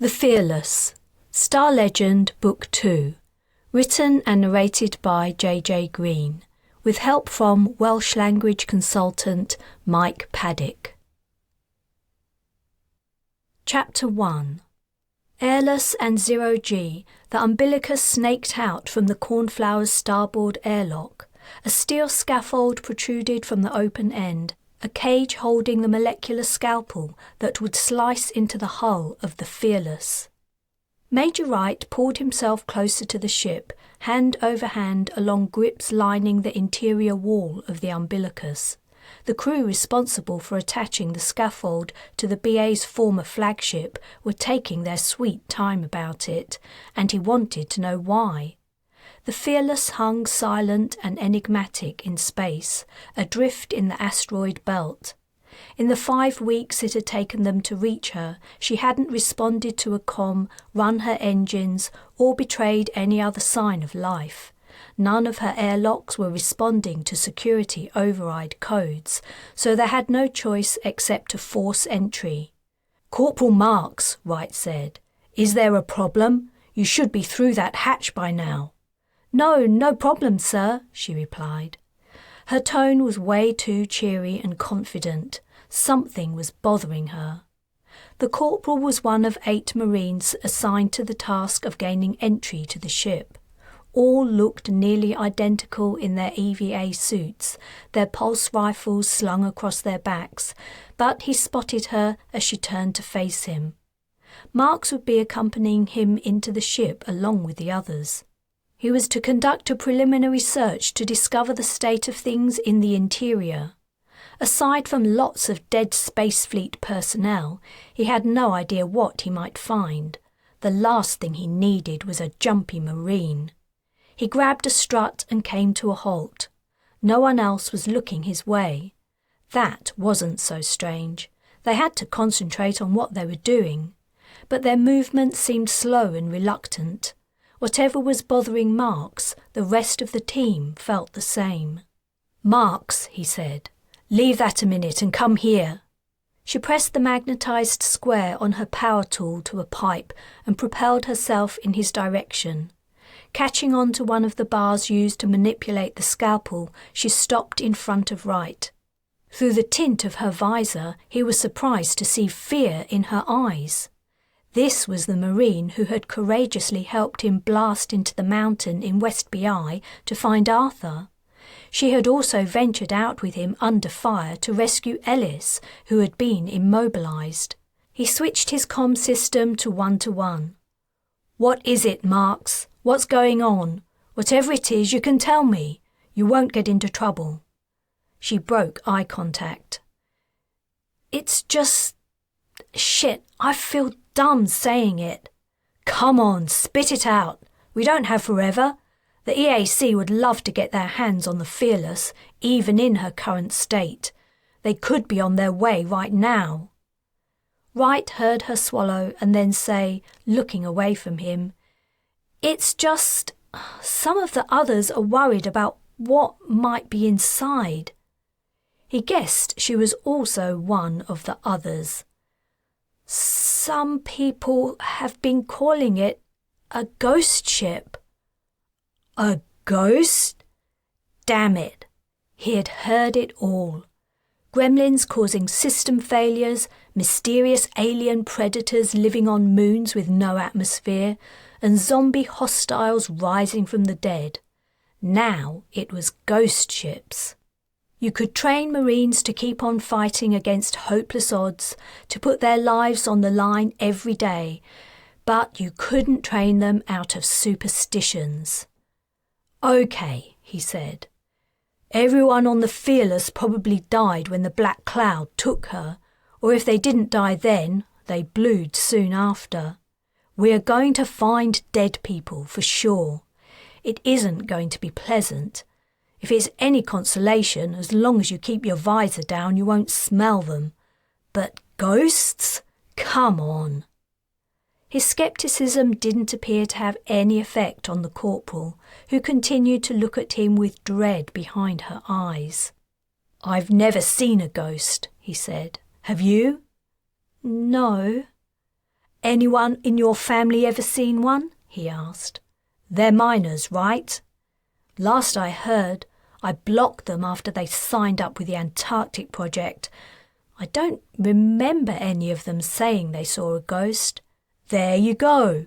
The Fearless, Star Legend Book 2, written and narrated by J.J. Green, with help from Welsh language consultant Mike Paddock. Chapter 1. Airless and Zero-G, the umbilicus snaked out from the Cornflower's starboard airlock. A steel scaffold protruded from the open end, a cage holding the molecular scalpel that would slice into the hull of the Fearless. Major Wright pulled himself closer to the ship, hand over hand along grips lining the interior wall of the umbilicus. The crew responsible for attaching the scaffold to the BA's former flagship were taking their sweet time about it, and he wanted to know why. The Fearless hung silent and enigmatic in space, adrift in the Asteroid Belt. In the 5 weeks it had taken them to reach her, she hadn't responded to a comm, run her engines, or betrayed any other sign of life. None of her airlocks were responding to security override codes, so they had no choice except to force entry. "Corporal Marks," Wright said, "is there a problem? You should be through that hatch by now." No problem, sir," she replied. Her tone was way too cheery and confident. Something was bothering her. The corporal was one of 8 Marines assigned to the task of gaining entry to the ship. All looked nearly identical in their EVA suits, their pulse rifles slung across their backs, but he spotted her as she turned to face him. Marks would be accompanying him into the ship along with the others. He was to conduct a preliminary search to discover the state of things in the interior. Aside from lots of dead Space Fleet personnel, he had no idea what he might find. The last thing he needed was a jumpy Marine. He grabbed a strut and came to a halt. No one else was looking his way. That wasn't so strange. They had to concentrate on what they were doing. But their movement seemed slow and reluctant. Whatever was bothering Marks, the rest of the team felt the same. "Marks," he said, "leave that a minute and come here." She pressed the magnetized square on her power tool to a pipe and propelled herself in his direction. Catching on to one of the bars used to manipulate the scalpel, she stopped in front of Wright. Through the tint of her visor, he was surprised to see fear in her eyes. This was the Marine who had courageously helped him blast into the mountain in West BI to find Arthur. She had also ventured out with him under fire to rescue Ellis, who had been immobilized. He switched his comm system to 1-to-1. "What is it, Marks? What's going on? Whatever it is, you can tell me. You won't get into trouble." She broke eye contact. "It's just... shit, I feel dumb saying it." "Come on, spit it out. We don't have forever. The EAC would love to get their hands on the Fearless, even in her current state. They could be on their way right now." Wright heard her swallow and then say, looking away from him, "It's just... some of the others are worried about what might be inside." He guessed she was also one of the others. "Some people have been calling it a ghost ship." "A ghost?" Damn it. He had heard it all. Gremlins causing system failures, mysterious alien predators living on moons with no atmosphere, and zombie hostiles rising from the dead. Now it was ghost ships. You could train Marines to keep on fighting against hopeless odds, to put their lives on the line every day, but you couldn't train them out of superstitions. "Okay," he said. "Everyone on the Fearless probably died when the Black Cloud took her, or if they didn't die then, they blued soon after. We are going to find dead people for sure. It isn't going to be pleasant. If it's any consolation, as long as you keep your visor down, you won't smell them. But ghosts? Come on." His scepticism didn't appear to have any effect on the corporal, who continued to look at him with dread behind her eyes. "I've never seen a ghost," he said. "Have you?" "No." Anyone in your family ever seen one? He asked. They're miners, right? Last I heard, I blocked them after they signed up with the Antarctic project. I don't remember any of them saying they saw a ghost. There you go.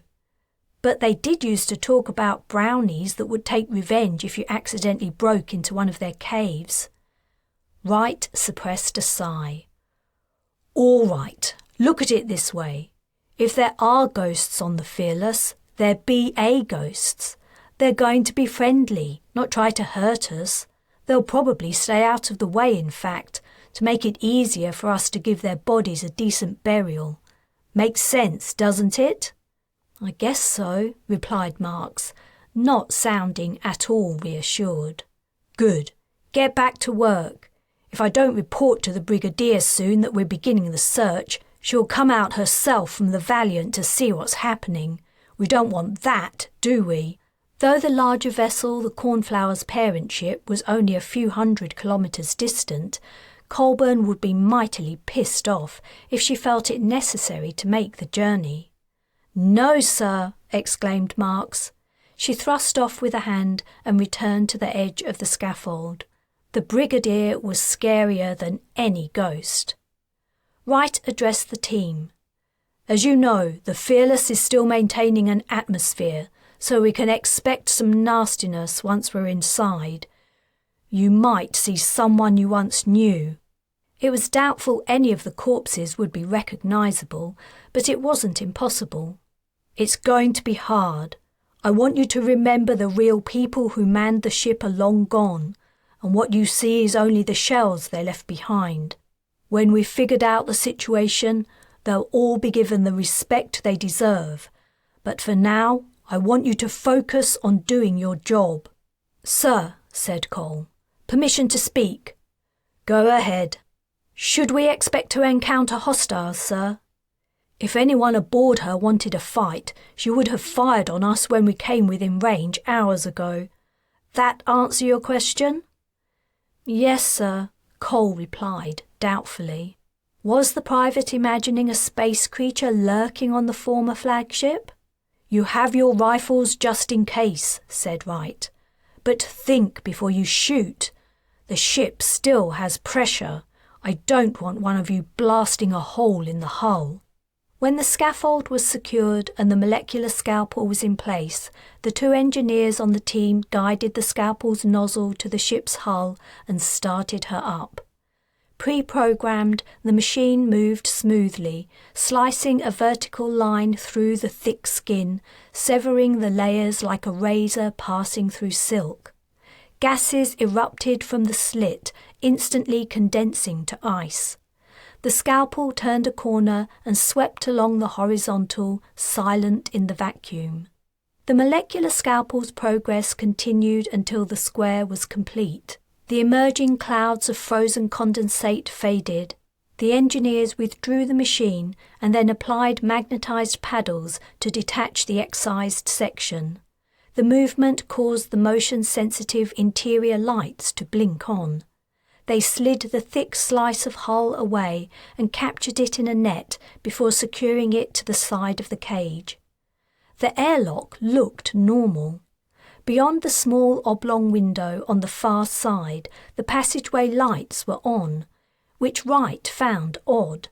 But they did used to talk about brownies that would take revenge if you accidentally broke into one of their caves. Wright suppressed a sigh. All right, look at it this way. If there are ghosts on the Fearless, they're BA ghosts. They're going to be friendly, not try to hurt us. They'll probably stay out of the way, in fact, to make it easier for us to give their bodies a decent burial. Makes sense, doesn't it? I guess so, replied Marks, not sounding at all reassured. Good. Get back to work. If I don't report to the Brigadier soon that we're beginning the search, she'll come out herself from the Valiant to see what's happening. We don't want that, do we? Though the larger vessel, the Cornflower's parent ship, was only a few 100 kilometres distant, Colburn would be mightily pissed off if she felt it necessary to make the journey. No, sir, exclaimed Marks. She thrust off with a hand and returned to the edge of the scaffold. The Brigadier was scarier than any ghost. Wright addressed the team. As you know, the Fearless is still maintaining an atmosphere, so we can expect some nastiness once we're inside. You might see someone you once knew. It was doubtful any of the corpses would be recognisable, but it wasn't impossible. It's going to be hard. I want you to remember the real people who manned the ship are long gone, and what you see is only the shells they left behind. When we've figured out the situation, they'll all be given the respect they deserve. But for now, I want you to focus on doing your job. Sir, said Cole, permission to speak. Go ahead. Should we expect to encounter hostiles, sir? If anyone aboard her wanted a fight, she would have fired on us when we came within range hours ago. That answer your question? Yes, sir, Cole replied, doubtfully. Was the private imagining a space creature lurking on the former flagship? You have your rifles just in case, said Wright. But think before you shoot. The ship still has pressure. I don't want one of you blasting a hole in the hull. When the scaffold was secured and the molecular scalpel was in place, the two engineers on the team guided the scalpel's nozzle to the ship's hull and started her up. Pre-programmed, the machine moved smoothly, slicing a vertical line through the thick skin, severing the layers like a razor passing through silk. Gases erupted from the slit, instantly condensing to ice. The scalpel turned a corner and swept along the horizontal, silent in the vacuum. The molecular scalpel's progress continued until the square was complete. The emerging clouds of frozen condensate faded. The engineers withdrew the machine and then applied magnetised paddles to detach the excised section. The movement caused the motion-sensitive interior lights to blink on. They slid the thick slice of hull away and captured it in a net before securing it to the side of the cage. The airlock looked normal. Beyond the small oblong window on the far side, the passageway lights were on, which Wright found odd.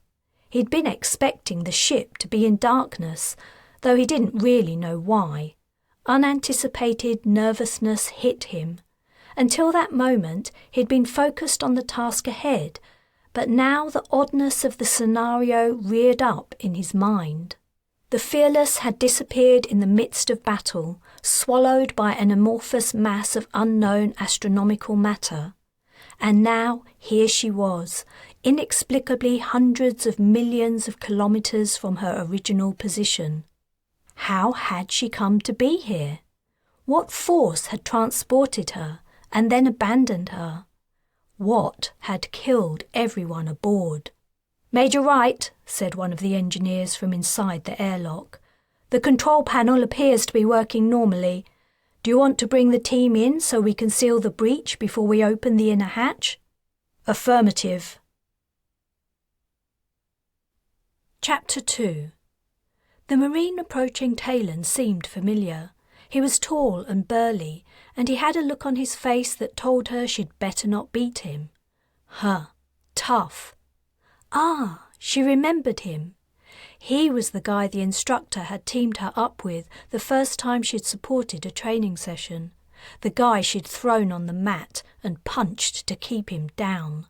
He'd been expecting the ship to be in darkness, though he didn't really know why. Unanticipated nervousness hit him. Until that moment, he'd been focused on the task ahead, but now the oddness of the scenario reared up in his mind. The Fearless had disappeared in the midst of battle, swallowed by an amorphous mass of unknown astronomical matter. And now here she was, inexplicably hundreds of millions of kilometres from her original position. How had she come to be here? What force had transported her and then abandoned her? What had killed everyone aboard? Major Wright, said one of the engineers from inside the airlock. The control panel appears to be working normally. Do you want to bring the team in so we can seal the breach before we open the inner hatch? Affirmative. Chapter 2. The Marine approaching Taylan seemed familiar. He was tall and burly, and he had a look on his face that told her she'd better not beat him. Tough. Ah, she remembered him. He was the guy the instructor had teamed her up with the first time she'd supported a training session. The guy she'd thrown on the mat and punched to keep him down.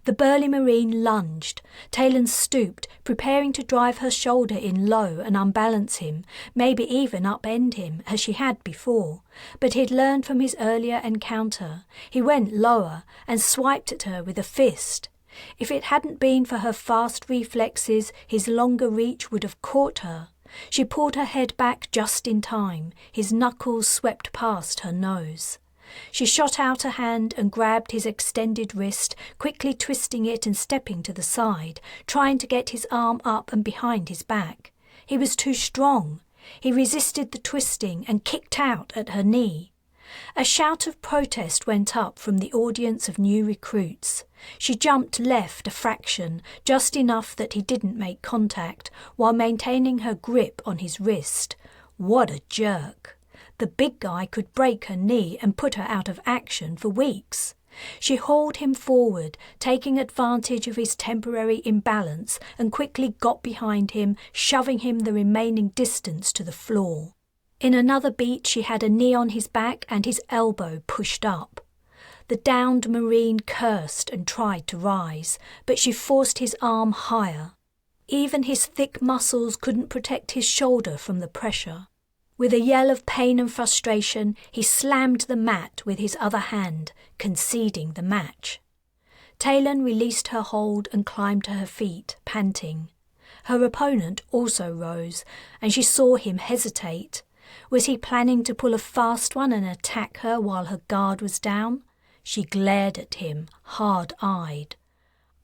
The burly Marine lunged. Taylan stooped, preparing to drive her shoulder in low and unbalance him, maybe even upend him, as she had before. But he'd learned from his earlier encounter. He went lower and swiped at her with a fist. If it hadn't been for her fast reflexes, his longer reach would have caught her. She pulled her head back just in time. His knuckles swept past her nose. She shot out a hand and grabbed his extended wrist, quickly twisting it and stepping to the side, trying to get his arm up and behind his back. He was too strong. He resisted the twisting and kicked out at her knee. A shout of protest went up from the audience of new recruits. She jumped left a fraction, just enough that he didn't make contact, while maintaining her grip on his wrist. What a jerk! The big guy could break her knee and put her out of action for weeks. She hauled him forward, taking advantage of his temporary imbalance, and quickly got behind him, shoving him the remaining distance to the floor. In another beat she had a knee on his back and his elbow pushed up. The downed Marine cursed and tried to rise, but she forced his arm higher. Even his thick muscles couldn't protect his shoulder from the pressure. With a yell of pain and frustration, he slammed the mat with his other hand, conceding the match. Taylan released her hold and climbed to her feet, panting. Her opponent also rose, and she saw him hesitate. Was he planning to pull a fast one and attack her while her guard was down? She glared at him, hard-eyed.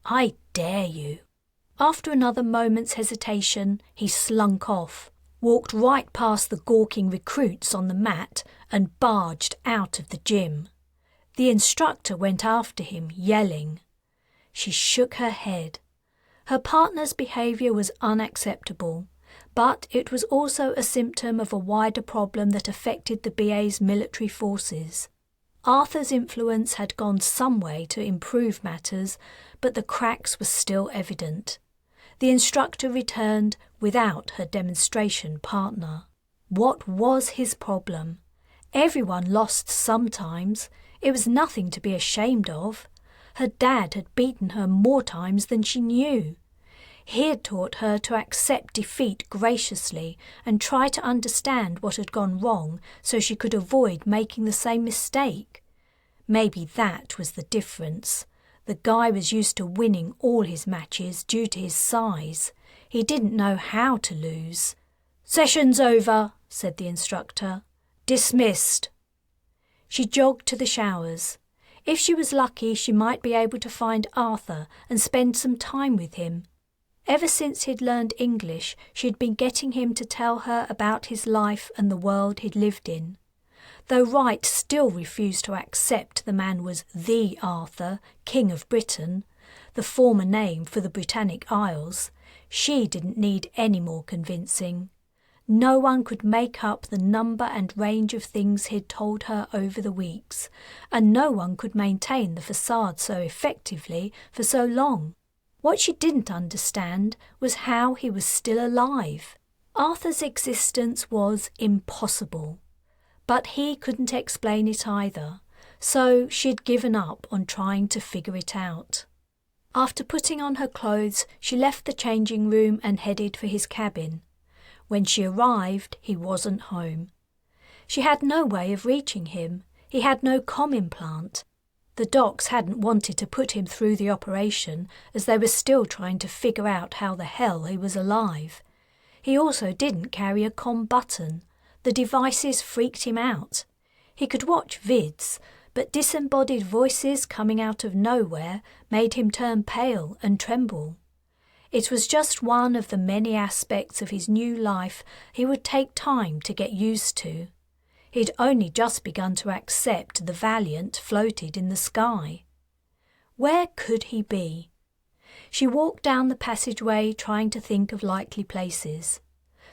"I dare you." After another moment's hesitation, he slunk off, walked right past the gawking recruits on the mat, and barged out of the gym. The instructor went after him, yelling. She shook her head. Her partner's behaviour was unacceptable, but it was also a symptom of a wider problem that affected the BA's military forces. Arthur's influence had gone some way to improve matters, but the cracks were still evident. The instructor returned without her demonstration partner. What was his problem? Everyone lost sometimes. It was nothing to be ashamed of. Her dad had beaten her more times than she knew. He had taught her to accept defeat graciously and try to understand what had gone wrong so she could avoid making the same mistake. Maybe that was the difference. The guy was used to winning all his matches due to his size. He didn't know how to lose. "Session's over," said the instructor. "Dismissed." She jogged to the showers. If she was lucky, she might be able to find Arthur and spend some time with him. Ever since he'd learned English, she'd been getting him to tell her about his life and the world he'd lived in. Though Wright still refused to accept the man was the Arthur, King of Britain, the former name for the Britannic Isles, she didn't need any more convincing. No one could make up the number and range of things he'd told her over the weeks, and no one could maintain the facade so effectively for so long. What she didn't understand was how he was still alive. Arthur's existence was impossible, but he couldn't explain it either, so she'd given up on trying to figure it out. After putting on her clothes, she left the changing room and headed for his cabin. When she arrived, he wasn't home. She had no way of reaching him. He had no comm implant. The docs hadn't wanted to put him through the operation, as they were still trying to figure out how the hell he was alive. He also didn't carry a comm button. The devices freaked him out. He could watch vids, but disembodied voices coming out of nowhere made him turn pale and tremble. It was just one of the many aspects of his new life he would take time to get used to. He'd only just begun to accept the Valiant floated in the sky. Where could he be? She walked down the passageway trying to think of likely places.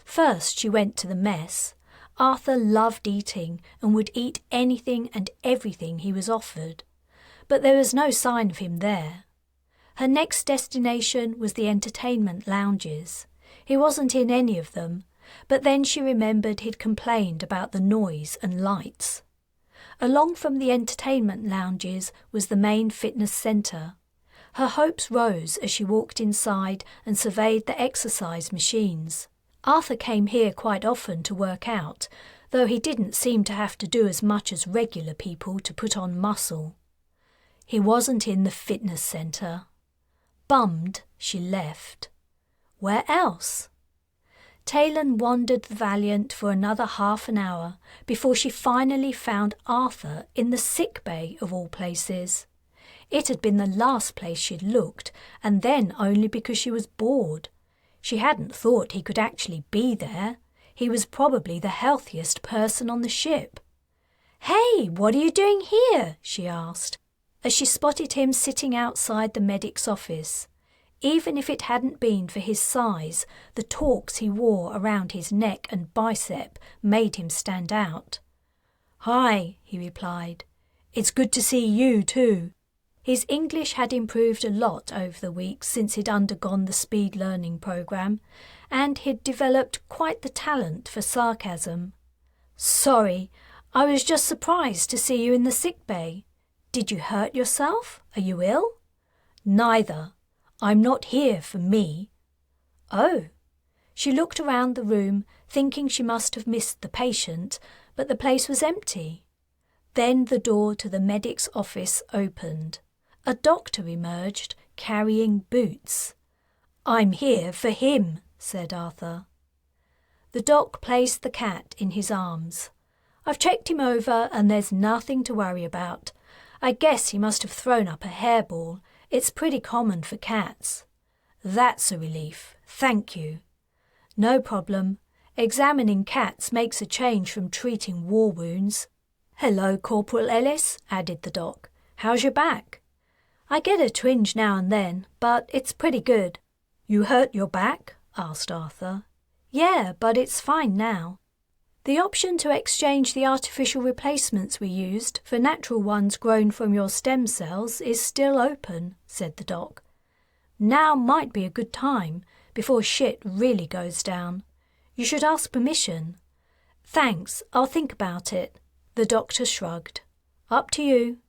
First she went to the mess. Arthur loved eating and would eat anything and everything he was offered. But there was no sign of him there. Her next destination was the entertainment lounges. He wasn't in any of them, but then she remembered he'd complained about the noise and lights. Along from the entertainment lounges was the main fitness centre. Her hopes rose as she walked inside and surveyed the exercise machines. Arthur came here quite often to work out, though he didn't seem to have to do as much as regular people to put on muscle. He wasn't in the fitness centre. Bummed, she left. Where else? Taylan wandered the Valiant for another half an hour before she finally found Arthur in the sick bay of all places. It had been the last place she'd looked, and then only because she was bored. She hadn't thought he could actually be there. He was probably the healthiest person on the ship. "Hey, what are you doing here?" she asked, as she spotted him sitting outside the medic's office. Even if it hadn't been for his size, the torques he wore around his neck and bicep made him stand out. "Hi," he replied. "It's good to see you too." His English had improved a lot over the weeks since he'd undergone the speed learning program, and he'd developed quite the talent for sarcasm. "Sorry, I was just surprised to see you in the sick bay. Did you hurt yourself? Are you ill?" "Neither. I'm not here for me." "Oh." She looked around the room, thinking she must have missed the patient, but the place was empty. Then the door to the medic's office opened. A doctor emerged, carrying boots. "I'm here for him," said Arthur. The doc placed the cat in his arms. "I've checked him over and there's nothing to worry about. I guess he must have thrown up a hairball. It's pretty common for cats." "That's a relief. Thank you." "No problem. Examining cats makes a change from treating war wounds." "Hello, Corporal Ellis," added the doc. "How's your back?" "I get a twinge now and then, but it's pretty good." "You hurt your back?" asked Arthur. "Yeah, but it's fine now." "The option to exchange the artificial replacements we used for natural ones grown from your stem cells is still open," said the doc. "Now might be a good time, before shit really goes down. You should ask permission." "Thanks, I'll think about it." The doctor shrugged. "Up to you."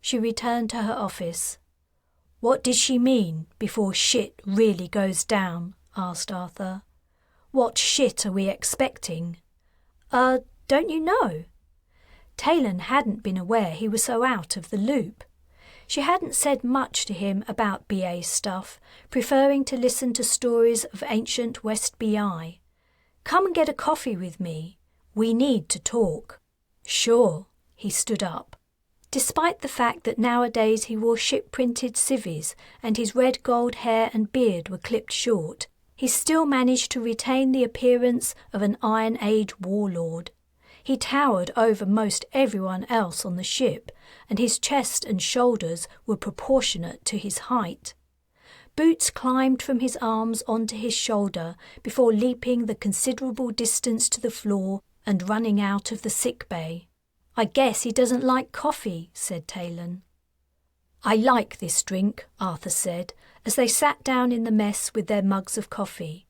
She returned to her office. "What did she mean, before shit really goes down?" asked Arthur. "What shit are we expecting?" Don't you know?" Taylan hadn't been aware he was so out of the loop. She hadn't said much to him about BA stuff, preferring to listen to stories of ancient West BI. "Come and get a coffee with me. We need to talk." "Sure." He stood up. Despite the fact that nowadays he wore ship-printed civvies and his red-gold hair and beard were clipped short, he still managed to retain the appearance of an Iron Age warlord. He towered over most everyone else on the ship, and his chest and shoulders were proportionate to his height. Boots climbed from his arms onto his shoulder before leaping the considerable distance to the floor and running out of the sick bay. "I guess he doesn't like coffee," said Taylan. "I like this drink," Arthur said, as they sat down in the mess with their mugs of coffee.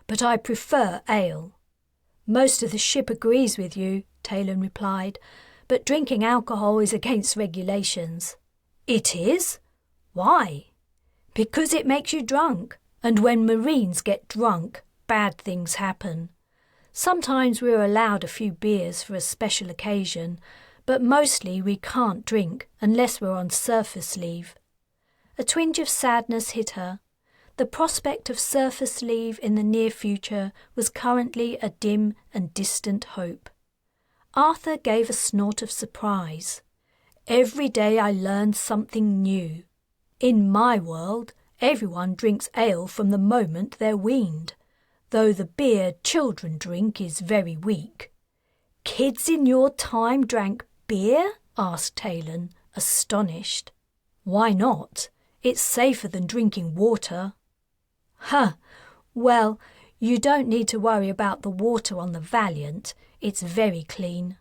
"But I prefer ale." "Most of the ship agrees with you," Taylan replied, "but drinking alcohol is against regulations." "It is? Why?" "Because it makes you drunk, and when Marines get drunk, bad things happen. Sometimes we're allowed a few beers for a special occasion, but mostly we can't drink unless we're on surface leave." A twinge of sadness hit her. The prospect of surface leave in the near future was currently a dim and distant hope. Arthur gave a snort of surprise. "Every day I learned something new. In my world, everyone drinks ale from the moment they're weaned, though the beer children drink is very weak." "Kids in your time drank beer?" asked Taylan, astonished. "Why not? It's safer than drinking water." "Huh, well, You don't need to worry about the water on the Valiant. It's very clean.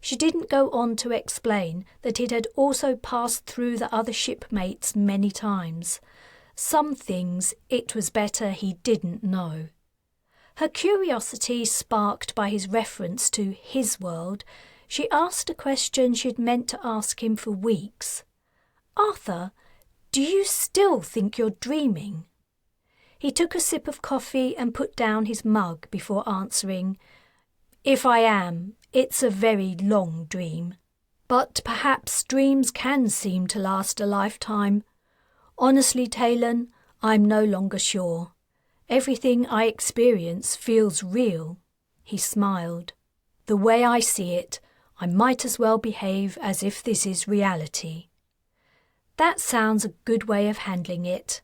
She didn't go on to explain that it had also passed through the other shipmates many times. Some things it was better he didn't know. Her curiosity sparked by his reference to his world, she asked a question she'd meant to ask him for weeks. "Arthur, do you still think you're dreaming?" He took a sip of coffee and put down his mug before answering, "If I am, it's a very long dream. But perhaps dreams can seem to last a lifetime. Honestly, Taylan, I'm no longer sure. Everything I experience feels real." He smiled. "The way I see it, I might as well behave as if this is reality." "That sounds a good way of handling it.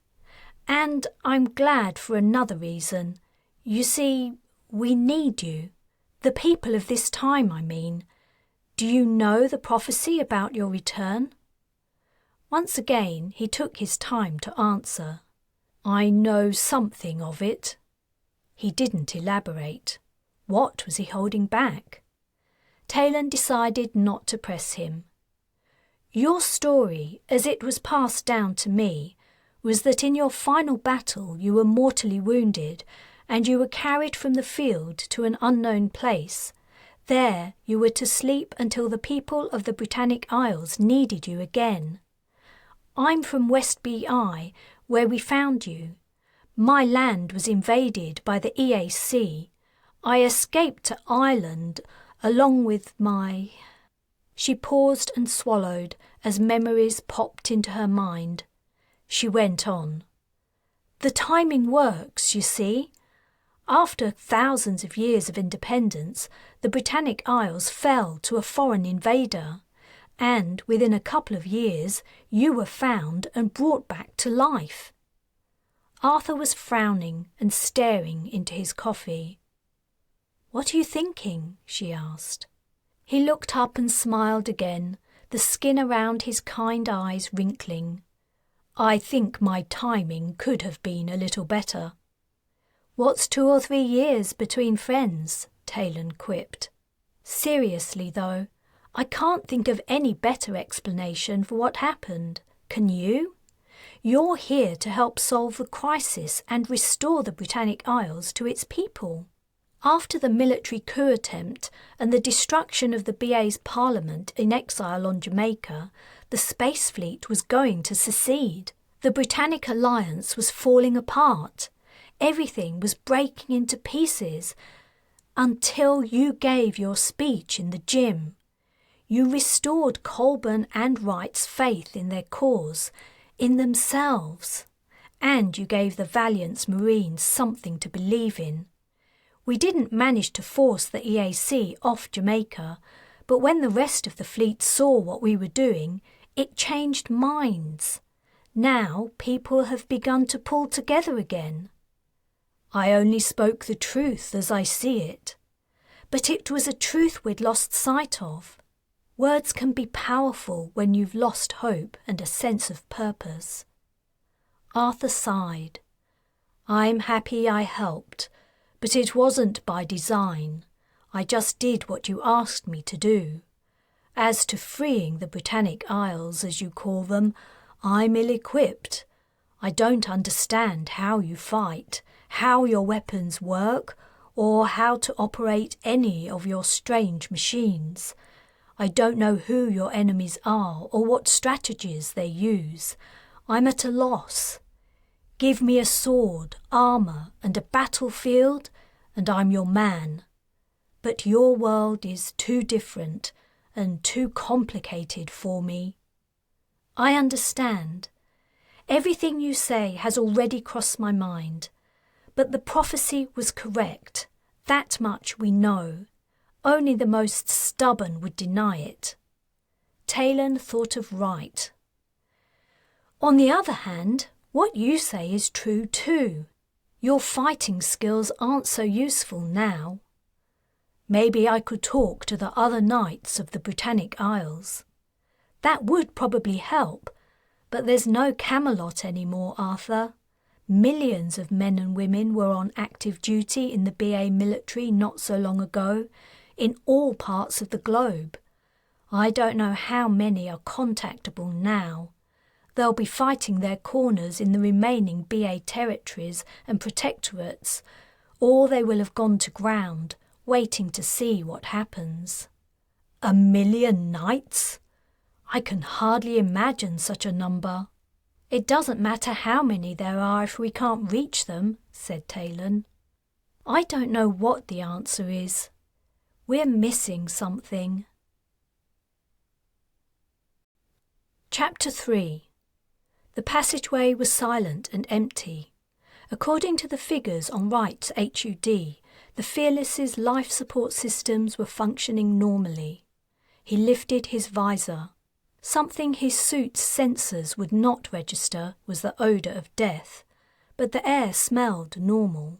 And I'm glad for another reason. You see, we need you. The people of this time, I mean. Do you know the prophecy about your return?" Once again, he took his time to answer. "I know something of it." He didn't elaborate. What was he holding back? Taylan decided not to press him. "Your story, as it was passed down to me, was that in your final battle you were mortally wounded and you were carried from the field to an unknown place. There you were to sleep until the people of the Britannic Isles needed you again. I'm from West BI, where we found you. My land was invaded by the EAC. I escaped to Ireland along with my—" She paused and swallowed as memories popped into her mind. She went on. "The timing works, you see. After thousands of years of independence, the Britannic Isles fell to a foreign invader, and within a couple of years you were found and brought back to life." Arthur was frowning and staring into his coffee. "What are you thinking?" she asked. He looked up and smiled again, the skin around his kind eyes wrinkling. "I think my timing could have been a little better." "What's 2 or 3 years between friends?" Taylan quipped. "Seriously, though, I can't think of any better explanation for what happened. Can you? You're here to help solve the crisis and restore the Britannic Isles to its people. After the military coup attempt and the destruction of the BA's parliament in exile on Jamaica, the space fleet was going to secede. The Britannic Alliance was falling apart. Everything was breaking into pieces until you gave your speech in the gym. You restored Colburn and Wright's faith in their cause, in themselves, and you gave the Valiant's Marines something to believe in. We didn't manage to force the EAC off Jamaica, but when the rest of the fleet saw what we were doing, it changed minds. Now people have begun to pull together again. I only spoke the truth as I see it, but it was a truth we'd lost sight of. Words can be powerful when you've lost hope and a sense of purpose." Arthur sighed. "I'm happy I helped, but it wasn't by design. I just did what you asked me to do. As to freeing the Britannic Isles, as you call them, I'm ill-equipped. I don't understand how you fight, how your weapons work, or how to operate any of your strange machines. I don't know who your enemies are or what strategies they use. I'm at a loss. Give me a sword, armour, and a battlefield, and I'm your man. But your world is too different and too complicated for me." "I understand. Everything you say has already crossed my mind. But the prophecy was correct. That much we know. Only the most stubborn would deny it." Taylan thought of Wright. "On the other hand, what you say is true too. Your fighting skills aren't so useful now. Maybe I could talk to the other knights of the Britannic Isles. That would probably help, but there's no Camelot anymore, Arthur. Millions of men and women were on active duty in the BA military not so long ago, in all parts of the globe. I don't know how many are contactable now. They'll be fighting their corners in the remaining BA territories and protectorates, or they will have gone to ground, waiting to see what happens. 1 million knights? I can hardly imagine such a number. It doesn't matter how many there are if we can't reach them, said Taylan. I don't know what the answer is. We're missing something. Chapter 3. The passageway was silent and empty. According to the figures on Wright's HUD, the Fearless's life support systems were functioning normally. He lifted his visor. Something his suit's sensors would not register was the odour of death, but the air smelled normal.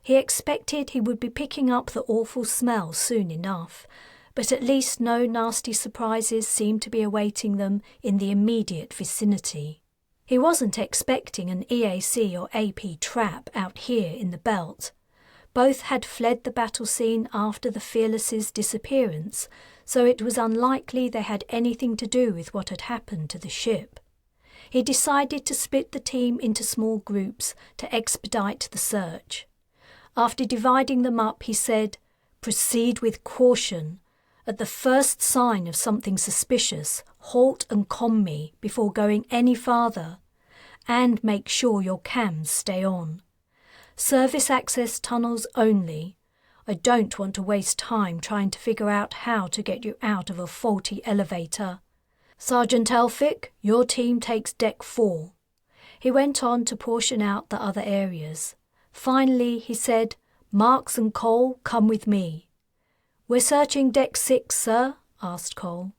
He expected he would be picking up the awful smell soon enough, but at least no nasty surprises seemed to be awaiting them in the immediate vicinity. He wasn't expecting an EAC or AP trap out here in the belt. Both had fled the battle scene after the Fearless's disappearance, so it was unlikely they had anything to do with what had happened to the ship. He decided to split the team into small groups to expedite the search. After dividing them up, he said, "Proceed with caution. At the first sign of something suspicious, halt and comm me before going any farther. And make sure your cams stay on. Service access tunnels only. I don't want to waste time trying to figure out how to get you out of a faulty elevator. Sergeant Elphick, your team takes deck 4. He went on to portion out the other areas. Finally, he said, "Marks and Cole, come with me." "We're searching deck 6, sir?" asked Cole.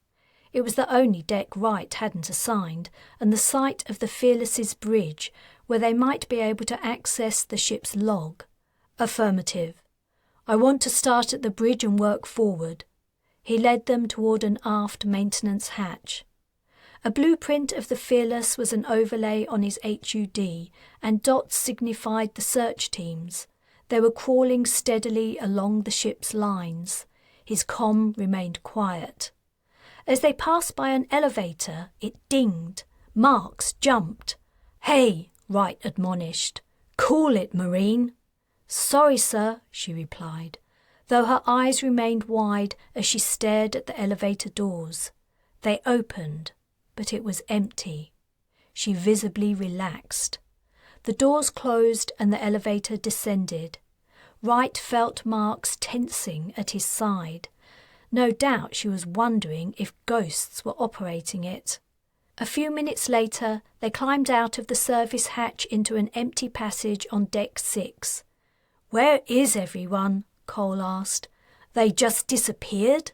It was the only deck Wright hadn't assigned, and the site of the Fearless's bridge, where they might be able to access the ship's log. "Affirmative. I want to start at the bridge and work forward." He led them toward an aft maintenance hatch. A blueprint of the Fearless was an overlay on his HUD, and dots signified the search teams. They were crawling steadily along the ship's lines. His comm remained quiet. As they passed by an elevator, it dinged. Marks jumped. "Hey," Wright admonished. "Cool it, Marine." "Sorry, sir," she replied, though her eyes remained wide as she stared at the elevator doors. They opened, but it was empty. She visibly relaxed. The doors closed and the elevator descended. Wright felt Marks tensing at his side. No doubt she was wondering if ghosts were operating it. A few minutes later, they climbed out of the service hatch into an empty passage on deck 6. "Where is everyone?" Cole asked. "They just disappeared?"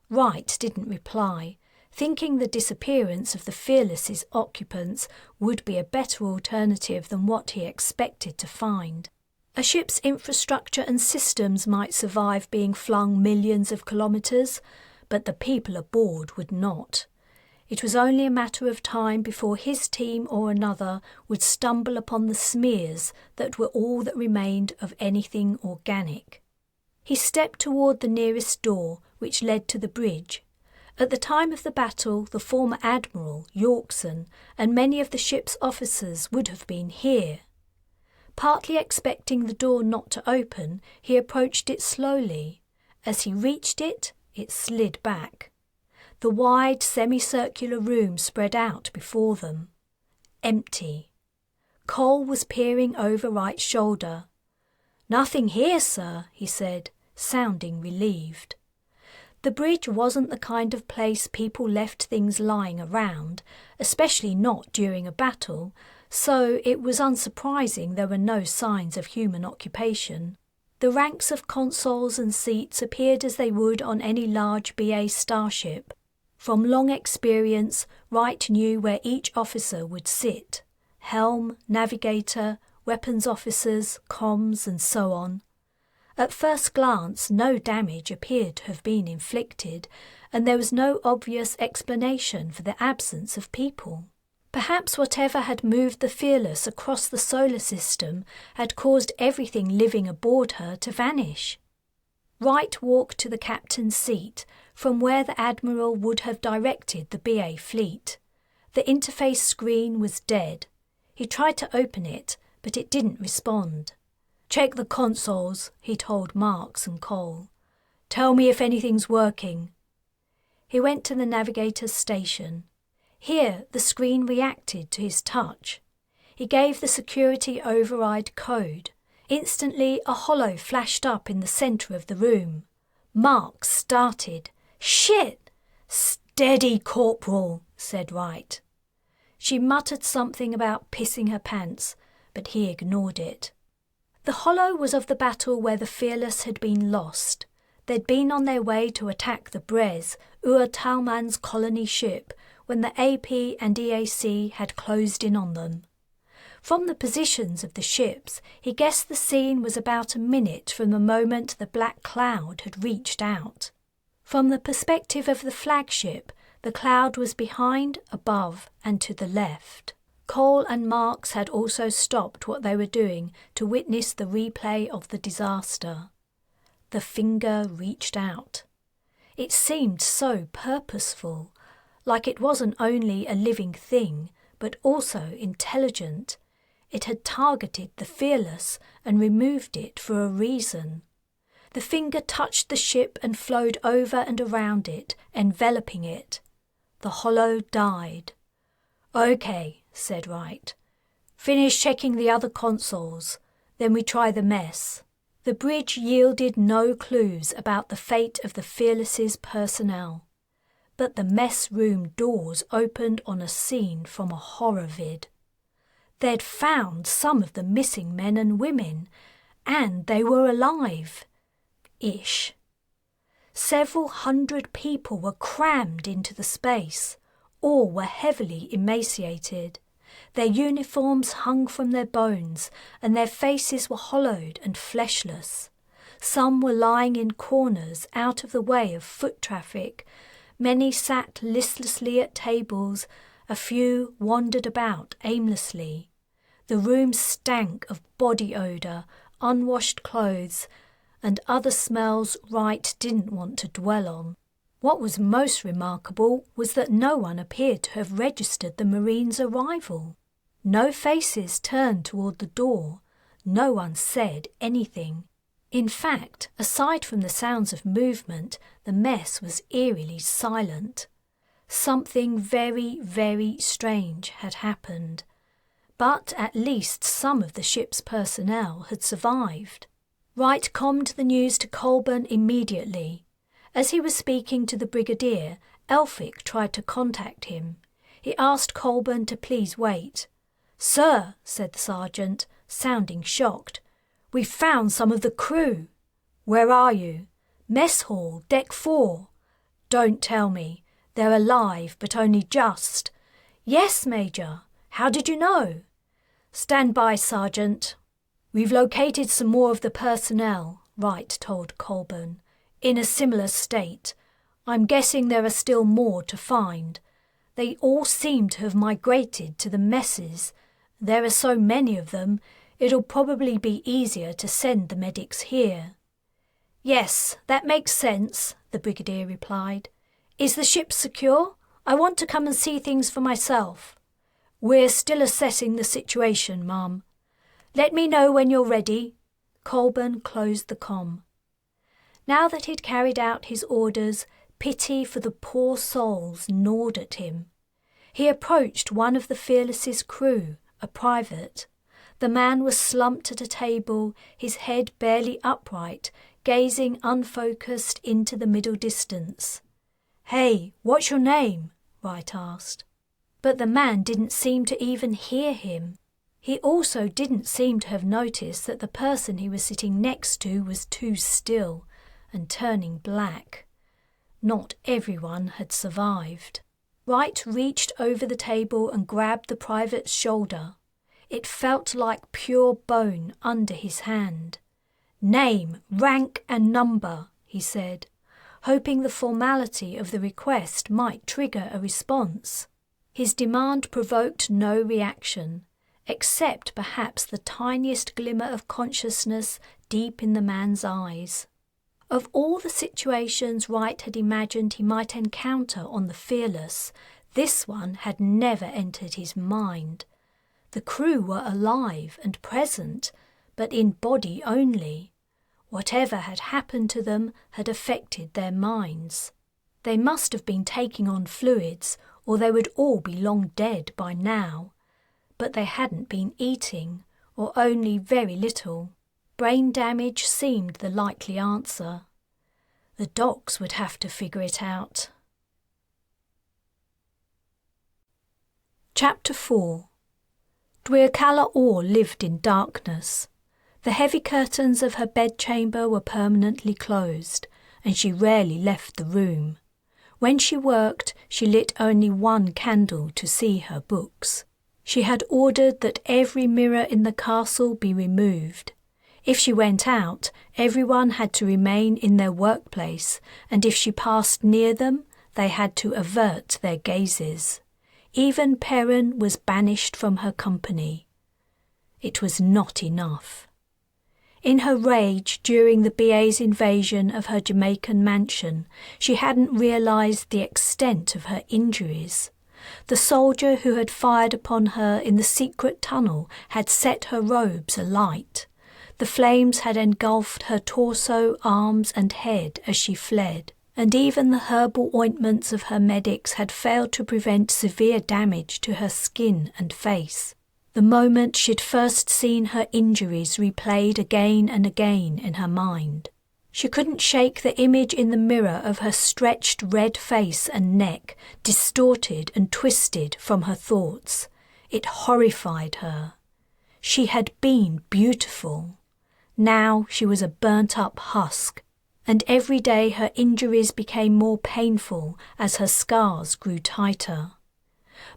Wright didn't reply, thinking the disappearance of the Fearless's occupants would be a better alternative than what he expected to find. A ship's infrastructure and systems might survive being flung millions of kilometres, but the people aboard would not. It was only a matter of time before his team or another would stumble upon the smears that were all that remained of anything organic. He stepped toward the nearest door, which led to the bridge. At the time of the battle, the former Admiral, Yorkson, and many of the ship's officers would have been here. Partly expecting the door not to open, he approached it slowly. As he reached it, it slid back. The wide semicircular room spread out before them. Empty. Cole was peering over Wright's shoulder. "Nothing here, sir," he said, sounding relieved. The bridge wasn't the kind of place people left things lying around, especially not during a battle, so it was unsurprising there were no signs of human occupation. The ranks of consoles and seats appeared as they would on any large BA starship. From long experience, Wright knew where each officer would sit: helm, navigator, weapons officers, comms, and so on. At first glance, no damage appeared to have been inflicted, and there was no obvious explanation for the absence of people. Perhaps whatever had moved the Fearless across the solar system had caused everything living aboard her to vanish. Wright walked to the captain's seat, from where the Admiral would have directed the BA fleet. The interface screen was dead. He tried to open it, but it didn't respond. "Check the consoles," he told Marks and Cole. "Tell me if anything's working." He went to the navigator's station. Here, the screen reacted to his touch. He gave the security override code. Instantly, a holo flashed up in the centre of the room. Marks started. "Shit!" "Steady, Corporal," said Wright. She muttered something about pissing her pants, but he ignored it. The holo was of the battle where the Fearless had been lost. They'd been on their way to attack the Brez, Ur Talman's colony ship, when the AP and EAC had closed in on them. From the positions of the ships, he guessed the scene was about a minute from the moment the black cloud had reached out. From the perspective of the flagship, the cloud was behind, above, and to the left. Cole and Marks had also stopped what they were doing to witness the replay of the disaster. The finger reached out. It seemed so purposeful, like it wasn't only a living thing, but also intelligent. It had targeted the Fearless and removed it for a reason. The finger touched the ship and flowed over and around it, enveloping it. The holo died. "Okay," said Wright. "Finish checking the other consoles. Then we try the mess." The bridge yielded no clues about the fate of the Fearless's personnel. But the mess room doors opened on a scene from a horror vid. They'd found some of the missing men and women, and they were alive. Ish. Several hundred people were crammed into the space. All were heavily emaciated. Their uniforms hung from their bones, and their faces were hollowed and fleshless. Some were lying in corners out of the way of foot traffic. Many sat listlessly at tables, a few wandered about aimlessly. The room stank of body odour, unwashed clothes, and other smells Wright didn't want to dwell on. What was most remarkable was that no one appeared to have registered the Marines' arrival. No faces turned toward the door. No one said anything. In fact, aside from the sounds of movement, the mess was eerily silent. Something very, very strange had happened. But at least some of the ship's personnel had survived. Wright commed the news to Colburn immediately. As he was speaking to the Brigadier, Elphick tried to contact him. He asked Colburn to please wait. "Sir," said the sergeant, sounding shocked, "we've found some of the crew." "Where are you?" "Mess hall, deck 4. "Don't tell me. They're alive, but only just." "Yes, Major. How did you know?" "Stand by, Sergeant." "We've located some more of the personnel," Wright told Colburn, "in a similar state. I'm guessing there are still more to find. They all seem to have migrated to the messes. There are so many of them, it'll probably be easier to send the medics here." "Yes, that makes sense," the Brigadier replied. "Is the ship secure? I want to come and see things for myself." "We're still assessing the situation, Mum." "Let me know when you're ready." Colburn closed the comm. Now that he'd carried out his orders, pity for the poor souls gnawed at him. He approached one of the Fearless's crew, a private. The man was slumped at a table, his head barely upright, gazing unfocused into the middle distance. "Hey, what's your name?" Wright asked. But the man didn't seem to even hear him. He also didn't seem to have noticed that the person he was sitting next to was too still and turning black. Not everyone had survived. Wright reached over the table and grabbed the private's shoulder. It felt like pure bone under his hand. "Name, rank and number," he said, hoping the formality of the request might trigger a response. His demand provoked no reaction, except perhaps the tiniest glimmer of consciousness deep in the man's eyes. Of all the situations Wright had imagined he might encounter on the Fearless, this one had never entered his mind. The crew were alive and present, but in body only. Whatever had happened to them had affected their minds. They must have been taking on fluids, or they would all be long dead by now. But they hadn't been eating, or only very little. Brain damage seemed the likely answer. The docs would have to figure it out. Chapter 4. Carla all lived in darkness. The heavy curtains of her bedchamber were permanently closed, and she rarely left the room. When she worked, she lit only one candle to see her books. She had ordered that every mirror in the castle be removed. If she went out, everyone had to remain in their workplace, and if she passed near them, they had to avert their gazes. Even Perrin was banished from her company. It was not enough. In her rage during the BA's invasion of her Jamaican mansion, she hadn't realised the extent of her injuries. The soldier who had fired upon her in the secret tunnel had set her robes alight. The flames had engulfed her torso, arms and head as she fled, and even the herbal ointments of her medics had failed to prevent severe damage to her skin and face. The moment she'd first seen her injuries replayed again and again in her mind. She couldn't shake the image in the mirror of her stretched red face and neck, distorted and twisted from her thoughts. It horrified her. She had been beautiful. Now she was a burnt-up husk, and every day her injuries became more painful as her scars grew tighter.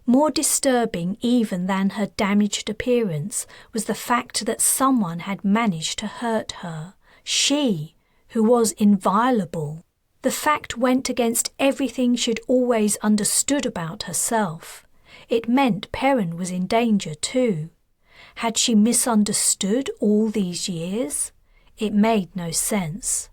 More disturbing even than her damaged appearance was the fact that someone had managed to hurt her. She, who was inviolable. The fact went against everything she'd always understood about herself. It meant Perrin was in danger too. Had she misunderstood all these years? It made no sense.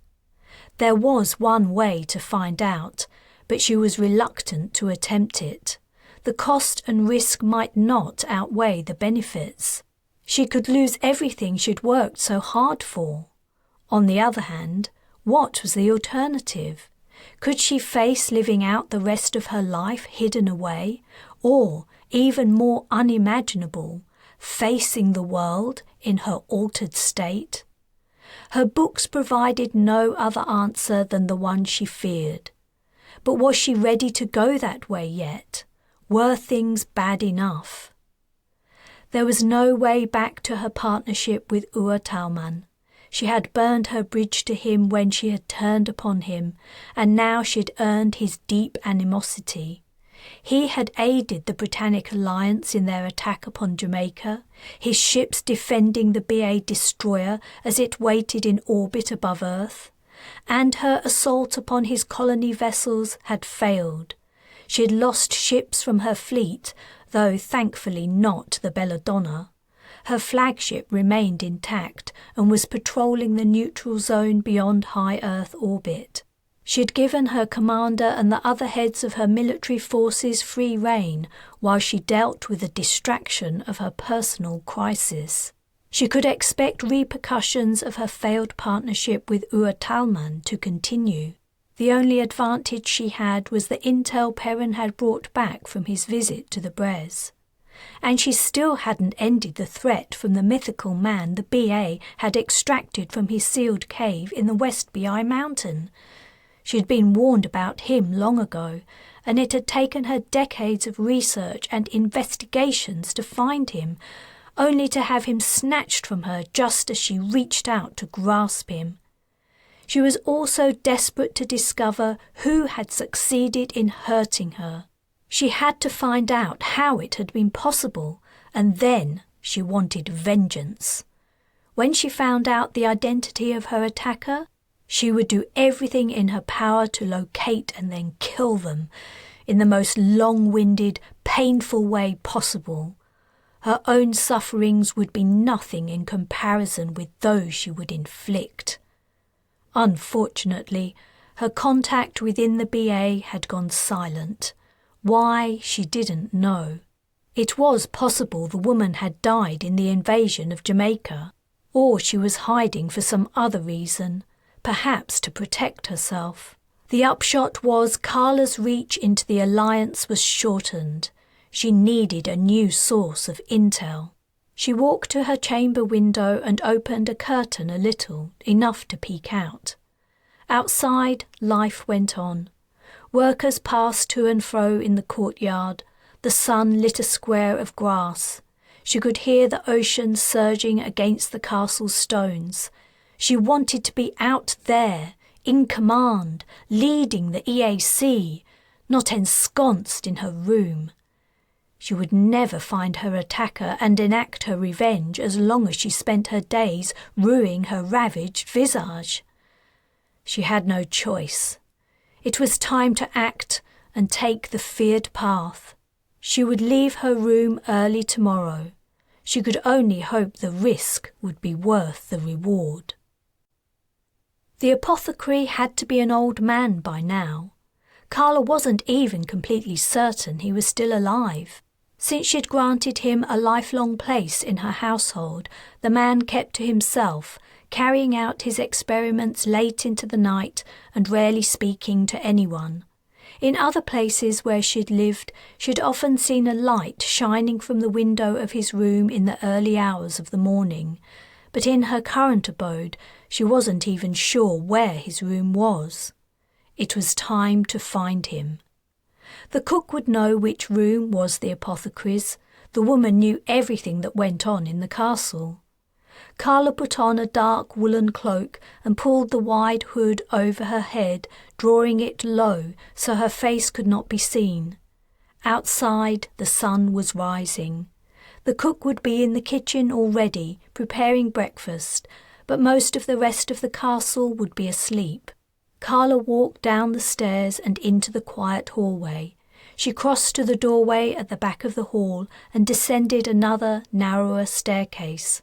There was one way to find out, but she was reluctant to attempt it. The cost and risk might not outweigh the benefits. She could lose everything she'd worked so hard for. On the other hand, what was the alternative? Could she face living out the rest of her life hidden away, or, even more unimaginable, facing the world in her altered state? Her books provided no other answer than the one she feared. But was she ready to go that way yet? Were things bad enough? There was no way back to her partnership with Talman. She had burned her bridge to him when she had turned upon him, and now she had earned his deep animosity. He had aided the Britannic Alliance in their attack upon Jamaica, his ships defending the BA destroyer as it waited in orbit above Earth, and her assault upon his colony vessels had failed. She had lost ships from her fleet, though thankfully not the Belladonna. Her flagship remained intact and was patrolling the neutral zone beyond high Earth orbit. She had given her commander and the other heads of her military forces free rein while she dealt with the distraction of her personal crisis. She could expect repercussions of her failed partnership with Talman to continue. The only advantage she had was the intel Perrin had brought back from his visit to the Brez. And she still hadn't ended the threat from the mythical man the BA had extracted from his sealed cave in the West BI mountain. She had been warned about him long ago, and it had taken her decades of research and investigations to find him, only to have him snatched from her just as she reached out to grasp him. She was also desperate to discover who had succeeded in hurting her. She had to find out how it had been possible, and then she wanted vengeance. When she found out the identity of her attacker, she would do everything in her power to locate and then kill them, in the most long-winded, painful way possible. Her own sufferings would be nothing in comparison with those she would inflict. Unfortunately, her contact within the BA had gone silent. Why, she didn't know. It was possible the woman had died in the invasion of Jamaica, or she was hiding for some other reason, perhaps to protect herself. The upshot was Carla's reach into the Alliance was shortened. She needed a new source of intel. She walked to her chamber window and opened a curtain a little, enough to peek out. Outside, life went on. Workers passed to and fro in the courtyard. The sun lit a square of grass. She could hear the ocean surging against the castle's stones. She wanted to be out there, in command, leading the EAC, not ensconced in her room. She would never find her attacker and enact her revenge as long as she spent her days ruining her ravaged visage. She had no choice. It was time to act and take the feared path. She would leave her room early tomorrow. She could only hope the risk would be worth the reward. The apothecary had to be an old man by now. Carla wasn't even completely certain he was still alive. Since she'd granted him a lifelong place in her household, the man kept to himself, carrying out his experiments late into the night and rarely speaking to anyone. In other places where she'd lived, she'd often seen a light shining from the window of his room in the early hours of the morning, but in her current abode she wasn't even sure where his room was. It was time to find him. The cook would know which room was the apothecary's. The woman knew everything that went on in the castle. Carla put on a dark woolen cloak and pulled the wide hood over her head, drawing it low so her face could not be seen. Outside, the sun was rising. The cook would be in the kitchen already, preparing breakfast, but most of the rest of the castle would be asleep. Carla walked down the stairs and into the quiet hallway. She crossed to the doorway at the back of the hall and descended another, narrower staircase.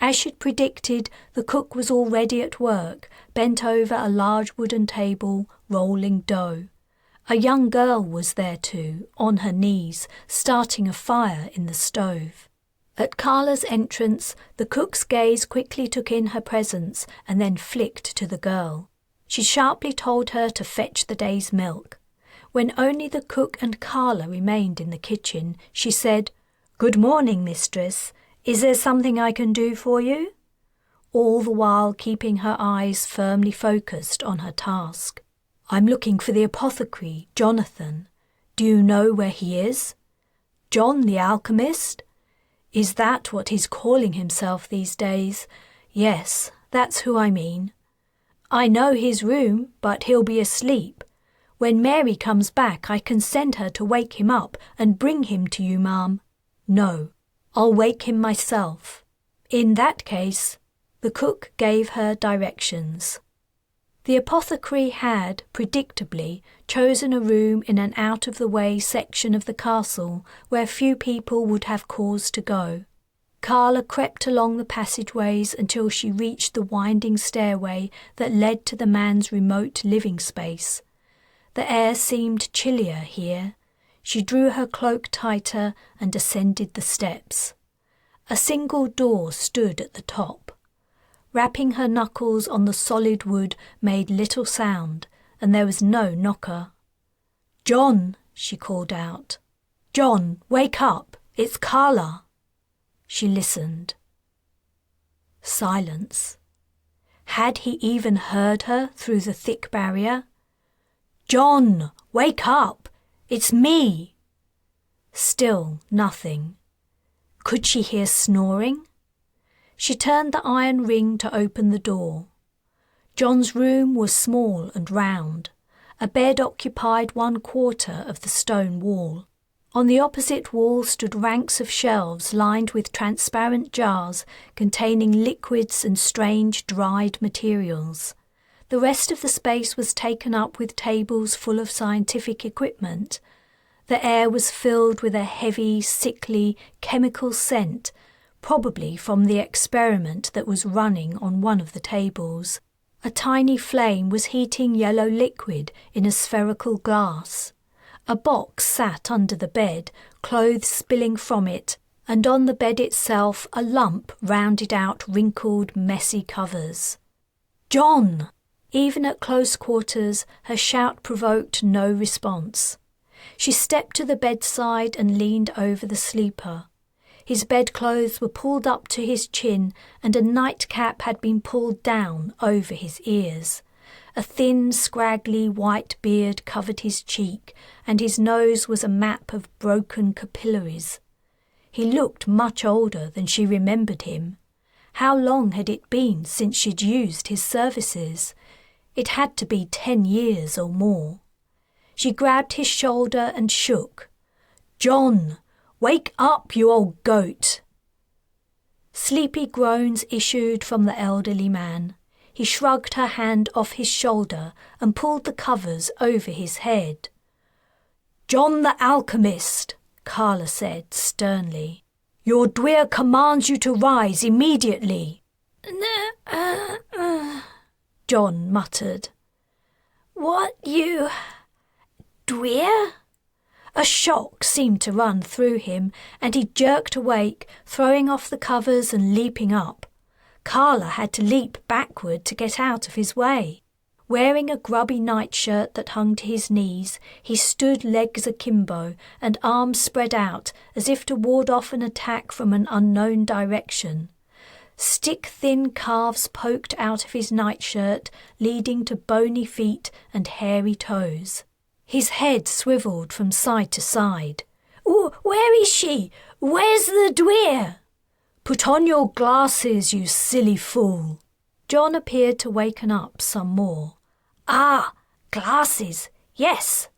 As she'd predicted, the cook was already at work, bent over a large wooden table, rolling dough. A young girl was there too, on her knees, starting a fire in the stove. At Carla's entrance, the cook's gaze quickly took in her presence and then flicked to the girl. She sharply told her to fetch the day's milk. When only the cook and Carla remained in the kitchen, she said, "Good morning, mistress. Is there something I can do for you?" All the while keeping her eyes firmly focused on her task. "I'm looking for the apothecary, Jonathan. Do you know where he is?" "John the alchemist? Is that what he's calling himself these days? Yes, that's who I mean. I know his room, but he'll be asleep. When Mary comes back, I can send her to wake him up and bring him to you, ma'am." "No, I'll wake him myself." "In that case," the cook gave her directions. The apothecary had, predictably, chosen a room in an out-of-the-way section of the castle where few people would have cause to go. Carla crept along the passageways until she reached the winding stairway that led to the man's remote living space. The air seemed chillier here. She drew her cloak tighter and ascended the steps. A single door stood at the top. Rapping her knuckles on the solid wood made little sound, and there was no knocker. "John," she called out. "John, wake up! It's Carla!" She listened. Silence. Had he even heard her through the thick barrier? "John, wake up! It's me!" Still nothing. Could she hear snoring? She turned the iron ring to open the door. John's room was small and round. A bed occupied 1/4 of the stone wall. On the opposite wall stood ranks of shelves lined with transparent jars containing liquids and strange dried materials. The rest of the space was taken up with tables full of scientific equipment. The air was filled with a heavy, sickly, chemical scent, probably from the experiment that was running on one of the tables. A tiny flame was heating yellow liquid in a spherical glass. A box sat under the bed, clothes spilling from it, and on the bed itself a lump rounded out wrinkled, messy covers. "John!" Even at close quarters, her shout provoked no response. She stepped to the bedside and leaned over the sleeper. His bedclothes were pulled up to his chin, and a nightcap had been pulled down over his ears. A thin, scraggly white beard covered his cheek, and his nose was a map of broken capillaries. He looked much older than she remembered him. How long had it been since she'd used his services? It had to be 10 years or more. She grabbed his shoulder and shook. "John! Wake up, you old goat!" Sleepy groans issued from the elderly man. He shrugged her hand off his shoulder and pulled the covers over his head. "John the alchemist," Carla said sternly. "Your dweer commands you to rise immediately." John muttered. "What you... dweer?" A shock seemed to run through him, and he jerked awake, throwing off the covers and leaping up. Carla had to leap backward to get out of his way. Wearing a grubby nightshirt that hung to his knees, he stood legs akimbo and arms spread out as if to ward off an attack from an unknown direction. Stick-thin calves poked out of his nightshirt, leading to bony feet and hairy toes. His head swiveled from side to side. "Where is she? Where's the dweer?" "Put on your glasses, you silly fool." John appeared to waken up some more. "Ah, glasses, yes."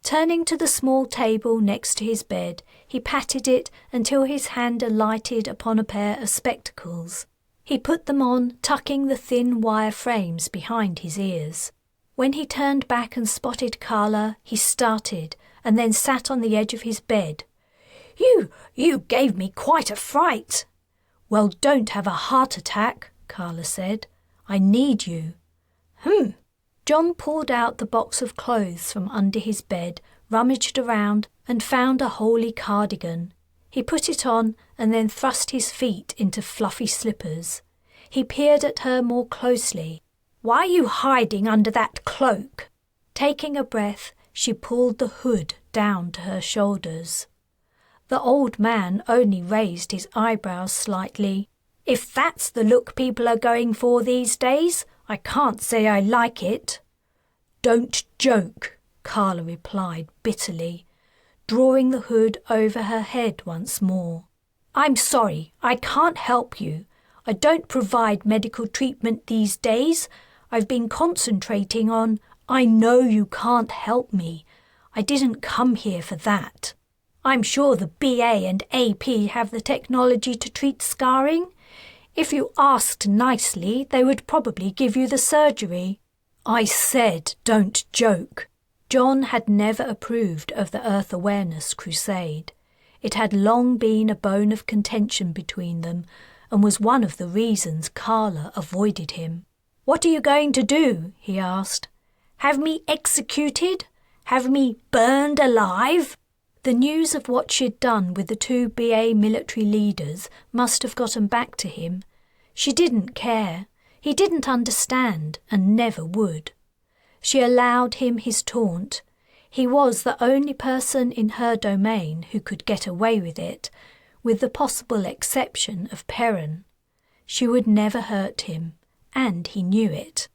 Turning to the small table next to his bed, he patted it until his hand alighted upon a pair of spectacles. He put them on, tucking the thin wire frames behind his ears. When he turned back and spotted Carla, he started and then sat on the edge of his bed. You gave me quite a fright." "Well, don't have a heart attack," Carla said. "I need you." John pulled out the box of clothes from under his bed, rummaged around, and found a holey cardigan. He put it on and then thrust his feet into fluffy slippers. He peered at her more closely. "Why are you hiding under that cloak?" Taking a breath, she pulled the hood down to her shoulders. The old man only raised his eyebrows slightly. "If that's the look people are going for these days, I can't say I like it." "Don't joke," Carla replied bitterly, drawing the hood over her head once more. "I'm sorry, I can't help you. I don't provide medical treatment these days. I've been concentrating on... I know you can't help me. I didn't come here for that. I'm sure the BA and AP have the technology to treat scarring. If you asked nicely, they would probably give you the surgery." "I said don't joke." John had never approved of the Earth Awareness crusade. It had long been a bone of contention between them, and was one of the reasons Carla avoided him. "What are you going to do?" he asked. "Have me executed? Have me burned alive?" The news of what she'd done with the 2 BA military leaders must have gotten back to him. She didn't care. He didn't understand and never would. She allowed him his taunt. He was the only person in her domain who could get away with it, with the possible exception of Perrin. She would never hurt him, and he knew it.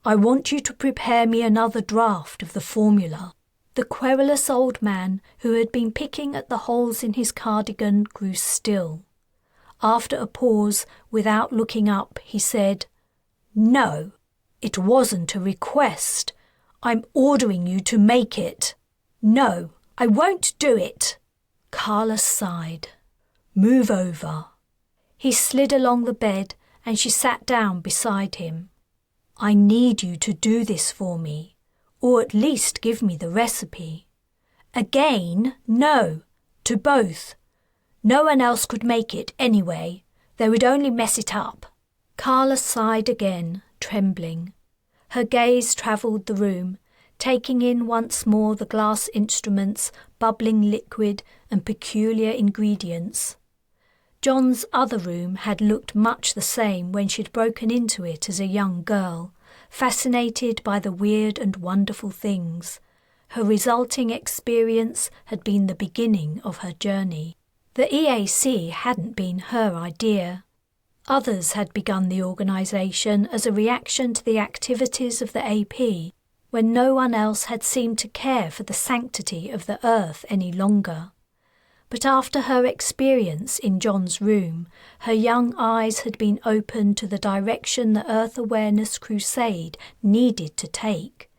"I want you to prepare me another draft of the formula." The querulous old man, who had been picking at the holes in his cardigan, grew still. After a pause, without looking up, he said, "No, it wasn't a request. I'm ordering you to make it." "No, I won't do it." Carla sighed. "Move over." He slid along the bed and she sat down beside him. "I need you to do this for me, or at least give me the recipe. Again, no. To both. No one else could make it anyway. They would only mess it up. Carla sighed again, trembling. Her gaze travelled the room, taking in once more the glass instruments, bubbling liquid and peculiar ingredients. John's other room had looked much the same when she'd broken into it as a young girl, fascinated by the weird and wonderful things. Her resulting experience had been the beginning of her journey. The EAC hadn't been her idea. Others had begun the organisation as a reaction to the activities of the AP, when no one else had seemed to care for the sanctity of the earth any longer. But after her experience in John's room, her young eyes had been opened to the direction the Earth Awareness Crusade needed to take.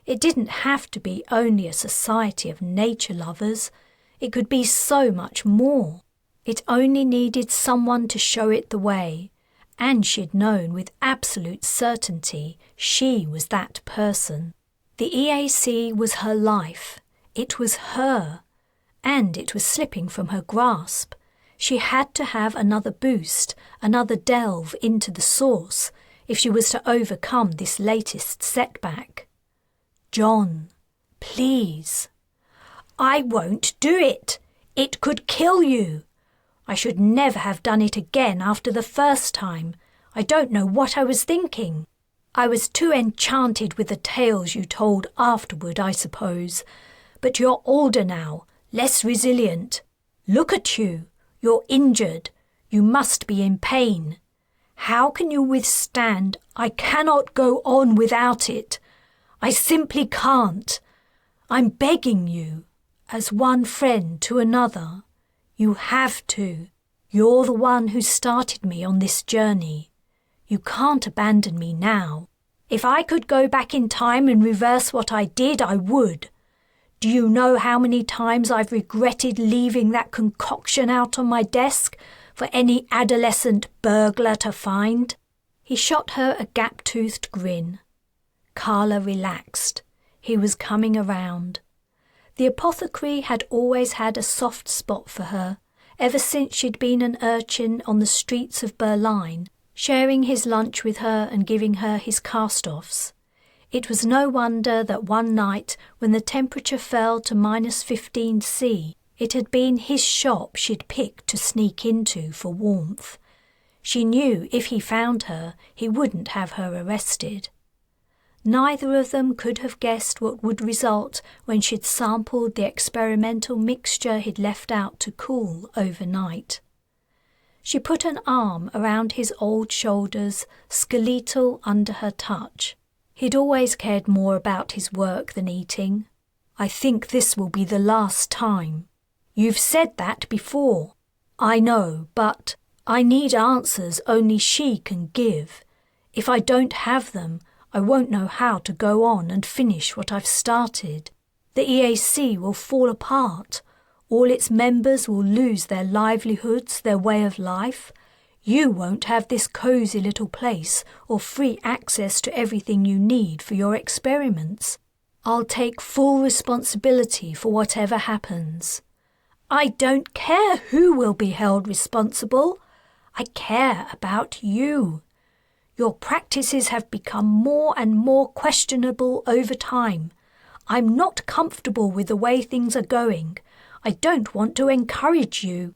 It didn't have to be only a society of nature lovers. It could be so much more. It only needed someone to show it the way, and she'd known with absolute certainty she was that person. The EAC was her life. It was her. And it was slipping from her grasp. She had to have another boost, another delve into the source, if she was to overcome this latest setback. John, please. I won't do it. It could kill you. I should never have done it again after the first time. I don't know what I was thinking. I was too enchanted with the tales you told afterward, I suppose. But you're older now, less resilient. Look at you. You're injured. You must be in pain. How can you withstand? I cannot go on without it. I simply can't. I'm begging you, as one friend to another. You have to. You're the one who started me on this journey. You can't abandon me now. If I could go back in time and reverse what I did, I would. Do you know how many times I've regretted leaving that concoction out on my desk for any adolescent burglar to find? He shot her a gap-toothed grin. Carla relaxed. He was coming around. The apothecary had always had a soft spot for her, ever since she'd been an urchin on the streets of Berlin, sharing his lunch with her and giving her his cast-offs. It was no wonder that one night, when the temperature fell to -15°C, it had been his shop she'd picked to sneak into for warmth. She knew if he found her, he wouldn't have her arrested. Neither of them could have guessed what would result when she'd sampled the experimental mixture he'd left out to cool overnight. She put an arm around his old shoulders, skeletal under her touch. He'd always cared more about his work than eating. I think this will be the last time. You've said that before. I know, but I need answers only she can give. If I don't have them, I won't know how to go on and finish what I've started. The EAC will fall apart. All its members will lose their livelihoods, their way of life. You won't have this cosy little place or free access to everything you need for your experiments. I'll take full responsibility for whatever happens. I don't care who will be held responsible. I care about you. Your practices have become more and more questionable over time. I'm not comfortable with the way things are going. I don't want to encourage you.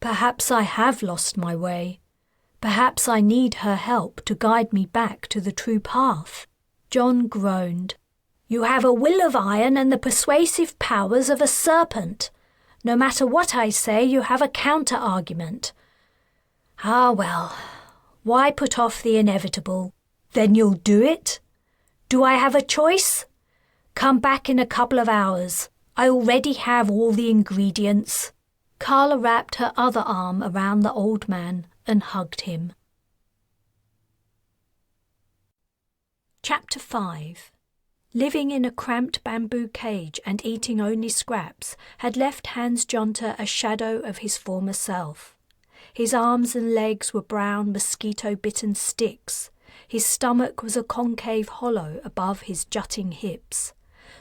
Perhaps I have lost my way. Perhaps I need her help to guide me back to the true path. John groaned. You have a will of iron and the persuasive powers of a serpent. No matter what I say, you have a counter-argument. Ah, well, why put off the inevitable? Then you'll do it? Do I have a choice? Come back in a couple of hours. I already have all the ingredients. Carla wrapped her other arm around the old man and hugged him. Chapter 5. Living in a cramped bamboo cage and eating only scraps had left Hans Jonter a shadow of his former self. His arms and legs were brown mosquito-bitten sticks. His stomach was a concave hollow above his jutting hips.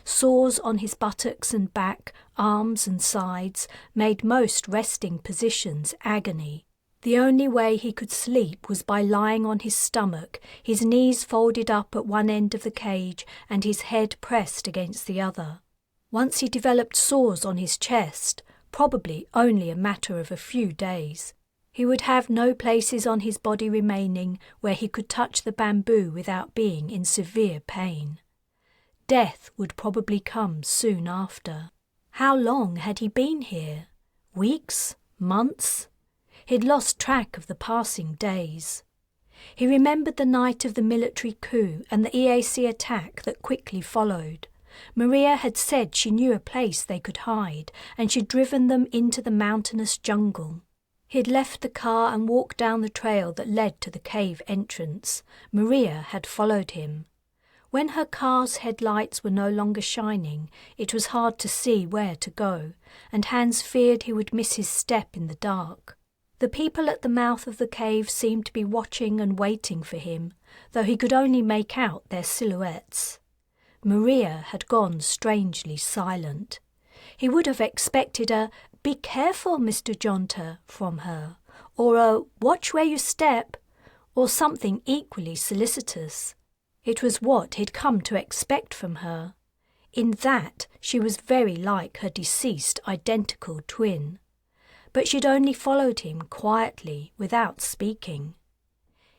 Sores on his buttocks and back, arms and sides made most resting positions agony. The only way he could sleep was by lying on his stomach, his knees folded up at one end of the cage and his head pressed against the other. Once he developed sores on his chest, probably only a matter of a few days. He would have no places on his body remaining where he could touch the bamboo without being in severe pain. Death would probably come soon after. How long had he been here? Weeks? Months? He'd lost track of the passing days. He remembered the night of the military coup and the EAC attack that quickly followed. Maria had said she knew a place they could hide, and she'd driven them into the mountainous jungle. He'd left the car and walked down the trail that led to the cave entrance. Maria had followed him. When her car's headlights were no longer shining, it was hard to see where to go, and Hans feared he would miss his step in the dark. The people at the mouth of the cave seemed to be watching and waiting for him, though he could only make out their silhouettes. Maria had gone strangely silent. He would have expected a "Be careful, Mr. Jonter," from her, or a "Watch where you step," or something equally solicitous. It was what he'd come to expect from her. In that she was very like her deceased identical twin. But she'd only followed him quietly, without speaking.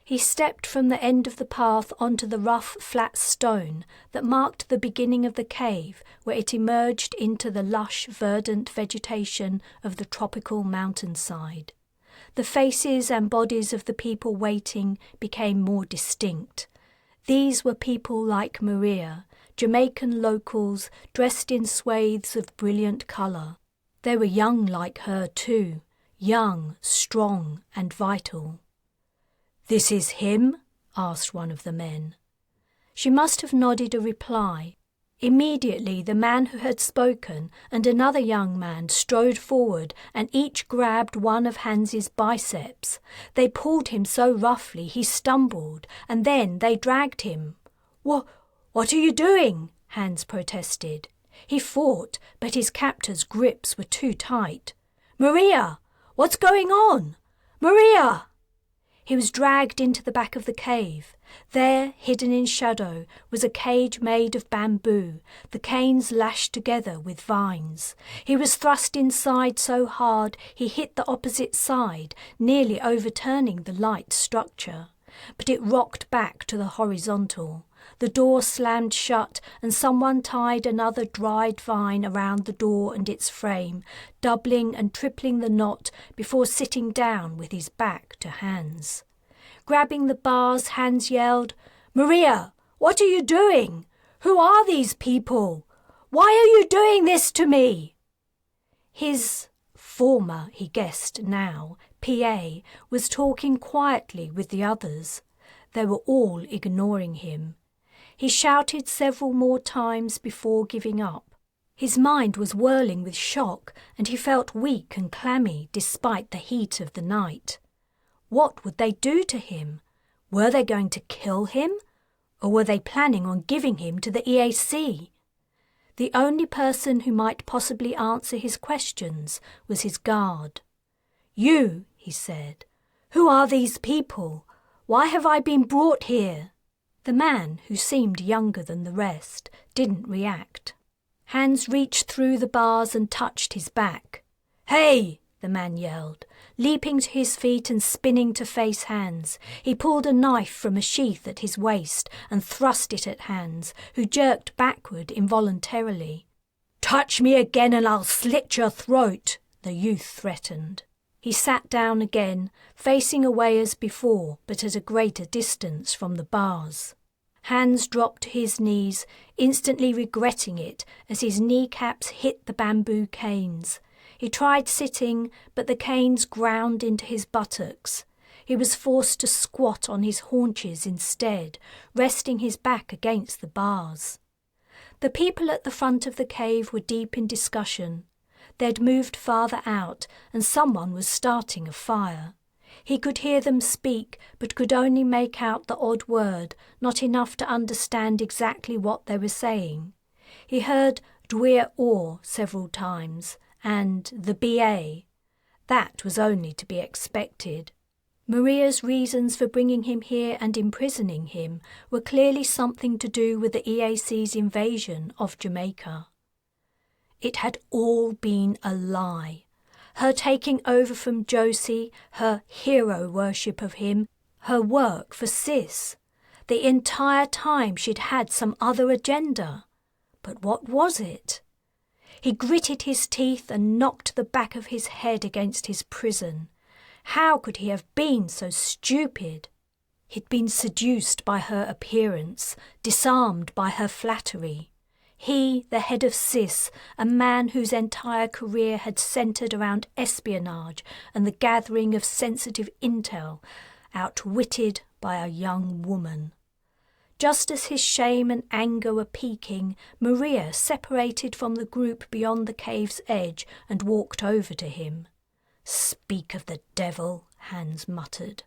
He stepped from the end of the path onto the rough, flat stone that marked the beginning of the cave, where it emerged into the lush, verdant vegetation of the tropical mountainside. The faces and bodies of the people waiting became more distinct. These were people like Maria, Jamaican locals dressed in swathes of brilliant colour. They were young like her too, young, strong and vital. "This is him?" asked one of the men. She must have nodded a reply. Immediately the man who had spoken and another young man strode forward and each grabbed one of Hans's biceps. They pulled him so roughly he stumbled, and then they dragged him. What are you doing?" Hans protested. He fought, but his captor's grips were too tight. "Maria! What's going on? Maria!" He was dragged into the back of the cave. There, hidden in shadow, was a cage made of bamboo, the canes lashed together with vines. He was thrust inside so hard he hit the opposite side, nearly overturning the light structure. But it rocked back to the horizontal. The door slammed shut, and someone tied another dried vine around the door and its frame, doubling and tripling the knot before sitting down with his back to Hans. Grabbing the bars, Hans yelled, "Maria, what are you doing? Who are these people? Why are you doing this to me?" His former, he guessed now, PA, was talking quietly with the others. They were all ignoring him. He shouted several more times before giving up. His mind was whirling with shock, and he felt weak and clammy despite the heat of the night. What would they do to him? Were they going to kill him? Or were they planning on giving him to the EAC? The only person who might possibly answer his questions was his guard. "You," he said, "who are these people? Why have I been brought here?" The man, who seemed younger than the rest, didn't react. Hans reached through the bars and touched his back. "Hey!" the man yelled, leaping to his feet and spinning to face Hans. He pulled a knife from a sheath at his waist and thrust it at Hans, who jerked backward involuntarily. "Touch me again and I'll slit your throat," the youth threatened. He sat down again, facing away as before, but at a greater distance from the bars. Hans dropped to his knees, instantly regretting it as his kneecaps hit the bamboo canes. He tried sitting, but the canes ground into his buttocks. He was forced to squat on his haunches instead, resting his back against the bars. The people at the front of the cave were deep in discussion. They'd moved farther out, and someone was starting a fire. He could hear them speak, but could only make out the odd word, not enough to understand exactly what they were saying. He heard Dwyer Or several times, and the BA. That was only to be expected. Maria's reasons for bringing him here and imprisoning him were clearly something to do with the EAC's invasion of Jamaica. It had all been a lie. Her taking over from Josie, her hero worship of him, her work for Sis. The entire time she'd had some other agenda. But what was it? He gritted his teeth and knocked the back of his head against his prison. How could he have been so stupid? He'd been seduced by her appearance, disarmed by her flattery. He, the head of Sis, a man whose entire career had centred around espionage and the gathering of sensitive intel, outwitted by a young woman. Just as his shame and anger were peaking, Maria separated from the group beyond the cave's edge and walked over to him. "Speak of the devil," Hans muttered.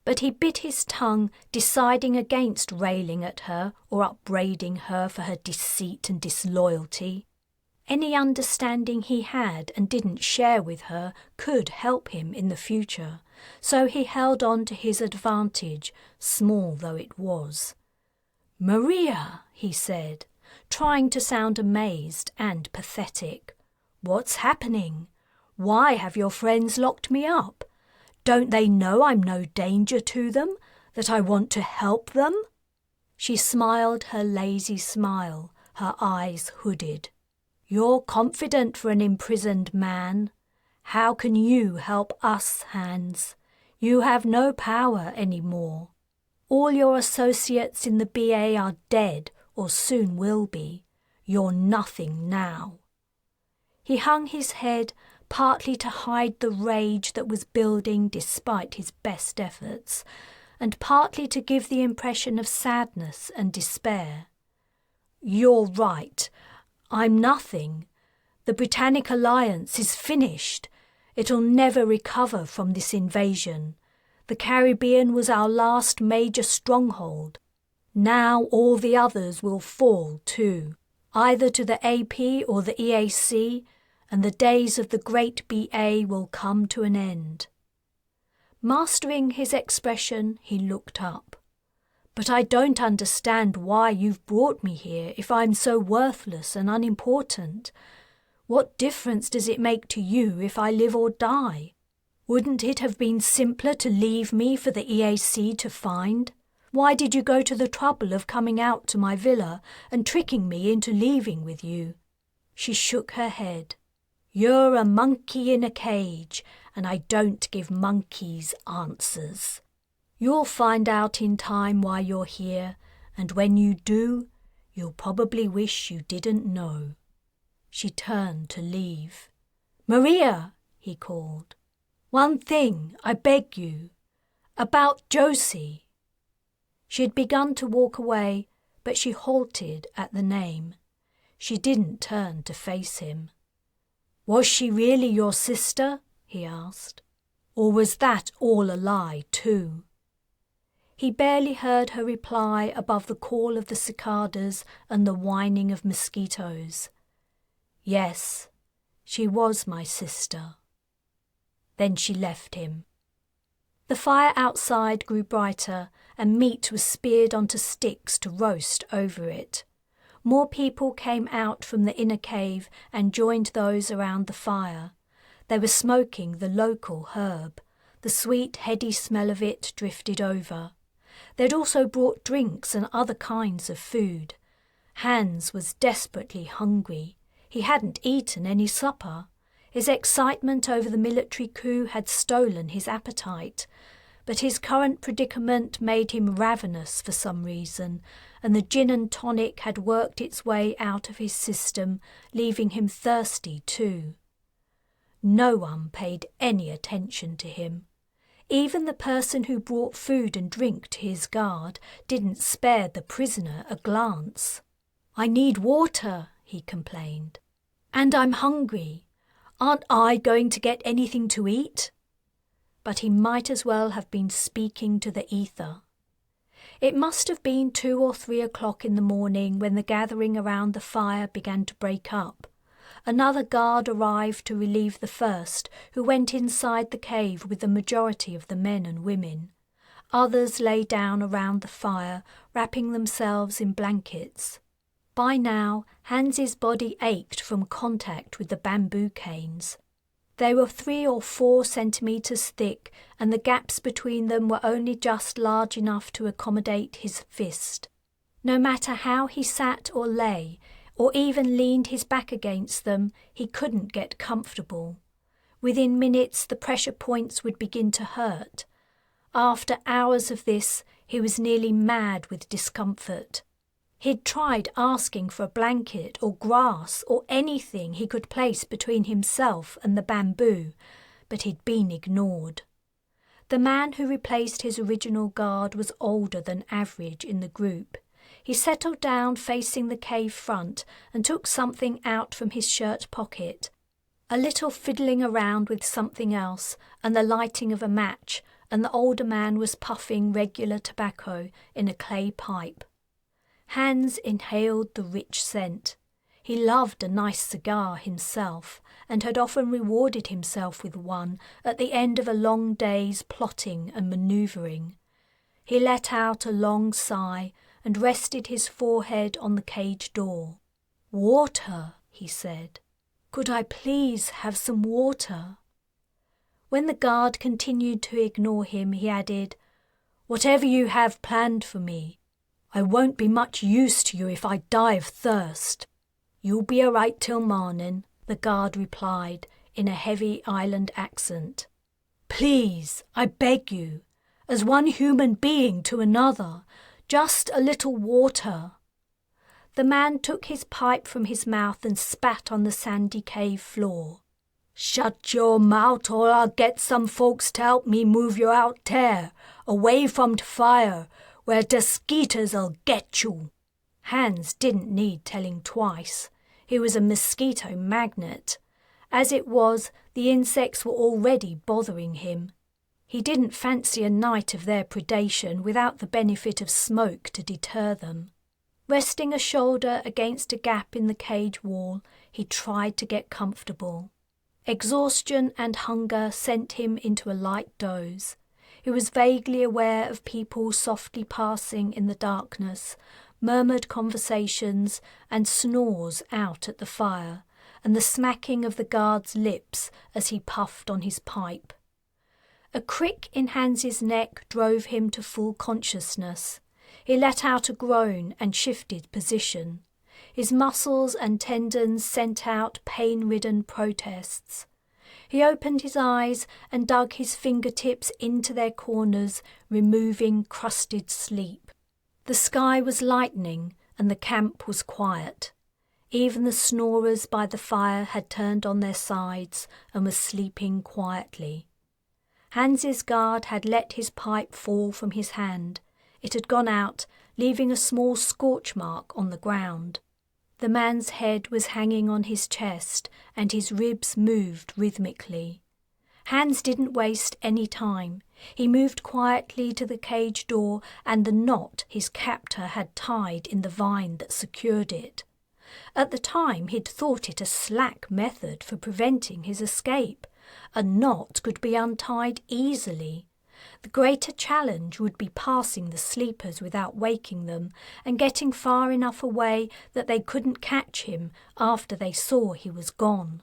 But he bit his tongue, deciding against railing at her or upbraiding her for her deceit and disloyalty. Any understanding he had and didn't share with her could help him in the future, so he held on to his advantage, small though it was. "Maria," he said, trying to sound amazed and pathetic. "What's happening? Why have your friends locked me up? Don't they know I'm no danger to them, that I want to help them?" She smiled her lazy smile, her eyes hooded. "You're confident for an imprisoned man. How can you help us, Hans? You have no power any more. All your associates in the BA are dead or soon will be. You're nothing now." He hung his head, partly to hide the rage that was building despite his best efforts, and partly to give the impression of sadness and despair. "You're right. I'm nothing. The Britannic Alliance is finished. It'll never recover from this invasion. The Caribbean was our last major stronghold. Now all the others will fall too, either to the AP or the EAC, and the days of the great BA will come to an end." Mastering his expression, he looked up. "But I don't understand why you've brought me here if I'm so worthless and unimportant. What difference does it make to you if I live or die? Wouldn't it have been simpler to leave me for the EAC to find? Why did you go to the trouble of coming out to my villa and tricking me into leaving with you?" She shook her head. "You're a monkey in a cage, and I don't give monkeys answers. You'll find out in time why you're here, and when you do, you'll probably wish you didn't know." She turned to leave. "Maria," he called. "One thing, I beg you. About Josie." She had begun to walk away, but she halted at the name. She didn't turn to face him. "Was she really your sister?" he asked. "Or was that all a lie too?" He barely heard her reply above the call of the cicadas and the whining of mosquitoes. "Yes, she was my sister." Then she left him. The fire outside grew brighter, and meat was speared onto sticks to roast over it. More people came out from the inner cave and joined those around the fire. They were smoking the local herb. The sweet, heady smell of it drifted over. They'd also brought drinks and other kinds of food. Hans was desperately hungry. He hadn't eaten any supper. His excitement over the military coup had stolen his appetite, but his current predicament made him ravenous for some reason, and the gin and tonic had worked its way out of his system, leaving him thirsty too. No one paid any attention to him. Even the person who brought food and drink to his guard didn't spare the prisoner a glance. "I need water," he complained. "And I'm hungry. Aren't I going to get anything to eat?" But he might as well have been speaking to the ether. It must have been 2 or 3 o'clock in the morning when the gathering around the fire began to break up. Another guard arrived to relieve the first, who went inside the cave with the majority of the men and women. Others lay down around the fire, wrapping themselves in blankets. By now, Hans's body ached from contact with the bamboo canes. They were 3 or 4 centimetres thick, and the gaps between them were only just large enough to accommodate his fist. No matter how he sat or lay, or even leaned his back against them, he couldn't get comfortable. Within minutes the pressure points would begin to hurt. After hours of this, he was nearly mad with discomfort. He'd tried asking for a blanket or grass or anything he could place between himself and the bamboo, but he'd been ignored. The man who replaced his original guard was older than average in the group. He settled down facing the cave front and took something out from his shirt pocket. A little fiddling around with something else and the lighting of a match, and the older man was puffing regular tobacco in a clay pipe. Hans inhaled the rich scent. He loved a nice cigar himself, and had often rewarded himself with one at the end of a long day's plotting and manoeuvring. He let out a long sigh and rested his forehead on the cage door. "Water," he said. "Could I please have some water?" When the guard continued to ignore him, he added, "Whatever you have planned for me. I won't be much use to you if I die of thirst." "You'll be all right till morning," the guard replied in a heavy island accent. "Please, I beg you, as one human being to another, just a little water." The man took his pipe from his mouth and spat on the sandy cave floor. "Shut your mouth or I'll get some folks to help me move you out there, away from the fire, where the skeeters'll get you." Hans didn't need telling twice. He was a mosquito magnet. As it was, the insects were already bothering him. He didn't fancy a night of their predation without the benefit of smoke to deter them. Resting a shoulder against a gap in the cage wall, he tried to get comfortable. Exhaustion and hunger sent him into a light doze. He was vaguely aware of people softly passing in the darkness, murmured conversations and snores out at the fire, and the smacking of the guard's lips as he puffed on his pipe. A crick in Hans's neck drove him to full consciousness. He let out a groan and shifted position. His muscles and tendons sent out pain-ridden protests. He opened his eyes and dug his fingertips into their corners, removing crusted sleep. The sky was lightening and the camp was quiet. Even the snorers by the fire had turned on their sides and were sleeping quietly. Hans's guard had let his pipe fall from his hand. It had gone out, leaving a small scorch mark on the ground. The man's head was hanging on his chest, and his ribs moved rhythmically. Hans didn't waste any time. He moved quietly to the cage door and the knot his captor had tied in the vine that secured it. At the time he'd thought it a slack method for preventing his escape. A knot could be untied easily. The greater challenge would be passing the sleepers without waking them and getting far enough away that they couldn't catch him after they saw he was gone.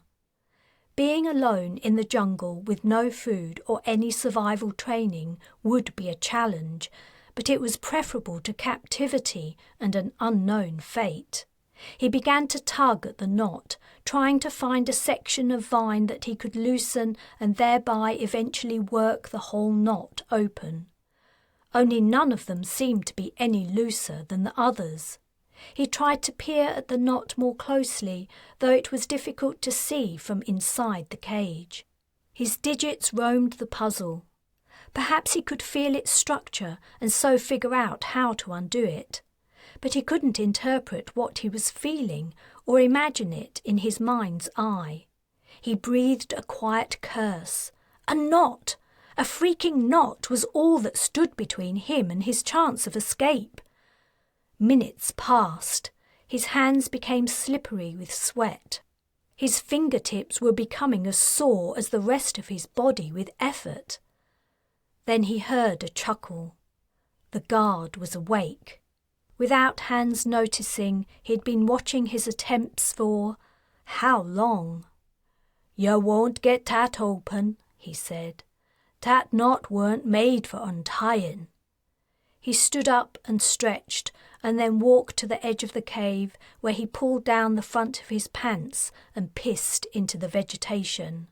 Being alone in the jungle with no food or any survival training would be a challenge, but it was preferable to captivity and an unknown fate. He began to tug at the knot, trying to find a section of vine that he could loosen and thereby eventually work the whole knot open. Only none of them seemed to be any looser than the others. He tried to peer at the knot more closely, though it was difficult to see from inside the cage. His digits roamed the puzzle. Perhaps he could feel its structure and so figure out how to undo it. But he couldn't interpret what he was feeling or imagine it in his mind's eye. He breathed a quiet curse. A knot! A freaking knot was all that stood between him and his chance of escape. Minutes passed. His hands became slippery with sweat. His fingertips were becoming as sore as the rest of his body with effort. Then he heard a chuckle. The guard was awake. Without Hans noticing, he'd been watching his attempts for how long? "You won't get that open," he said. "That knot weren't made for untying." He stood up and stretched, and then walked to the edge of the cave, where he pulled down the front of his pants and pissed into the vegetation.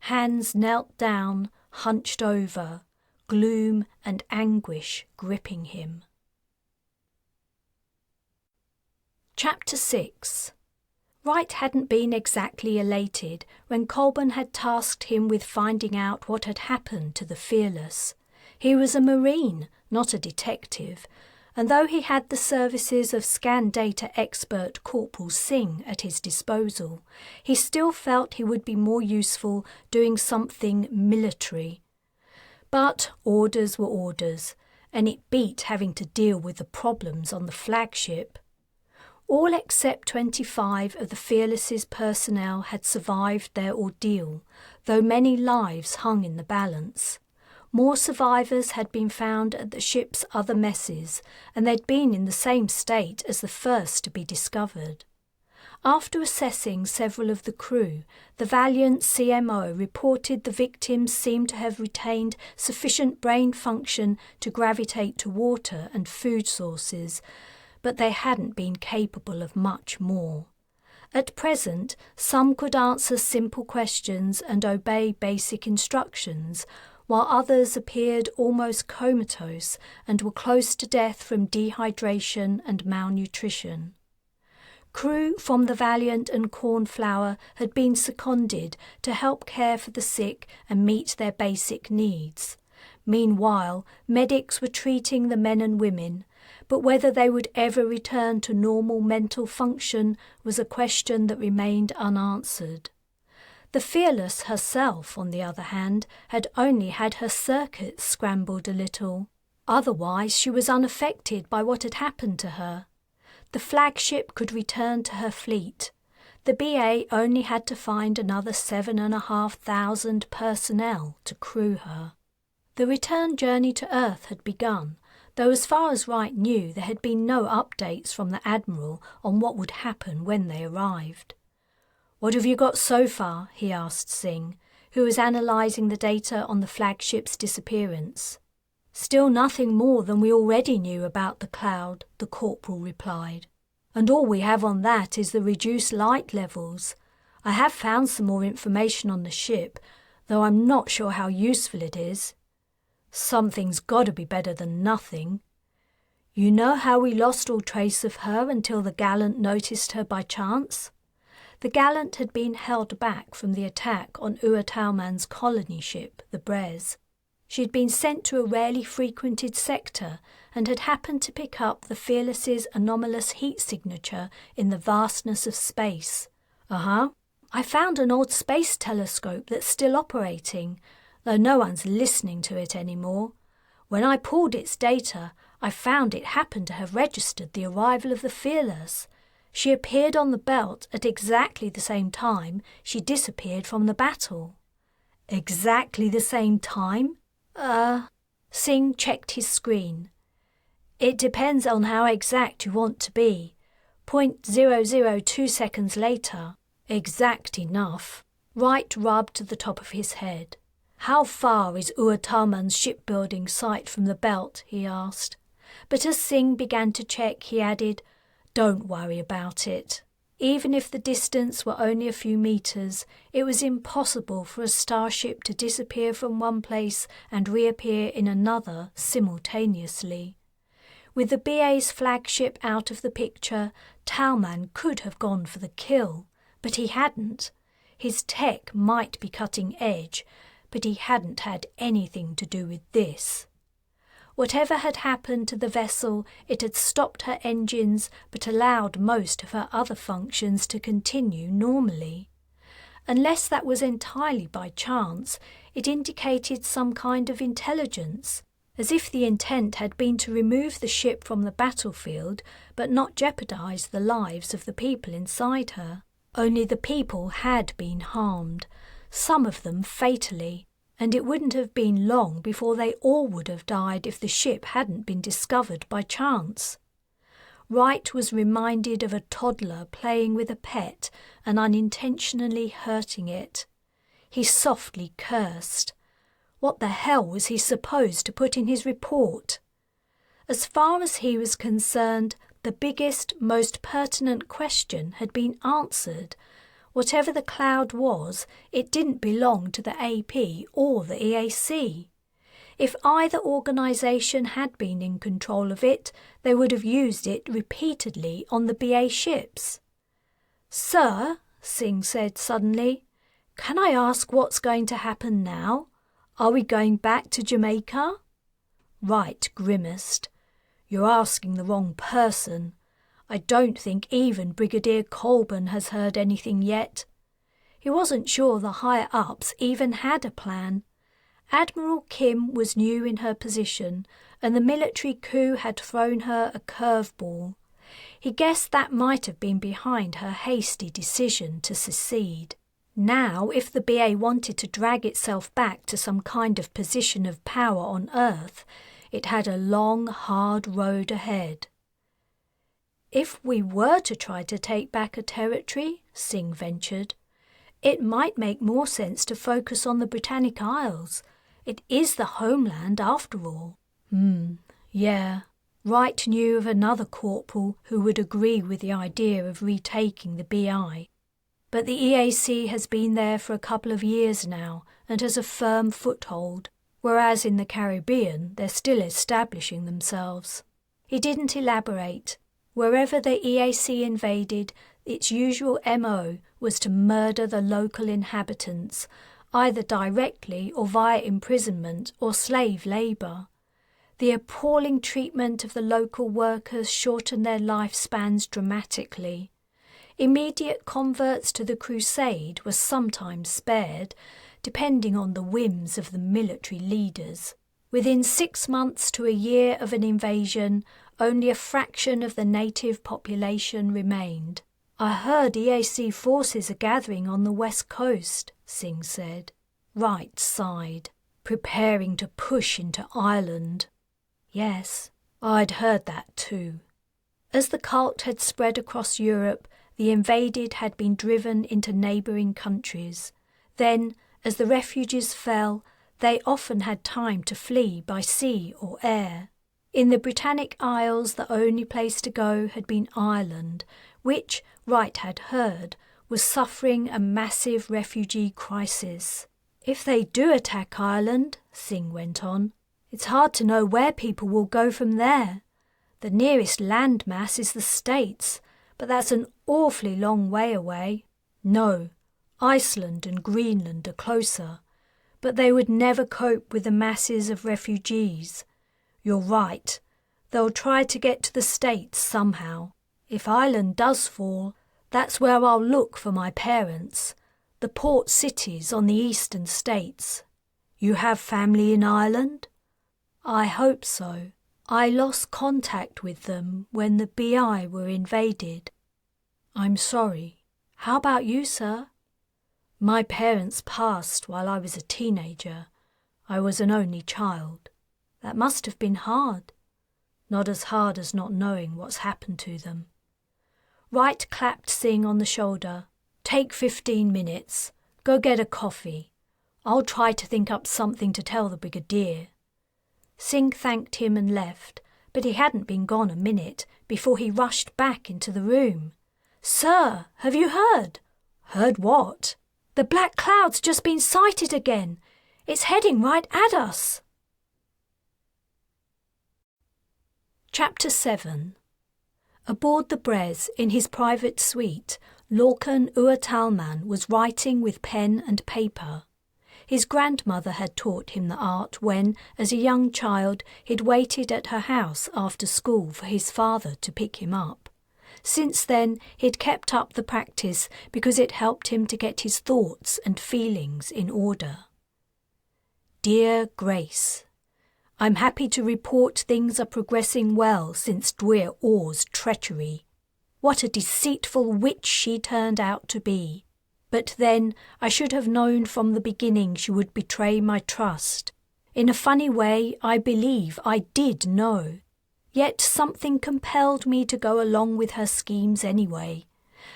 Hans knelt down, hunched over, gloom and anguish gripping him. Chapter 6. Wright hadn't been exactly elated when Colburn had tasked him with finding out what had happened to the Fearless. He was a Marine, not a detective, and though he had the services of scan data expert Corporal Singh at his disposal, he still felt he would be more useful doing something military. But orders were orders, and it beat having to deal with the problems on the flagship. All except 25 of the Fearless's personnel had survived their ordeal, though many lives hung in the balance. More survivors had been found at the ship's other messes, and they'd been in the same state as the first to be discovered. After assessing several of the crew, the Valiant CMO reported the victims seemed to have retained sufficient brain function to gravitate to water and food sources, but they hadn't been capable of much more. At present, some could answer simple questions and obey basic instructions, while others appeared almost comatose and were close to death from dehydration and malnutrition. Crew from the Valiant and Cornflower had been seconded to help care for the sick and meet their basic needs. Meanwhile, medics were treating the men and women, but whether they would ever return to normal mental function was a question that remained unanswered. The Fearless herself, on the other hand, had only had her circuits scrambled a little. Otherwise, she was unaffected by what had happened to her. The flagship could return to her fleet. The BA only had to find another 7,500 personnel to crew her. The return journey to Earth had begun, though as far as Wright knew there had been no updates from the Admiral on what would happen when they arrived. "What have you got so far?" he asked Singh, who was analysing the data on the flagship's disappearance. "Still nothing more than we already knew about the cloud," the corporal replied. "And all we have on that is the reduced light levels. I have found some more information on the ship, though I'm not sure how useful it is. Something's got to be better than nothing. You know how we lost all trace of her until the Gallant noticed her by chance?" The Gallant had been held back from the attack on Uatalman's colony ship, the Brez. She had been sent to a rarely frequented sector and had happened to pick up the Fearless's anomalous heat signature in the vastness of space. I found an old space telescope that's still operating, though no one's listening to it anymore. When I pulled its data, I found it happened to have registered the arrival of the Fearless. She appeared on the belt at exactly the same time she disappeared from the battle. Exactly the same time? Singh checked his screen. It depends on how exact you want to be. 0.002 seconds later. Exact enough. Wright rubbed the top of his head. "How far is Uatalman's shipbuilding site from the belt?" he asked. But as Singh began to check, he added, "Don't worry about it." Even if the distance were only a few meters, it was impossible for a starship to disappear from one place and reappear in another simultaneously. With the BA's flagship out of the picture, Taylan could have gone for the kill, but he hadn't. His tech might be cutting edge, but he hadn't had anything to do with this. Whatever had happened to the vessel, it had stopped her engines but allowed most of her other functions to continue normally. Unless that was entirely by chance, it indicated some kind of intelligence, as if the intent had been to remove the ship from the battlefield but not jeopardize the lives of the people inside her. Only the people had been harmed, some of them fatally, and it wouldn't have been long before they all would have died if the ship hadn't been discovered by chance. Wright was reminded of a toddler playing with a pet and unintentionally hurting it. He softly cursed. What the hell was he supposed to put in his report? As far as he was concerned, the biggest, most pertinent question had been answered. Whatever the cloud was, it didn't belong to the AP or the EAC. If either organisation had been in control of it, they would have used it repeatedly on the BA ships. "Sir," Singh said suddenly, "can I ask what's going to happen now? Are we going back to Jamaica?" Wright grimaced. "You're asking the wrong person. I don't think even Brigadier Colburn has heard anything yet." He wasn't sure the higher-ups even had a plan. Admiral Kim was new in her position, and the military coup had thrown her a curveball. He guessed that might have been behind her hasty decision to secede. Now, if the BA wanted to drag itself back to some kind of position of power on Earth, it had a long, hard road ahead. "If we were to try to take back a territory," Singh ventured, "it might make more sense to focus on the Britannic Isles. It is the homeland after all." Yeah. Wright knew of another corporal who would agree with the idea of retaking the BI. But the EAC has been there for a couple of years now and has a firm foothold, whereas in the Caribbean they're still establishing themselves. He didn't elaborate. Wherever the EAC invaded, its usual MO was to murder the local inhabitants, either directly or via imprisonment or slave labour. The appalling treatment of the local workers shortened their lifespans dramatically. Immediate converts to the crusade were sometimes spared, depending on the whims of the military leaders. Within 6 months to a year of an invasion, only a fraction of the native population remained. "I heard EAC forces are gathering on the west coast," Singh said. Wright sighed. "Preparing to push into Ireland." Yes, I'd heard that too. As the cult had spread across Europe, the invaded had been driven into neighbouring countries. Then, as the refugees fell, they often had time to flee by sea or air. In the Britannic Isles, the only place to go had been Ireland, which, Wright had heard, was suffering a massive refugee crisis. "If they do attack Ireland," Singh went on, "it's hard to know where people will go from there. The nearest landmass is the States, but that's an awfully long way away. No, Iceland and Greenland are closer, but they would never cope with the masses of refugees. You're right, they'll try to get to the States somehow. If Ireland does fall, that's where I'll look for my parents, the port cities on the eastern states. You have family in Ireland?" "I hope so. I lost contact with them when the BI were invaded." "I'm sorry. How about you, sir?" "My parents passed while I was a teenager. I was an only child." "That must have been hard." "Not as hard as not knowing what's happened to them." Wright clapped Singh on the shoulder. "Take 15 minutes. Go get a coffee. I'll try to think up something to tell the Brigadier." Singh thanked him and left, but he hadn't been gone a minute before he rushed back into the room. "Sir, have you heard?" "Heard what?" "The black cloud's just been sighted again. It's heading right at us." Chapter 7. Aboard the Brez, in his private suite, Larkin Ua Talman was writing with pen and paper. His grandmother had taught him the art when, as a young child, he'd waited at her house after school for his father to pick him up. Since then, he'd kept up the practice because it helped him to get his thoughts and feelings in order. Dear Grace, I'm happy to report things are progressing well since Dwyer Orr's treachery. What a deceitful witch she turned out to be. But then I should have known from the beginning she would betray my trust. In a funny way, I believe I did know. Yet something compelled me to go along with her schemes anyway.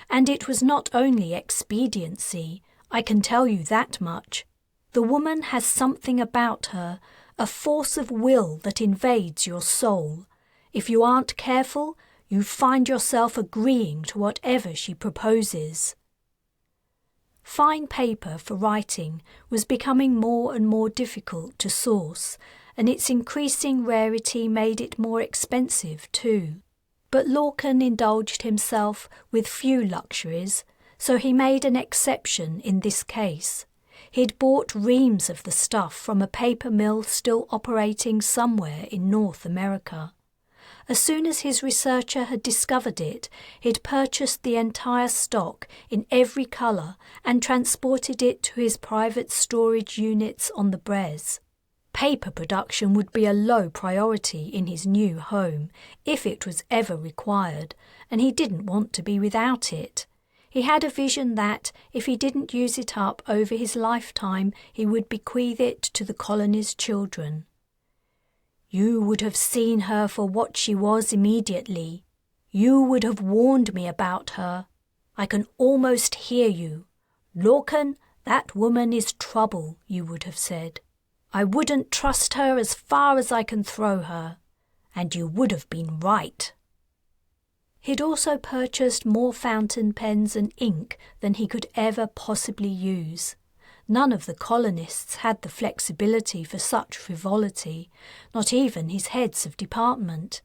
And it was not only expediency, I can tell you that much. The woman has something about her, a force of will that invades your soul. If you aren't careful, you find yourself agreeing to whatever she proposes. Fine paper for writing was becoming more and more difficult to source, and its increasing rarity made it more expensive too. But Larkin indulged himself with few luxuries, so he made an exception in this case. He'd bought reams of the stuff from a paper mill still operating somewhere in North America. As soon as his researcher had discovered it, he'd purchased the entire stock in every colour and transported it to his private storage units on the Brez. Paper production would be a low priority in his new home, if it was ever required, and he didn't want to be without it. He had a vision that, if he didn't use it up over his lifetime, he would bequeath it to the colony's children. You would have seen her for what she was immediately. You would have warned me about her. I can almost hear you. Larkin, that woman is trouble, you would have said. I wouldn't trust her as far as I can throw her. And you would have been right. He'd also purchased more fountain pens and ink than he could ever possibly use. None of the colonists had the flexibility for such frivolity, not even his heads of department.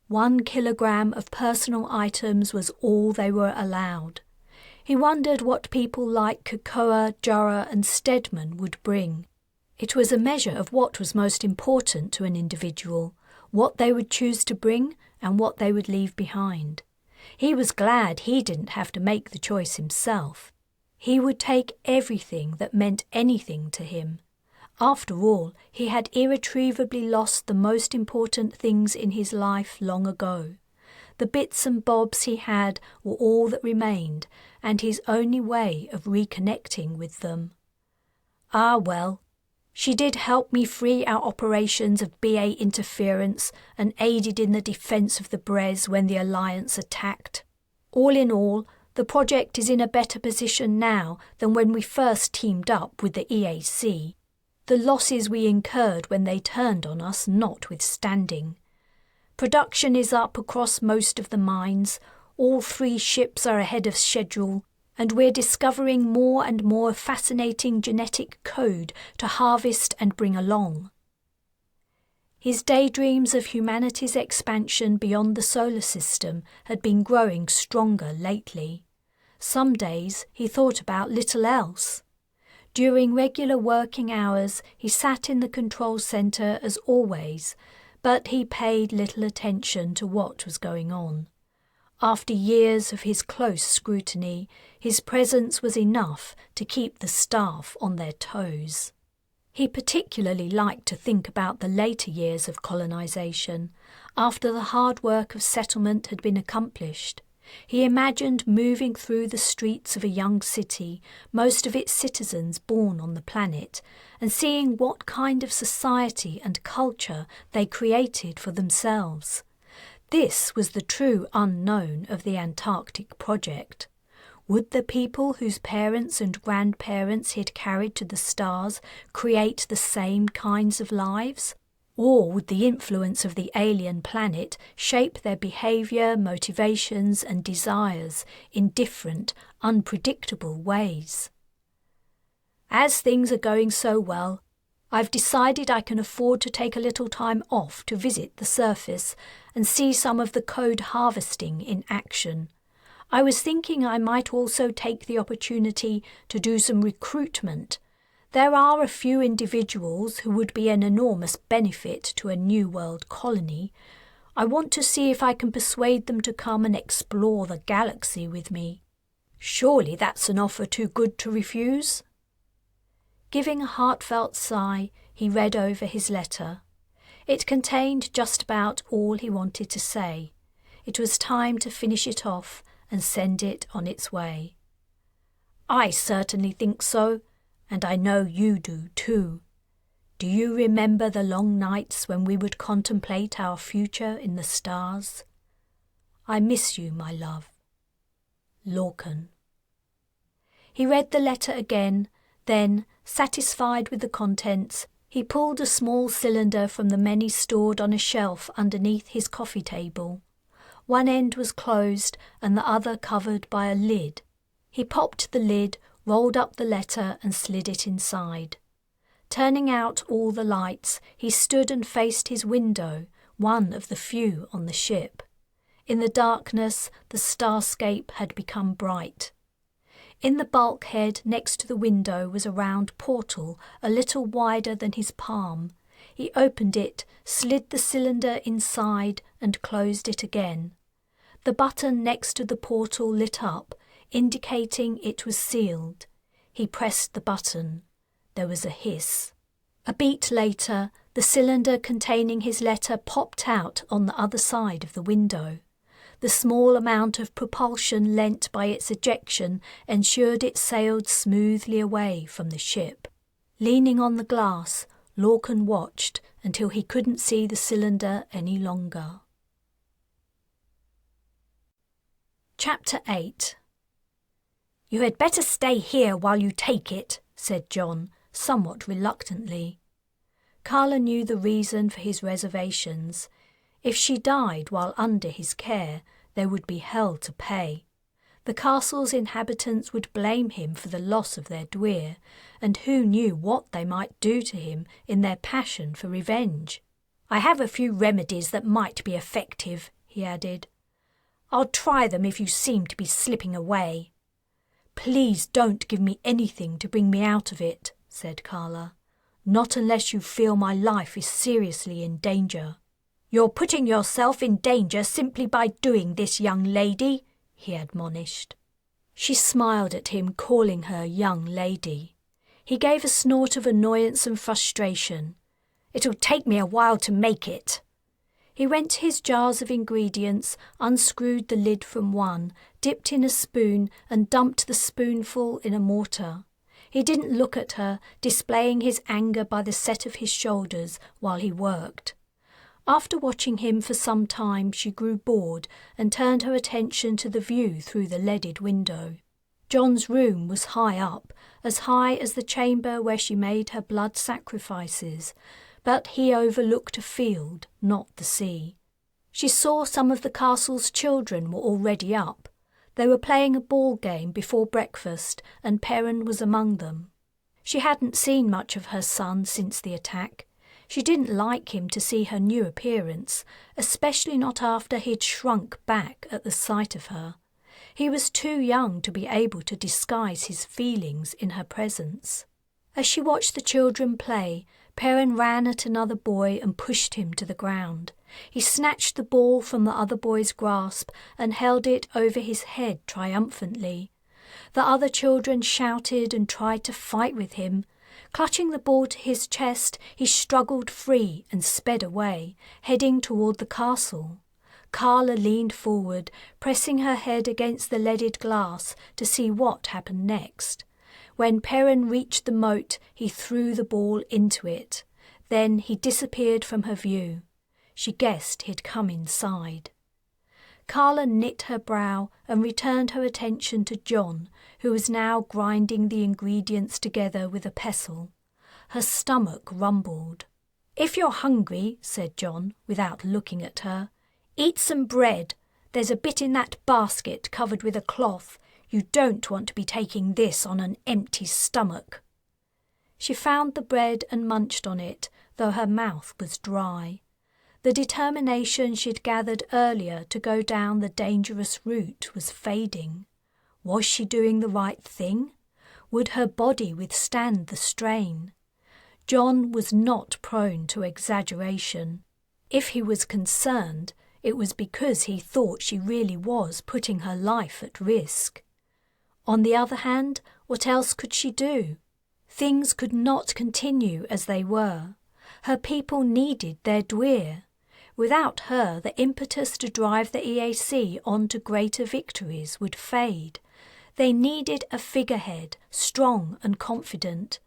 1 kilogram of personal items was all they were allowed. He wondered what people like Cocoa, Jura and Stedman would bring. It was a measure of what was most important to an individual, what they would choose to bring and what they would leave behind. He was glad he didn't have to make the choice himself. He would take everything that meant anything to him. After all, he had irretrievably lost the most important things in his life long ago. The bits and bobs he had were all that remained, and his only way of reconnecting with them. Ah well, she did help me free our operations of BA interference and aided in the defence of the Brez when the Alliance attacked. All in all, the project is in a better position now than when we first teamed up with the EAC, the losses we incurred when they turned on us notwithstanding. Production is up across most of the mines, all 3 ships are ahead of schedule, and we're discovering more and more fascinating genetic code to harvest and bring along. His daydreams of humanity's expansion beyond the solar system had been growing stronger lately. Some days he thought about little else. During regular working hours he sat in the control centre as always, but he paid little attention to what was going on. After years of his close scrutiny, his presence was enough to keep the staff on their toes. He particularly liked to think about the later years of colonisation, after the hard work of settlement had been accomplished. He imagined moving through the streets of a young city, most of its citizens born on the planet, and seeing what kind of society and culture they created for themselves. This was the true unknown of the Antarctic project. Would the people whose parents and grandparents he'd carried to the stars create the same kinds of lives? Or would the influence of the alien planet shape their behaviour, motivations and desires in different, unpredictable ways? As things are going so well, I've decided I can afford to take a little time off to visit the surface and see some of the code harvesting in action. I was thinking I might also take the opportunity to do some recruitment. There are a few individuals who would be an enormous benefit to a New World colony. I want to see if I can persuade them to come and explore the galaxy with me. Surely that's an offer too good to refuse?" Giving a heartfelt sigh, he read over his letter. It contained just about all he wanted to say. It was time to finish it off and send it on its way. "I certainly think so, and I know you do too. Do you remember the long nights when we would contemplate our future in the stars? I miss you, my love. Larkin." He read the letter again, then, satisfied with the contents, he pulled a small cylinder from the many stored on a shelf underneath his coffee table. One end was closed and the other covered by a lid. He popped the lid, rolled up the letter and slid it inside. Turning out all the lights, he stood and faced his window, one of the few on the ship. In the darkness, the starscape had become bright. In the bulkhead next to the window was a round portal, a little wider than his palm. He opened it, slid the cylinder inside and closed it again. The button next to the portal lit up, indicating it was sealed. He pressed the button. There was a hiss. A beat later, the cylinder containing his letter popped out on the other side of the window. The small amount of propulsion lent by its ejection ensured it sailed smoothly away from the ship. Leaning on the glass, Larkin watched until he couldn't see the cylinder any longer. Chapter 8. "You had better stay here while you take it," said John, somewhat reluctantly. Carla knew the reason for his reservations. If she died while under his care, there would be hell to pay. The castle's inhabitants would blame him for the loss of their Dwyer, and who knew what they might do to him in their passion for revenge. "I have a few remedies that might be effective," he added. "I'll try them if you seem to be slipping away." "Please don't give me anything to bring me out of it," said Carla. "Not unless you feel my life is seriously in danger." "You're putting yourself in danger simply by doing this, young lady," he admonished. She smiled at him, calling her young lady. He gave a snort of annoyance and frustration. "It'll take me a while to make it." He went to his jars of ingredients, unscrewed the lid from one, dipped in a spoon and dumped the spoonful in a mortar. He didn't look at her, displaying his anger by the set of his shoulders while he worked. After watching him for some time, she grew bored and turned her attention to the view through the leaded window. John's room was high up, as high as the chamber where she made her blood sacrifices, but he overlooked a field, not the sea. She saw some of the castle's children were already up. They were playing a ball game before breakfast, and Perrin was among them. She hadn't seen much of her son since the attack. She didn't like him to see her new appearance, especially not after he'd shrunk back at the sight of her. He was too young to be able to disguise his feelings in her presence. As she watched the children play, Perrin ran at another boy and pushed him to the ground. He snatched the ball from the other boy's grasp and held it over his head triumphantly. The other children shouted and tried to fight with him. Clutching the ball to his chest, he struggled free and sped away, heading toward the castle. Carla leaned forward, pressing her head against the leaded glass to see what happened next. When Perrin reached the moat, he threw the ball into it. Then he disappeared from her view. She guessed he'd come inside. Carla knit her brow and returned her attention to John, who was now grinding the ingredients together with a pestle. Her stomach rumbled. "If you're hungry," said John, without looking at her, "eat some bread. There's a bit in that basket covered with a cloth. You don't want to be taking this on an empty stomach." She found the bread and munched on it, though her mouth was dry. The determination she'd gathered earlier to go down the dangerous route was fading. Was she doing the right thing? Would her body withstand the strain? John was not prone to exaggeration. If he was concerned, it was because he thought she really was putting her life at risk. On the other hand, what else could she do? Things could not continue as they were. Her people needed their Dwyer. Without her, the impetus to drive the EAC on to greater victories would fade. They needed a figurehead, strong and confident.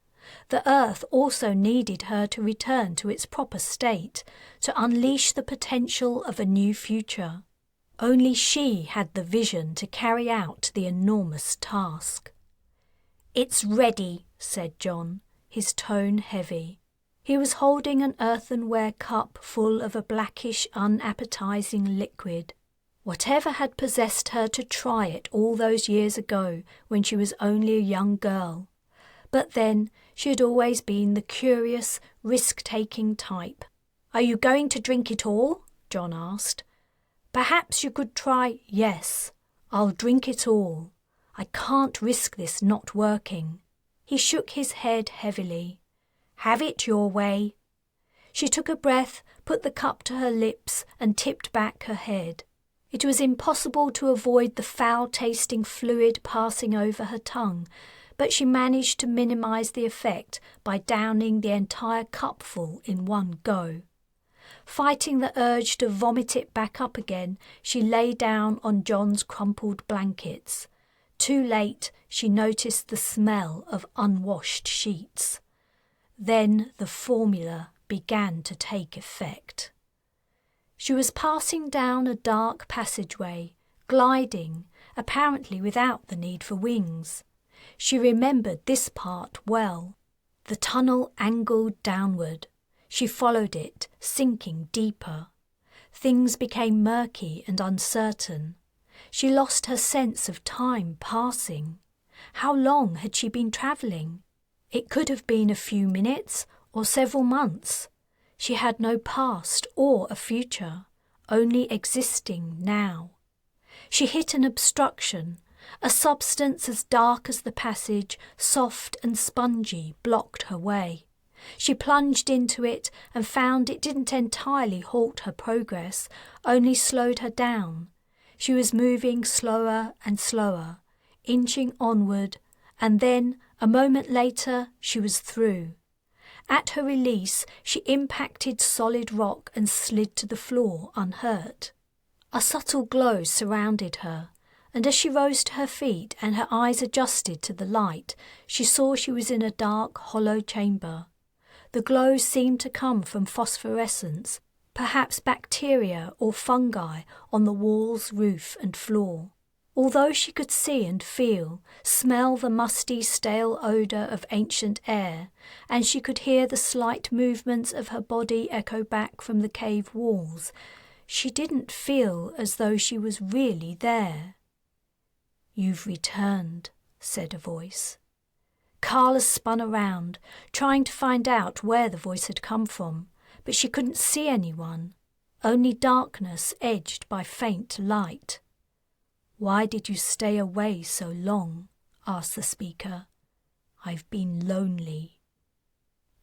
The Earth also needed her to return to its proper state, to unleash the potential of a new future. Only she had the vision to carry out the enormous task. "It's ready," said John, his tone heavy. He was holding an earthenware cup full of a blackish, unappetizing liquid. Whatever had possessed her to try it all those years ago when she was only a young girl? But then she had always been the curious, risk-taking type. "Are you going to drink it all?" John asked. "Perhaps you could try—" "Yes, I'll drink it all. I can't risk this not working." He shook his head heavily. "Have it your way." She took a breath, put the cup to her lips and tipped back her head. It was impossible to avoid the foul-tasting fluid passing over her tongue, but she managed to minimize the effect by downing the entire cupful in one go. Fighting the urge to vomit it back up again, she lay down on John's crumpled blankets. Too late, she noticed the smell of unwashed sheets. Then the formula began to take effect. She was passing down a dark passageway, gliding, apparently without the need for wings. She remembered this part well. The tunnel angled downward. She followed it, sinking deeper. Things became murky and uncertain. She lost her sense of time passing. How long had she been travelling? It could have been a few minutes or several months. She had no past or a future, only existing now. She hit an obstruction. A substance as dark as the passage, soft and spongy, blocked her way. She plunged into it and found it didn't entirely halt her progress, only slowed her down. She was moving slower and slower, inching onward, and then, a moment later, she was through. At her release, she impacted solid rock and slid to the floor unhurt. A subtle glow surrounded her, and as she rose to her feet and her eyes adjusted to the light, she saw she was in a dark, hollow chamber. The glow seemed to come from phosphorescence, perhaps bacteria or fungi on the walls, roof and floor. Although she could see and feel, smell the musty, stale odour of ancient air, and she could hear the slight movements of her body echo back from the cave walls, she didn't feel as though she was really there. "You've returned," said a voice. Carla spun around, trying to find out where the voice had come from, but she couldn't see anyone, only darkness edged by faint light. "Why did you stay away so long?" asked the speaker. "I've been lonely."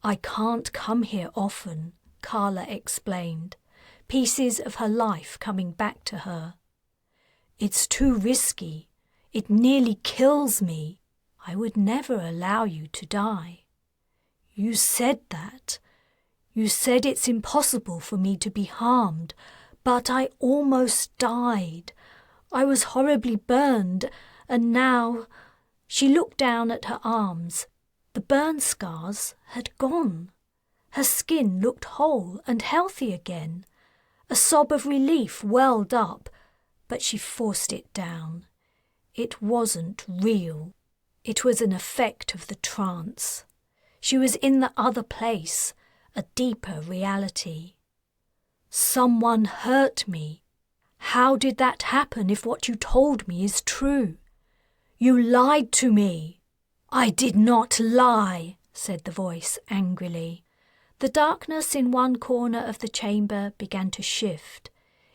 "I can't come here often," Carla explained, pieces of her life coming back to her. "It's too risky. It nearly kills me. I would never allow you to die." "You said that. You said it's impossible for me to be harmed, but I almost died. I was horribly burned, and now—" She looked down at her arms. The burn scars had gone. Her skin looked whole and healthy again. A sob of relief welled up, but she forced it down. It wasn't real. It was an effect of the trance. She was in the other place, a deeper reality. "Someone hurt me. How did that happen if what you told me is true? You lied to me." "I did not lie," said the voice angrily. The darkness in one corner of the chamber began to shift.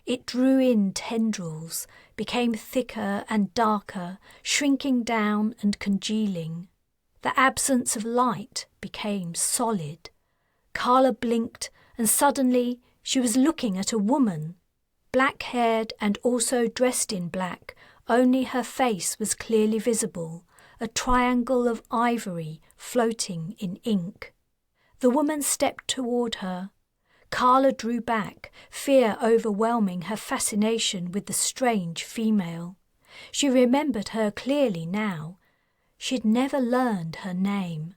It drew in tendrils, became thicker and darker, shrinking down and congealing. The absence of light became solid. Carla blinked, and suddenly she was looking at a woman. black-haired and also dressed in black. Only her face was clearly visible, a triangle of ivory floating in ink. The woman stepped toward her. Carla drew back, fear overwhelming her fascination with the strange female. She remembered her clearly now. She'd never learned her name.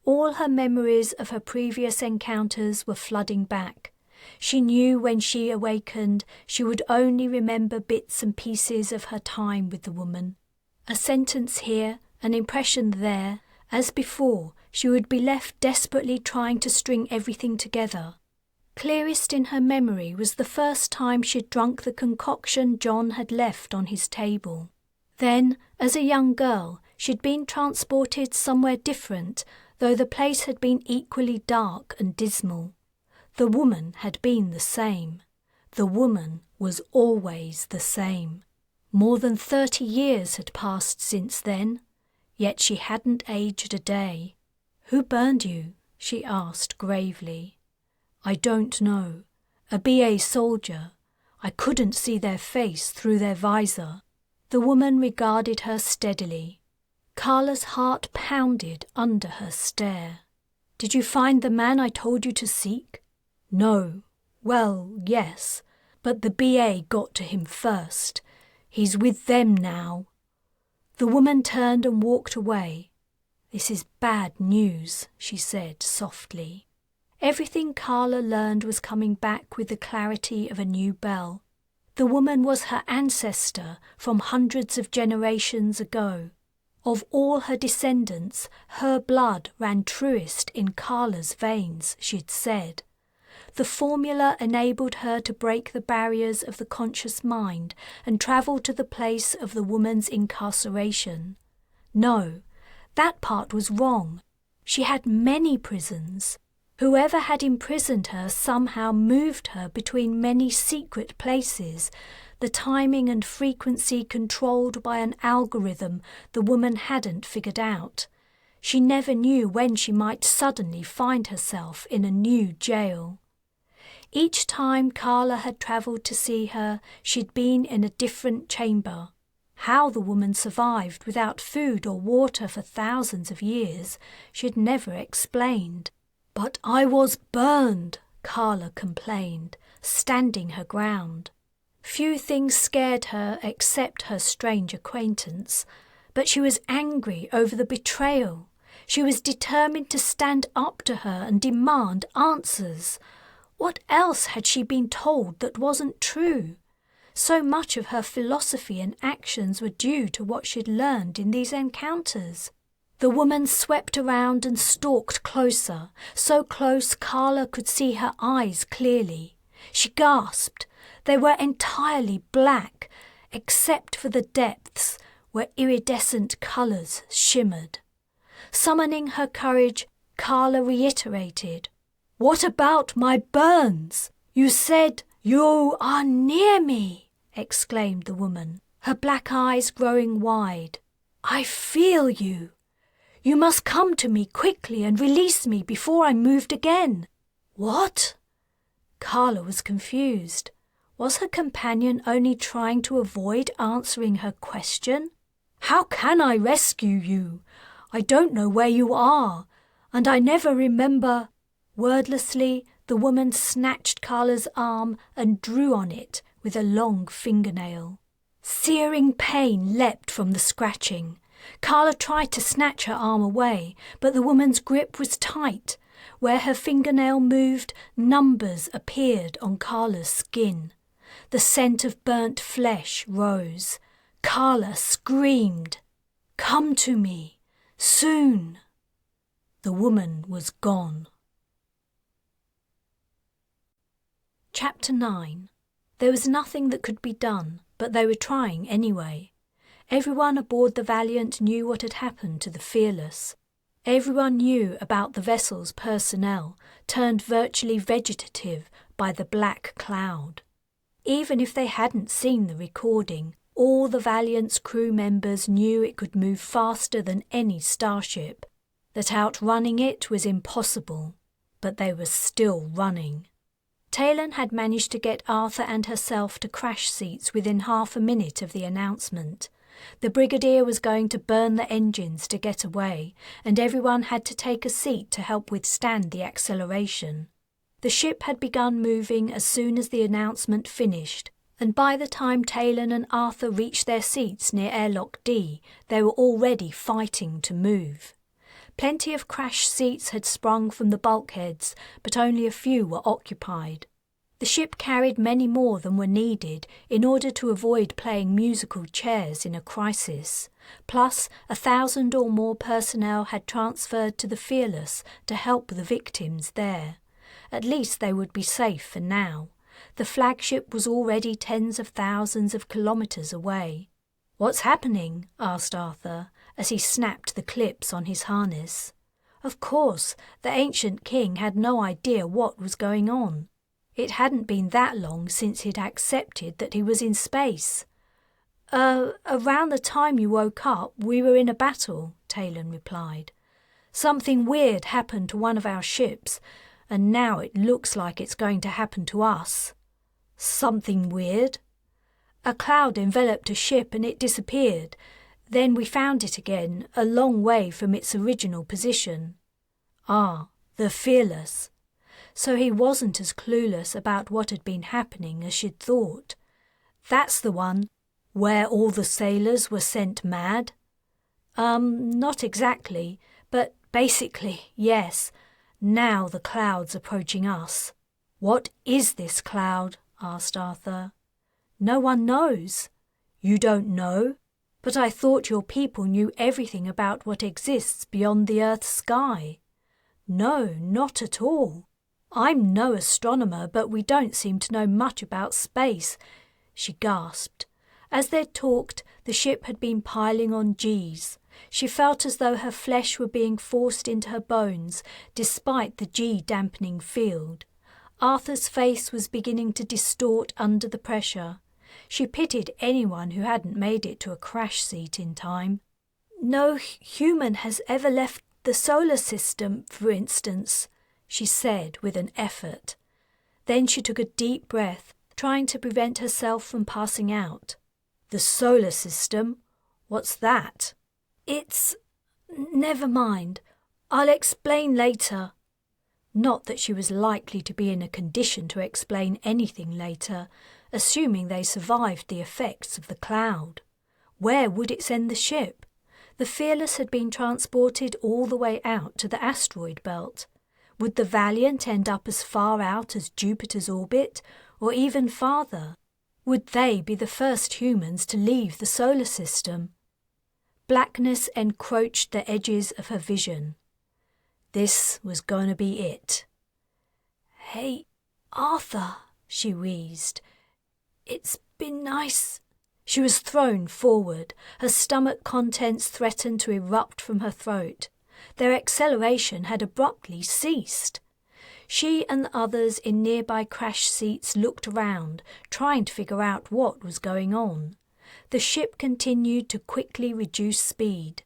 All her memories of her previous encounters were flooding back. She knew when she awakened she would only remember bits and pieces of her time with the woman. A sentence here, an impression there. As before, she would be left desperately trying to string everything together. Clearest in her memory was the first time she'd drunk the concoction John had left on his table. Then, as a young girl, she'd been transported somewhere different, though the place had been equally dark and dismal. The woman had been the same. The woman was always the same. More than 30 years had passed since then, yet she hadn't aged a day. "Who burned you?" she asked gravely. "I don't know. A BA soldier. I couldn't see their face through their visor." The woman regarded her steadily. Carla's heart pounded under her stare. "Did you find the man I told you to seek?" "No. Well, yes, but the BA got to him first. He's with them now." The woman turned and walked away. "This is bad news," she said softly. Everything Carla learned was coming back with the clarity of a new bell. The woman was her ancestor from hundreds of generations ago. Of all her descendants, her blood ran truest in Carla's veins, she'd said. The formula enabled her to break the barriers of the conscious mind and travel to the place of the woman's incarceration. No, that part was wrong. She had many prisons. Whoever had imprisoned her somehow moved her between many secret places, the timing and frequency controlled by an algorithm the woman hadn't figured out. She never knew when she might suddenly find herself in a new jail. Each time Carla had travelled to see her, she'd been in a different chamber. How the woman survived without food or water for thousands of years, she'd never explained. "But I was burned," Carla complained, standing her ground. Few things scared her except her strange acquaintance, but she was angry over the betrayal. She was determined to stand up to her and demand answers. What else had she been told that wasn't true? So much of her philosophy and actions were due to what she'd learned in these encounters. The woman swept around and stalked closer, so close Carla could see her eyes clearly. She gasped. They were entirely black, except for the depths where iridescent colours shimmered. Summoning her courage, Carla reiterated, "What about my burns? You said you are near me," exclaimed the woman, her black eyes growing wide. "I feel you. You must come to me quickly and release me before I'm moved again." "What?" Carla was confused. Was her companion only trying to avoid answering her question? "How can I rescue you? I don't know where you are, and I never remember." Wordlessly, the woman snatched Carla's arm and drew on it with a long fingernail. Searing pain leapt from the scratching. Carla tried to snatch her arm away, but the woman's grip was tight. Where her fingernail moved, numbers appeared on Carla's skin. The scent of burnt flesh rose. Carla screamed, "Come to me, soon!" The woman was gone. Chapter 9. There was nothing that could be done, but they were trying anyway. Everyone aboard the Valiant knew what had happened to the Fearless. Everyone knew about the vessel's personnel, turned virtually vegetative by the black cloud. Even if they hadn't seen the recording, all the Valiant's crew members knew it could move faster than any starship, that outrunning it was impossible, but they were still running. Taylan had managed to get Arthur and herself to crash seats within half a minute of the announcement. The Brigadier was going to burn the engines to get away, and everyone had to take a seat to help withstand the acceleration. The ship had begun moving as soon as the announcement finished, and by the time Taylan and Arthur reached their seats near airlock D, they were already fighting to move. Plenty of crash seats had sprung from the bulkheads, but only a few were occupied. The ship carried many more than were needed in order to avoid playing musical chairs in a crisis. Plus, 1,000 or more personnel had transferred to the Fearless to help the victims there. At least they would be safe for now. The flagship was already tens of thousands of kilometres away. "What's happening?" asked Arthur, as he snapped the clips on his harness. Of course, the ancient king had no idea what was going on. It hadn't been that long since he'd accepted that he was in space. Around the time you woke up, we were in a battle," Taylan replied. "Something weird happened to one of our ships, and now it looks like it's going to happen to us." "Something weird?" "A cloud enveloped a ship and it disappeared. Then we found it again, a long way from its original position." "Ah, the Fearless." So he wasn't as clueless about what had been happening as she'd thought. "That's the one where all the sailors were sent mad?" Not exactly, but basically, yes. Now the cloud's approaching us." "What is this cloud?" asked Arthur. "No one knows." "You don't know? But I thought your people knew everything about what exists beyond the Earth's sky." "No, not at all. I'm no astronomer, but we don't seem to know much about space," she gasped. As they talked, the ship had been piling on Gs. She felt as though her flesh were being forced into her bones, despite the G-dampening field. Arthur's face was beginning to distort under the pressure. She pitied anyone who hadn't made it to a crash seat in time. "No human has ever left the solar system, for instance," she said with an effort. Then she took a deep breath, trying to prevent herself from passing out. "The solar system? What's that?" "It's... never mind. I'll explain later." Not that she was likely to be in a condition to explain anything later, assuming they survived the effects of the cloud. Where would it send the ship? The Fearless had been transported all the way out to the Asteroid Belt. Would the Valiant end up as far out as Jupiter's orbit, or even farther? Would they be the first humans to leave the solar system? Blackness encroached the edges of her vision. This was going to be it. "Hey, Arthur," she wheezed. "It's been nice." She was thrown forward. Her stomach contents threatened to erupt from her throat. Their acceleration had abruptly ceased. She and the others in nearby crash seats looked around, trying to figure out what was going on. The ship continued to quickly reduce speed.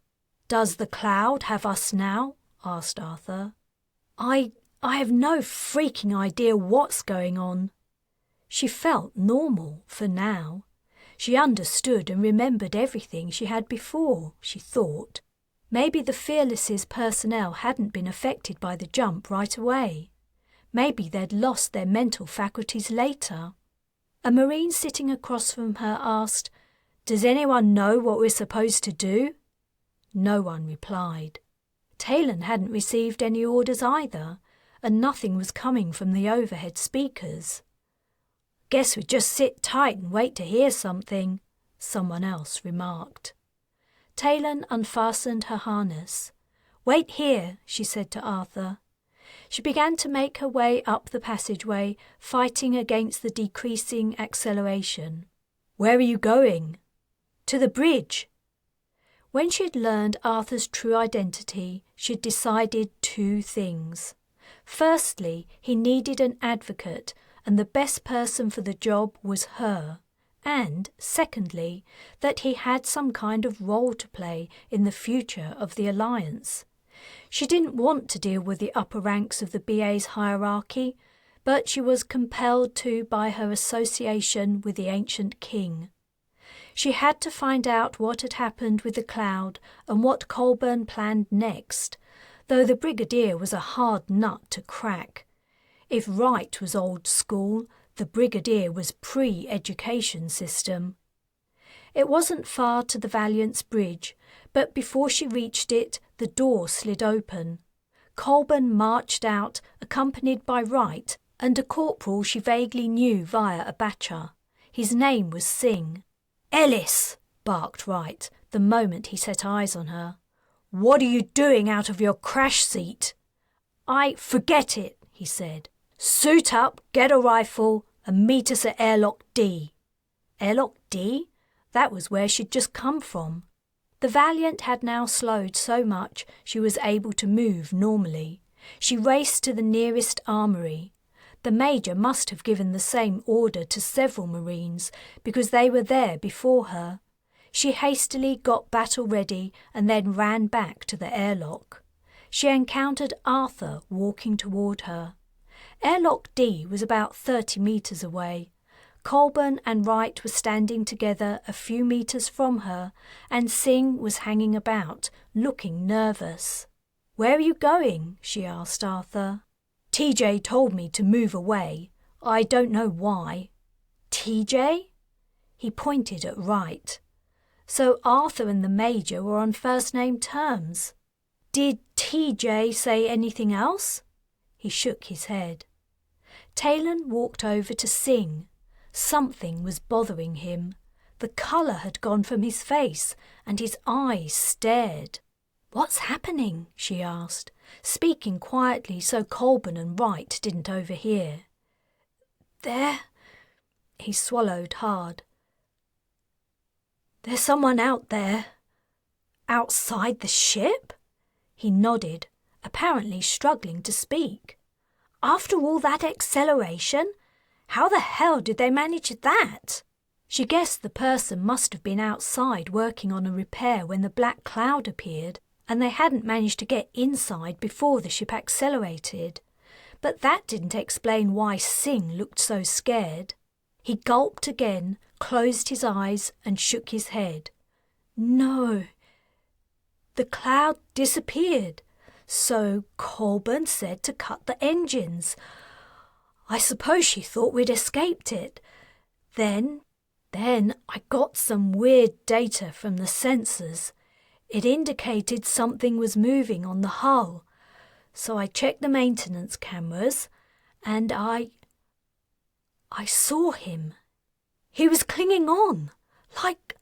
"Does the cloud have us now?" asked Arthur. I have no freaking idea what's going on." She felt normal for now. She understood and remembered everything she had before, she thought. Maybe the Fearless's personnel hadn't been affected by the jump right away. Maybe they'd lost their mental faculties later. A Marine sitting across from her asked, "Does anyone know what we're supposed to do?" No one replied. Taylan hadn't received any orders either, and nothing was coming from the overhead speakers. "Guess we just sit tight and wait to hear something," someone else remarked. Taylan unfastened her harness. "Wait here," she said to Arthur. She began to make her way up the passageway, fighting against the decreasing acceleration. "Where are you going?" "To the bridge." When she had learned Arthur's true identity, she had decided two things. Firstly, he needed an advocate, and the best person for the job was her. And, secondly, that he had some kind of role to play in the future of the Alliance. She didn't want to deal with the upper ranks of the BA's hierarchy, but she was compelled to by her association with the ancient king. She had to find out what had happened with the cloud and what Colburn planned next, though the Brigadier was a hard nut to crack. If Wright was old school, the Brigadier was pre-education system. It wasn't far to the Valiant's bridge, but before she reached it, the door slid open. Colburn marched out, accompanied by Wright and a corporal she vaguely knew via a batcher. His name was Singh. "Ellis!" barked Wright the moment he set eyes on her. "What are you doing out of your crash seat?" Forget it," he said. "Suit up, get a rifle, and meet us at Airlock D." Airlock D? That was where she'd just come from. The Valiant had now slowed so much she was able to move normally. She raced to the nearest armoury. The Major must have given the same order to several Marines because they were there before her. She hastily got battle ready and then ran back to the airlock. She encountered Arthur walking toward her. Airlock D was about 30 metres away. Colburn and Wright were standing together a few metres from her, and Singh was hanging about, looking nervous. "Where are you going?" she asked Arthur. "TJ told me to move away. I don't know why." "TJ?" He pointed at Wright. So Arthur and the Major were on first-name terms. "Did TJ say anything else?" He shook his head. Taylan walked over to Singh. Something was bothering him. The colour had gone from his face, and his eyes stared. "What's happening?" she asked, speaking quietly so Colburn and Wright didn't overhear. "There," he swallowed hard. "There's someone out there." "Outside the ship?" He nodded, apparently struggling to speak. "After all that acceleration? How the hell did they manage that?" She guessed the person must have been outside working on a repair when the black cloud appeared, and they hadn't managed to get inside before the ship accelerated. But that didn't explain why Singh looked so scared. He gulped again, closed his eyes and shook his head. "No." The cloud disappeared, so Colburn said to cut the engines. I suppose she thought we'd escaped it. Then I got some weird data from the sensors. It indicated something was moving on the hull. So I checked the maintenance cameras, and I saw him. He was clinging on, like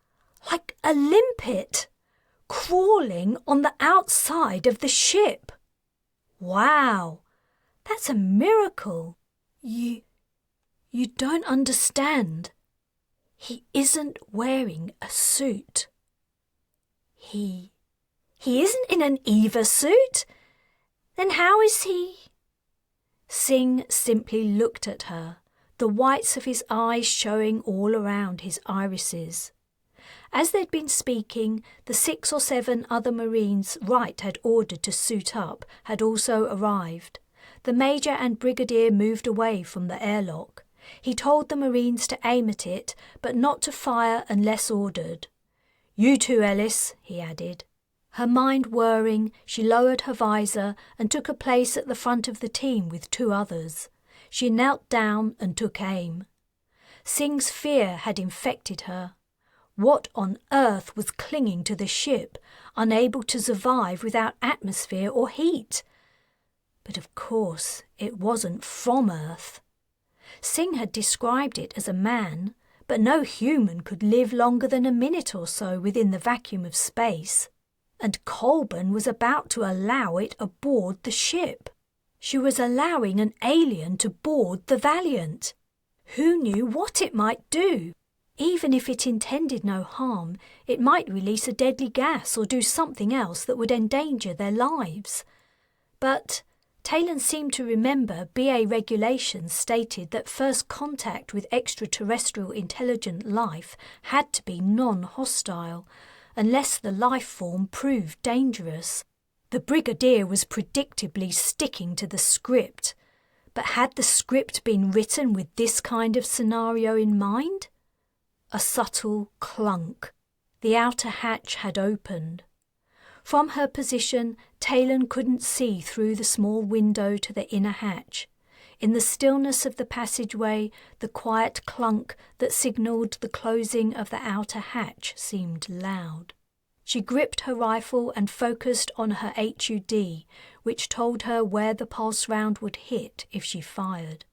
a limpet, crawling on the outside of the ship. Wow, that's a miracle. You don't understand. He isn't wearing a suit. He isn't in an EVA suit? Then how is he? Singh simply looked at her, the whites of his eyes showing all around his irises. As they'd been speaking, the 6 or 7 other Marines Wright had ordered to suit up had also arrived. The Major and Brigadier moved away from the airlock. He told the Marines to aim at it, but not to fire unless ordered. "You too, Ellis," he added. Her mind whirring, she lowered her visor and took a place at the front of the team with 2 others. She knelt down and took aim. Singh's fear had infected her. What on earth was clinging to the ship, unable to survive without atmosphere or heat? But of course it wasn't from Earth. Singh had described it as a man, but no human could live longer than a minute or so within the vacuum of space. And Colburn was about to allow it aboard the ship. She was allowing an alien to board the Valiant. Who knew what it might do? Even if it intended no harm, it might release a deadly gas or do something else that would endanger their lives. But Taylan seemed to remember BA regulations stated that first contact with extraterrestrial intelligent life had to be non-hostile, unless the life form proved dangerous. The Brigadier was predictably sticking to the script, But had the script been written with this kind of scenario in mind? A subtle clunk. The outer hatch had opened. From her position, Taylan couldn't see through the small window to the inner hatch. In the stillness of the passageway, the quiet clunk that signalled the closing of the outer hatch seemed loud. She gripped her rifle and focused on her HUD, which told her where the pulse round would hit if she fired.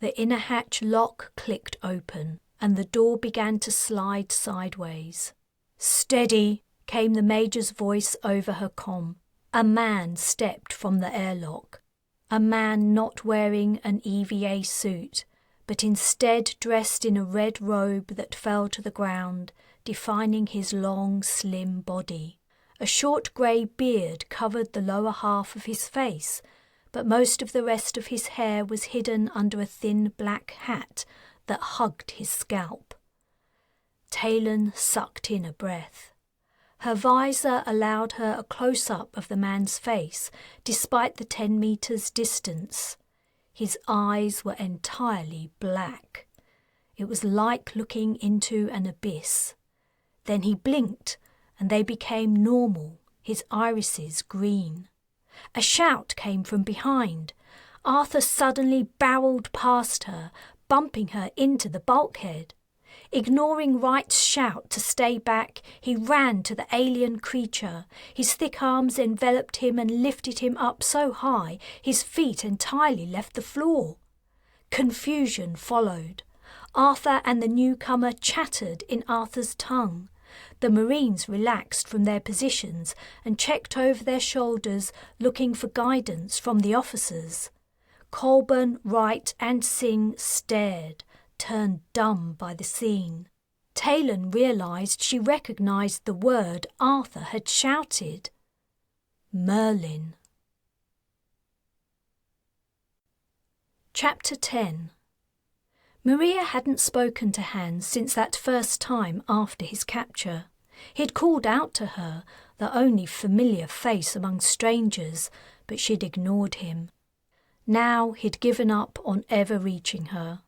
The inner hatch lock clicked open, and the door began to slide sideways. "Steady," came the Major's voice over her comm. A man stepped from the airlock. A man not wearing an EVA suit, but instead dressed in a red robe that fell to the ground, defining his long, slim body. A short grey beard covered the lower half of his face, but most of the rest of his hair was hidden under a thin black hat that hugged his scalp. Taylan sucked in a breath. Her visor allowed her a close-up of the man's face, despite the 10 meters distance. His eyes were entirely black. It was like looking into an abyss. Then he blinked, and they became normal, his irises green. A shout came from behind. Arthur suddenly barreled past her, bumping her into the bulkhead. Ignoring Wright's shout to stay back, he ran to the alien creature. His thick arms enveloped him and lifted him up so high his feet entirely left the floor. Confusion followed. Arthur and the newcomer chattered in Arthur's tongue. The Marines relaxed from their positions and checked over their shoulders, looking for guidance from the officers. Colburn, Wright and Singh stared, turned dumb by the scene. Taylan realised she recognised the word Arthur had shouted. Merlin. Chapter 10. Maria hadn't spoken to Hans since that first time after his capture. He'd called out to her, the only familiar face among strangers, but she'd ignored him. Now he'd given up on ever reaching her.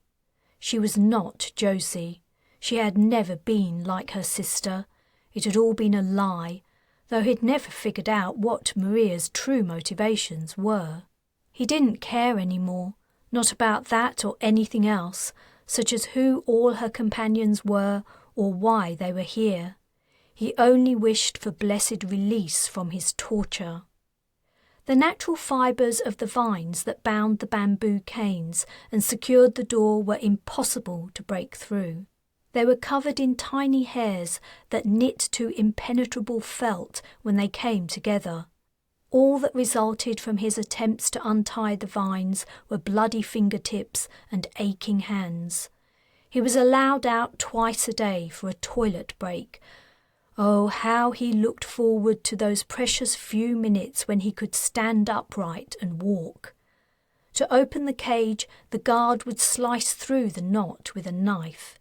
She was not Josie. She had never been like her sister. It had all been a lie, though he'd never figured out what Maria's true motivations were. He didn't care anymore, not about that or anything else, such as who all her companions were or why they were here. He only wished for blessed release from his torture. The natural fibres of the vines that bound the bamboo canes and secured the door were impossible to break through. They were covered in tiny hairs that knit to impenetrable felt when they came together. All that resulted from his attempts to untie the vines were bloody fingertips and aching hands. He was allowed out twice a day for a toilet break. Oh, how he looked forward to those precious few minutes when he could stand upright and walk. To open the cage, the guard would slice through the knot with a knife.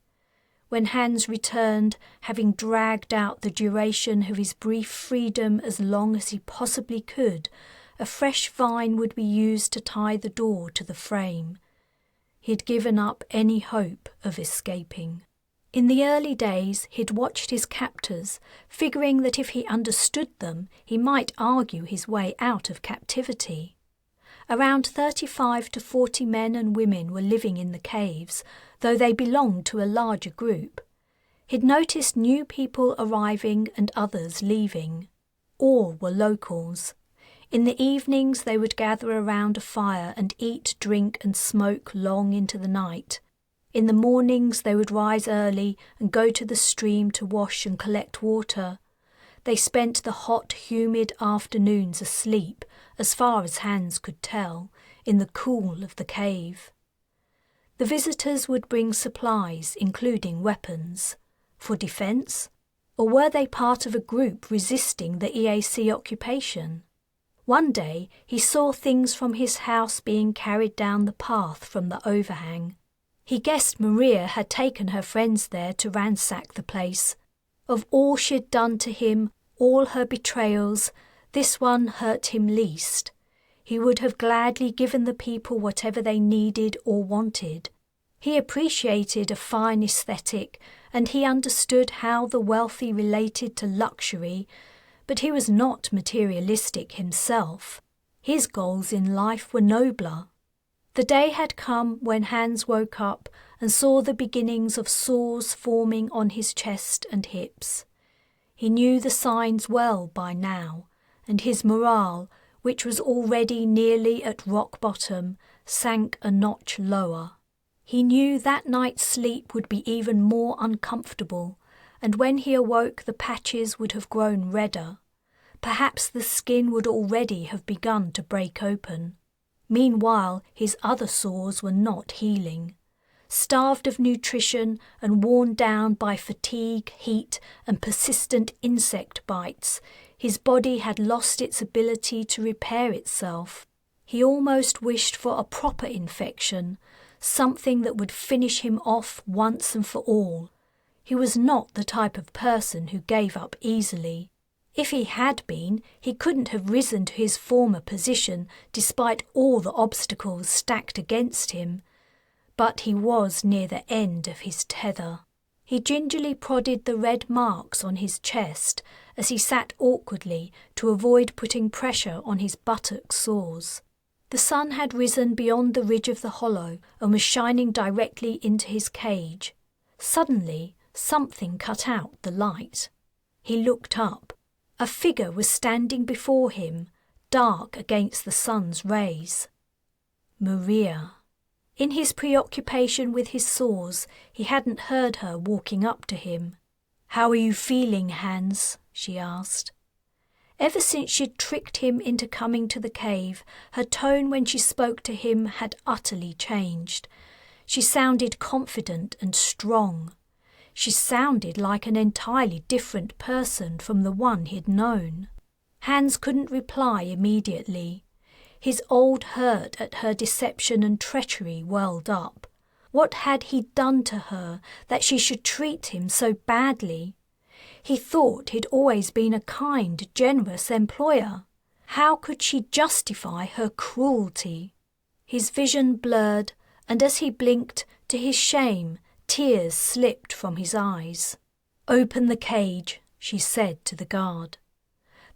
When Hans returned, having dragged out the duration of his brief freedom as long as he possibly could, a fresh vine would be used to tie the door to the frame. He had given up any hope of escaping. In the early days, he'd watched his captors, figuring that if he understood them, he might argue his way out of captivity. Around 35 to 40 men and women were living in the caves, though they belonged to a larger group. He'd noticed new people arriving and others leaving. All were locals. In the evenings they would gather around a fire and eat, drink and smoke long into the night. In the mornings they would rise early and go to the stream to wash and collect water. They spent the hot, humid afternoons asleep, as far as Hans could tell, in the cool of the cave. The visitors would bring supplies, including weapons. For defence? Or were they part of a group resisting the EAC occupation? One day he saw things from his house being carried down the path from the overhang. He guessed Maria had taken her friends there to ransack the place. Of all she'd done to him, all her betrayals, this one hurt him least. He would have gladly given the people whatever they needed or wanted. He appreciated a fine aesthetic, and he understood how the wealthy related to luxury, but he was not materialistic himself. His goals in life were nobler. The day had come when Hans woke up and saw the beginnings of sores forming on his chest and hips. He knew the signs well by now, and his morale, which was already nearly at rock bottom, sank a notch lower. He knew that night's sleep would be even more uncomfortable, and when he awoke the patches would have grown redder. Perhaps the skin would already have begun to break open. Meanwhile, his other sores were not healing. Starved of nutrition and worn down by fatigue, heat, and persistent insect bites, his body had lost its ability to repair itself. He almost wished for a proper infection, something that would finish him off once and for all. He was not the type of person who gave up easily. If he had been, he couldn't have risen to his former position despite all the obstacles stacked against him. But he was near the end of his tether. He gingerly prodded the red marks on his chest as he sat awkwardly to avoid putting pressure on his buttock sores. The sun had risen beyond the ridge of the hollow and was shining directly into his cage. Suddenly, something cut out the light. He looked up. A figure was standing before him, dark against the sun's rays. Maria. In his preoccupation with his sores, he hadn't heard her walking up to him. "How are you feeling, Hans?" she asked. Ever since she'd tricked him into coming to the cave, her tone when she spoke to him had utterly changed. She sounded confident and strong. She sounded like an entirely different person from the one he'd known. Hans couldn't reply immediately. His old hurt at her deception and treachery welled up. What had he done to her that she should treat him so badly? He thought he'd always been a kind, generous employer. How could she justify her cruelty? His vision blurred, and as he blinked, to his shame, tears slipped from his eyes. "Open the cage," she said to the guard.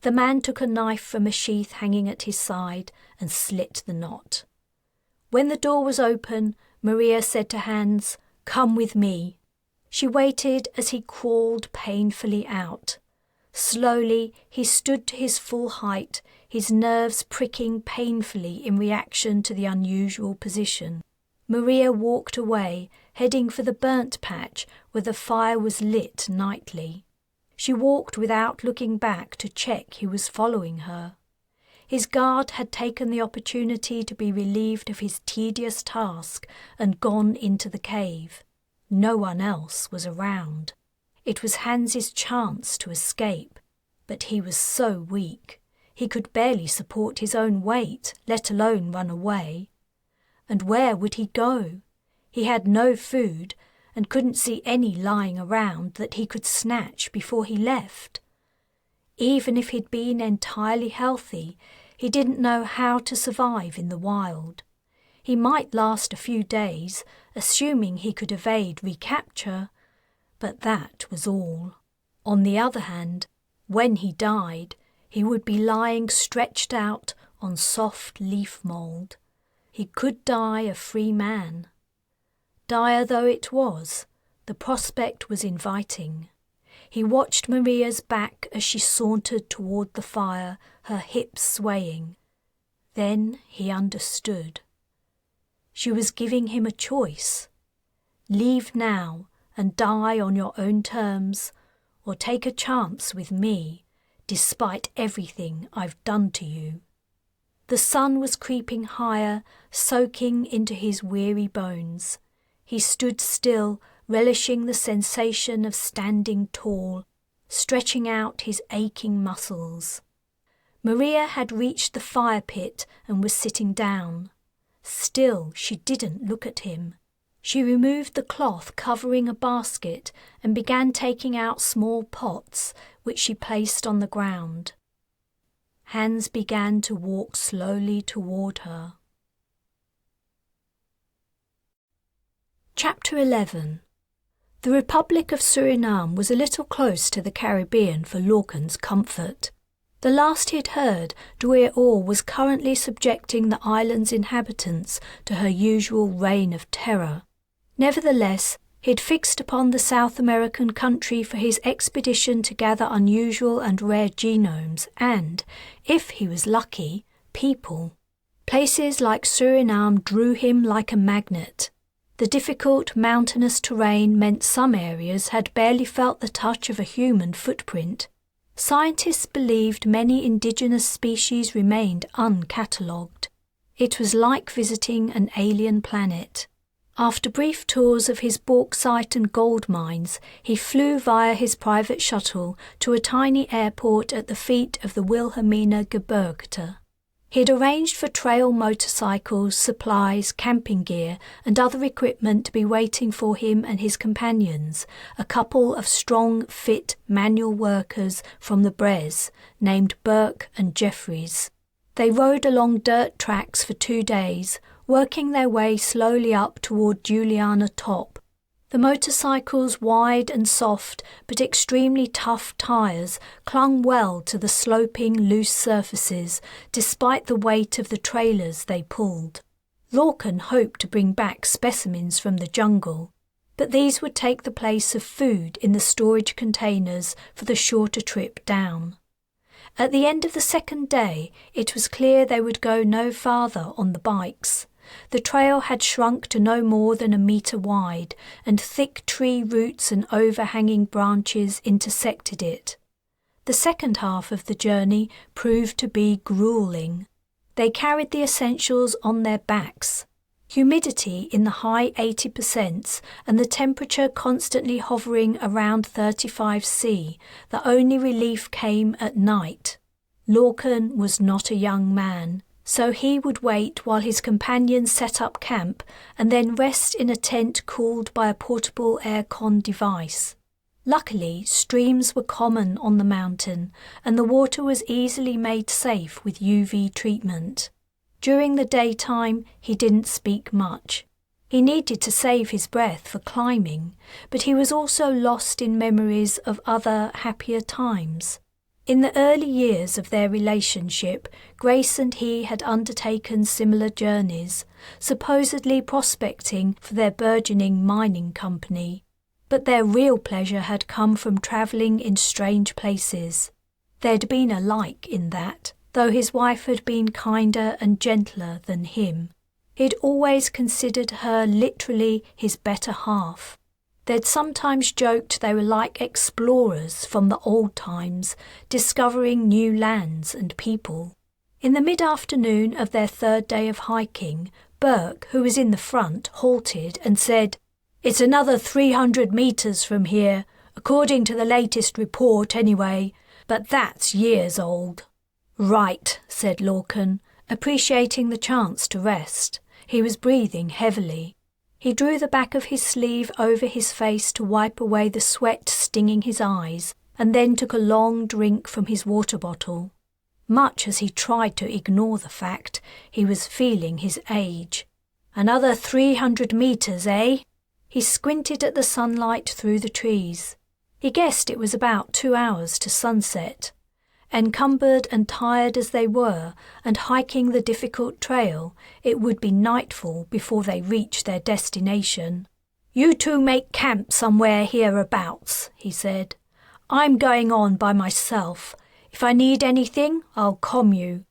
The man took a knife from a sheath hanging at his side and slit the knot. When the door was open, Maria said to Hans, "Come with me." She waited as he crawled painfully out. Slowly he stood to his full height, his nerves pricking painfully in reaction to the unusual position. Maria walked away, heading for the burnt patch where the fire was lit nightly. She walked without looking back to check he was following her. His guard had taken the opportunity to be relieved of his tedious task and gone into the cave. No one else was around. It was Hans's chance to escape, but he was so weak. He could barely support his own weight, let alone run away. And where would he go? He had no food and couldn't see any lying around that he could snatch before he left. Even if he'd been entirely healthy, he didn't know how to survive in the wild. He might last a few days, assuming he could evade recapture, but that was all. On the other hand, when he died, he would be lying stretched out on soft leaf mould. He could die a free man. Dire though it was, the prospect was inviting. He watched Maria's back as she sauntered toward the fire, her hips swaying. Then he understood. She was giving him a choice. Leave now and die on your own terms, or take a chance with me, despite everything I've done to you. The sun was creeping higher, soaking into his weary bones. He stood still, relishing the sensation of standing tall, stretching out his aching muscles. Maria had reached the fire pit and was sitting down. Still, she didn't look at him. She removed the cloth covering a basket and began taking out small pots, which she placed on the ground. hands began to walk slowly toward her. Chapter 11. The Republic of Suriname was a little close to the Caribbean for Larkin's comfort. The last he'd heard, Dwyer-Orr was currently subjecting the island's inhabitants to her usual reign of terror. Nevertheless, he'd fixed upon the South American country for his expedition to gather unusual and rare genomes and, if he was lucky, people. Places like Suriname drew him like a magnet. The difficult mountainous terrain meant some areas had barely felt the touch of a human footprint. Scientists believed many indigenous species remained uncatalogued. It was like visiting an alien planet. After brief tours of his bauxite and gold mines, he flew via his private shuttle to a tiny airport at the feet of the Wilhelmina Gebirge. He'd arranged for trail motorcycles, supplies, camping gear and other equipment to be waiting for him and his companions, a couple of strong, fit manual workers from the Brez, named Burke and Jeffries. They rode along dirt tracks for 2 days, working their way slowly up toward Juliana Top. The motorcycle's wide and soft but extremely tough tyres clung well to the sloping, loose surfaces, despite the weight of the trailers they pulled. Larkin hoped to bring back specimens from the jungle, but these would take the place of food in the storage containers for the shorter trip down. At the end of the 2nd day, it was clear they would go no farther on the bikes. The trail had shrunk to no more than 1 metre wide, and thick tree roots and overhanging branches intersected it. The second half of the journey proved to be gruelling. They carried the essentials on their backs. Humidity in the high 80% and the temperature constantly hovering around 35°C, the only relief came at night. Larkin was not a young man, so he would wait while his companions set up camp and then rest in a tent cooled by a portable air-con device. Luckily, streams were common on the mountain and the water was easily made safe with UV treatment. During the daytime, he didn't speak much. He needed to save his breath for climbing, but he was also lost in memories of other, happier times. In the early years of their relationship, Grace and he had undertaken similar journeys, supposedly prospecting for their burgeoning mining company. But their real pleasure had come from travelling in strange places. There'd been a like in that, though his wife had been kinder and gentler than him. He'd always considered her literally his better half. They'd sometimes joked they were like explorers from the old times, discovering new lands and people. In the mid-afternoon of their 3rd day of hiking, Burke, who was in the front, halted and said, "It's another 300 metres from here, according to the latest report anyway, but that's years old." "Right," said Larkin, appreciating the chance to rest. He was breathing heavily. He drew the back of his sleeve over his face to wipe away the sweat stinging his eyes, and then took a long drink from his water bottle. Much as he tried to ignore the fact, he was feeling his age. "Another 300 metres, eh?" He squinted at the sunlight through the trees. He guessed it was about 2 hours to sunset. Encumbered and tired as they were, and hiking the difficult trail, it would be nightfall before they reached their destination. "You two make camp somewhere hereabouts," he said. "I'm going on by myself. If I need anything, I'll comm you."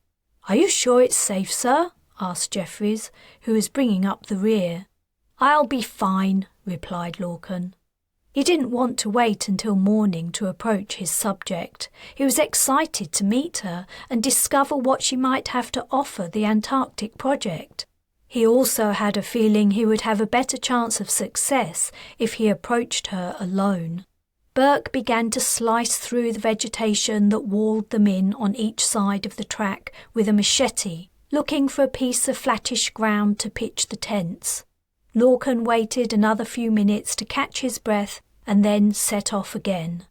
"Are you sure it's safe, sir?" asked Jeffries, who was bringing up the rear. "I'll be fine," replied Larkin. He didn't want to wait until morning to approach his subject. He was excited to meet her and discover what she might have to offer the Antarctic project. He also had a feeling he would have a better chance of success if he approached her alone. Burke began to slice through the vegetation that walled them in on each side of the track with a machete, looking for a piece of flattish ground to pitch the tents. Larkin waited another few minutes to catch his breath and then set off again.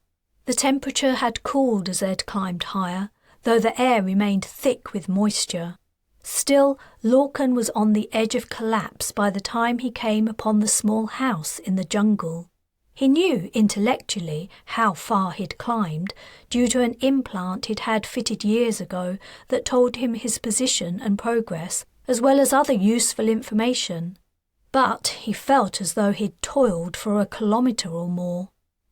The temperature had cooled as they'd climbed higher, though the air remained thick with moisture. Still, Larkin was on the edge of collapse by the time he came upon the small house in the jungle. He knew intellectually how far he'd climbed, due to an implant he'd had fitted years ago that told him his position and progress, as well as other useful information. But he felt as though he'd toiled for a kilometre or more.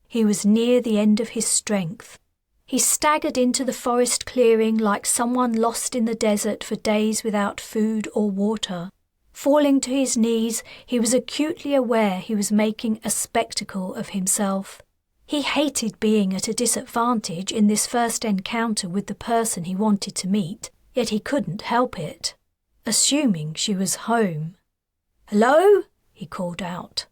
He was near the end of his strength. He staggered into the forest clearing like someone lost in the desert for days without food or water. Falling to his knees, he was acutely aware he was making a spectacle of himself. He hated being at a disadvantage in this first encounter with the person he wanted to meet, yet he couldn't help it. Assuming she was home. "Hello?" he called out.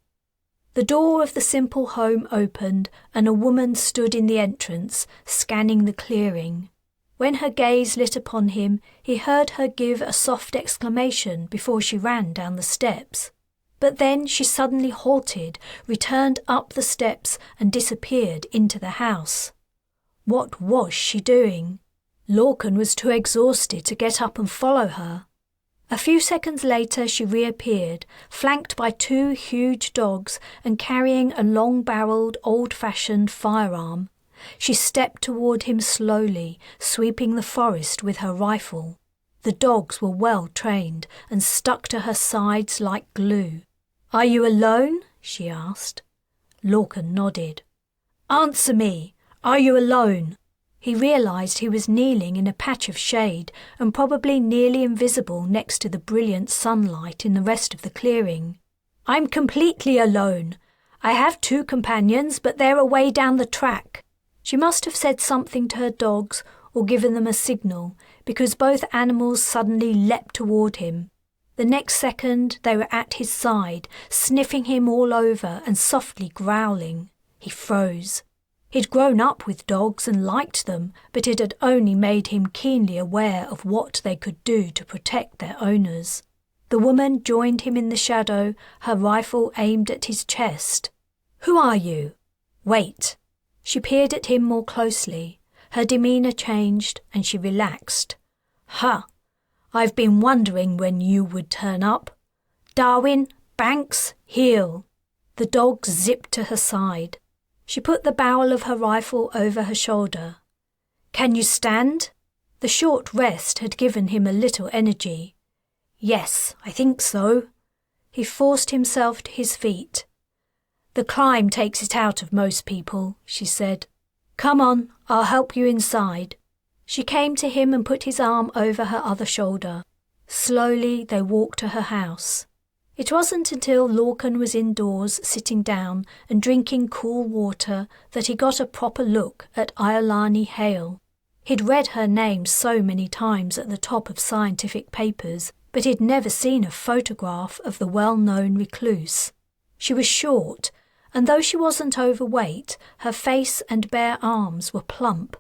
The door of the simple home opened and a woman stood in the entrance, scanning the clearing. When her gaze lit upon him, he heard her give a soft exclamation before she ran down the steps. But then she suddenly halted, returned up the steps and disappeared into the house. What was she doing? Larkin was too exhausted to get up and follow her. A few seconds later she reappeared, flanked by two huge dogs and carrying a long-barreled, old-fashioned firearm. She stepped toward him slowly, sweeping the forest with her rifle. The dogs were well trained and stuck to her sides like glue. "Are you alone?" she asked. Larkin nodded. "Answer me! Are you alone?" He realised he was kneeling in a patch of shade and probably nearly invisible next to the brilliant sunlight in the rest of the clearing. "I'm completely alone. I have two companions, but they're away down the track." She must have said something to her dogs or given them a signal, because both animals suddenly leapt toward him. The next second they were at his side, sniffing him all over and softly growling. He froze. He'd grown up with dogs and liked them, but it had only made him keenly aware of what they could do to protect their owners. The woman joined him in the shadow, her rifle aimed at his chest. "Who are you?" "Wait." She peered at him more closely. Her demeanour changed and she relaxed. "Ha! I've been wondering when you would turn up. Darwin, Banks, heel." The dog zipped to her side. She put the barrel of her rifle over her shoulder. "Can you stand?" The short rest had given him a little energy. "Yes, I think so." He forced himself to his feet. "The climb takes it out of most people," she said. "Come on, I'll help you inside." She came to him and put his arm over her other shoulder. Slowly they walked to her house. It wasn't until Larkin was indoors sitting down and drinking cool water that he got a proper look at Iolani Hale. He'd read her name so many times at the top of scientific papers, but he'd never seen a photograph of the well-known recluse. She was short, and though she wasn't overweight, her face and bare arms were plump.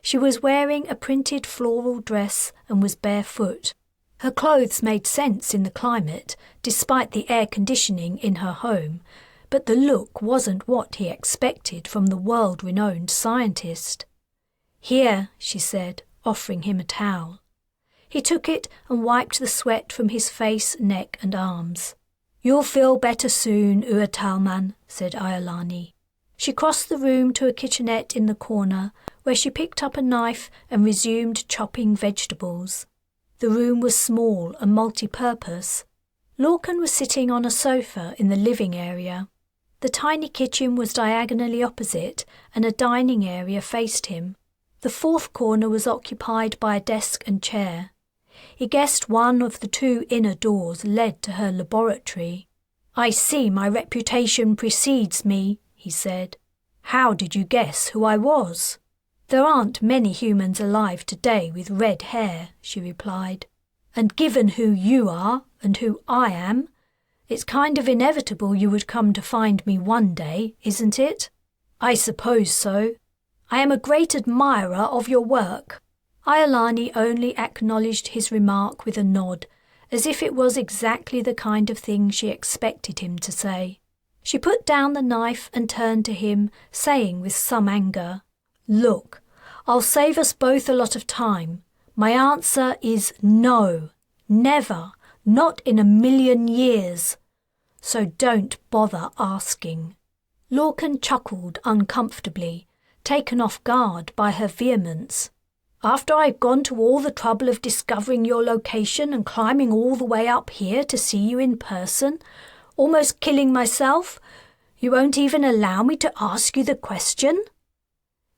She was wearing a printed floral dress and was barefoot. Her clothes made sense in the climate, despite the air conditioning in her home, but the look wasn't what he expected from the world-renowned scientist. "Here," she said, offering him a towel. He took it and wiped the sweat from his face, neck and arms. "You'll feel better soon, Talman," said Iolani. She crossed the room to a kitchenette in the corner, where she picked up a knife and resumed chopping vegetables. The room was small and multi-purpose. Larkin was sitting on a sofa in the living area. The tiny kitchen was diagonally opposite, and a dining area faced him. The fourth corner was occupied by a desk and chair. He guessed one of the two inner doors led to her laboratory. "I see my reputation precedes me," he said. "How did you guess who I was?" "There aren't many humans alive today with red hair," she replied. "And given who you are and who I am, it's kind of inevitable you would come to find me one day, isn't it?" "I suppose so. I am a great admirer of your work." Iolani only acknowledged his remark with a nod, as if it was exactly the kind of thing she expected him to say. She put down the knife and turned to him, saying with some anger, "Look, I'll save us both a lot of time. My answer is no. Never. Not in a million years. So don't bother asking." Larkin chuckled uncomfortably, taken off guard by her vehemence. "After I've gone to all the trouble of discovering your location and climbing all the way up here to see you in person, almost killing myself, you won't even allow me to ask you the question?"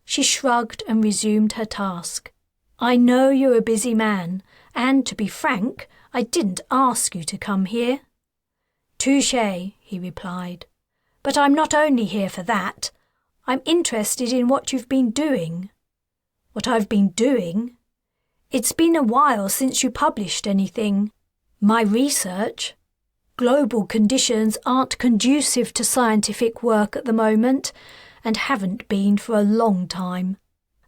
She shrugged and resumed her task. "I know you're a busy man, and to be frank, I didn't ask you to come here." "Touché," he replied. "But I'm not only here for that. I'm interested in what you've been doing." "What I've been doing?" "It's been a while since you published anything." "My research?" "Global conditions aren't conducive to scientific work at the moment, and haven't been for a long time.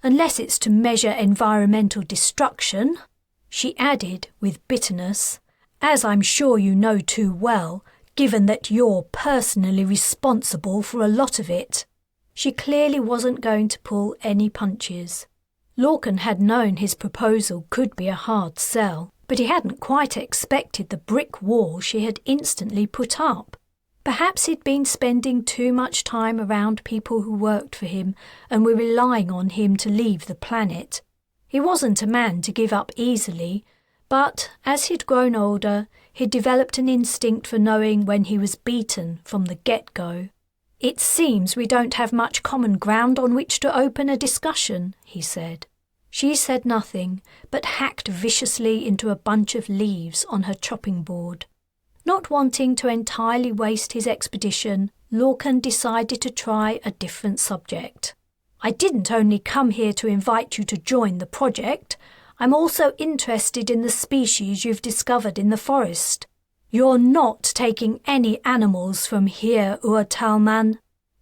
Unless it's to measure environmental destruction," she added with bitterness, "as I'm sure you know too well, given that you're personally responsible for a lot of it." She clearly wasn't going to pull any punches. Larkin had known his proposal could be a hard sell, but he hadn't quite expected the brick wall she had instantly put up. Perhaps he'd been spending too much time around people who worked for him and were relying on him to leave the planet. He wasn't a man to give up easily, but as he'd grown older, he'd developed an instinct for knowing when he was beaten from the get-go. "It seems we don't have much common ground on which to open a discussion," he said. She said nothing, but hacked viciously into a bunch of leaves on her chopping board. Not wanting to entirely waste his expedition, Larkin decided to try a different subject. "I didn't only come here to invite you to join the project. I'm also interested in the species you've discovered in the forest. You're not taking any animals from here, Talman."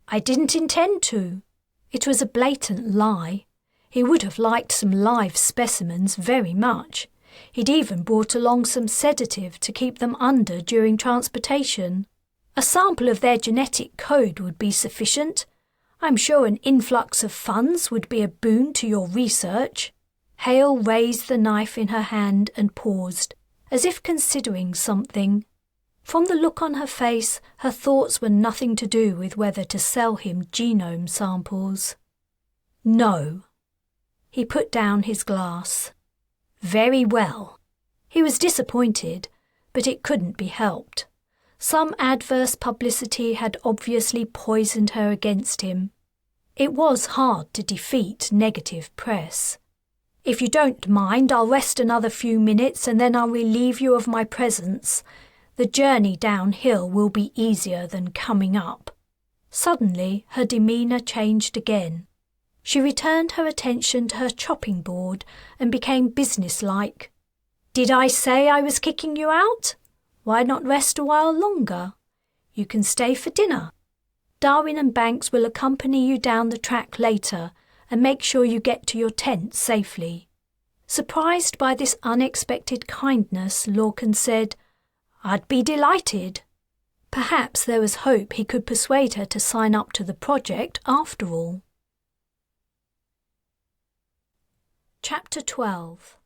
"I didn't intend to." It was a blatant lie. He would have liked some live specimens very much. He'd even brought along some sedative to keep them under during transportation. A sample of their genetic code would be sufficient. I'm sure an influx of funds would be a boon to your research. Hale raised the knife in her hand and paused, as if considering something. From the look on her face, her thoughts were nothing to do with whether to sell him genome samples. "No." He put down his glass. "Very well." He was disappointed, but it couldn't be helped. Some adverse publicity had obviously poisoned her against him. It was hard to defeat negative press. "If you don't mind, I'll rest another few minutes and then I'll relieve you of my presence. The journey downhill will be easier than coming up." Suddenly, her demeanour changed again. She returned her attention to her chopping board and became businesslike. "Did I say I was kicking you out? Why not rest a while longer? You can stay for dinner. Darwin and Banks will accompany you down the track later and make sure you get to your tent safely." Surprised by this unexpected kindness, Larkin said, "I'd be delighted." Perhaps there was hope he could persuade her to sign up to the project after all. Chapter 12.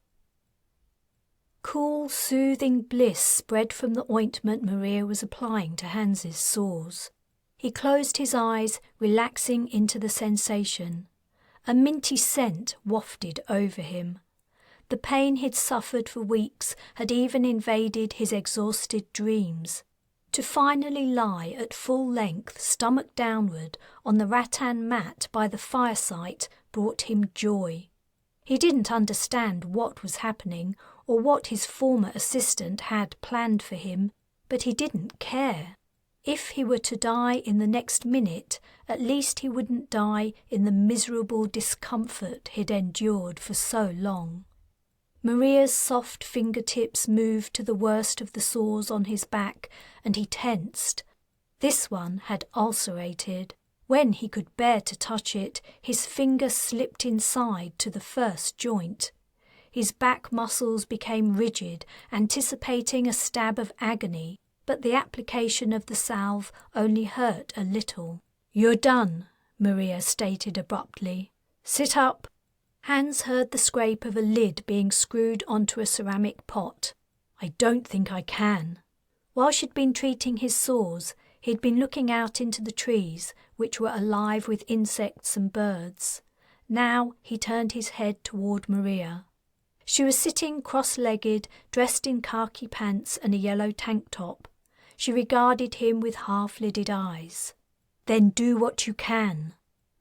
Cool, soothing bliss spread from the ointment Maria was applying to Hans's sores. He closed his eyes, relaxing into the sensation. A minty scent wafted over him. The pain he'd suffered for weeks had even invaded his exhausted dreams. To finally lie at full length, stomach downward, on the rattan mat by the fireside brought him joy. He didn't understand what was happening or what his former assistant had planned for him, but he didn't care. If he were to die in the next minute, at least he wouldn't die in the miserable discomfort he'd endured for so long. Maria's soft fingertips moved to the worst of the sores on his back, and he tensed. This one had ulcerated. When he could bear to touch it, his finger slipped inside to the first joint. His back muscles became rigid, anticipating a stab of agony, but the application of the salve only hurt a little. "You're done," Maria stated abruptly. "Sit up." Hans heard the scrape of a lid being screwed onto a ceramic pot. "I don't think I can." While she'd been treating his sores, he'd been looking out into the trees, which were alive with insects and birds. Now he turned his head toward Maria. She was sitting cross-legged, dressed in khaki pants and a yellow tank top. She regarded him with half-lidded eyes. "Then do what you can."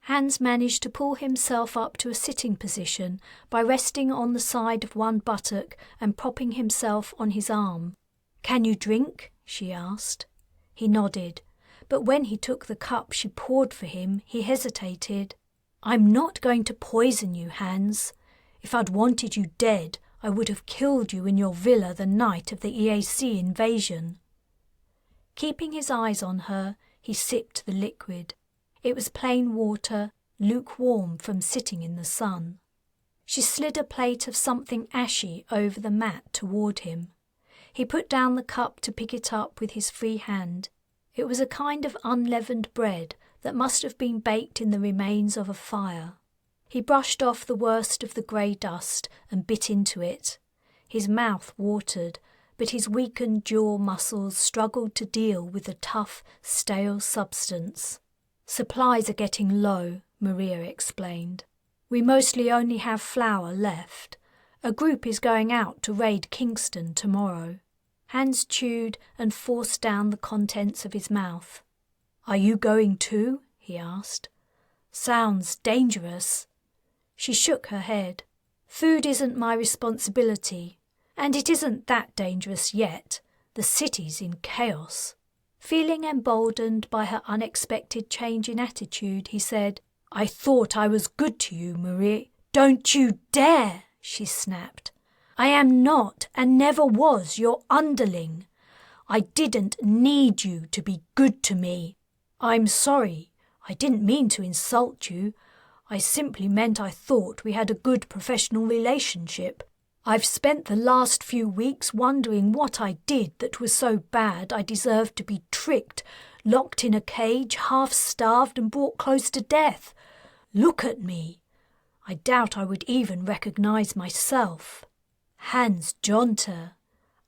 Hans managed to pull himself up to a sitting position by resting on the side of one buttock and propping himself on his arm. "Can you drink?" she asked. He nodded, but when he took the cup she poured for him, he hesitated. "I'm not going to poison you, Hans. If I'd wanted you dead, I would have killed you in your villa the night of the EAC invasion." Keeping his eyes on her, he sipped the liquid. It was plain water, lukewarm from sitting in the sun. She slid a plate of something ashy over the mat toward him. He put down the cup to pick it up with his free hand. It was a kind of unleavened bread that must have been baked in the remains of a fire. He brushed off the worst of the grey dust and bit into it. His mouth watered, but his weakened jaw muscles struggled to deal with the tough, stale substance. "Supplies are getting low," Maria explained. "We mostly only have flour left. A group is going out to raid Kingston tomorrow." Hans chewed and forced down the contents of his mouth. "Are you going too?" he asked. "Sounds dangerous." She shook her head. "Food isn't my responsibility, and it isn't that dangerous yet. The city's in chaos." Feeling emboldened by her unexpected change in attitude, he said, "I thought I was good to you, Marie." "Don't you dare!" she snapped. "I am not and never was your underling. I didn't need you to be good to me. I'm sorry. I didn't mean to insult you. I simply meant I thought we had a good professional relationship. I've spent the last few weeks wondering what I did that was so bad I deserved to be tricked, locked in a cage, half-starved and brought close to death. Look at me. I doubt I would even recognize myself. Hans Jonter,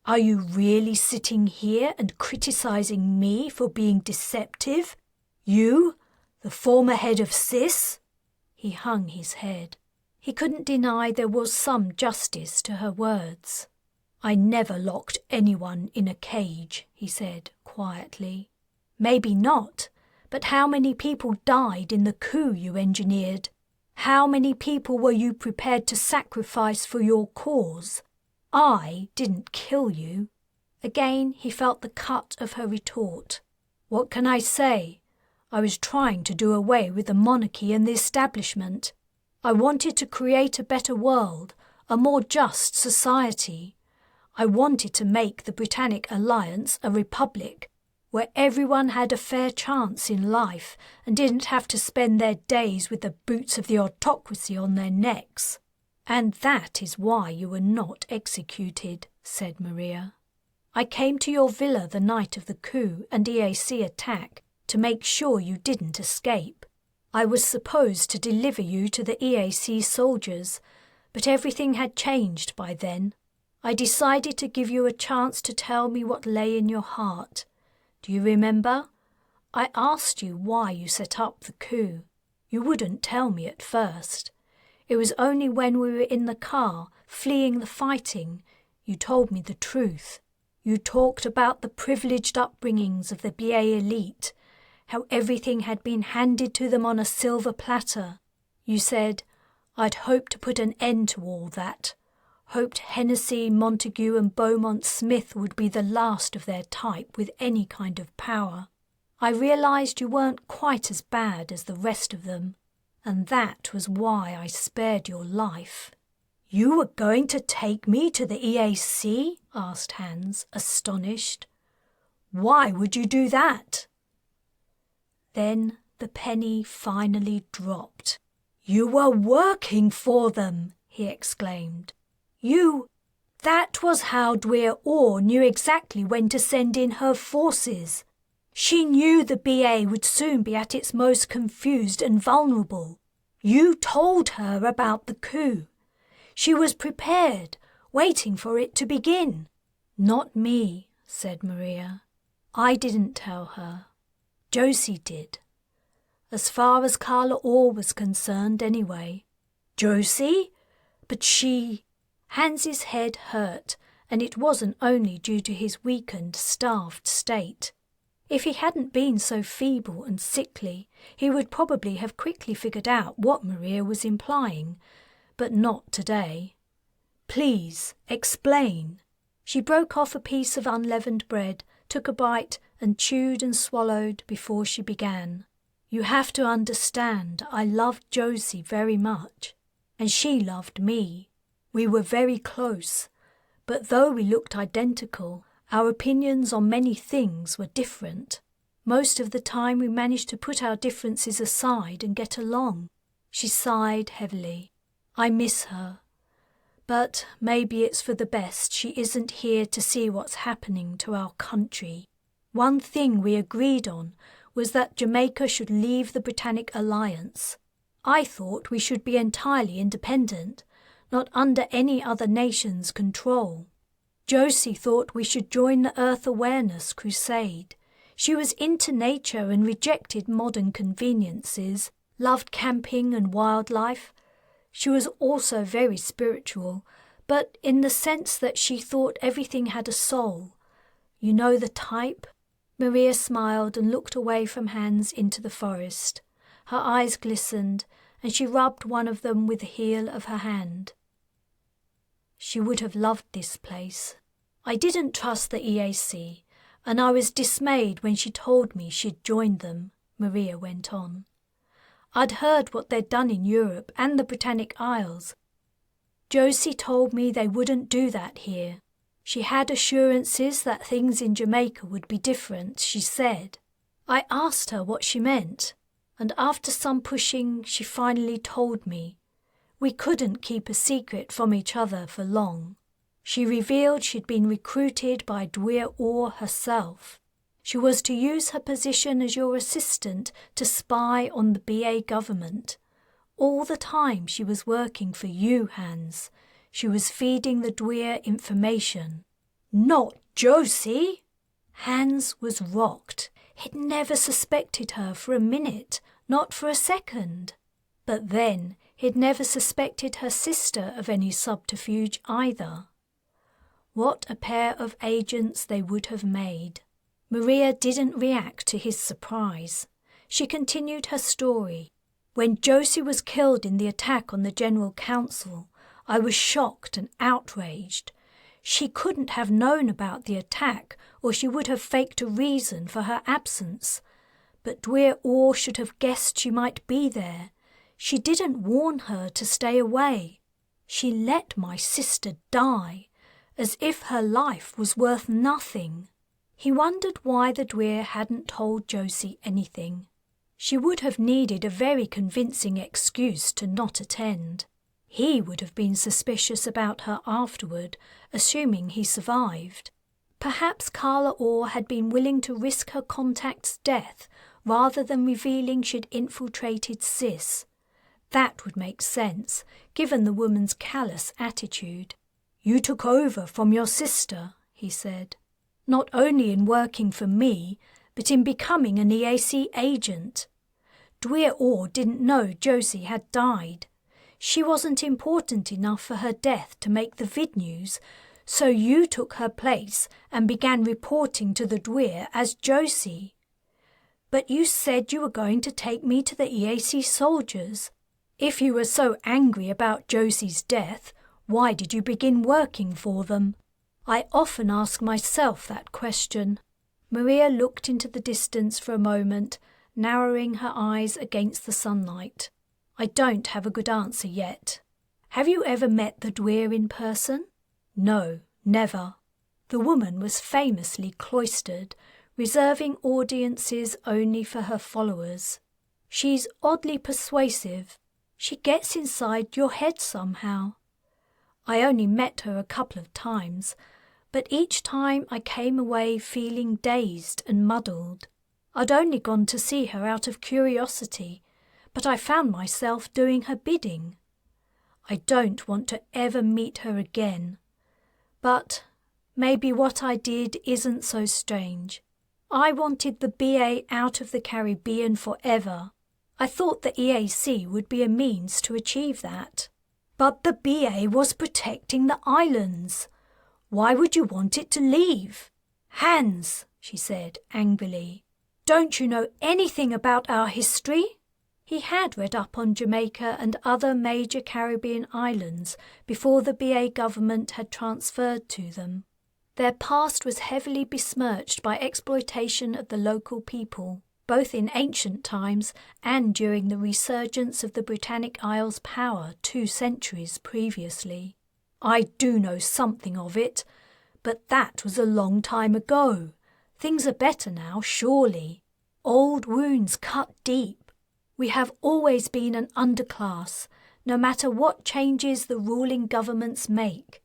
are you really sitting here and criticizing me for being deceptive? You, the former head of CIS?" He hung his head. He couldn't deny there was some justice to her words. "I never locked anyone in a cage," he said quietly. "Maybe not, but how many people died in the coup you engineered? How many people were you prepared to sacrifice for your cause? I didn't kill you." Again he felt the cut of her retort. "What can I say? I was trying to do away with the monarchy and the establishment. I wanted to create a better world, a more just society. I wanted to make the Britannic Alliance a republic, where everyone had a fair chance in life and didn't have to spend their days with the boots of the autocracy on their necks. And that is why you were not executed," said Maria. "I came to your villa the night of the coup and EAC attack to make sure you didn't escape. I was supposed to deliver you to the EAC soldiers, but everything had changed by then. I decided to give you a chance to tell me what lay in your heart. Do you remember? I asked you why you set up the coup. You wouldn't tell me at first. It was only when we were in the car, fleeing the fighting, you told me the truth. You talked about the privileged upbringings of the BA elite, how everything had been handed to them on a silver platter. You said, I'd hoped to put an end to all that. Hoped Hennessy, Montague and Beaumont Smith would be the last of their type with any kind of power. I realised you weren't quite as bad as the rest of them, and that was why I spared your life." "You were going to take me to the EAC?" asked Hans, astonished. "Why would you do that?" Then the penny finally dropped. "You were working for them," he exclaimed. That was how Dwyer Orr knew exactly when to send in her forces. She knew the BA would soon be at its most confused and vulnerable. You told her about the coup. She was prepared, waiting for it to begin. Not me, said Maria. I didn't tell her. Josie did. As far as Carla Orr was concerned anyway. Josie? But she... Hans's head hurt, and it wasn't only due to his weakened, starved state. If he hadn't been so feeble and sickly, he would probably have quickly figured out what Maria was implying, but not today. Please, explain. She broke off a piece of unleavened bread, took a bite, and chewed and swallowed before she began. You have to understand, I loved Josie very much, and she loved me. We were very close, but though we looked identical, our opinions on many things were different. Most of the time we managed to put our differences aside and get along. She sighed heavily. I miss her. But maybe it's for the best she isn't here to see what's happening to our country. One thing we agreed on was that Jamaica should leave the Britannic Alliance. I thought we should be entirely independent, not under any other nation's control. Josie thought we should join the Earth Awareness Crusade. She was into nature and rejected modern conveniences, loved camping and wildlife. She was also very spiritual, but in the sense that she thought everything had a soul. You know the type? Maria smiled and looked away from Hans into the forest. Her eyes glistened, and she rubbed one of them with the heel of her hand. She would have loved this place. I didn't trust the EAC, and I was dismayed when she told me she'd joined them, Maria went on. I'd heard what they'd done in Europe and the Britannic Isles. Josie told me they wouldn't do that here. She had assurances that things in Jamaica would be different, she said. I asked her what she meant, and after some pushing, she finally told me. We couldn't keep a secret from each other for long. She revealed she'd been recruited by Dwyer Orr herself. She was to use her position as your assistant to spy on the BA government. All the time she was working for you, Hans. She was feeding the Dwyer information. Not Josie! Hans was rocked. He'd never suspected her for a minute, not for a second. But then he'd never suspected her sister of any subterfuge either. What a pair of agents they would have made. Maria didn't react to his surprise. She continued her story. When Josie was killed in the attack on the General Council, I was shocked and outraged. She couldn't have known about the attack, or she would have faked a reason for her absence. But Dwyer Orr should have guessed she might be there. She didn't warn her to stay away. She let my sister die, as if her life was worth nothing. He wondered why the Dwyer hadn't told Josie anything. She would have needed a very convincing excuse to not attend. He would have been suspicious about her afterward, assuming he survived. Perhaps Carla Orr had been willing to risk her contact's death rather than revealing she'd infiltrated Sis. That would make sense, given the woman's callous attitude. You took over from your sister, he said. Not only in working for me, but in becoming an EAC agent. Dwyer Orr didn't know Josie had died. She wasn't important enough for her death to make the vid news, so you took her place and began reporting to the Dwyer as Josie. But you said you were going to take me to the EAC soldiers. If you were so angry about Josie's death, why did you begin working for them? I often ask myself that question. Maria looked into the distance for a moment, narrowing her eyes against the sunlight. I don't have a good answer yet. Have you ever met the Dwyer in person? No, never. The woman was famously cloistered, reserving audiences only for her followers. She's oddly persuasive. She gets inside your head somehow. I only met her a couple of times, but each time I came away feeling dazed and muddled. I'd only gone to see her out of curiosity, but I found myself doing her bidding. I don't want to ever meet her again. But maybe what I did isn't so strange. I wanted the BA out of the Caribbean forever. I thought the EAC would be a means to achieve that. But the BA was protecting the islands. Why would you want it to leave? Hans, she said angrily, don't you know anything about our history? He had read up on Jamaica and other major Caribbean islands before the BA government had transferred to them. Their past was heavily besmirched by exploitation of the local people, both in ancient times and during the resurgence of the Britannic Isles' power 2 centuries previously. I do know something of it, but that was a long time ago. Things are better now, surely. Old wounds cut deep. We have always been an underclass, no matter what changes the ruling governments make.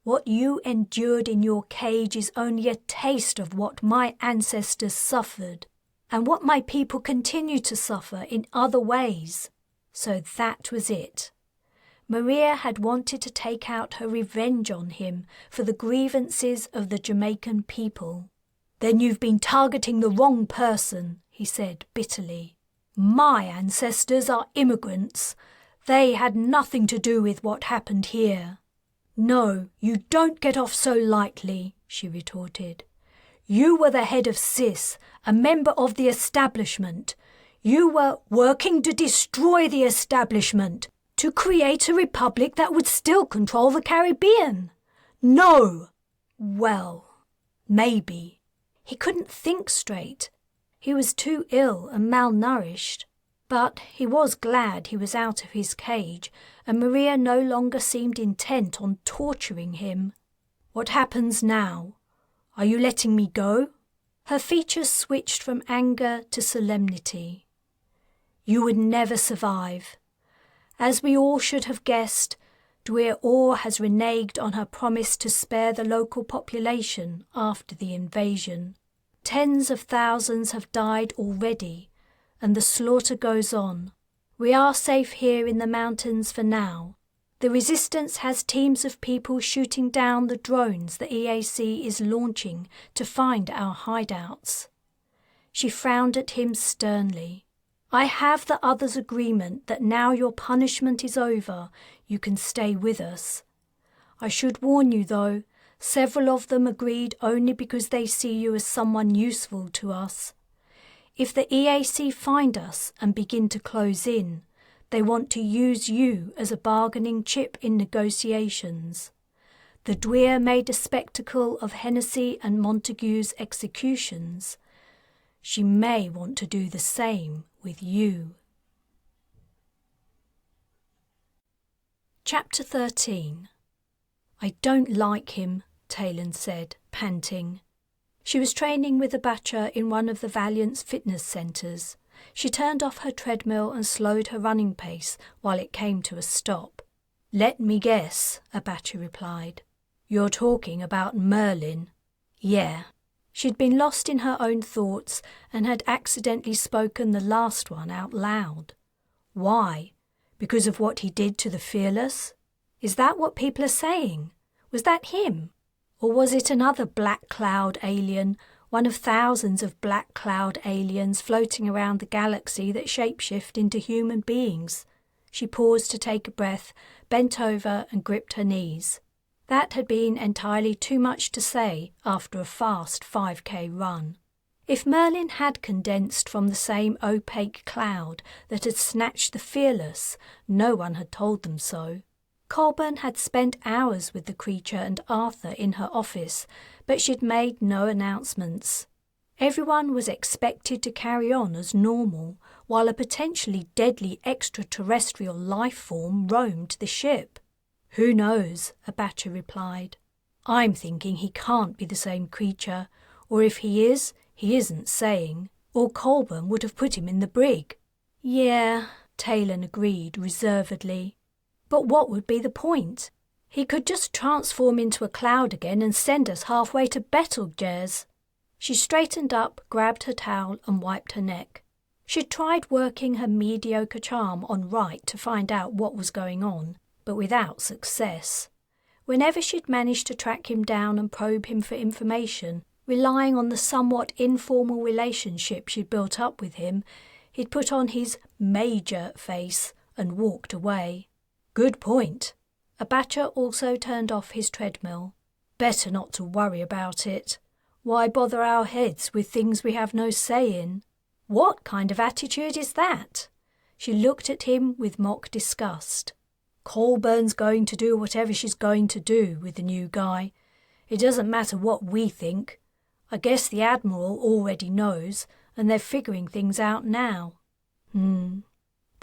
What you endured in your cage is only a taste of what my ancestors suffered, and what my people continue to suffer in other ways. So that was it. Maria had wanted to take out her revenge on him for the grievances of the Jamaican people. Then you've been targeting the wrong person, he said bitterly. My ancestors are immigrants. They had nothing to do with what happened here. No, you don't get off so lightly, she retorted. You were the head of CIS, a member of the establishment. You were working to destroy the establishment, to create a republic that would still control the Caribbean. No! Well, maybe. He couldn't think straight. He was too ill and malnourished. But he was glad he was out of his cage, and Maria no longer seemed intent on torturing him. What happens now? Are you letting me go? Her features switched from anger to solemnity. You would never survive. As we all should have guessed, Dwyer has reneged on her promise to spare the local population after the invasion. Tens of thousands have died already, and the slaughter goes on. We are safe here in the mountains for now. The resistance has teams of people shooting down the drones the EAC is launching to find our hideouts. She frowned at him sternly. I have the others' agreement that now your punishment is over, you can stay with us. I should warn you, though, several of them agreed only because they see you as someone useful to us. If the EAC find us and begin to close in, they want to use you as a bargaining chip in negotiations. The Dwyer made a spectacle of Hennessy and Montague's executions. She may want to do the same with you. Chapter 13. I don't like him, Taylan said, panting. She was training with Abacha in one of the Valiant's fitness centres. She turned off her treadmill and slowed her running pace while it came to a stop. Let me guess, Abacha replied. You're talking about Merlin. Yeah. She'd been lost in her own thoughts and had accidentally spoken the last one out loud. Why? Because of what he did to the Fearless? Is that what people are saying? Was that him? Or was it another black cloud alien, one of thousands of black cloud aliens floating around the galaxy that shapeshift into human beings? She paused to take a breath, bent over and gripped her knees. That had been entirely too much to say after a fast 5K run. If Merlin had condensed from the same opaque cloud that had snatched the Fearless, no one had told them so. Colburn had spent hours with the creature and Arthur in her office, but she'd made no announcements. Everyone was expected to carry on as normal, while a potentially deadly extraterrestrial life form roamed the ship. Who knows, Abacha replied. I'm thinking he can't be the same creature, or if he is, he isn't saying, or Colburn would have put him in the brig. Yeah, Taylan agreed reservedly. But what would be the point? He could just transform into a cloud again and send us halfway to Betelgeuse. She straightened up, grabbed her towel and wiped her neck. She'd tried working her mediocre charm on Wright to find out what was going on, but without success. Whenever she'd managed to track him down and probe him for information, relying on the somewhat informal relationship she'd built up with him, he'd put on his major face and walked away. Good point. Abacha also turned off his treadmill. Better not to worry about it. Why bother our heads with things we have no say in? What kind of attitude is that? She looked at him with mock disgust. Colburn's going to do whatever she's going to do with the new guy. It doesn't matter what we think. I guess the Admiral already knows, and they're figuring things out now. The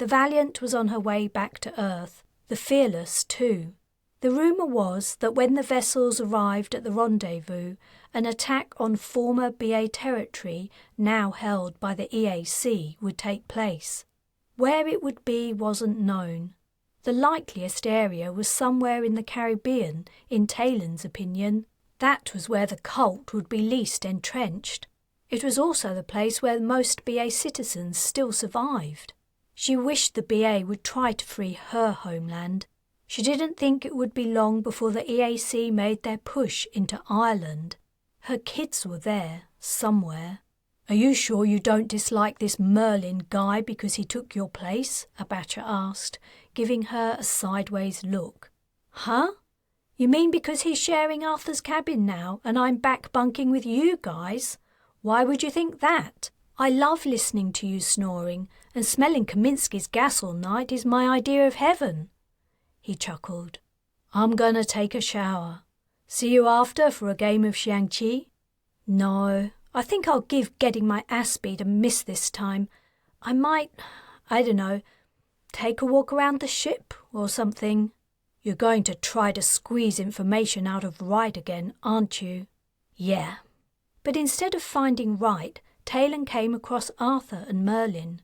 Valiant was on her way back to Earth, the Fearless too. The rumour was that when the vessels arrived at the rendezvous, an attack on former BA territory, now held by the EAC, would take place. Where it would be wasn't known. The likeliest area was somewhere in the Caribbean, in Taylan's opinion. That was where the cult would be least entrenched. It was also the place where most BA citizens still survived. She wished the BA would try to free her homeland. She didn't think it would be long before the EAC made their push into Ireland. Her kids were there, somewhere. Are you sure you don't dislike this Merlin guy because he took your place? Abacha asked, giving her a sideways look. Huh? You mean because he's sharing Arthur's cabin now and I'm back bunking with you guys? Why would you think that? I love listening to you snoring, and smelling Kaminsky's gas all night is my idea of heaven. He chuckled. I'm gonna take a shower. See you after for a game of Xiangqi? No, I think I'll give getting my ass beat a miss this time. I might, I don't know, take a walk around the ship or something. You're going to try to squeeze information out of Wright again, aren't you? Yeah. But instead of finding Wright, Taylan came across Arthur and Merlin.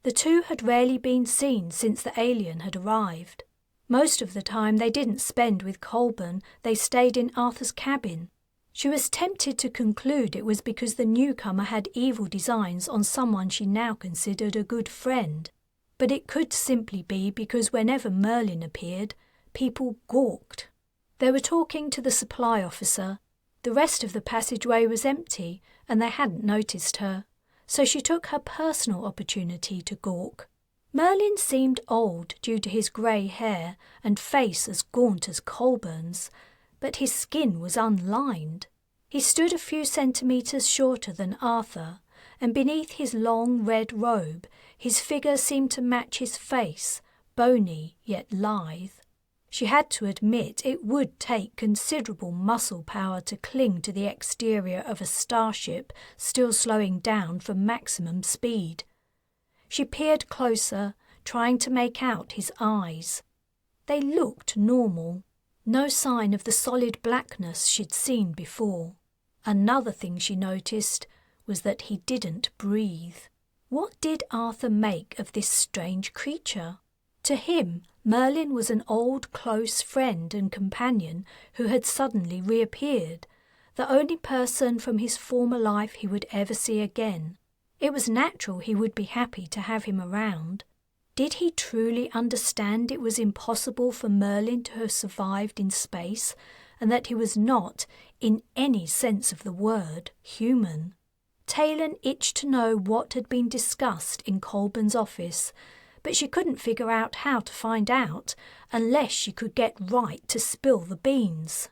The two had rarely been seen since the alien had arrived. Most of the time they didn't spend with Colburn, they stayed in Arthur's cabin. She was tempted to conclude it was because the newcomer had evil designs on someone she now considered a good friend. But it could simply be because whenever Merlin appeared, people gawked. They were talking to the supply officer. The rest of the passageway was empty, and they hadn't noticed her, so she took her personal opportunity to gawk. Merlin seemed old due to his grey hair and face as gaunt as Colburn's, but his skin was unlined. He stood a few centimetres shorter than Arthur, and beneath his long red robe, his figure seemed to match his face, bony yet lithe. She had to admit it would take considerable muscle power to cling to the exterior of a starship still slowing down from maximum speed. She peered closer, trying to make out his eyes. They looked normal. No sign of the solid blackness she'd seen before. Another thing she noticed was that he didn't breathe. What did Arthur make of this strange creature? To him, Merlin was an old close friend and companion who had suddenly reappeared, the only person from his former life he would ever see again. It was natural he would be happy to have him around. Did he truly understand it was impossible for Merlin to have survived in space, and that he was not, in any sense of the word, human? Taylan itched to know what had been discussed in Colburn's office, but she couldn't figure out how to find out unless she could get Wright to spill the beans.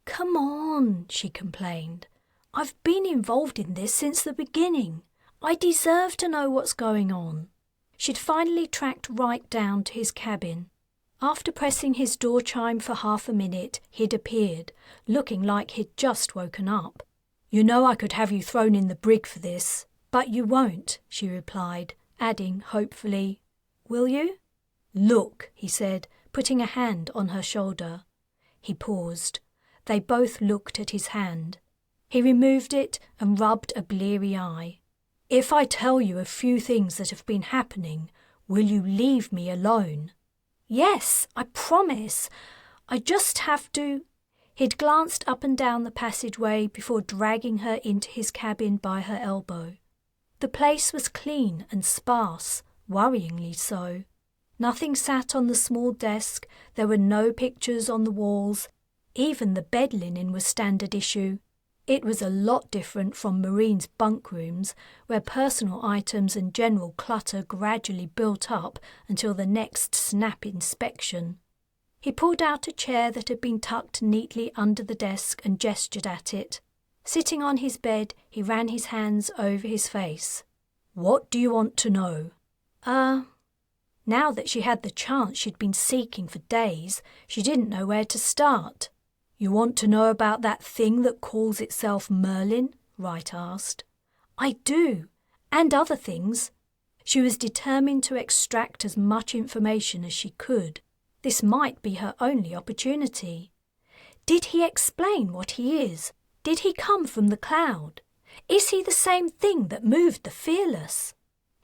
"Come on," she complained. "I've been involved in this since the beginning. I deserve to know what's going on." She'd finally tracked Wright down to his cabin. After pressing his door chime for half a minute, he'd appeared, looking like he'd just woken up. "You know I could have you thrown in the brig for this, but you won't," she replied, adding hopefully, "Will you?" "Look," he said, putting a hand on her shoulder. He paused. They both looked at his hand. He removed it and rubbed a bleary eye. "If I tell you a few things that have been happening, will you leave me alone?" "Yes, I promise. I just have to—" He'd glanced up and down the passageway before dragging her into his cabin by her elbow. The place was clean and sparse, worryingly so. Nothing sat on the small desk, there were no pictures on the walls, even the bed linen was standard issue. It was a lot different from Marine's bunk rooms, where personal items and general clutter gradually built up until the next snap inspection. He pulled out a chair that had been tucked neatly under the desk and gestured at it. Sitting on his bed, he ran his hands over his face. "What do you want to know?" Now that she had the chance she'd been seeking for days, she didn't know where to start. "You want to know about that thing that calls itself Merlin?" Wright asked. "I do, and other things." She was determined to extract as much information as she could. This might be her only opportunity. Did he explain what he is? Did he come from the cloud? Is he the same thing that moved the Fearless?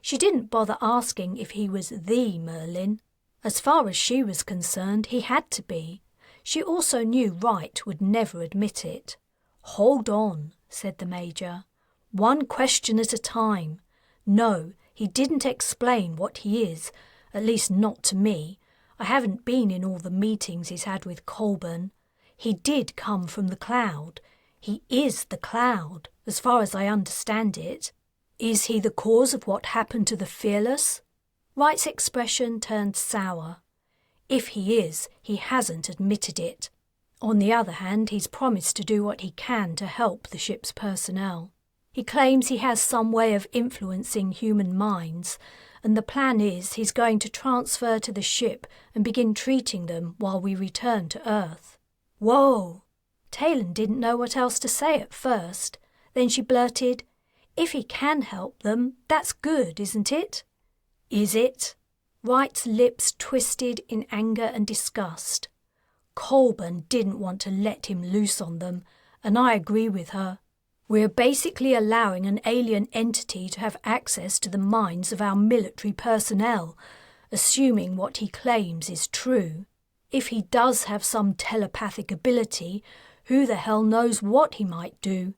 She didn't bother asking if he was the Merlin. As far as she was concerned, he had to be. She also knew Wright would never admit it. "Hold on," said the Major. "One question at a time. No, he didn't explain what he is, at least not to me. I haven't been in all the meetings he's had with Colburn. He did come from the cloud. He is the cloud, as far as I understand it. Is he the cause of what happened to the Fearless?" Wright's expression turned sour. If he is, he hasn't admitted it. On the other hand, he's promised to do what he can to help the ship's personnel. He claims he has some way of influencing human minds, and the plan is he's going to transfer to the ship and begin treating them while we return to Earth. Whoa! Taylan didn't know what else to say at first. Then she blurted, "If he can help them, that's good, isn't it?" "Is it?" Wright's lips twisted in anger and disgust. Colburn didn't want to let him loose on them, and I agree with her. We're basically allowing an alien entity to have access to the minds of our military personnel, assuming what he claims is true. If he does have some telepathic ability, who the hell knows what he might do?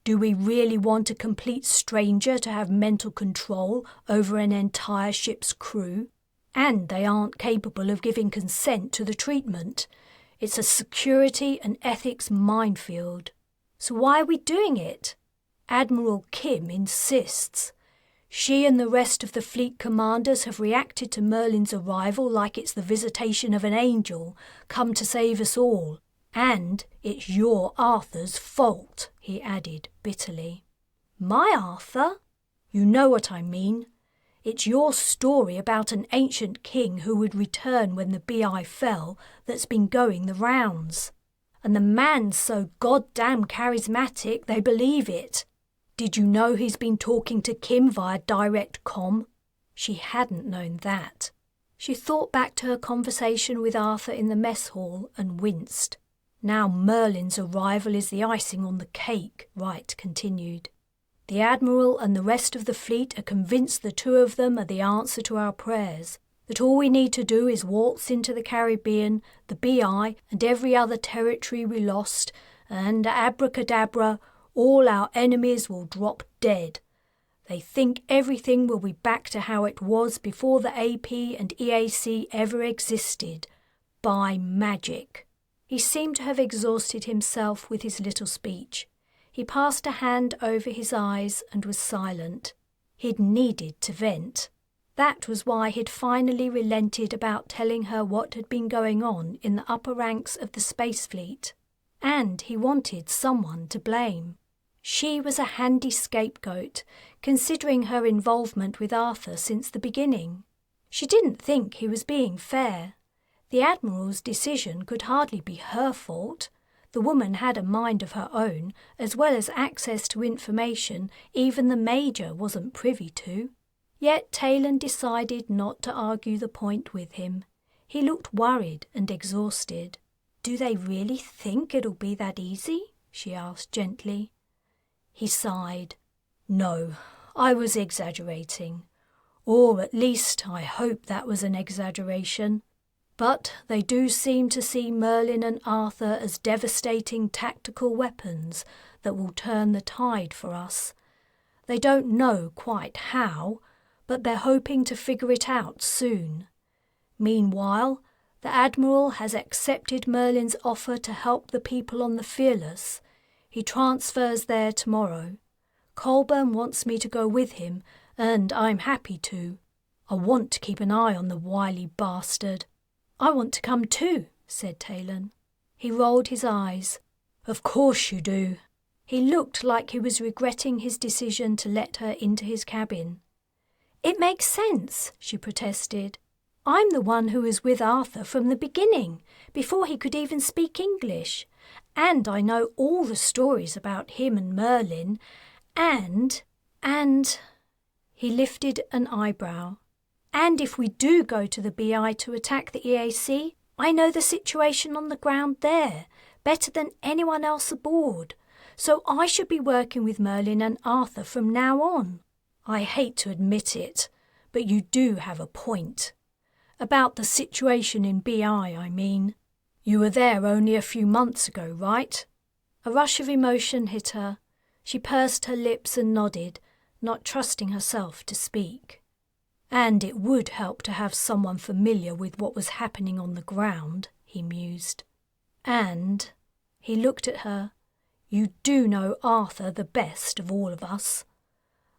Do we really want a complete stranger to have mental control over an entire ship's crew? And they aren't capable of giving consent to the treatment. It's a security and ethics minefield. So why are we doing it? Admiral Kim insists. She and the rest of the fleet commanders have reacted to Merlin's arrival like it's the visitation of an angel, come to save us all. And it's your Arthur's fault, he added bitterly. My Arthur? You know what I mean. It's your story about an ancient king who would return when the BI fell that's been going the rounds. And the man's so goddamn charismatic they believe it. Did you know he's been talking to Kim via direct comm? She hadn't known that. She thought back to her conversation with Arthur in the mess hall and winced. Now Merlin's arrival is the icing on the cake, Wright continued. The Admiral and the rest of the fleet are convinced the two of them are the answer to our prayers, that all we need to do is waltz into the Caribbean, the BI, and every other territory we lost, and abracadabra, all our enemies will drop dead. They think everything will be back to how it was before the AP and EAC ever existed, by magic. He seemed to have exhausted himself with his little speech. He passed a hand over his eyes and was silent. He'd needed to vent. That was why he'd finally relented about telling her what had been going on in the upper ranks of the space fleet. And he wanted someone to blame. She was a handy scapegoat, considering her involvement with Arthur since the beginning. She didn't think he was being fair. The Admiral's decision could hardly be her fault. The woman had a mind of her own, as well as access to information even the Major wasn't privy to. Yet Taylan decided not to argue the point with him. He looked worried and exhausted. "Do they really think it'll be that easy?" she asked gently. He sighed. "No, I was exaggerating. Or at least I hope that was an exaggeration. But they do seem to see Merlin and Arthur as devastating tactical weapons that will turn the tide for us. They don't know quite how, but they're hoping to figure it out soon. Meanwhile, the Admiral has accepted Merlin's offer to help the people on the Fearless. He transfers there tomorrow. Colburn wants me to go with him, and I'm happy to. I want to keep an eye on the wily bastard. I want to come too, said Taylan. He rolled his eyes. Of course you do. He looked like he was regretting his decision to let her into his cabin. It makes sense, she protested. I'm the one who was with Arthur from the beginning, before he could even speak English. And I know all the stories about him and Merlin, and... He lifted an eyebrow. And if we do go to the BI to attack the EAC, I know the situation on the ground there, better than anyone else aboard. So I should be working with Merlin and Arthur from now on. I hate to admit it, but you do have a point. About the situation in BI, I mean. You were there only a few months ago, right? A rush of emotion hit her. She pursed her lips and nodded, not trusting herself to speak. And it would help to have someone familiar with what was happening on the ground, he mused. And, he looked at her, you do know Arthur the best of all of us.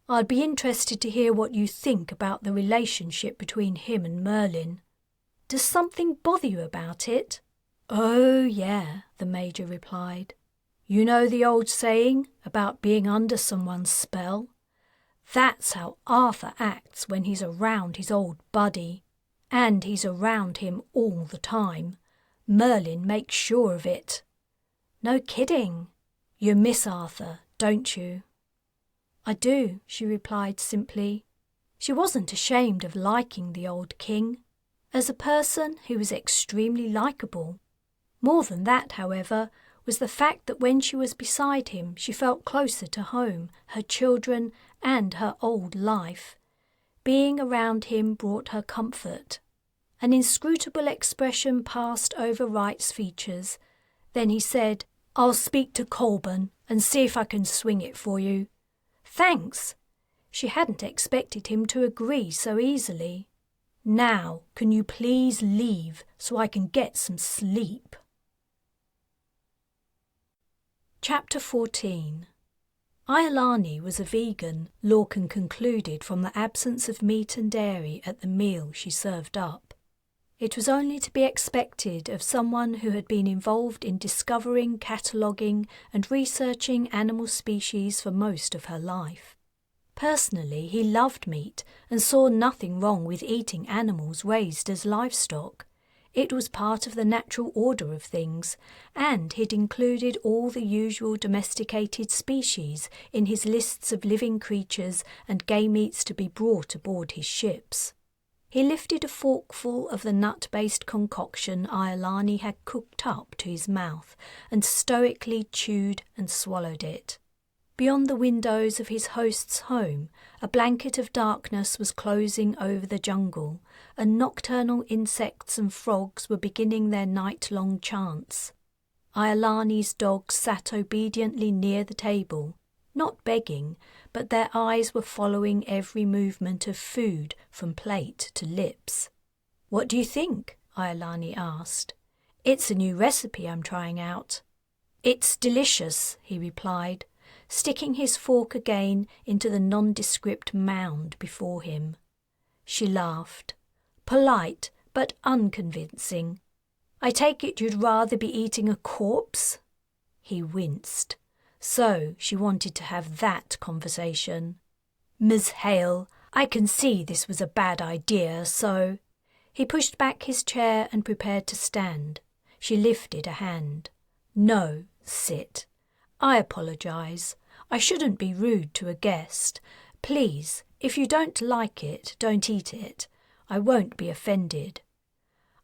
I'd be interested to hear what you think about the relationship between him and Merlin. Does something bother you about it? Oh, yeah, the Major replied. You know the old saying about being under someone's spell? That's how Arthur acts when he's around his old buddy. And he's around him all the time. Merlin makes sure of it. No kidding. You miss Arthur, don't you? I do, she replied simply. She wasn't ashamed of liking the old king. As a person, he was extremely likeable. More than that, however, was the fact that when she was beside him, she felt closer to home, her children, and her old life. Being around him brought her comfort. An inscrutable expression passed over Wright's features. Then he said, I'll speak to Colburn and see if I can swing it for you. Thanks. She hadn't expected him to agree so easily. Now, can you please leave so I can get some sleep? Chapter 14. Iolani was a vegan, Larkin concluded from the absence of meat and dairy at the meal she served up. It was only to be expected of someone who had been involved in discovering, cataloguing and researching animal species for most of her life. Personally, he loved meat and saw nothing wrong with eating animals raised as livestock. It was part of the natural order of things, and he'd included all the usual domesticated species in his lists of living creatures and game meats to be brought aboard his ships. He lifted a forkful of the nut-based concoction Iolani had cooked up to his mouth and stoically chewed and swallowed it. Beyond the windows of his host's home, a blanket of darkness was closing over the jungle, and nocturnal insects and frogs were beginning their night-long chants. Iolani's dogs sat obediently near the table, not begging, but their eyes were following every movement of food from plate to lips. "What do you think?" Iolani asked. "It's a new recipe I'm trying out." "It's delicious," he replied, sticking his fork again into the nondescript mound before him. She laughed. "Polite, but unconvincing. I take it you'd rather be eating a corpse?" He winced. So she wanted to have that conversation. "Ms. Hale, I can see this was a bad idea, so—" He pushed back his chair and prepared to stand. She lifted a hand. "No, sit. I apologize. I shouldn't be rude to a guest. Please, if you don't like it, don't eat it. I won't be offended."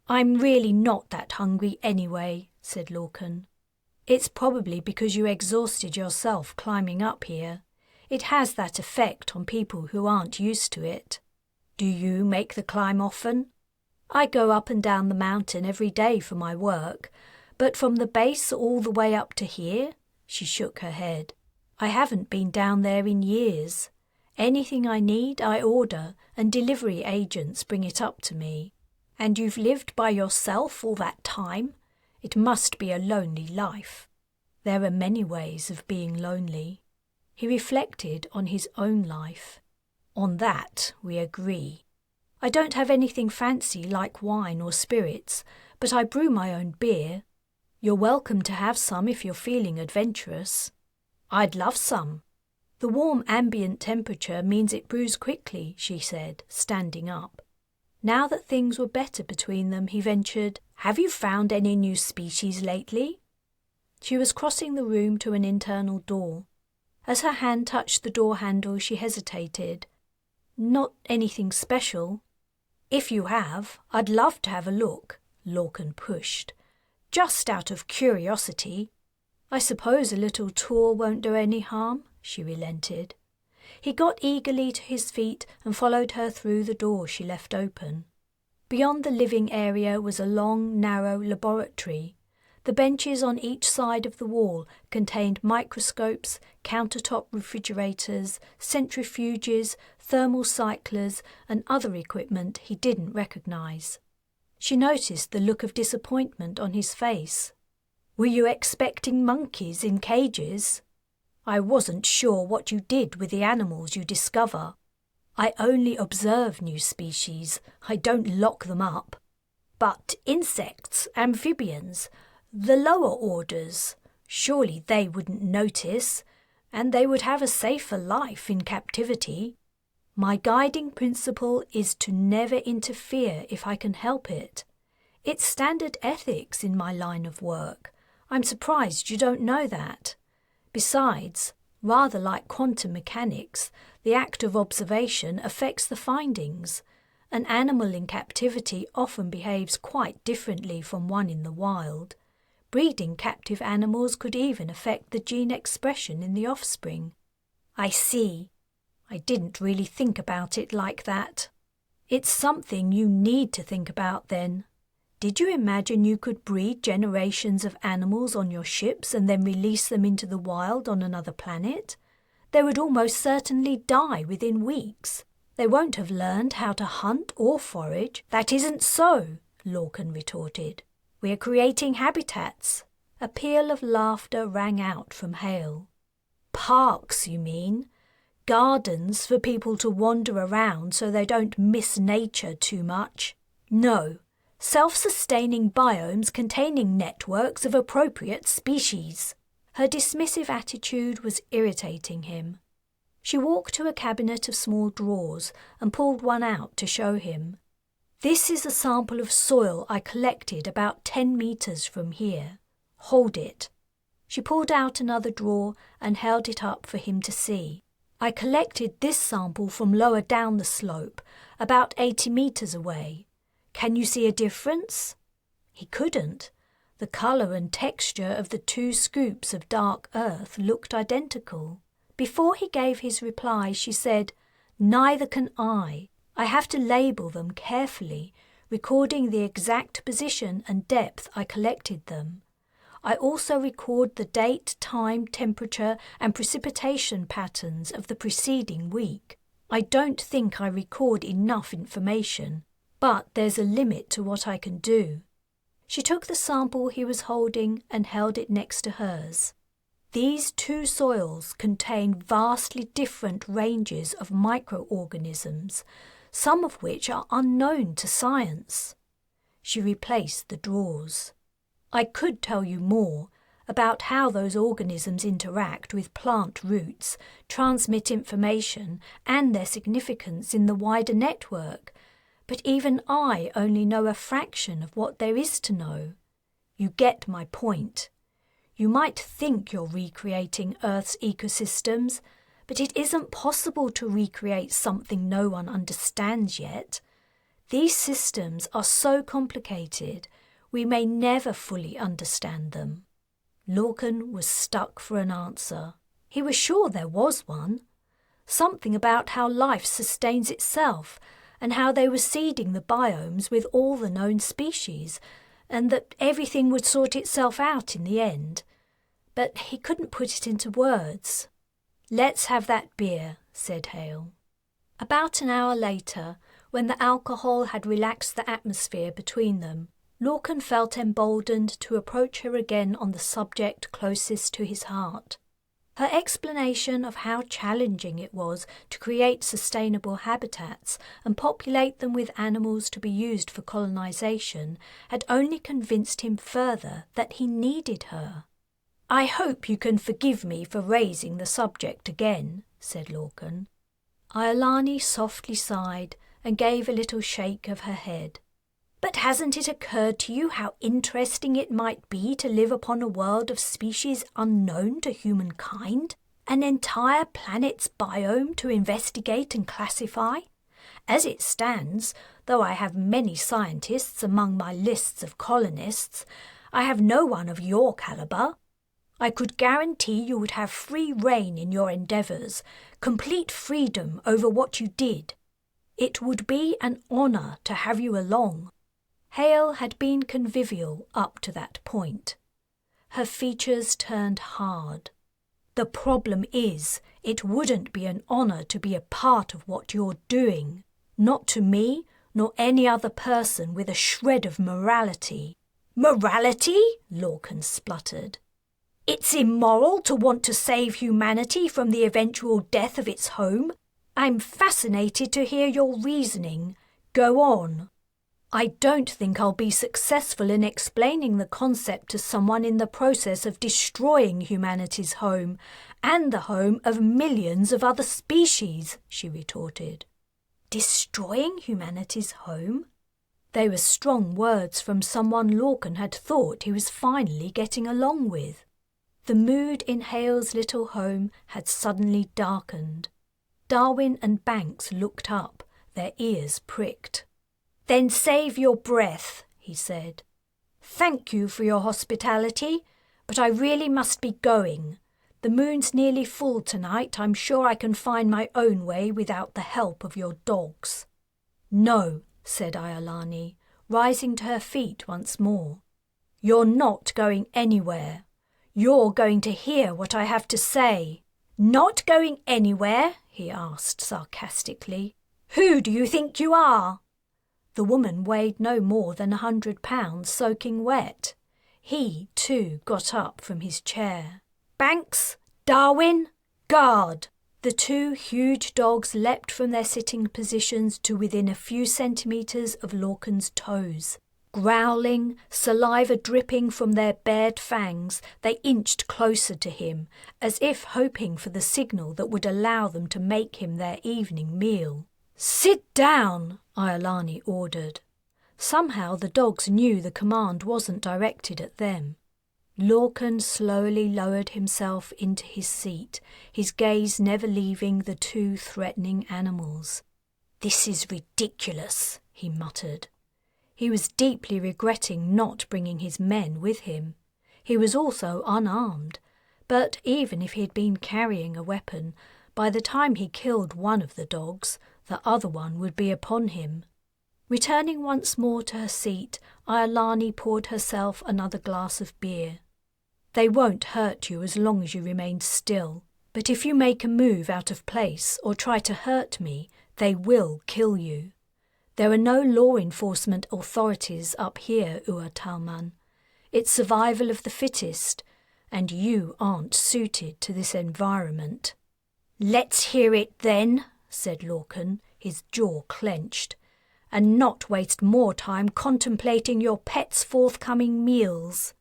"I'm really not that hungry anyway," said Larkin. "It's probably because you exhausted yourself climbing up here. It has that effect on people who aren't used to it. Do you make the climb often?" "I go up and down the mountain every day for my work, but from the base all the way up to here?" She shook her head. "I haven't been down there in years. Anything I need, I order, and delivery agents bring it up to me. And you've lived by yourself all that time? It must be a lonely life." "There are many ways of being lonely." He reflected on his own life. "On that we agree. I don't have anything fancy like wine or spirits, but I brew my own beer. You're welcome to have some if you're feeling adventurous." "I'd love some." "The warm ambient temperature means it brews quickly," she said, standing up. Now that things were better between them, he ventured, "Have you found any new species lately?" She was crossing the room to an internal door. As her hand touched the door handle, she hesitated. "Not anything special." "If you have, I'd love to have a look," Larkin pushed. "Just out of curiosity." "I suppose a little tour won't do any harm," she relented. He got eagerly to his feet and followed her through the door she left open. Beyond the living area was a long, narrow laboratory. The benches on each side of the wall contained microscopes, countertop refrigerators, centrifuges, thermal cyclers, and other equipment he didn't recognize. She noticed the look of disappointment on his face. "Were you expecting monkeys in cages?" "I wasn't sure what you did with the animals you discover." "I only observe new species. I don't lock them up." "But insects, amphibians, the lower orders, surely they wouldn't notice, and they would have a safer life in captivity." "My guiding principle is to never interfere if I can help it. It's standard ethics in my line of work. I'm surprised you don't know that. Besides, rather like quantum mechanics, the act of observation affects the findings. An animal in captivity often behaves quite differently from one in the wild. Breeding captive animals could even affect the gene expression in the offspring." "I see. I didn't really think about it like that." "It's something you need to think about then. Did you imagine you could breed generations of animals on your ships and then release them into the wild on another planet? They would almost certainly die within weeks. They won't have learned how to hunt or forage." "That isn't so," Larkin retorted. "We're creating habitats." A peal of laughter rang out from Hale. "Parks, you mean? Gardens for people to wander around so they don't miss nature too much? No. Self-sustaining biomes containing networks of appropriate species." Her dismissive attitude was irritating him. She walked to a cabinet of small drawers and pulled one out to show him. "This is a sample of soil I collected about 10 meters from here. Hold it." She pulled out another drawer and held it up for him to see. "I collected this sample from lower down the slope, about 80 meters away. Can you see a difference?" He couldn't. The color and texture of the 2 scoops of dark earth looked identical. Before he gave his reply, she said, "Neither can I. I have to label them carefully, recording the exact position and depth I collected them. I also record the date, time, temperature, and precipitation patterns of the preceding week. I don't think I record enough information, but there's a limit to what I can do." She took the sample he was holding and held it next to hers. "These 2 soils contain vastly different ranges of microorganisms, some of which are unknown to science." She replaced the drawers. "I could tell you more about how those organisms interact with plant roots, transmit information, and their significance in the wider network, but even I only know a fraction of what there is to know. You get my point. You might think you're recreating Earth's ecosystems, but it isn't possible to recreate something no one understands yet. These systems are so complicated, we may never fully understand them." Larkin was stuck for an answer. He was sure there was one. Something about how life sustains itself, and how they were seeding the biomes with all the known species, and that everything would sort itself out in the end. But he couldn't put it into words. "Let's have that beer," said Hale. About an hour later, when the alcohol had relaxed the atmosphere between them, Larkin felt emboldened to approach her again on the subject closest to his heart. Her explanation of how challenging it was to create sustainable habitats and populate them with animals to be used for colonization had only convinced him further that he needed her. "I hope you can forgive me for raising the subject again," said Larkin. Iolani softly sighed and gave a little shake of her head. "But hasn't it occurred to you how interesting it might be to live upon a world of species unknown to humankind? An entire planet's biome to investigate and classify? As it stands, though I have many scientists among my lists of colonists, I have no one of your calibre. I could guarantee you would have free rein in your endeavours, complete freedom over what you did. It would be an honour to have you along." Hale had been convivial up to that point. Her features turned hard. "The problem is, it wouldn't be an honour to be a part of what you're doing. Not to me, nor any other person with a shred of morality." "Morality?" Larkin spluttered. "It's immoral to want to save humanity from the eventual death of its home? I'm fascinated to hear your reasoning. Go on." "I don't think I'll be successful in explaining the concept to someone in the process of destroying humanity's home and the home of millions of other species," she retorted. "Destroying humanity's home?" They were strong words from someone Larkin had thought he was finally getting along with. The mood in Hale's little home had suddenly darkened. Darwin and Banks looked up, their ears pricked. "Then save your breath," he said. "Thank you for your hospitality, but I really must be going. The moon's nearly full tonight. I'm sure I can find my own way without the help of your dogs." "No," said Iolani, rising to her feet once more. "You're not going anywhere. You're going to hear what I have to say." "Not going anywhere?" he asked sarcastically. "Who do you think you are?" The woman weighed no more than 100 pounds soaking wet. He, too, got up from his chair. "Banks, Darwin, guard!" The two huge dogs leapt from their sitting positions to within a few centimetres of Larkin's toes. Growling, saliva dripping from their bared fangs, they inched closer to him, as if hoping for the signal that would allow them to make him their evening meal. "Sit down," Iolani ordered. Somehow the dogs knew the command wasn't directed at them. Larkin slowly lowered himself into his seat, his gaze never leaving the two threatening animals. "This is ridiculous," he muttered. He was deeply regretting not bringing his men with him. He was also unarmed, but even if he had been carrying a weapon, by the time he killed one of the dogs, the other one would be upon him. Returning once more to her seat, Iolani poured herself another glass of beer. "They won't hurt you as long as you remain still, but if you make a move out of place or try to hurt me, they will kill you. There are no law enforcement authorities up here, Talman. It's survival of the fittest, and you aren't suited to this environment." "Let's hear it then," said Larkin, his jaw clenched, "and not waste more time contemplating your pet's forthcoming meals."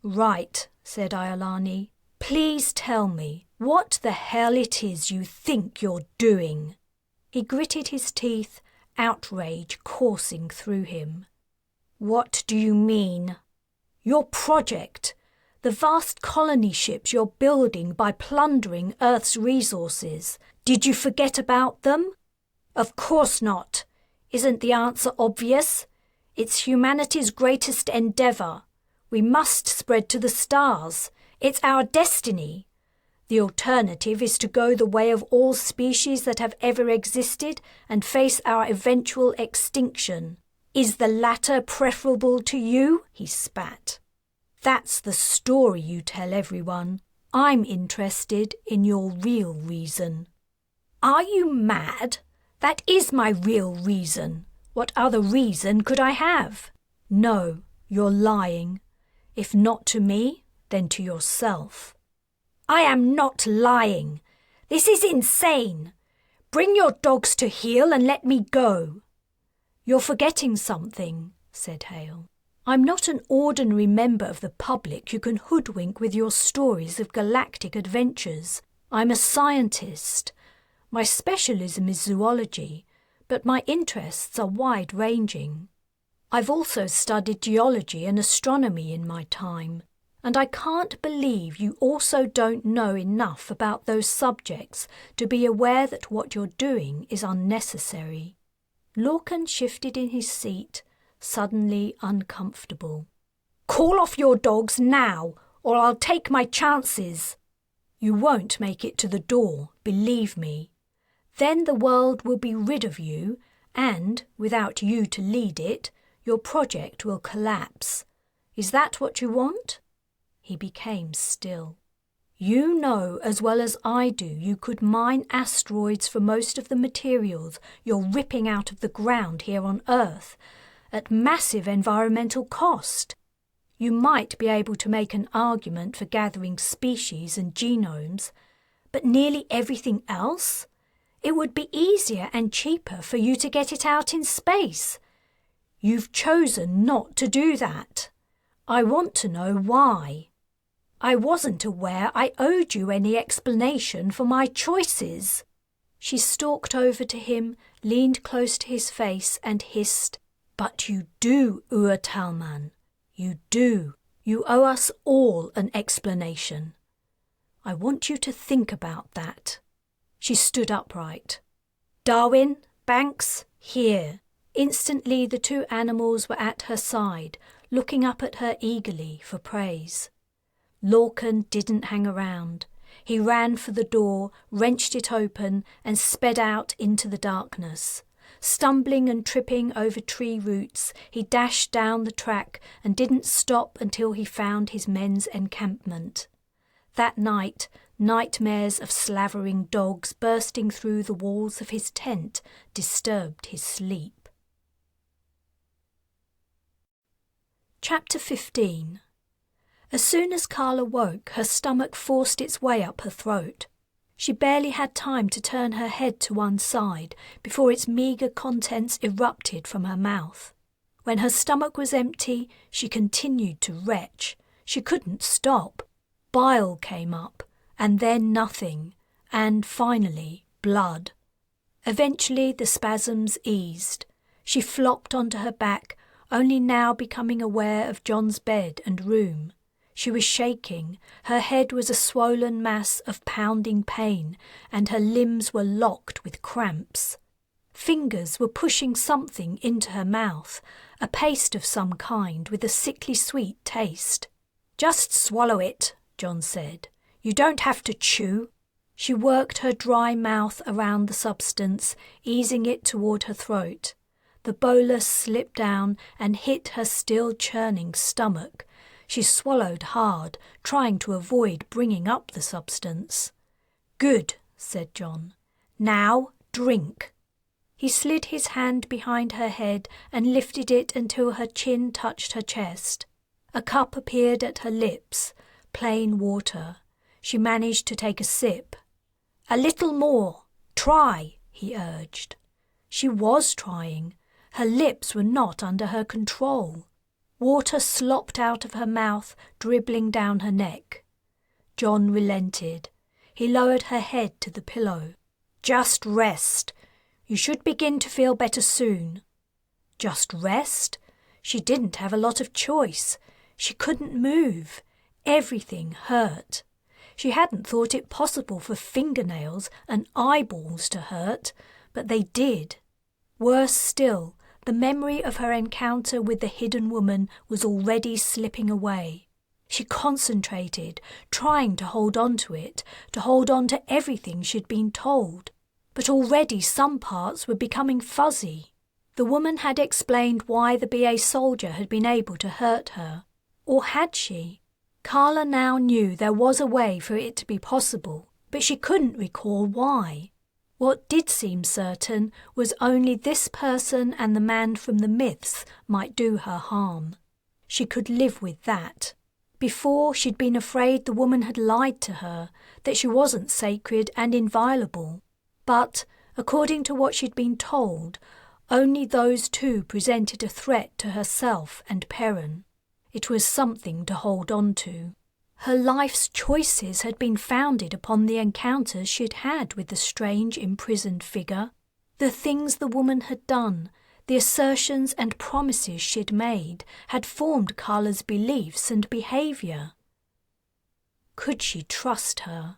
"Right," said Iolani. "Please tell me what the hell it is you think you're doing." He gritted his teeth, outrage coursing through him. "What do you mean?" "Your project. The vast colony ships you're building by plundering Earth's resources. Did you forget about them?" "Of course not. Isn't the answer obvious? It's humanity's greatest endeavour. We must spread to the stars. It's our destiny. The alternative is to go the way of all species that have ever existed and face our eventual extinction. Is the latter preferable to you?" he spat. "That's the story you tell everyone. I'm interested in your real reason." Are you mad? That is my real reason. What other reason could I have? No, you're lying. If not to me, then to yourself. I am not lying. This is insane. Bring your dogs to heel and let me go. You're forgetting something, said Hale. I'm not an ordinary member of the public you can hoodwink with your stories of galactic adventures. I'm a scientist. My specialism is zoology, but my interests are wide-ranging. I've also studied geology and astronomy in my time, and I can't believe you also don't know enough about those subjects to be aware that what you're doing is unnecessary. Larkin shifted in his seat, suddenly uncomfortable. Call off your dogs now, or I'll take my chances. You won't make it to the door, believe me. Then the world will be rid of you, and, without you to lead it, your project will collapse. Is that what you want? He became still. You know as well as I do you could mine asteroids for most of the materials you're ripping out of the ground here on Earth, at massive environmental cost. You might be able to make an argument for gathering species and genomes, but nearly everything else? It would be easier and cheaper for you to get it out in space. You've chosen not to do that. I want to know why. I wasn't aware I owed you any explanation for my choices. She stalked over to him, leaned close to his face and hissed, But you do, Talman. You do. You owe us all an explanation. I want you to think about that. She stood upright. Darwin, Banks, here. Instantly the two animals were at her side, looking up at her eagerly for praise. Larkin didn't hang around. He ran for the door, wrenched it open, and sped out into the darkness. Stumbling and tripping over tree roots, he dashed down the track and didn't stop until he found his men's encampment. That night, nightmares of slavering dogs bursting through the walls of his tent disturbed his sleep. Chapter 15. As soon as Carla woke, her stomach forced its way up her throat. She barely had time to turn her head to one side before its meagre contents erupted from her mouth. When her stomach was empty, she continued to retch. She couldn't stop. Bile came up, and then nothing, and finally blood. Eventually the spasms eased. She flopped onto her back, only now becoming aware of John's bed and room. She was shaking, her head was a swollen mass of pounding pain, and her limbs were locked with cramps. Fingers were pushing something into her mouth, a paste of some kind with a sickly sweet taste. Just swallow it, John said. You don't have to chew. She worked her dry mouth around the substance, easing it toward her throat. The bolus slipped down and hit her still churning stomach. She swallowed hard, trying to avoid bringing up the substance. Good, said John. Now drink. He slid his hand behind her head and lifted it until her chin touched her chest. A cup appeared at her lips, plain water. She managed to take a sip. A little more. Try, he urged. She was trying. Her lips were not under her control. Water slopped out of her mouth, dribbling down her neck. John relented. He lowered her head to the pillow. Just rest. You should begin to feel better soon. Just rest? She didn't have a lot of choice. She couldn't move. Everything hurt. She hadn't thought it possible for fingernails and eyeballs to hurt, but they did. Worse still, the memory of her encounter with the hidden woman was already slipping away. She concentrated, trying to hold on to it, to hold on to everything she'd been told. But already some parts were becoming fuzzy. The woman had explained why the BA soldier had been able to hurt her. Or had she? Carla now knew there was a way for it to be possible, but she couldn't recall why. What did seem certain was only this person and the man from the myths might do her harm. She could live with that. Before, she'd been afraid the woman had lied to her, that she wasn't sacred and inviolable. But, according to what she'd been told, only those two presented a threat to herself and Perrin. It was something to hold on to. Her life's choices had been founded upon the encounters she'd had with the strange imprisoned figure, the things the woman had done, the assertions and promises she'd made had formed Carla's beliefs and behaviour. Could she trust her?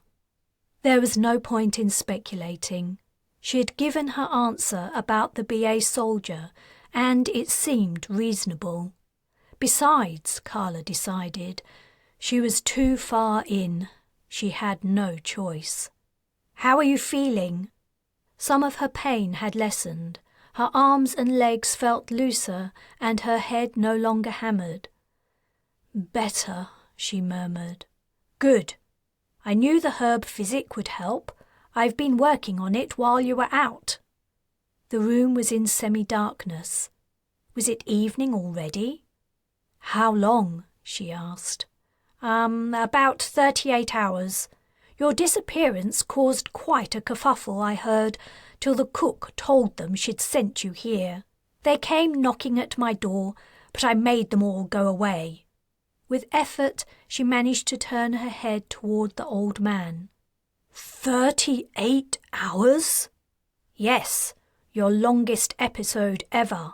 There was no point in speculating. She had given her answer about the BA soldier, and it seemed reasonable. Besides, Carla decided, she was too far in. She had no choice. "How are you feeling?" Some of her pain had lessened. Her arms and legs felt looser, and her head no longer hammered. "Better," she murmured. "Good. I knew the herb physic would help. I've been working on it while you were out." The room was in semi-darkness. Was it evening already? "How long?" she asked. About 38 hours. Your disappearance caused quite a kerfuffle, I heard, till the cook told them she'd sent you here. They came knocking at my door, but I made them all go away." With effort, she managed to turn her head toward the old man. 38 hours? "Yes, your longest episode ever."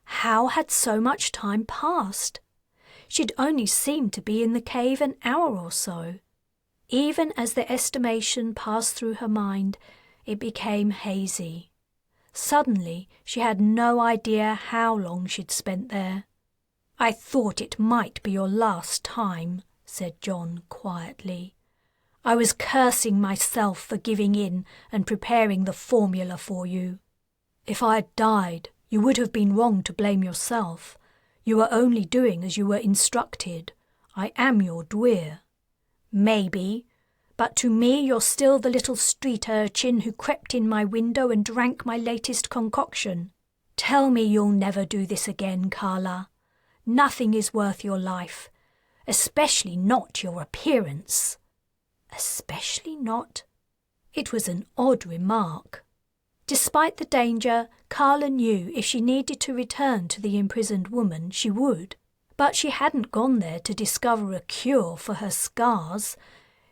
How had so much time passed? She'd only seemed to be in the cave an hour or so. Even as the estimation passed through her mind, it became hazy. Suddenly, she had no idea how long she'd spent there. "I thought it might be your last time," said John quietly. "I was cursing myself for giving in and preparing the formula for you. If I had died, you would have been wrong to blame yourself. You were only doing as you were instructed. I am your Dwyer." "Maybe, but to me you're still the little street urchin who crept in my window and drank my latest concoction. Tell me you'll never do this again, Carla. Nothing is worth your life, especially not your appearance." Especially not? It was an odd remark. Despite the danger, Carla knew if she needed to return to the imprisoned woman, she would. But she hadn't gone there to discover a cure for her scars.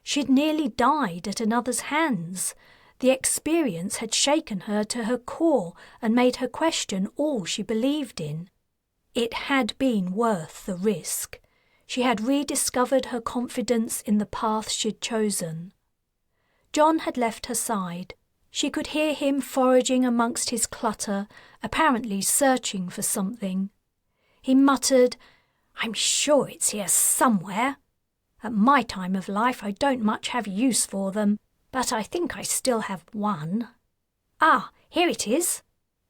She'd nearly died at another's hands. The experience had shaken her to her core and made her question all she believed in. It had been worth the risk. She had rediscovered her confidence in the path she'd chosen. John had left her side. She could hear him foraging amongst his clutter, apparently searching for something. He muttered, "I'm sure it's here somewhere. At my time of life I don't much have use for them, but I think I still have one. Ah, here it is."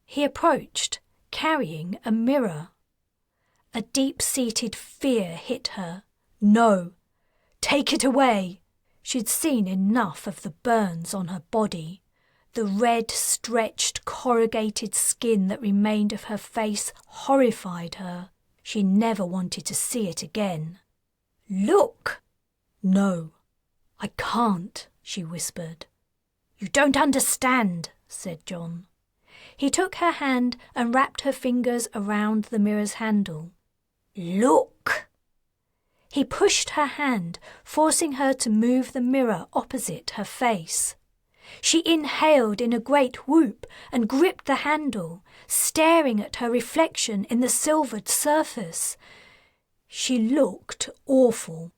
He approached, carrying a mirror. A deep-seated fear hit her. "No! Take it away!" She'd seen enough of the burns on her body. The red, stretched, corrugated skin that remained of her face horrified her. She never wanted to see it again. "Look!" "No, I can't," she whispered. "You don't understand," said John. He took her hand and wrapped her fingers around the mirror's handle. "Look!" He pushed her hand, forcing her to move the mirror opposite her face. She inhaled in a great whoop and gripped the handle, staring at her reflection in the silvered surface. She looked awful.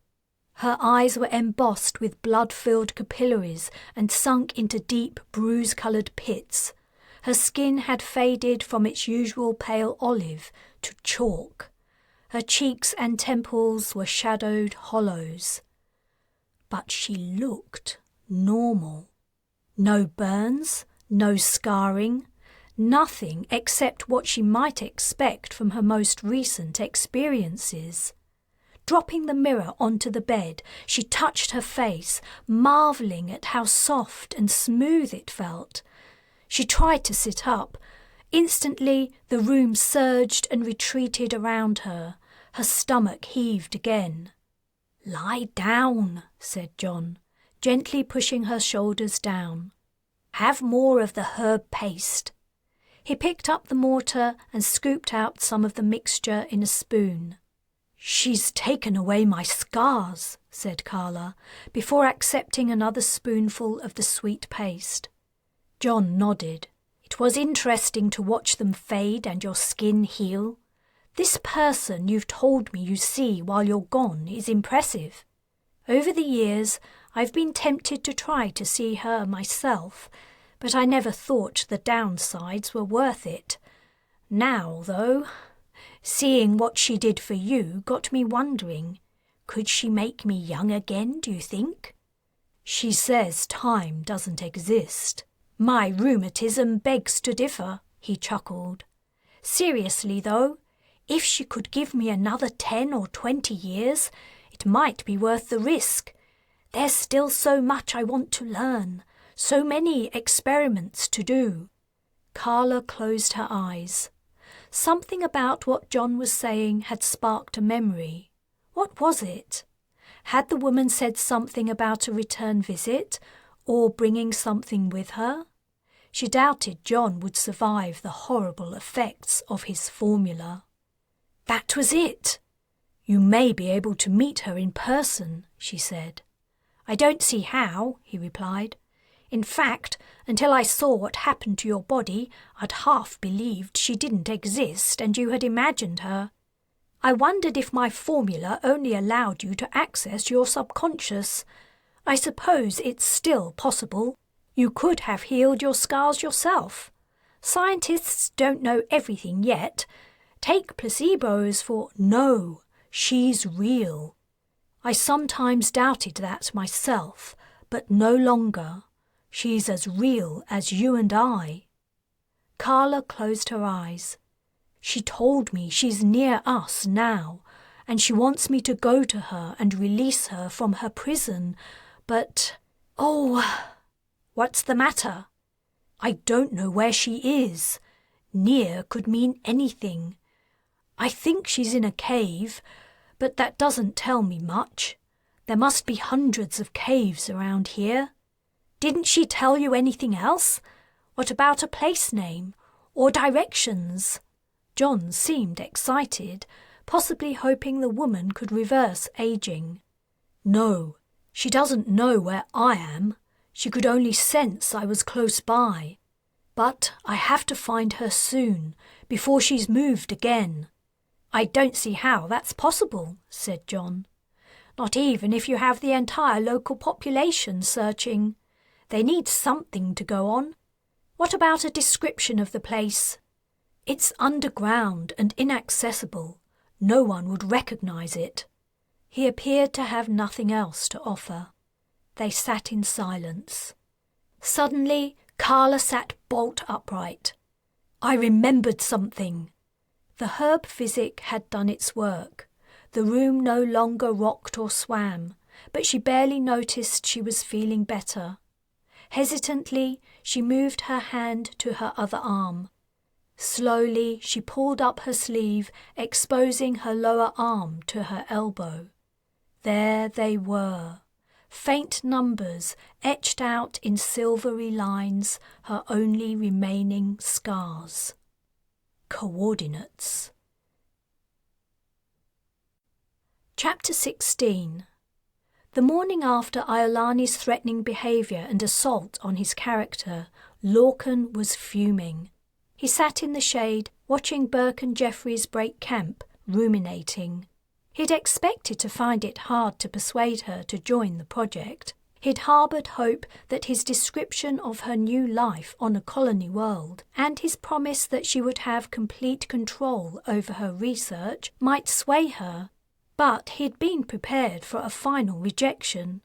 Her eyes were embossed with blood-filled capillaries and sunk into deep, bruise-coloured pits. Her skin had faded from its usual pale olive to chalk. Her cheeks and temples were shadowed hollows. But she looked normal. No burns, no scarring, nothing except what she might expect from her most recent experiences. Dropping the mirror onto the bed, she touched her face, marvelling at how soft and smooth it felt. She tried to sit up. Instantly, the room surged and retreated around her. Her stomach heaved again. "Lie down," said John, gently pushing her shoulders down. "Have more of the herb paste." He picked up the mortar and scooped out some of the mixture in a spoon. "She's taken away my scars," said Carla, before accepting another spoonful of the sweet paste. John nodded. "It was interesting to watch them fade and your skin heal. This person you've told me you see while you're gone is impressive. Over the years, I've been tempted to try to see her myself, but I never thought the downsides were worth it. Now, though, seeing what she did for you got me wondering, could she make me young again, do you think? She says time doesn't exist. My rheumatism begs to differ," he chuckled. "Seriously, though, if she could give me another 10 or 20 years, it might be worth the risk. There's still so much I want to learn, so many experiments to do." Carla closed her eyes. Something about what John was saying had sparked a memory. What was it? Had the woman said something about a return visit, or bringing something with her? She doubted John would survive the horrible effects of his formula. "That was it. You may be able to meet her in person," she said. "I don't see how," he replied. "In fact, until I saw what happened to your body, I'd half believed she didn't exist and you had imagined her. I wondered if my formula only allowed you to access your subconscious. I suppose it's still possible. You could have healed your scars yourself. Scientists don't know everything yet. Take placebos for no, she's real. I sometimes doubted that myself, but no longer. She's as real as you and I." Carla closed her eyes. "She told me she's near us now, and she wants me to go to her and release her from her prison, but, oh, what's the matter? I don't know where she is. Near could mean anything. I think she's in a cave, but that doesn't tell me much. There must be hundreds of caves around here. Didn't she tell you anything else? What about a place name or directions?" John seemed excited, possibly hoping the woman could reverse aging. "No, she doesn't know where I am. She could only sense I was close by. But I have to find her soon, before she's moved again." "I don't see how that's possible," said John. "Not even if you have the entire local population searching. They need something to go on. What about a description of the place?" "It's underground and inaccessible. No one would recognize it." He appeared to have nothing else to offer. They sat in silence. Suddenly, Carla sat bolt upright. "I remembered something." The herb physic had done its work. The room no longer rocked or swam, but she barely noticed she was feeling better. Hesitantly, she moved her hand to her other arm. Slowly, she pulled up her sleeve, exposing her lower arm to her elbow. There they were, faint numbers etched out in silvery lines, her only remaining scars. Coordinates. Chapter 16. The morning after Iolani's threatening behaviour and assault on his character, Larkin was fuming. He sat in the shade, watching Burke and Jeffries break camp, ruminating. He'd expected to find it hard to persuade her to join the project. He'd harboured hope that his description of her new life on a colony world and his promise that she would have complete control over her research might sway her, but he'd been prepared for a final rejection.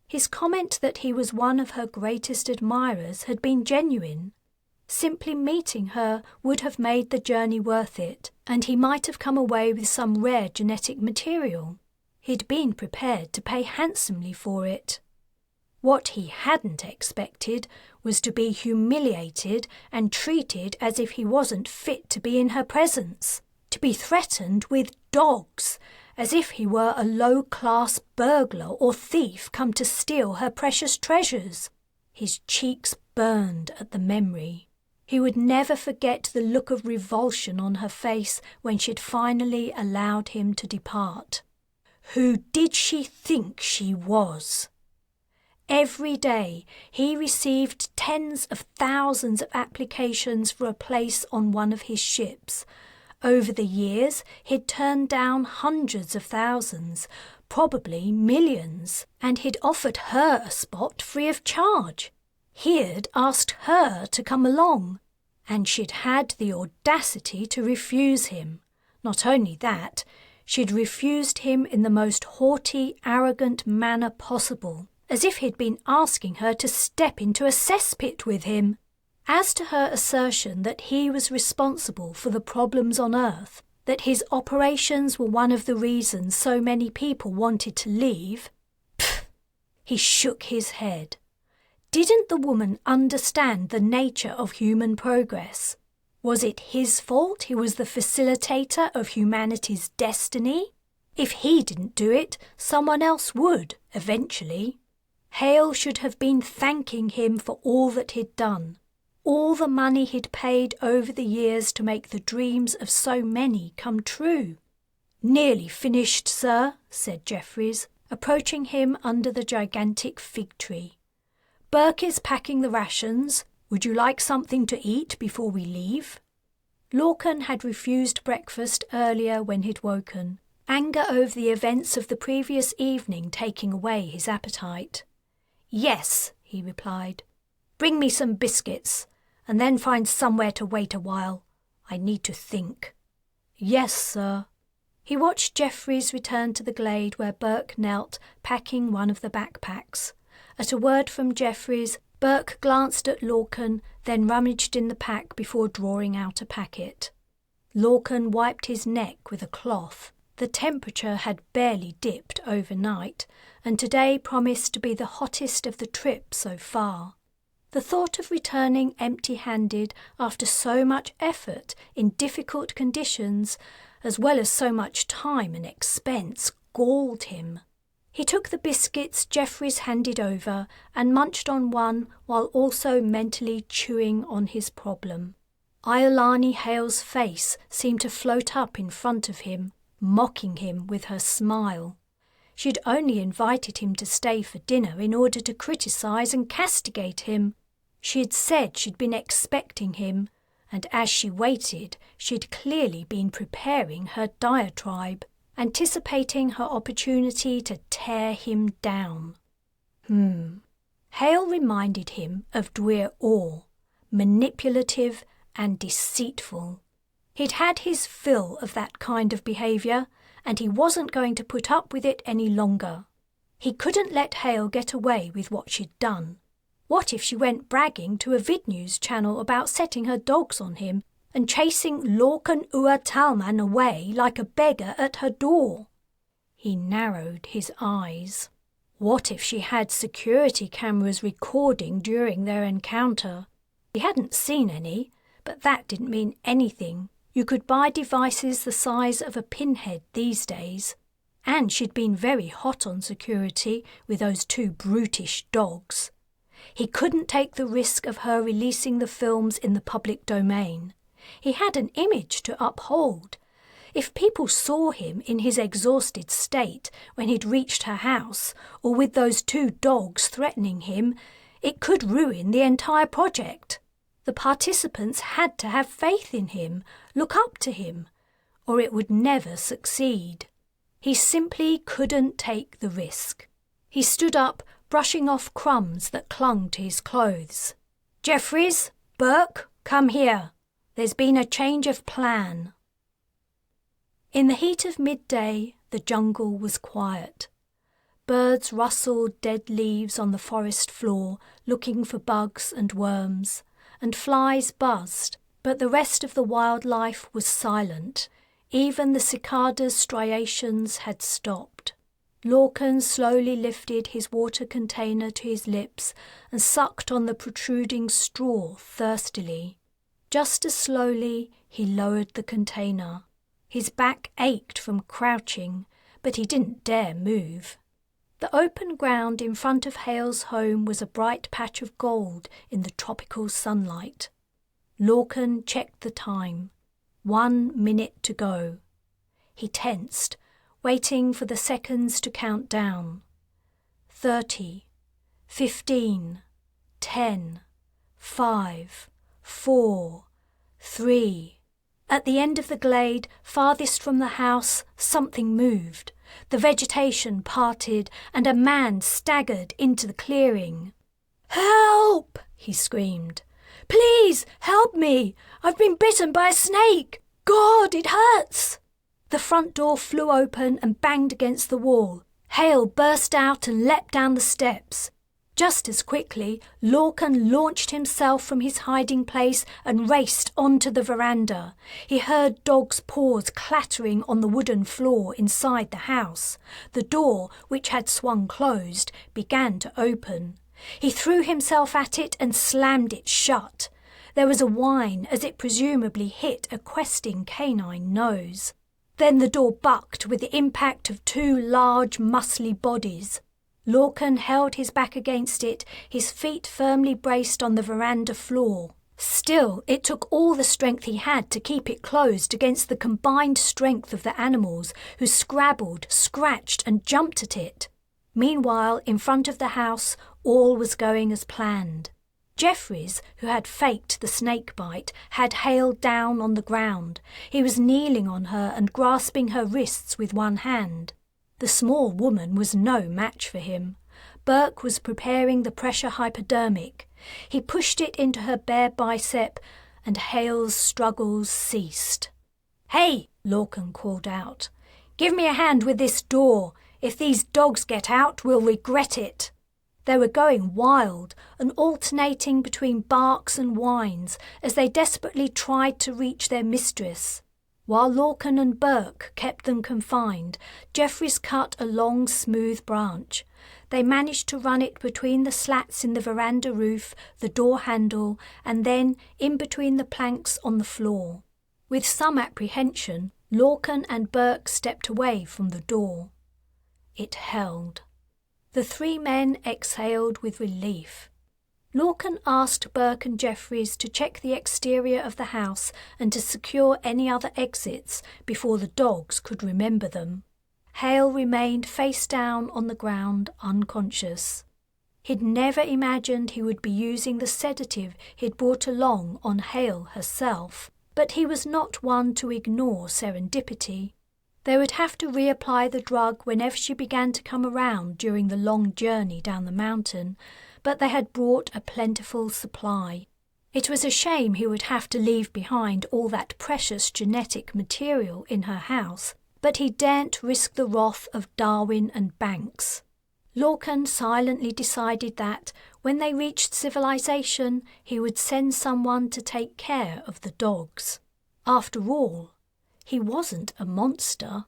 His comment that he was one of her greatest admirers had been genuine. Simply meeting her would have made the journey worth it, and he might have come away with some rare genetic material. He'd been prepared to pay handsomely for it. What he hadn't expected was to be humiliated and treated as if he wasn't fit to be in her presence, to be threatened with dogs, as if he were a low-class burglar or thief come to steal her precious treasures. His cheeks burned at the memory. He would never forget the look of revulsion on her face when she'd finally allowed him to depart. Who did she think she was? Every day he received tens of thousands of applications for a place on one of his ships. Over the years, he'd turned down hundreds of thousands, probably millions, and he'd offered her a spot free of charge. He'd asked her to come along, and she'd had the audacity to refuse him. Not only that, she'd refused him in the most haughty, arrogant manner possible, as if he'd been asking her to step into a cesspit with him. As to her assertion that he was responsible for the problems on Earth, that his operations were one of the reasons so many people wanted to leave, he shook his head. Didn't the woman understand the nature of human progress? Was it his fault he was the facilitator of humanity's destiny? If he didn't do it, someone else would, eventually. Hale should have been thanking him for all that he'd done. All the money he'd paid over the years to make the dreams of so many come true. "Nearly finished, sir," said Jeffries, approaching him under the gigantic fig tree. "Burke is packing the rations. Would you like something to eat before we leave?" Larkin had refused breakfast earlier when he'd woken, anger over the events of the previous evening taking away his appetite. "Yes," he replied. "Bring me some biscuits, and then find somewhere to wait a while. I need to think." "Yes, sir." He watched Jeffries return to the glade where Burke knelt, packing one of the backpacks. At a word from Jeffries, Burke glanced at Larkin, then rummaged in the pack before drawing out a packet. Larkin wiped his neck with a cloth. The temperature had barely dipped overnight, and today promised to be the hottest of the trip so far. The thought of returning empty-handed after so much effort in difficult conditions, as well as so much time and expense, galled him. He took the biscuits Jeffries handed over and munched on one while also mentally chewing on his problem. Iolani Hale's face seemed to float up in front of him, mocking him with her smile. She'd only invited him to stay for dinner in order to criticise and castigate him. She'd said she'd been expecting him, and as she waited, she'd clearly been preparing her diatribe, anticipating her opportunity to tear him down. Hale reminded him of Dwyer Orr, manipulative and deceitful. He'd had his fill of that kind of behaviour, and he wasn't going to put up with it any longer. He couldn't let Hale get away with what she'd done. What if she went bragging to a VidNews channel about setting her dogs on him and chasing Larkin Ua Talman away like a beggar at her door? He narrowed his eyes. What if she had security cameras recording during their encounter? He hadn't seen any, but that didn't mean anything. You could buy devices the size of a pinhead these days. And she'd been very hot on security with those two brutish dogs. He couldn't take the risk of her releasing the films in the public domain. He had an image to uphold. If people saw him in his exhausted state when he'd reached her house, or with those two dogs threatening him, it could ruin the entire project. The participants had to have faith in him, look up to him, or it would never succeed. He simply couldn't take the risk. He stood up, brushing off crumbs that clung to his clothes. "Jeffries, Burke, come here. There's been a change of plan." In the heat of midday, the jungle was quiet. Birds rustled dead leaves on the forest floor, looking for bugs and worms, and flies buzzed, but the rest of the wildlife was silent. Even the cicadas' striations had stopped. Larkin slowly lifted his water container to his lips and sucked on the protruding straw thirstily. Just as slowly, he lowered the container. His back ached from crouching, but he didn't dare move. The open ground in front of Hale's home was a bright patch of gold in the tropical sunlight. Larkin checked the time. 1 minute to go. He tensed, waiting for the seconds to count down. 30, 15, 10, 5, 4, 3. At the end of the glade, farthest from the house, something moved. The vegetation parted, and a man staggered into the clearing. "Help!" he screamed. "Please, help me! I've been bitten by a snake! God, it hurts!" The front door flew open and banged against the wall. Hale burst out and leapt down the steps. Just as quickly, Larkin launched himself from his hiding place and raced onto the veranda. He heard dogs' paws clattering on the wooden floor inside the house. The door, which had swung closed, began to open. He threw himself at it and slammed it shut. There was a whine as it presumably hit a questing canine nose. Then the door bucked with the impact of 2 large, muscly bodies. Larkin held his back against it, his feet firmly braced on the veranda floor. Still, it took all the strength he had to keep it closed against the combined strength of the animals, who scrabbled, scratched and jumped at it. Meanwhile, in front of the house, all was going as planned. Jeffries, who had faked the snake bite, had Hale down on the ground. He was kneeling on her and grasping her wrists with one hand. The small woman was no match for him. Burke was preparing the pressure hypodermic. He pushed it into her bare bicep, and Hale's struggles ceased. "Hey!" Larkin called out. "Give me a hand with this door. If these dogs get out, we'll regret it." They were going wild and alternating between barks and whines as they desperately tried to reach their mistress. While Larkin and Burke kept them confined, Jeffries cut a long, smooth branch. They managed to run it between the slats in the veranda roof, the door handle, and then in between the planks on the floor. With some apprehension, Larkin and Burke stepped away from the door. It held. The 3 men exhaled with relief. Larkin asked Burke and Jeffries to check the exterior of the house and to secure any other exits before the dogs could remember them. Hale remained face down on the ground, unconscious. He'd never imagined he would be using the sedative he'd brought along on Hale herself, but he was not one to ignore serendipity. They would have to reapply the drug whenever she began to come around during the long journey down the mountain, but they had brought a plentiful supply. It was a shame he would have to leave behind all that precious genetic material in her house, but he daren't risk the wrath of Darwin and Banks. Larkin silently decided that, when they reached civilization, he would send someone to take care of the dogs. After all, he wasn't a monster.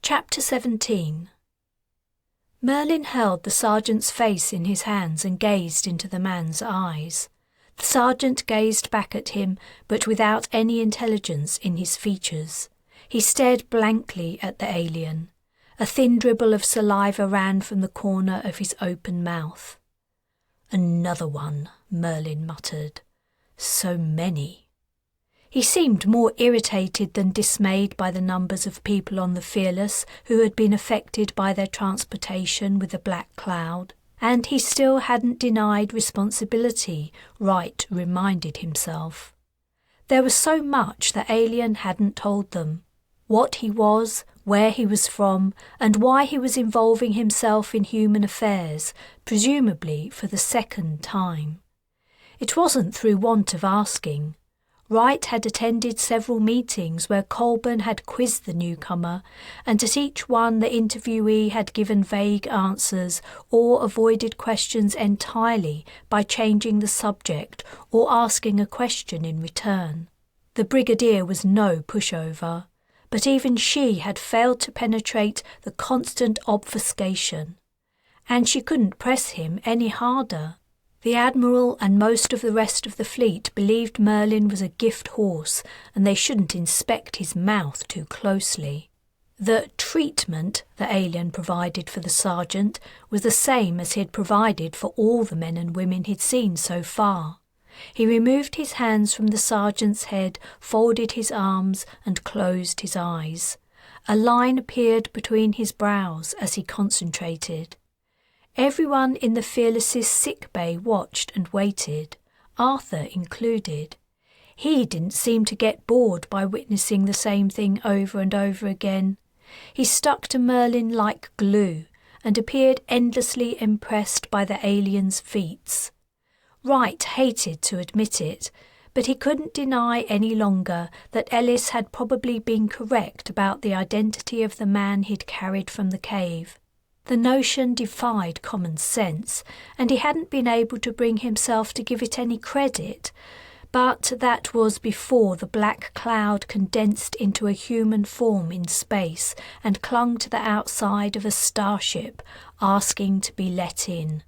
Chapter 17. Merlin held the sergeant's face in his hands and gazed into the man's eyes. The sergeant gazed back at him, but without any intelligence in his features. He stared blankly at the alien. A thin dribble of saliva ran from the corner of his open mouth. "Another one," Merlin muttered. "So many." He seemed more irritated than dismayed by the numbers of people on the Fearless who had been affected by their transportation with the black cloud, and he still hadn't denied responsibility, Wright reminded himself. There was so much the alien hadn't told them. What he was, where he was from, and why he was involving himself in human affairs, presumably for the 2nd time. It wasn't through want of asking. Wright had attended several meetings where Colburn had quizzed the newcomer, and at each one the interviewee had given vague answers or avoided questions entirely by changing the subject or asking a question in return. The brigadier was no pushover. but even she had failed to penetrate the constant obfuscation, and she couldn't press him any harder. The Admiral and most of the rest of the fleet believed Merlin was a gift horse and they shouldn't inspect his mouth too closely. The treatment the alien provided for the sergeant was the same as he had provided for all the men and women he'd seen so far. He removed his hands from the sergeant's head, folded his arms and closed his eyes. A line appeared between his brows as he concentrated. Everyone in the Fearless's sick bay watched and waited, Arthur included. He didn't seem to get bored by witnessing the same thing over and over again. He stuck to Merlin like glue and appeared endlessly impressed by the alien's feats. Wright hated to admit it, but he couldn't deny any longer that Ellis had probably been correct about the identity of the man he'd carried from the cave. The notion defied common sense, and he hadn't been able to bring himself to give it any credit, but that was before the black cloud condensed into a human form in space and clung to the outside of a starship, asking to be let in.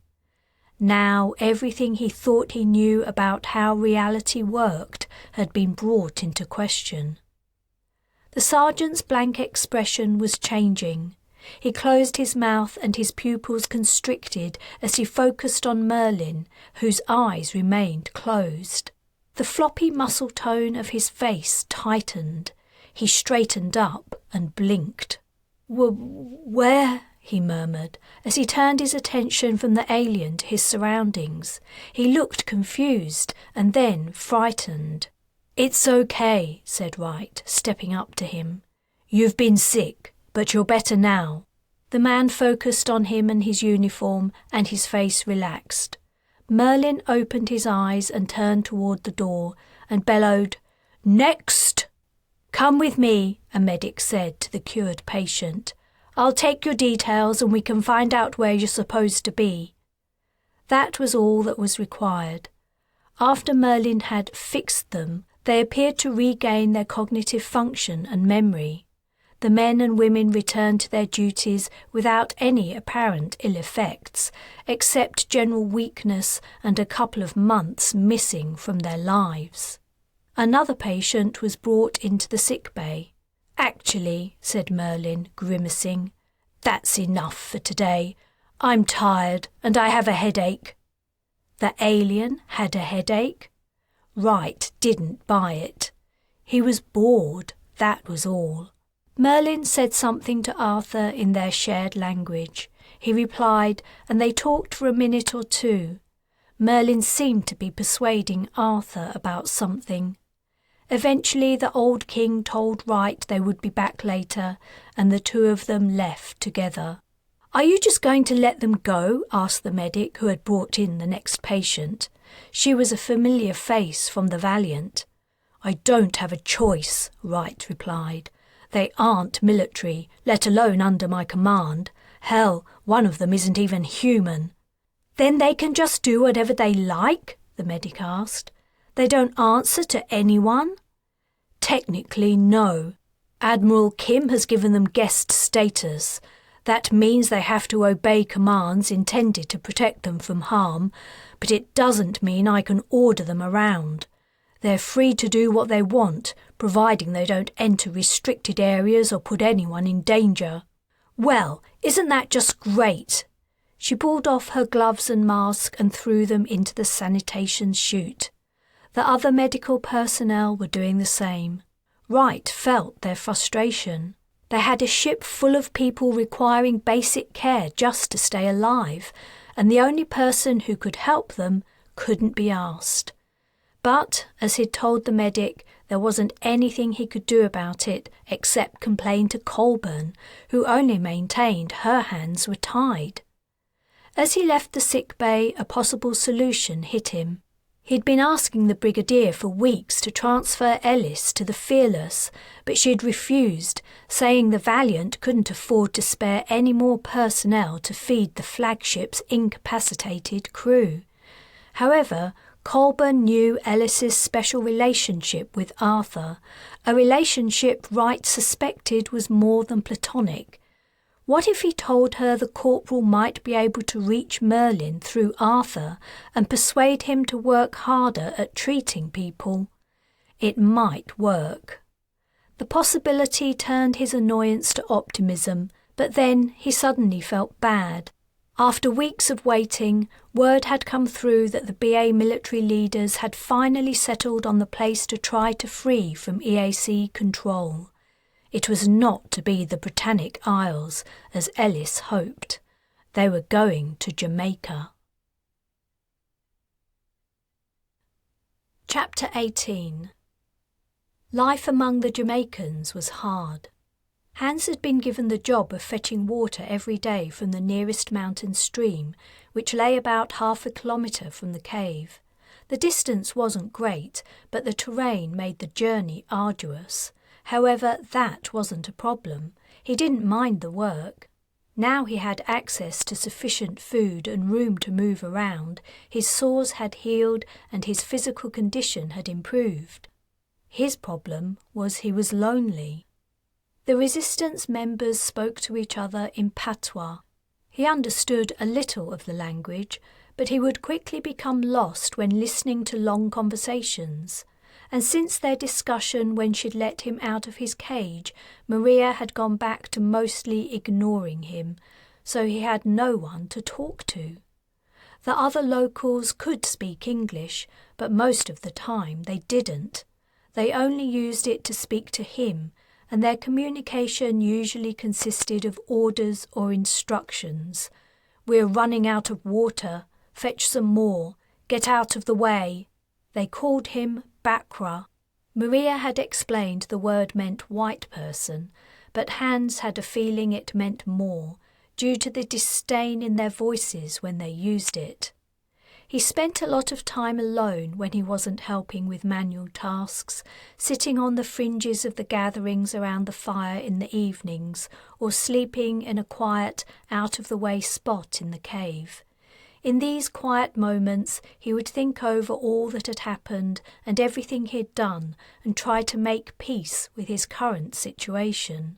Now everything he thought he knew about how reality worked had been brought into question. The sergeant's blank expression was changing. He closed his mouth and his pupils constricted as he focused on Merlin, whose eyes remained closed. The floppy muscle tone of his face tightened. He straightened up and blinked. Where? He murmured, as he turned his attention from the alien to his surroundings. He looked confused and then frightened. "It's okay," said Wright, stepping up to him. "You've been sick, but you're better now." The man focused on him and his uniform, and his face relaxed. Merlin opened his eyes and turned toward the door and bellowed, "Next!" "Come with me," a medic said to the cured patient. "I'll take your details and we can find out where you're supposed to be." That was all that was required. After Merlin had fixed them, they appeared to regain their cognitive function and memory. The men and women returned to their duties without any apparent ill effects, except general weakness and a couple of months missing from their lives. Another patient was brought into the sick bay. "Actually," said Merlin, grimacing, "that's enough for today. I'm tired and I have a headache." The alien had a headache? Wright didn't buy it. He was bored, that was all. Merlin said something to Arthur in their shared language. He replied, and they talked for a minute or two. Merlin seemed to be persuading Arthur about something. Eventually the old king told Wright they would be back later, and the two of them left together. "Are you just going to let them go?" asked the medic who had brought in the next patient. She was a familiar face from the Valiant. "I don't have a choice," Wright replied. "They aren't military, let alone under my command. Hell, one of them isn't even human." "Then they can just do whatever they like?" the medic asked. "They don't answer to anyone?" "Technically, no. Admiral Kim has given them guest status. That means they have to obey commands intended to protect them from harm, but it doesn't mean I can order them around. They're free to do what they want, providing they don't enter restricted areas or put anyone in danger." "Well, isn't that just great?" She pulled off her gloves and mask and threw them into the sanitation chute. The other medical personnel were doing the same. Wright felt their frustration. They had a ship full of people requiring basic care just to stay alive, and the only person who could help them couldn't be asked. But, as he'd told the medic, there wasn't anything he could do about it except complain to Colburn, who only maintained her hands were tied. As he left the sick bay, a possible solution hit him. He'd been asking the Brigadier for weeks to transfer Ellis to the Fearless, but she'd refused, saying the Valiant couldn't afford to spare any more personnel to feed the flagship's incapacitated crew. However, Colburn knew Ellis's special relationship with Arthur, a relationship Wright suspected was more than platonic. What if he told her the corporal might be able to reach Merlin through Arthur and persuade him to work harder at treating people? It might work. The possibility turned his annoyance to optimism, but then he suddenly felt bad. After weeks of waiting, word had come through that the BA military leaders had finally settled on the place to try to free from EAC control. It was not to be the Britannic Isles, as Ellis hoped. They were going to Jamaica. Chapter 18. Life among the Jamaicans was hard. Hans had been given the job of fetching water every day from the nearest mountain stream, which lay about 1/2 kilometre from the cave. The distance wasn't great, but the terrain made the journey arduous. However, that wasn't a problem. He didn't mind the work. Now he had access to sufficient food and room to move around, his sores had healed and his physical condition had improved. His problem was he was lonely. The resistance members spoke to each other in patois. He understood a little of the language, but he would quickly become lost when listening to long conversations. And since their discussion when she'd let him out of his cage, Maria had gone back to mostly ignoring him, so he had no one to talk to. The other locals could speak English, but most of the time they didn't. They only used it to speak to him, and their communication usually consisted of orders or instructions. "We're running out of water. Fetch some more. Get out of the way." They called him Bakra. Maria had explained the word meant white person, but Hans had a feeling it meant more, due to the disdain in their voices when they used it. He spent a lot of time alone when he wasn't helping with manual tasks, sitting on the fringes of the gatherings around the fire in the evenings, or sleeping in a quiet, out-of-the-way spot in the cave. In these quiet moments, he would think over all that had happened and everything he'd done and try to make peace with his current situation.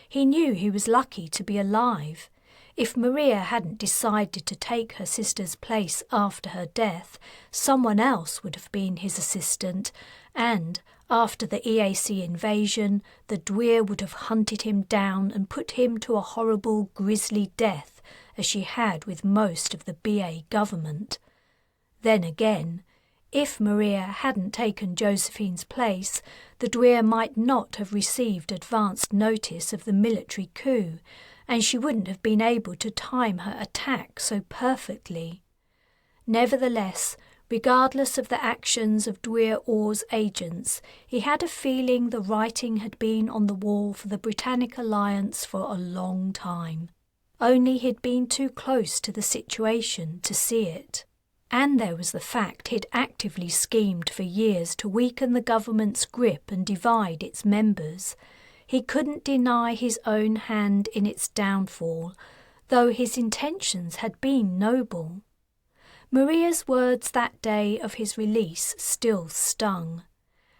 He knew he was lucky to be alive. If Maria hadn't decided to take her sister's place after her death, someone else would have been his assistant, and, after the EAC invasion, the Dwyer would have hunted him down and put him to a horrible, grisly death, as she had with most of the BA government. Then again, if Maria hadn't taken Josephine's place, the Dwyer might not have received advanced notice of the military coup, and she wouldn't have been able to time her attack so perfectly. Nevertheless, regardless of the actions of Dwyer Orr's agents, he had a feeling the writing had been on the wall for the Britannic Alliance for a long time. Only he'd been too close to the situation to see it. And there was the fact he'd actively schemed for years to weaken the government's grip and divide its members. He couldn't deny his own hand in its downfall, though his intentions had been noble. Maria's words that day of his release still stung.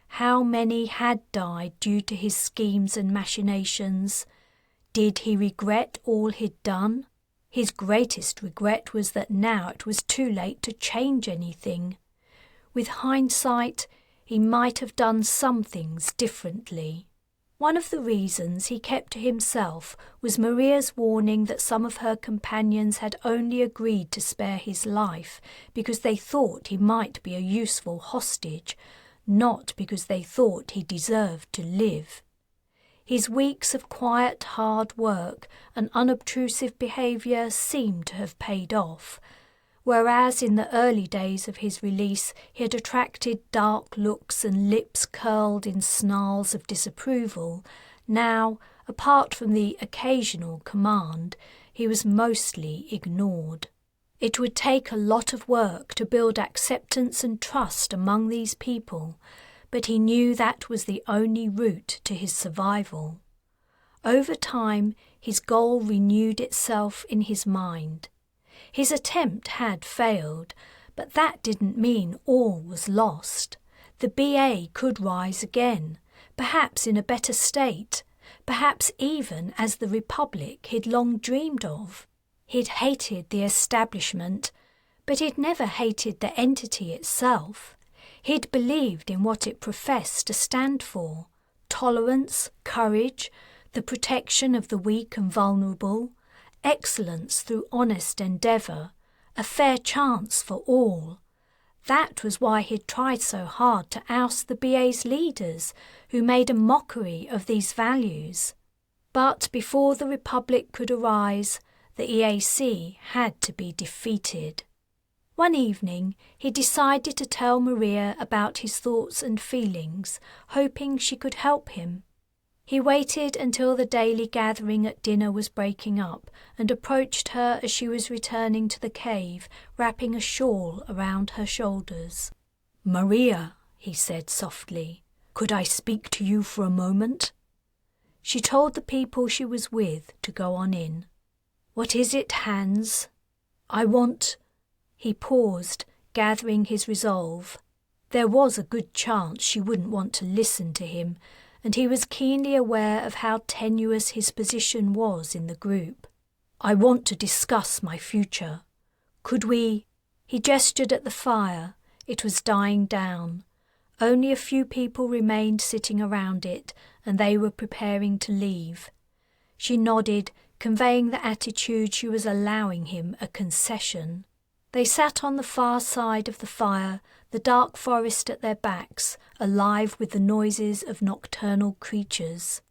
How many had died due to his schemes and machinations? Did he regret all he'd done? His greatest regret was that now it was too late to change anything. With hindsight, he might have done some things differently. One of the reasons he kept to himself was Maria's warning that some of her companions had only agreed to spare his life because they thought he might be a useful hostage, not because they thought he deserved to live. His weeks of quiet, hard work and unobtrusive behaviour seemed to have paid off. Whereas in the early days of his release he had attracted dark looks and lips curled in snarls of disapproval, now, apart from the occasional command, he was mostly ignored. It would take a lot of work to build acceptance and trust among these people, but he knew that was the only route to his survival. Over time, his goal renewed itself in his mind. His attempt had failed, But that didn't mean all was lost. The BA could rise again, perhaps in a better state, perhaps even as the Republic he'd long dreamed of. He'd hated the establishment, but he'd never hated the entity itself. He'd believed in what it professed to stand for: tolerance, courage, the protection of the weak and vulnerable, excellence through honest endeavour, a fair chance for all. That was why he'd tried so hard to oust the BA's leaders, who made a mockery of these values. But before the Republic could arise, the EAC had to be defeated. One evening, he decided to tell Maria about his thoughts and feelings, hoping she could help him. He waited until the daily gathering at dinner was breaking up and approached her as she was returning to the cave, wrapping a shawl around her shoulders. "Maria," he said softly, "could I speak to you for a moment?" She told the people she was with to go on in. "What is it, Hans?" "I want—" He paused, gathering his resolve. There was a good chance she wouldn't want to listen to him, and he was keenly aware of how tenuous his position was in the group. "I want to discuss my future. Could we—" He gestured at the fire. It was dying down. Only a few people remained sitting around it, and they were preparing to leave. She nodded, conveying the attitude she was allowing him a concession. They sat on the far side of the fire, the dark forest at their backs, alive with the noises of nocturnal creatures.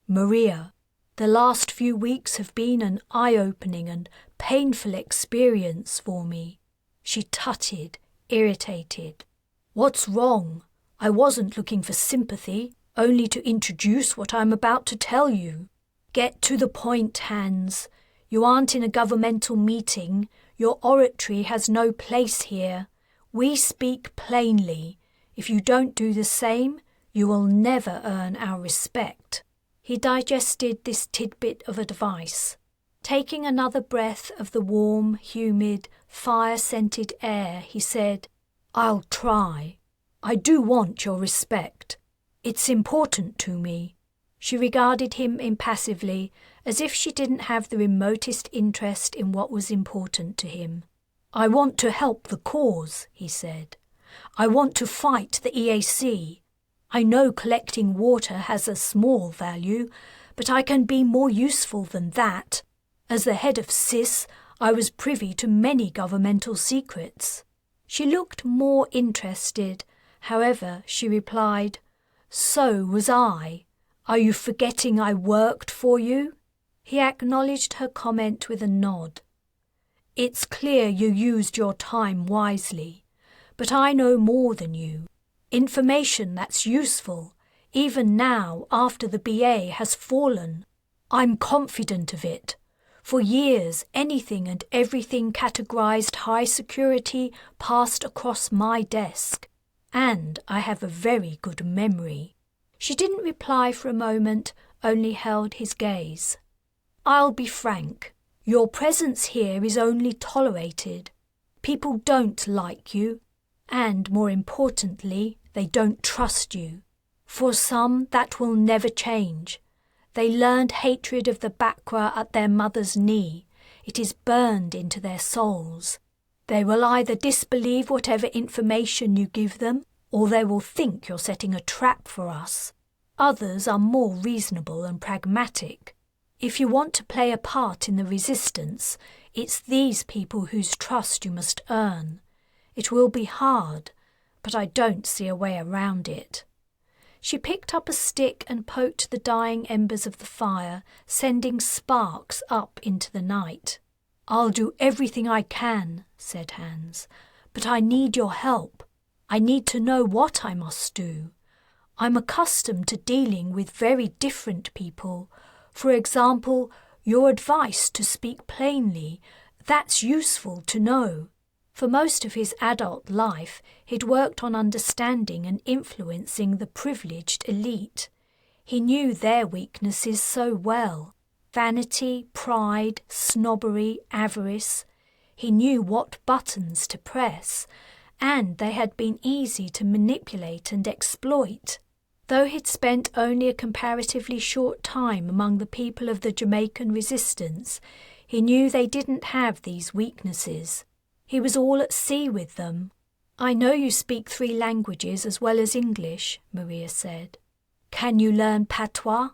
"Maria, the last few weeks have been an eye-opening and painful experience for me." She tutted, irritated. "What's wrong? I wasn't looking for sympathy, only to introduce what I'm about to tell you." "Get to the point, Hans. You aren't in a governmental meeting. Your oratory has no place here. We speak plainly. If you don't do the same, you will never earn our respect." He digested this tidbit of advice. Taking another breath of the warm, humid, fire-scented air, he said, "I'll try. I do want your respect. It's important to me." She regarded him impassively, as if she didn't have the remotest interest in what was important to him. "I want to help the cause," he said. "I want to fight the EAC. I know collecting water has a small value, but I can be more useful than that. As the head of CIS, I was privy to many governmental secrets." She looked more interested. However, she replied, "So was I. Are you forgetting I worked for you?" He acknowledged her comment with a nod. "It's clear you used your time wisely, but I know more than you. Information that's useful, even now after the BA has fallen. I'm confident of it. For years, anything and everything categorized high security passed across my desk, and I have a very good memory." She didn't reply for a moment, only held his gaze. "I'll be frank. Your presence here is only tolerated. People don't like you, and more importantly, they don't trust you. For some, that will never change. They learned hatred of the Bakra at their mother's knee. It is burned into their souls. They will either disbelieve whatever information you give them, or they will think you're setting a trap for us. Others are more reasonable and pragmatic. If you want to play a part in the resistance, it's these people whose trust you must earn. It will be hard, but I don't see a way around it." She picked up a stick and poked the dying embers of the fire, sending sparks up into the night. "I'll do everything I can," said Hans, "but I need your help. I need to know what I must do. I'm accustomed to dealing with very different people. For example, your advice to speak plainly, that's useful to know." For most of his adult life, he'd worked on understanding and influencing the privileged elite. He knew their weaknesses so well: vanity, pride, snobbery, avarice. He knew what buttons to press, and they had been easy to manipulate and exploit. Though he'd spent only a comparatively short time among the people of the Jamaican resistance, he knew they didn't have these weaknesses. He was all at sea with them. "I know you speak 3 languages as well as English," Maria said. "Can you learn patois?"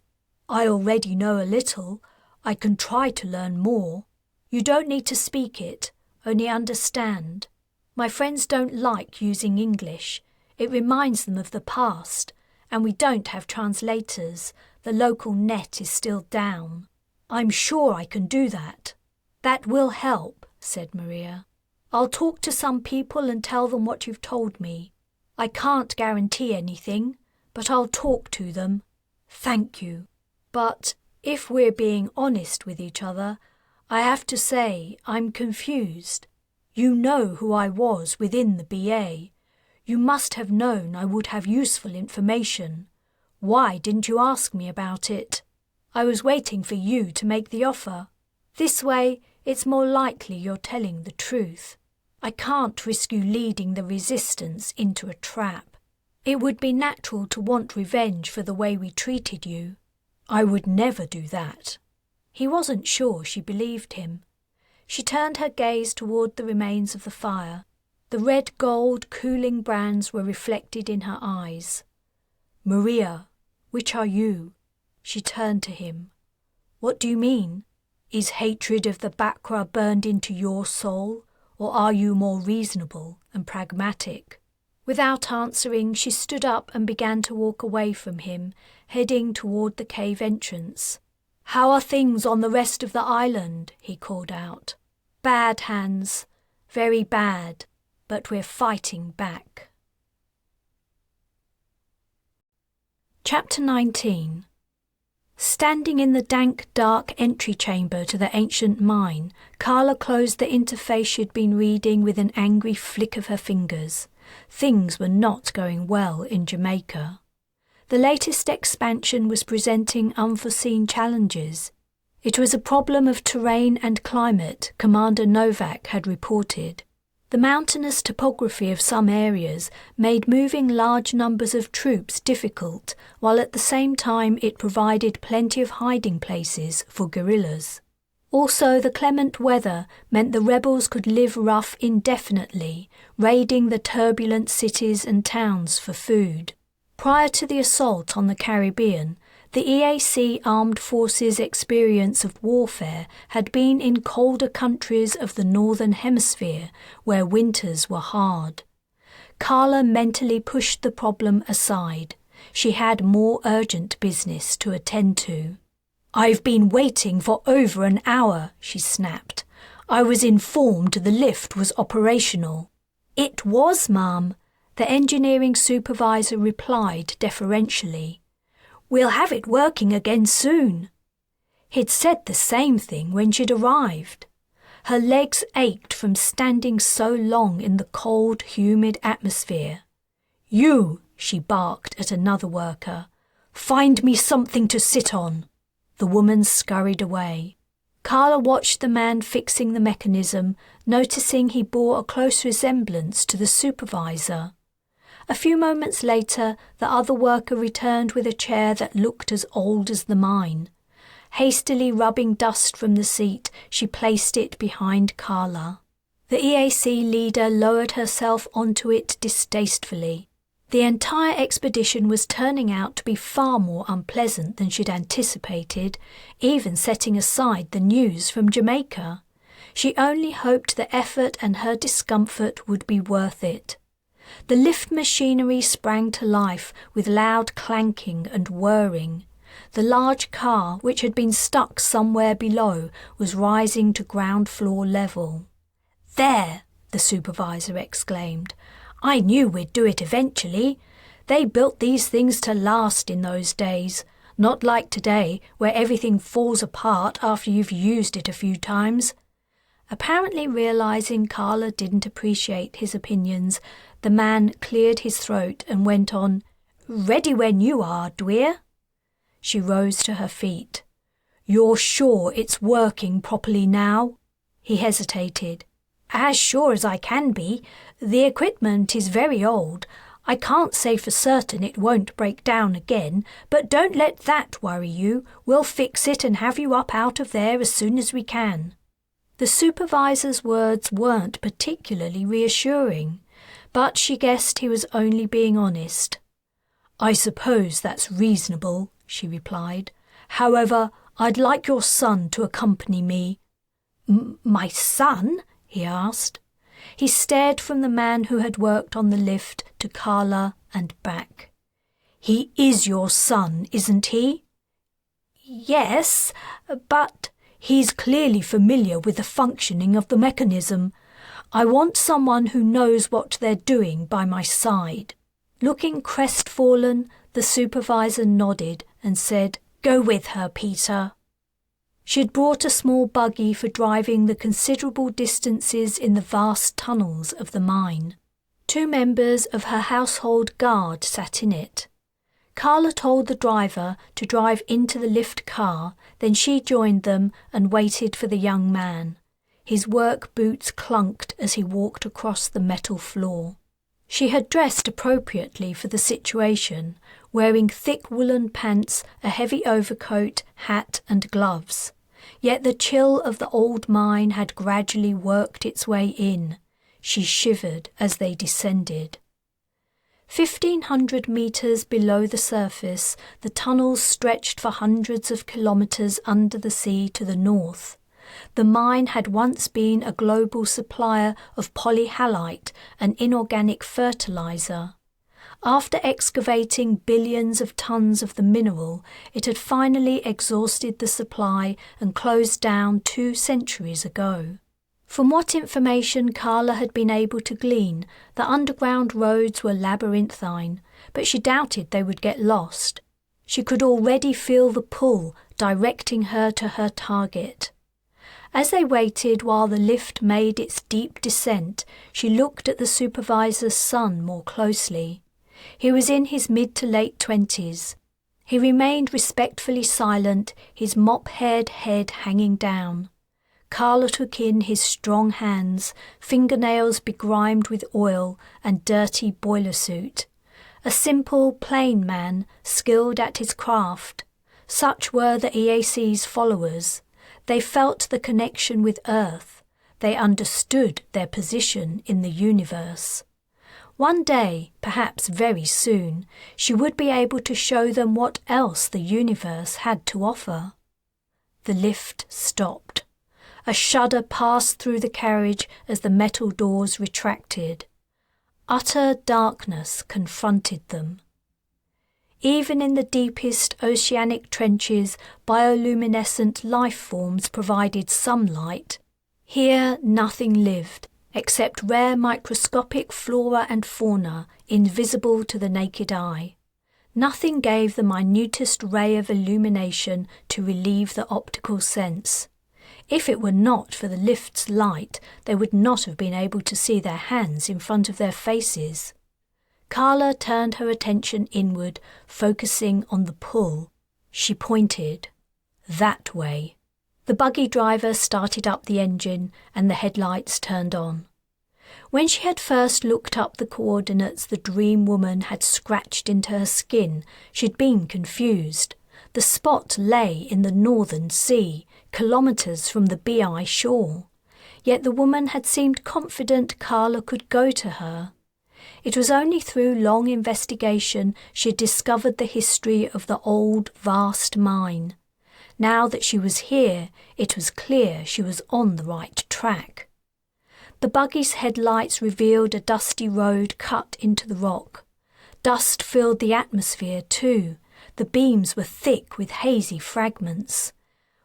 "I already know a little. I can try to learn more." "You don't need to speak it, only understand. My friends don't like using English. It reminds them of the past, and we don't have translators. The local net is still down." "I'm sure I can do that." "That will help," said Maria. "I'll talk to some people and tell them what you've told me. I can't guarantee anything, but I'll talk to them." "Thank you. But if we're being honest with each other, I have to say I'm confused. You know who I was within the BA. You must have known I would have useful information. Why didn't you ask me about it?" "I was waiting for you to make the offer. This way, it's more likely you're telling the truth. I can't risk you leading the resistance into a trap. It would be natural to want revenge for the way we treated you." "I would never do that." He wasn't sure she believed him. She turned her gaze toward the remains of the fire. The red gold cooling brands were reflected in her eyes. "Maria, which are you?" She turned to him. "What do you mean? Is hatred of the Bakra burned into your soul, or are you more reasonable and pragmatic?" Without answering, she stood up and began to walk away from him, heading toward the cave entrance. "How are things on the rest of the island?" he called out. "Bad, Hans. Very bad. But we're fighting back." Chapter 19. Standing in the dank, dark entry chamber to the ancient mine, Carla closed the interface she'd been reading with an angry flick of her fingers. Things were not going well in Jamaica. The latest expansion was presenting unforeseen challenges. It was a problem of terrain and climate, Commander Novak had reported. The mountainous topography of some areas made moving large numbers of troops difficult, while at the same time it provided plenty of hiding places for guerrillas. Also, the clement weather meant the rebels could live rough indefinitely, raiding the turbulent cities and towns for food. Prior to the assault on the Caribbean, the EAC Armed Forces' experience of warfare had been in colder countries of the Northern Hemisphere, where winters were hard. Carla mentally pushed the problem aside. She had more urgent business to attend to. "I've been waiting for over an hour," she snapped. "I was informed the lift was operational." "It was, ma'am," the engineering supervisor replied deferentially. "We'll have it working again soon." He'd said the same thing when she'd arrived. Her legs ached from standing so long in the cold, humid atmosphere. "You," she barked at another worker, "find me something to sit on." The woman scurried away. Carla watched the man fixing the mechanism, noticing he bore a close resemblance to the supervisor. A few moments later, the other worker returned with a chair that looked as old as the mine. Hastily rubbing dust from the seat, she placed it behind Carla. The EAC leader lowered herself onto it distastefully. The entire expedition was turning out to be far more unpleasant than she'd anticipated, even setting aside the news from Jamaica. She only hoped the effort and her discomfort would be worth it. The lift machinery sprang to life with loud clanking and whirring. The large car, which had been stuck somewhere below, was rising to ground floor level. "There!" the supervisor exclaimed. "I knew we'd do it eventually. They built these things to last in those days, not like today where everything falls apart after you've used it a few times." Apparently realizing Carla didn't appreciate his opinions, the man cleared his throat and went on, "Ready when you are, dear." She rose to her feet. "You're sure it's working properly now?" He hesitated. As sure as I can be. The equipment is very old. I can't say for certain it won't break down again, but don't let that worry you. We'll fix it and have you up out of there as soon as we can." The supervisor's words weren't particularly reassuring, but she guessed he was only being honest. "I suppose that's reasonable," she replied. "However, I'd like your son to accompany me." My son?" he asked. He stared from the man who had worked on the lift to Carla and back. "He is your son, isn't he?" "Yes, but—" "He's clearly familiar with the functioning of the mechanism. I want someone who knows what they're doing by my side." Looking crestfallen, the supervisor nodded and said, "Go with her, Peter." She had brought a small buggy for driving the considerable distances in the vast tunnels of the mine. 2 members of her household guard sat in it. Carla told the driver to drive into the lift car, then she joined them and waited for the young man. His work boots clunked as he walked across the metal floor. She had dressed appropriately for the situation, wearing thick woolen pants, a heavy overcoat, hat and gloves. Yet the chill of the old mine had gradually worked its way in. She shivered as they descended. 1,500 metres below the surface, the tunnels stretched for hundreds of kilometres under the sea to the north. The mine had once been a global supplier of polyhalite, an inorganic fertilizer. After excavating billions of tons of the mineral, it had finally exhausted the supply and closed down 2 centuries ago. From what information Carla had been able to glean, the underground roads were labyrinthine, but she doubted they would get lost. She could already feel the pull directing her to her target. As they waited while the lift made its deep descent, she looked at the supervisor's son more closely. He was in his mid to late 20s. He remained respectfully silent, his mop-haired head hanging down. Carla took in his strong hands, fingernails begrimed with oil and dirty boiler suit. A simple, plain man, skilled at his craft. Such were the EAC's followers. They felt the connection with Earth. They understood their position in the universe. One day, perhaps very soon, she would be able to show them what else the universe had to offer. The lift stopped. A shudder passed through the carriage as the metal doors retracted. Utter darkness confronted them. Even in the deepest oceanic trenches, bioluminescent life forms provided some light. Here nothing lived, except rare microscopic flora and fauna invisible to the naked eye. Nothing gave the minutest ray of illumination to relieve the optical sense. If it were not for the lift's light, they would not have been able to see their hands in front of their faces. Carla turned her attention inward, focusing on the pull. She pointed. That way. The buggy driver started up the engine and the headlights turned on. When she had first looked up the coordinates the dream woman had scratched into her skin, she'd been confused. The spot lay in the northern sea, kilometres from the BI shore. Yet the woman had seemed confident Carla could go to her. It was only through long investigation she had discovered the history of the old, vast mine. Now that she was here, it was clear she was on the right track. The buggy's headlights revealed a dusty road cut into the rock. Dust filled the atmosphere too. The beams were thick with hazy fragments.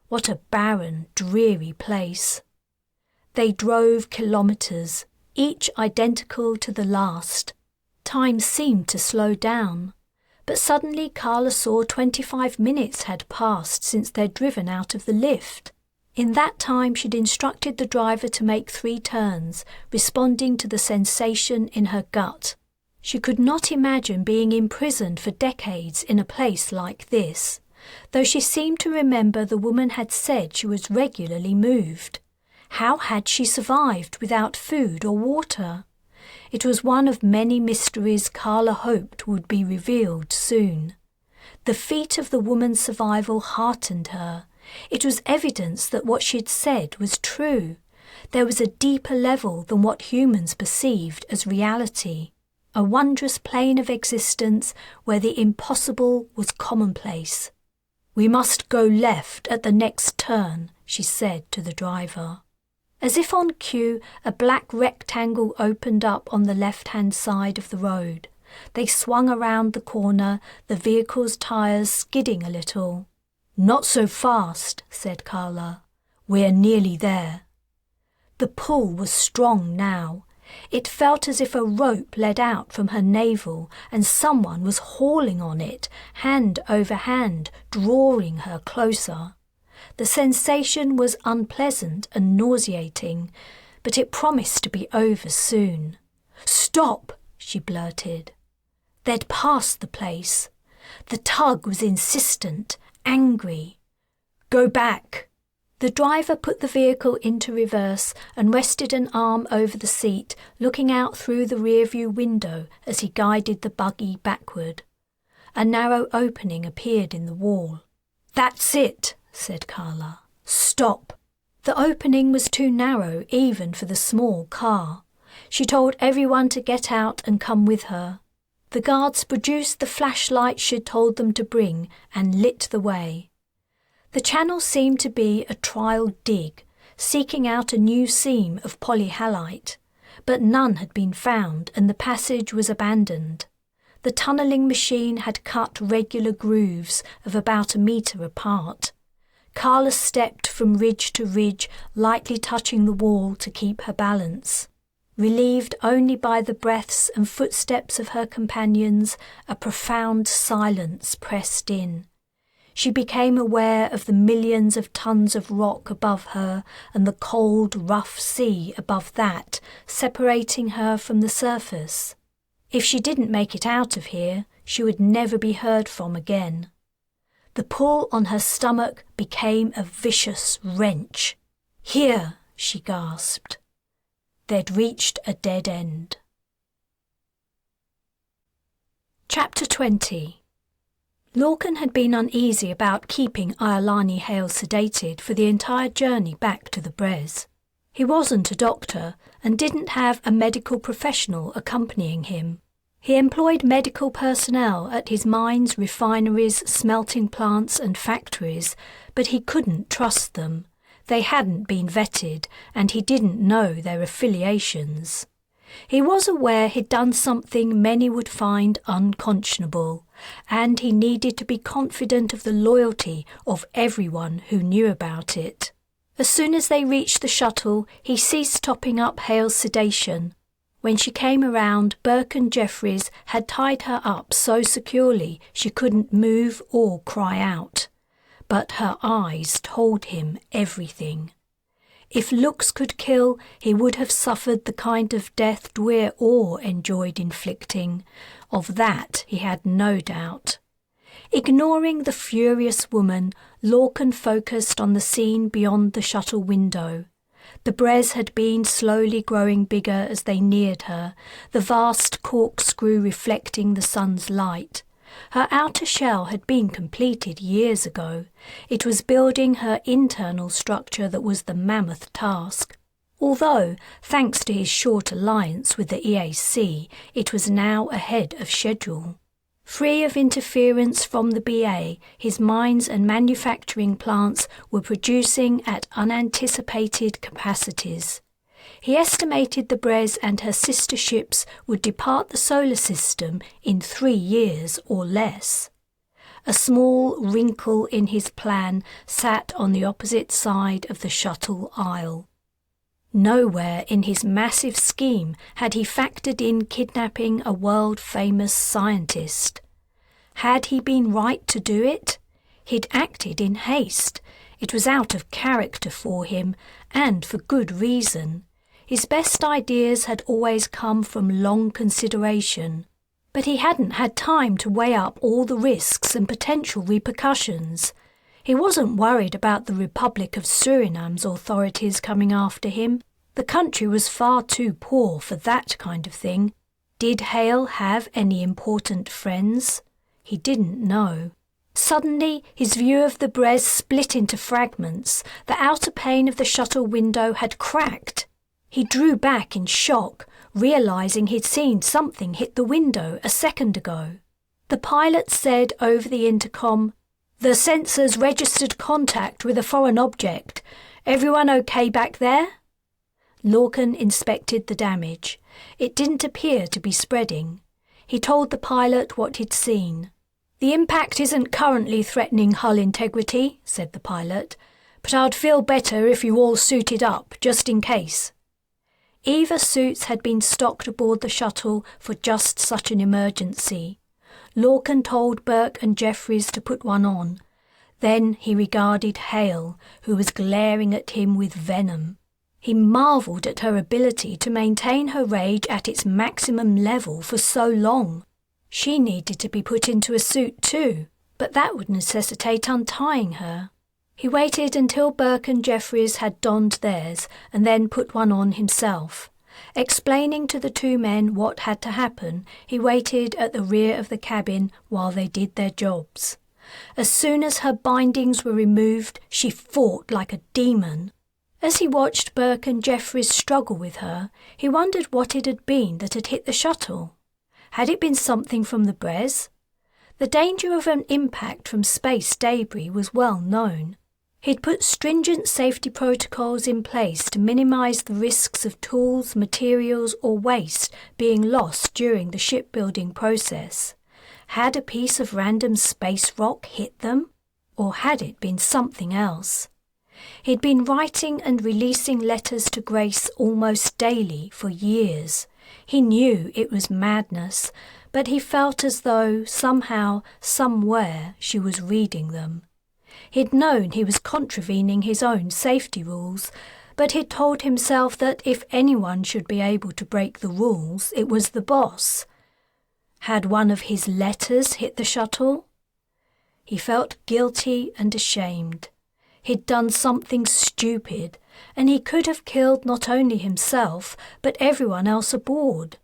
What a barren, dreary place. They drove kilometres, each identical to the last. Time seemed to slow down. But suddenly Carla saw 25 minutes had passed since they'd driven out of the lift. In that time she'd instructed the driver to make 3 turns, responding to the sensation in her gut. She could not imagine being imprisoned for decades in a place like this, though she seemed to remember the woman had said she was regularly moved. How had she survived without food or water? It was one of many mysteries Carla hoped would be revealed soon. The feat of the woman's survival heartened her. It was evidence that what she'd said was true. There was a deeper level than what humans perceived as reality, a wondrous plane of existence where the impossible was commonplace. "We must go left at the next turn," she said to the driver. As if on cue, a black rectangle opened up on the left-hand side of the road. They swung around the corner, the vehicle's tyres skidding a little. "Not so fast," said Carla. "We're nearly there." The pull was strong now. It felt as if a rope led out from her navel and someone was hauling on it, hand over hand, drawing her closer. The sensation was unpleasant and nauseating, but it promised to be over soon. "Stop!" she blurted. They'd passed the place. The tug was insistent, angry. "Go back!" The driver put the vehicle into reverse and rested an arm over the seat, looking out through the rearview window as he guided the buggy backward. A narrow opening appeared in the wall. "That's it," said Carla. "Stop." The opening was too narrow even for the small car. She told everyone to get out and come with her. The guards produced the flashlight she'd told them to bring and lit the way. The channel seemed to be a trial dig, seeking out a new seam of polyhalite, but none had been found and the passage was abandoned. The tunnelling machine had cut regular grooves of about 1 metre apart. Carla stepped from ridge to ridge, lightly touching the wall to keep her balance. Relieved only by the breaths and footsteps of her companions, a profound silence pressed in. She became aware of the millions of tons of rock above her and the cold, rough sea above that, separating her from the surface. If she didn't make it out of here, she would never be heard from again. The pull on her stomach became a vicious wrench. "Here," she gasped. They'd reached a dead end. Chapter 20. Larkin had been uneasy about keeping Iolani Hale sedated for the entire journey back to the Brez. He wasn't a doctor and didn't have a medical professional accompanying him. He employed medical personnel at his mines, refineries, smelting plants and factories, but he couldn't trust them. They hadn't been vetted, and he didn't know their affiliations. He was aware he'd done something many would find unconscionable, and he needed to be confident of the loyalty of everyone who knew about it. As soon as they reached the shuttle, he ceased topping up Hale's sedation. When she came around, Burke and Jeffries had tied her up so securely she couldn't move or cry out. But her eyes told him everything. If looks could kill, he would have suffered the kind of death Dwyer Orr enjoyed inflicting. Of that he had no doubt. Ignoring the furious woman, Larkin focused on the scene beyond the shuttle window. The Brez had been slowly growing bigger as they neared her, the vast corkscrew reflecting the sun's light. Her outer shell had been completed years ago. It was building her internal structure that was the mammoth task. Although, thanks to his short alliance with the EAC, it was now ahead of schedule. Free of interference from the BA, his mines and manufacturing plants were producing at unanticipated capacities. He estimated the Brez and her sister ships would depart the solar system in 3 years or less. A small wrinkle in his plan sat on the opposite side of the shuttle aisle. Nowhere in his massive scheme had he factored in kidnapping a world-famous scientist. Had he been right to do it? He'd acted in haste. It was out of character for him, and for good reason. His best ideas had always come from long consideration, but he hadn't had time to weigh up all the risks and potential repercussions. He wasn't worried about the Republic of Suriname's authorities coming after him. The country was far too poor for that kind of thing. Did Hale have any important friends? He didn't know. Suddenly, his view of the Brez split into fragments. The outer pane of the shuttle window had cracked. He drew back in shock, realising he'd seen something hit the window a second ago. The pilot said over the intercom, "The sensors registered contact with a foreign object. Everyone okay back there?" Larkin inspected the damage. It didn't appear to be spreading. He told the pilot what he'd seen. "The impact isn't currently threatening hull integrity," said the pilot, "but I'd feel better if you all suited up, just in case." EVA suits had been stocked aboard the shuttle for just such an emergency. Larkin told Burke and Jeffries to put one on. Then he regarded Hale, who was glaring at him with venom. He marvelled at her ability to maintain her rage at its maximum level for so long. She needed to be put into a suit too, but that would necessitate untying her. He waited until Burke and Jeffries had donned theirs and then put one on himself. Explaining to the two men what had to happen, he waited at the rear of the cabin while they did their jobs. As soon as her bindings were removed, she fought like a demon. As he watched Burke and Jeffries struggle with her, he wondered what it had been that had hit the shuttle. Had it been something from the Brez? The danger of an impact from space debris was well known. He'd put stringent safety protocols in place to minimise the risks of tools, materials or waste being lost during the shipbuilding process. Had a piece of random space rock hit them? Or had it been something else? He'd been writing and releasing letters to Grace almost daily for years. He knew it was madness, but he felt as though, somehow, somewhere, she was reading them. He'd known he was contravening his own safety rules, but he'd told himself that if anyone should be able to break the rules, it was the boss. Had one of his letters hit the shuttle? He felt guilty and ashamed. He'd done something stupid, and he could have killed not only himself, but everyone else aboard.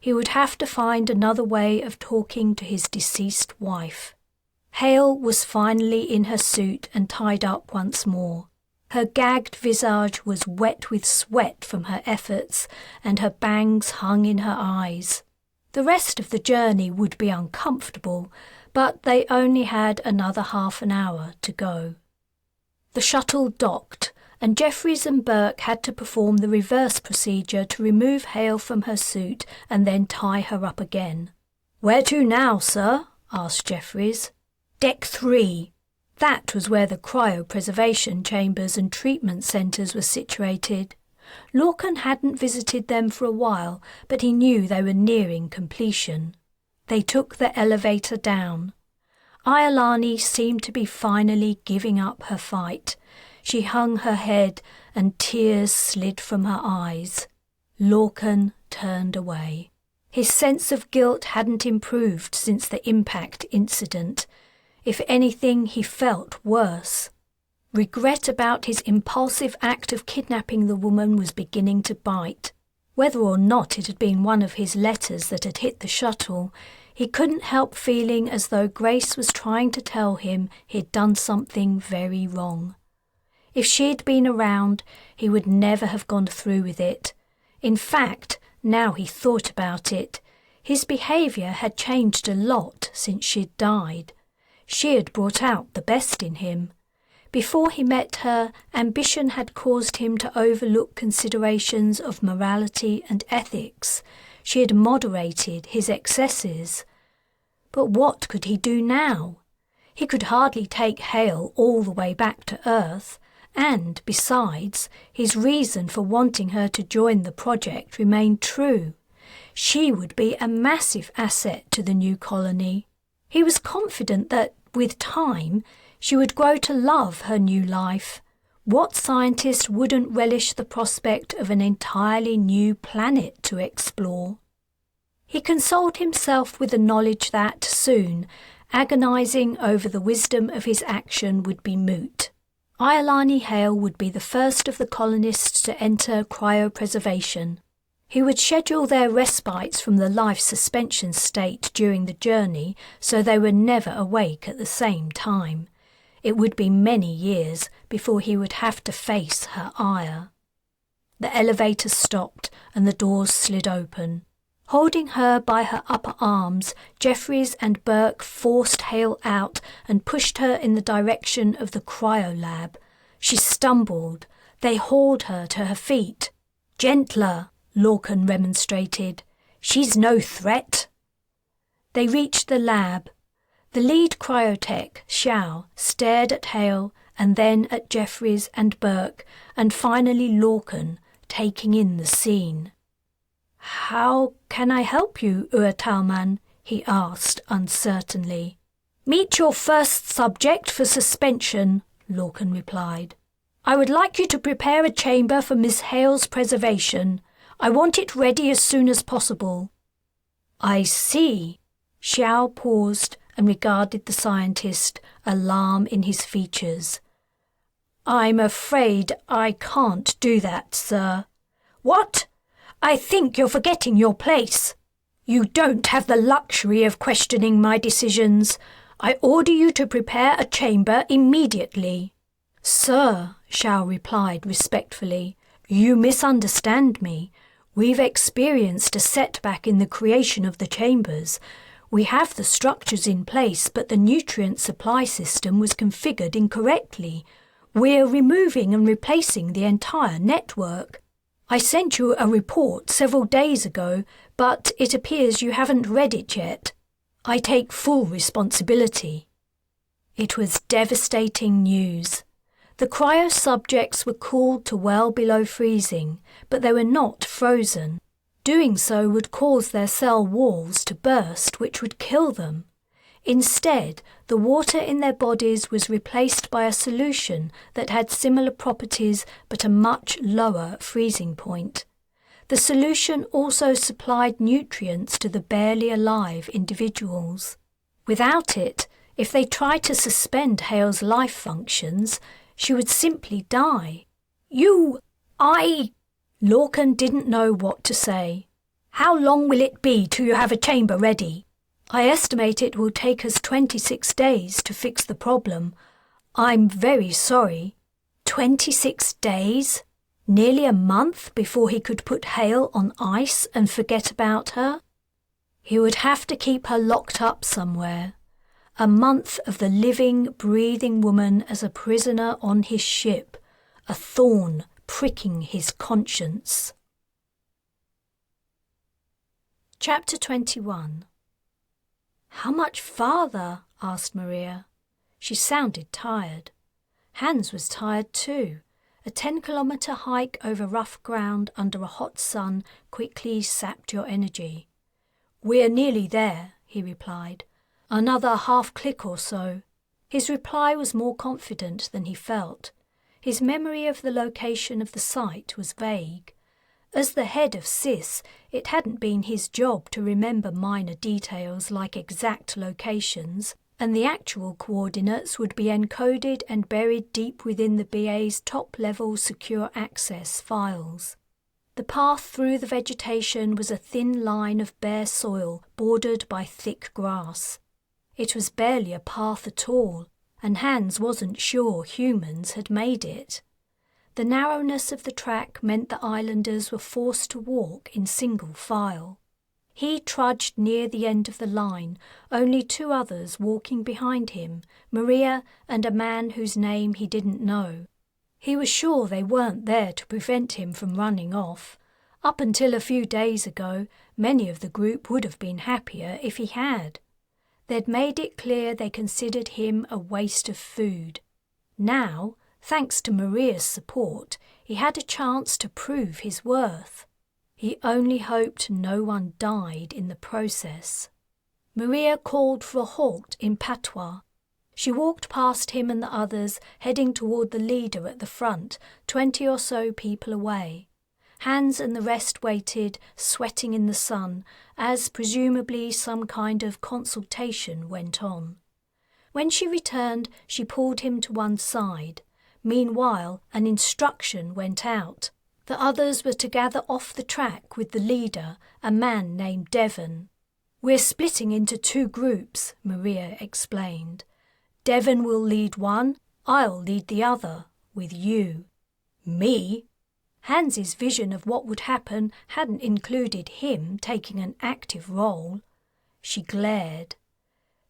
He would have to find another way of talking to his deceased wife. Hale was finally in her suit and tied up once more. Her gagged visage was wet with sweat from her efforts, and her bangs hung in her eyes. The rest of the journey would be uncomfortable, but they only had another half an hour to go. The shuttle docked, and Jeffries and Burke had to perform the reverse procedure to remove Hale from her suit and then tie her up again. "Where to now, sir?" asked Jeffries. "Deck 3. That was where the cryopreservation chambers and treatment centres were situated. Larkin hadn't visited them for a while, but he knew they were nearing completion. They took the elevator down. Iolani seemed to be finally giving up her fight. She hung her head and tears slid from her eyes. Larkin turned away. His sense of guilt hadn't improved since the impact incident. If anything, he felt worse. Regret about his impulsive act of kidnapping the woman was beginning to bite. Whether or not it had been one of his letters that had hit the shuttle, he couldn't help feeling as though Grace was trying to tell him he'd done something very wrong. If she'd been around, he would never have gone through with it. In fact, now he thought about it, his behaviour had changed a lot since she'd died. She had brought out the best in him. Before he met her, ambition had caused him to overlook considerations of morality and ethics. She had moderated his excesses. But what could he do now? He could hardly take Hale all the way back to Earth, and, besides, his reason for wanting her to join the project remained true. She would be a massive asset to the new colony. He was confident that, with time, she would grow to love her new life. What scientist wouldn't relish the prospect of an entirely new planet to explore? He consoled himself with the knowledge that, soon, Agonising over the wisdom of his action would be moot. Iolani Hale would be the first of the colonists to enter cryopreservation. He would schedule their respites from the life suspension state during the journey so they were never awake at the same time. It would be many years before he would have to face her ire. The elevator stopped and the doors slid open. Holding her by her upper arms, Jeffries and Burke forced Hale out and pushed her in the direction of the cryolab. She stumbled. They hauled her to her feet. "Gentler," Larkin remonstrated. "She's no threat." They reached the lab. The lead cryotech, Xiao, stared at Hale and then at Jeffries and Burke and finally Larkin, taking in the scene. "How can I help you, Talman?" he asked uncertainly. "Meet your first subject for suspension," Larkin replied. "I would like you to prepare a chamber for Miss Hale's preservation. I want it ready as soon as possible." "I see." Xiao paused and regarded the scientist, alarm in his features. "I'm afraid I can't do that, sir." "What? I think you're forgetting your place. You don't have the luxury of questioning my decisions. I order you to prepare a chamber immediately." "Sir," Xiao replied respectfully, "you misunderstand me. We've experienced a setback in the creation of the chambers. We have the structures in place, but the nutrient supply system was configured incorrectly. We're removing and replacing the entire network. I sent you a report several days ago, but it appears you haven't read it yet. I take full responsibility." It was devastating news. The cryo subjects were cooled to well below freezing, but they were not frozen. Doing so would cause their cell walls to burst, which would kill them. Instead, the water in their bodies was replaced by a solution that had similar properties but a much lower freezing point. The solution also supplied nutrients to the barely alive individuals. Without it, if they tried to suspend Hale's life functions, she would simply die. Larkin didn't know what to say. "How long will it be till you have a chamber ready?" "I estimate it will take us 26 days to fix the problem. I'm very sorry." 26 days? Nearly a month before he could put Hale on ice and forget about her? He would have to keep her locked up somewhere. A month of the living, breathing woman as a prisoner on his ship, a thorn pricking his conscience. Chapter 21. "How much farther?" asked Maria. She sounded tired. Hans was tired too. A 10-kilometre hike over rough ground under a hot sun quickly sapped your energy. "We're nearly there," he replied. "Another half-click or so." His reply was more confident than he felt. His memory of the location of the site was vague. As the head of CIS, it hadn't been his job to remember minor details like exact locations, and the actual coordinates would be encoded and buried deep within the BA's top-level secure access files. The path through the vegetation was a thin line of bare soil bordered by thick grass. It was barely a path at all, and Hans wasn't sure humans had made it. The narrowness of the track meant the islanders were forced to walk in single file. He trudged near the end of the line, only two others walking behind him, Maria and a man whose name he didn't know. He was sure they weren't there to prevent him from running off. Up until a few days ago, many of the group would have been happier if he had. They'd made it clear they considered him a waste of food. Now, thanks to Maria's support, he had a chance to prove his worth. He only hoped no one died in the process. Maria called for a halt in patois. She walked past him and the others, heading toward the leader at the front, 20 or so people away. Hans and the rest waited, sweating in the sun, as presumably some kind of consultation went on. When she returned, she pulled him to one side. Meanwhile, an instruction went out. The others were to gather off the track with the leader, a man named Devon. "We're splitting into 2 groups," Maria explained. "Devon will lead one, I'll lead the other, with you." "Me?" Hans's vision of what would happen hadn't included him taking an active role. She glared.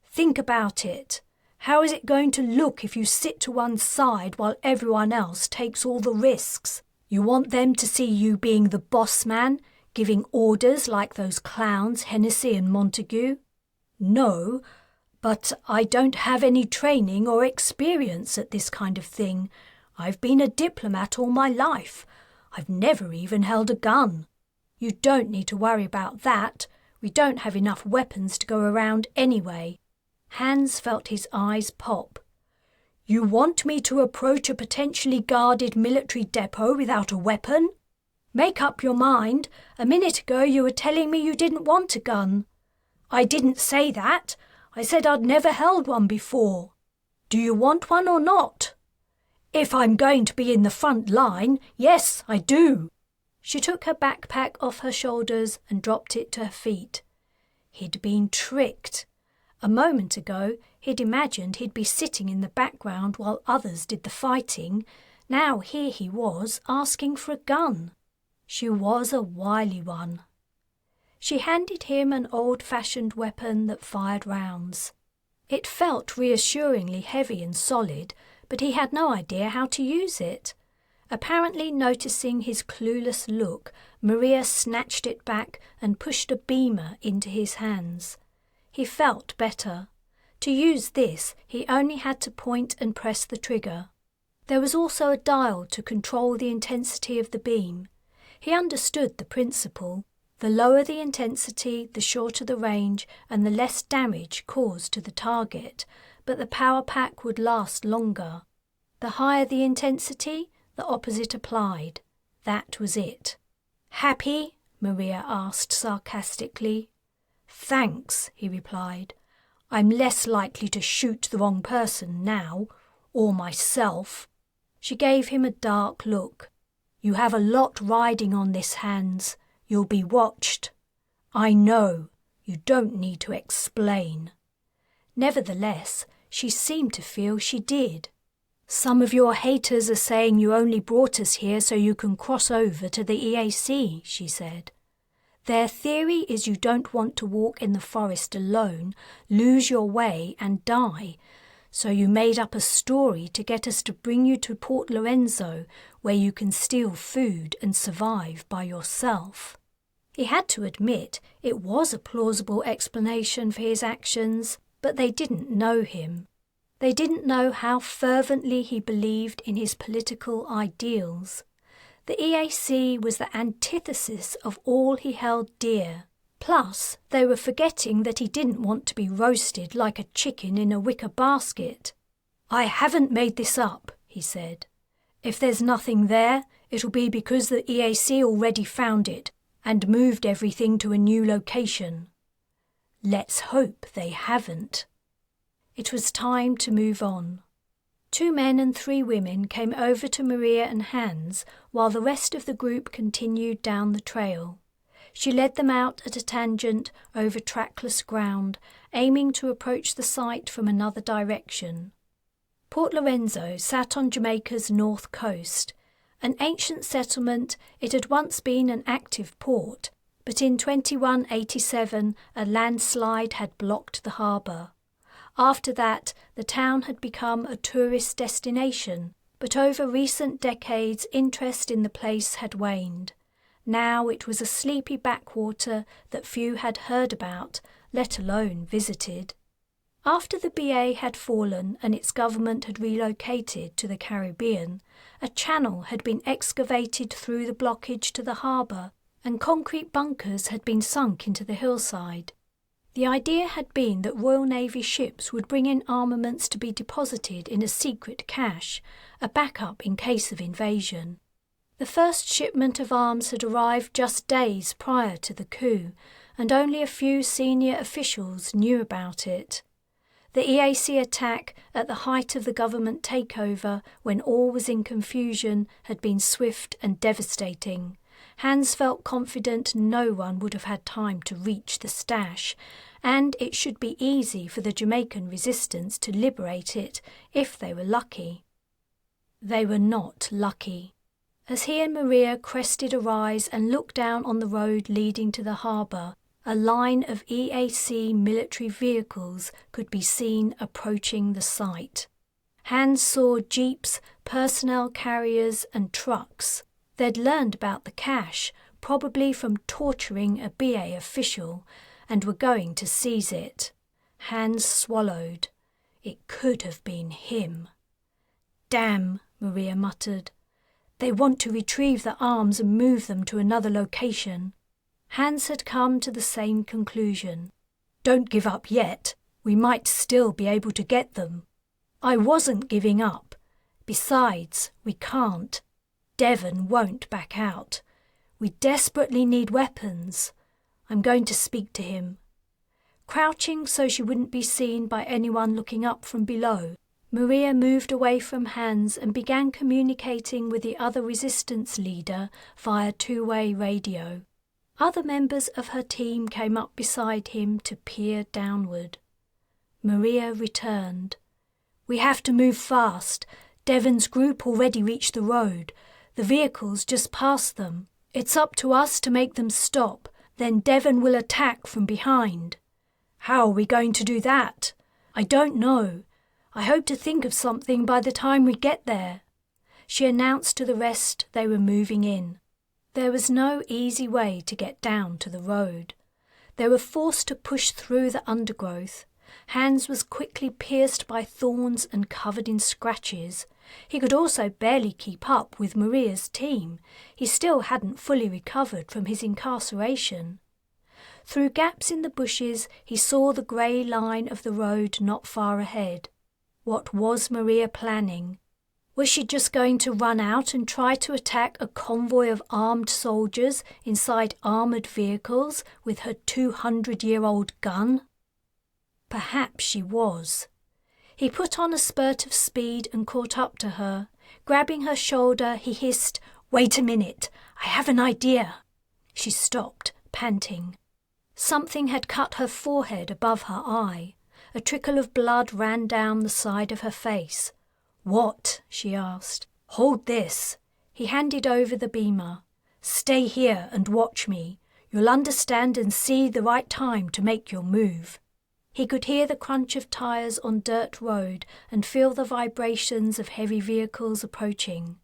"Think about it. How is it going to look if you sit to one side while everyone else takes all the risks? You want them to see you being the boss man, giving orders like those clowns Hennessy and Montague?" "No, but I don't have any training or experience at this kind of thing. I've been a diplomat all my life. I've never even held a gun." "You don't need to worry about that. We don't have enough weapons to go around anyway." Hans felt his eyes pop. "You want me to approach a potentially guarded military depot without a weapon? Make up your mind. A minute ago you were telling me you didn't want a gun." "I didn't say that. I said I'd never held one before." "Do you want one or not?" "If I'm going to be in the front line, yes, I do." She took her backpack off her shoulders and dropped it to her feet. He'd been tricked. A moment ago, he'd imagined he'd be sitting in the background while others did the fighting. Now here he was, asking for a gun. She was a wily one. She handed him an old-fashioned weapon that fired rounds. It felt reassuringly heavy and solid, but he had no idea how to use it. Apparently noticing his clueless look, Maria snatched it back and pushed a beamer into his hands. He felt better. To use this, he only had to point and press the trigger. There was also a dial to control the intensity of the beam. He understood the principle. The lower the intensity, the shorter the range and the less damage caused to the target, but the power pack would last longer. The higher the intensity, the opposite applied. That was it. "Happy?" Maria asked sarcastically. "Thanks," he replied. "I'm less likely to shoot the wrong person now, or myself." She gave him a dark look. "You have a lot riding on this, Hans. You'll be watched." "I know. You don't need to explain." Nevertheless, she seemed to feel she did. "Some of your haters are saying you only brought us here so you can cross over to the EAC," she said. "Their theory is you don't want to walk in the forest alone, lose your way and die. So you made up a story to get us to bring you to Port Lorenzo, where you can steal food and survive by yourself." He had to admit it was a plausible explanation for his actions, but they didn't know him. They didn't know how fervently he believed in his political ideals. The EAC was the antithesis of all he held dear. Plus, they were forgetting that he didn't want to be roasted like a chicken in a wicker basket. "I haven't made this up," he said. "If there's nothing there, it'll be because the EAC already found it and moved everything to a new location. Let's hope they haven't." It was time to move on. 2 men and 3 women came over to Maria and Hans while the rest of the group continued down the trail. She led them out at a tangent over trackless ground, aiming to approach the site from another direction. Port Lorenzo sat on Jamaica's north coast. An ancient settlement, it had once been an active port, but in 2187 a landslide had blocked the harbour. After that, the town had become a tourist destination, but over recent decades interest in the place had waned. Now it was a sleepy backwater that few had heard about, let alone visited. After the BA had fallen and its government had relocated to the Caribbean, a channel had been excavated through the blockage to the harbour, and concrete bunkers had been sunk into the hillside. The idea had been that Royal Navy ships would bring in armaments to be deposited in a secret cache, a backup in case of invasion. The first shipment of arms had arrived just days prior to the coup, and only a few senior officials knew about it. The EAC attack at the height of the government takeover, when all was in confusion, had been swift and devastating. Hans felt confident no one would have had time to reach the stash, and it should be easy for the Jamaican resistance to liberate it if they were lucky. They were not lucky. As he and Maria crested a rise and looked down on the road leading to the harbour, a line of EAC military vehicles could be seen approaching the site. Hans saw jeeps, personnel carriers and trucks. They'd learned about the cache, probably from torturing a BA official, and were going to seize it. Hans swallowed. It could have been him. "Damn," Maria muttered. "They want to retrieve the arms and move them to another location." Hans had come to the same conclusion. "Don't give up yet. We might still be able to get them." "I wasn't giving up. Besides, we can't. Devon won't back out. We desperately need weapons. I'm going to speak to him." Crouching so she wouldn't be seen by anyone looking up from below, Maria moved away from Hans and began communicating with the other resistance leader via two-way radio. Other members of her team came up beside him to peer downward. Maria returned. "We have to move fast. Devon's group already reached the road. The vehicles just passed them. It's up to us to make them stop. Then Devon will attack from behind." "How are we going to do that?" "I don't know. I hope to think of something by the time we get there." She announced to the rest they were moving in. There was no easy way to get down to the road. They were forced to push through the undergrowth. Hans was quickly pierced by thorns and covered in scratches. He could also barely keep up with Maria's team. He still hadn't fully recovered from his incarceration. Through gaps in the bushes, he saw the grey line of the road not far ahead. What was Maria planning? Was she just going to run out and try to attack a convoy of armed soldiers inside armoured vehicles with her 200-year-old gun? Perhaps she was. He put on a spurt of speed and caught up to her. Grabbing her shoulder, he hissed, "Wait a minute, I have an idea." She stopped, panting. Something had cut her forehead above her eye. A trickle of blood ran down the side of her face. "What?" she asked. "Hold this." He handed over the beamer. "Stay here and watch me. You'll understand and see the right time to make your move." He could hear the crunch of tyres on dirt road and feel the vibrations of heavy vehicles approaching.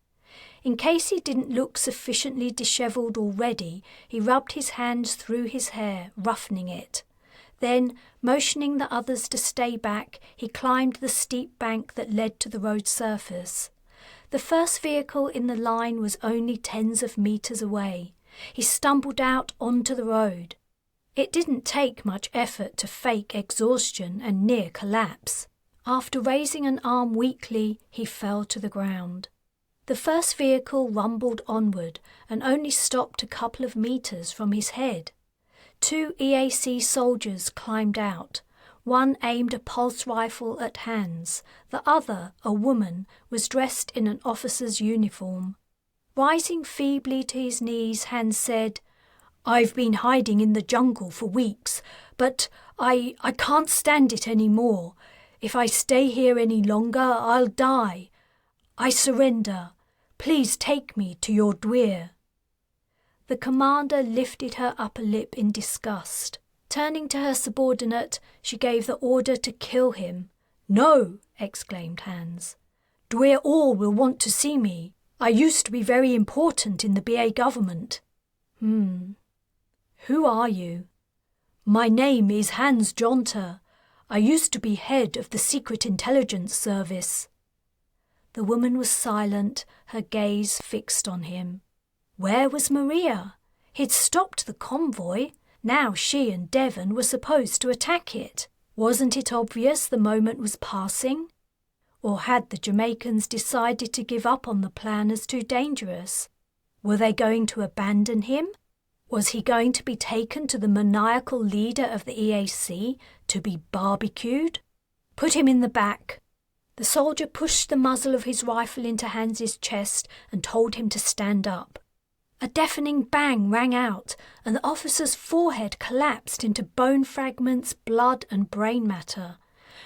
In case he didn't look sufficiently dishevelled already, he rubbed his hands through his hair, roughening it. Then, motioning the others to stay back, he climbed the steep bank that led to the road surface. The first vehicle in the line was only tens of metres away. He stumbled out onto the road. It didn't take much effort to fake exhaustion and near collapse. After raising an arm weakly, he fell to the ground. The first vehicle rumbled onward and only stopped a couple of metres from his head. 2 EAC soldiers climbed out. One aimed a pulse rifle at Hans. The other, a woman, was dressed in an officer's uniform. Rising feebly to his knees, Hans said, "I've been hiding in the jungle for weeks, but I can't stand it any more. If I stay here any longer, I'll die. I surrender. Please take me to your Dwyer." The commander lifted her upper lip in disgust. Turning to her subordinate, she gave the order to kill him. "No!" exclaimed Hans. "Dwyer all will want to see me. I used to be very important in the BA government." "Who are you?" "My name is Hans Jonter. I used to be head of the Secret Intelligence Service." The woman was silent, her gaze fixed on him. Where was Maria? He'd stopped the convoy. Now she and Devon were supposed to attack it. Wasn't it obvious the moment was passing? Or had the Jamaicans decided to give up on the plan as too dangerous? Were they going to abandon him? Was he going to be taken to the maniacal leader of the EAC to be barbecued? Put him in the back. The soldier pushed the muzzle of his rifle into Hans's chest and told him to stand up. A deafening bang rang out, and the officer's forehead collapsed into bone fragments, blood and brain matter.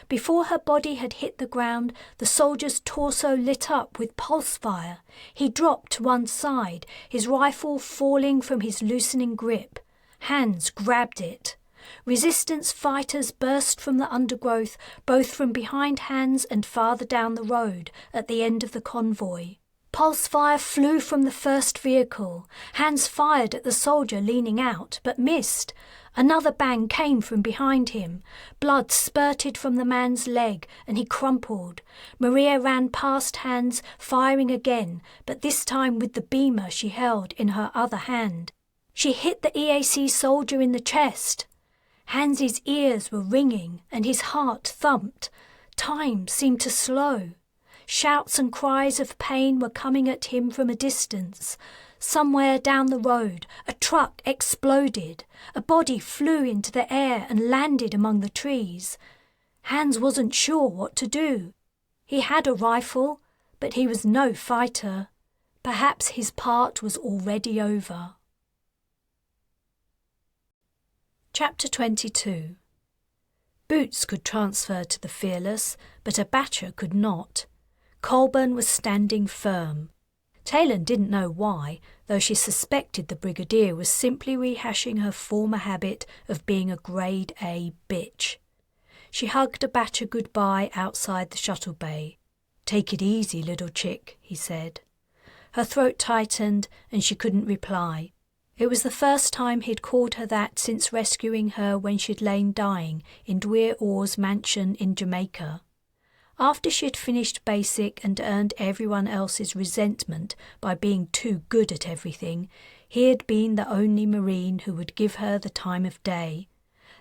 Before her body had hit the ground, the soldier's torso lit up with pulse fire. He dropped to one side, his rifle falling from his loosening grip. Hans grabbed it. Resistance fighters burst from the undergrowth, both from behind Hans and farther down the road, at the end of the convoy. Pulse fire flew from the first vehicle. Hans fired at the soldier leaning out, but missed. Another bang came from behind him. Blood spurted from the man's leg, and he crumpled. Maria ran past Hans, firing again, but this time with the beamer she held in her other hand. She hit the EAC soldier in the chest. Hans's ears were ringing, and his heart thumped. Time seemed to slow. Shouts and cries of pain were coming at him from a distance. Somewhere down the road, a truck exploded. A body flew into the air and landed among the trees. Hans wasn't sure what to do. He had a rifle, but he was no fighter. Perhaps his part was already over. Chapter 22. Boots could transfer to the Fearless, but a Batcher could not. Colburn was standing firm. Taylan didn't know why, though she suspected the Brigadier was simply rehashing her former habit of being a Grade A bitch. She hugged a Batcher goodbye outside the shuttle bay. "Take it easy, little chick," he said. Her throat tightened and she couldn't reply. It was the first time he'd called her that since rescuing her when she'd lain dying in Dwyer Orr's mansion in Jamaica. After she'd finished basic and earned everyone else's resentment by being too good at everything, he had been the only Marine who would give her the time of day.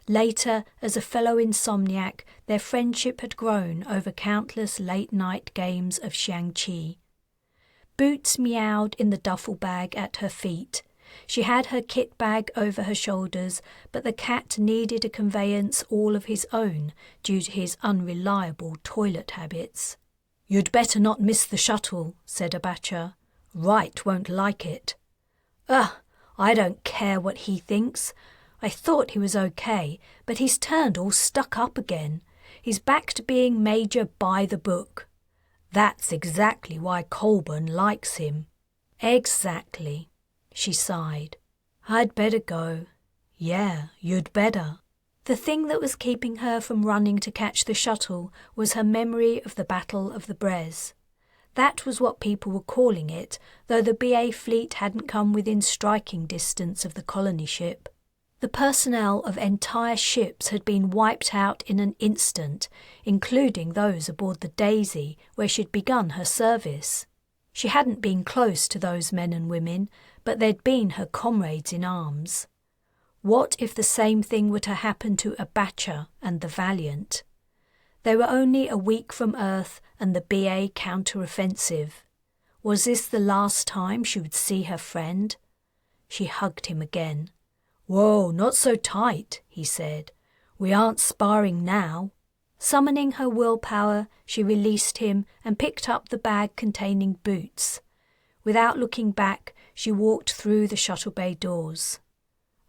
Later, as a fellow insomniac, their friendship had grown over countless late-night games of Xiangqi. Boots meowed in the duffel bag at her feet. She had her kit bag over her shoulders, but the cat needed a conveyance all of his own due to his unreliable toilet habits. "You'd better not miss the shuttle," said a Batcher. "Wright won't like it." "Ugh, I don't care what he thinks. I thought he was okay, but he's turned all stuck up again. He's back to being Major by the book." "That's exactly why Colburn likes him." "Exactly." She sighed. "I'd better go." "Yeah, you'd better." The thing that was keeping her from running to catch the shuttle was her memory of the Battle of the Brez. That was what people were calling it, though the BA fleet hadn't come within striking distance of the colony ship. The personnel of entire ships had been wiped out in an instant, including those aboard the Daisy, where she'd begun her service. She hadn't been close to those men and women, but they'd been her comrades in arms. What if the same thing were to happen to a Batcher and the Valiant? They were only a week from Earth and the BA counter-offensive. Was this the last time she would see her friend? She hugged him again. "Whoa, not so tight," he said. "We aren't sparring now." Summoning her willpower, she released him and picked up the bag containing Boots. Without looking back, she walked through the shuttle bay doors.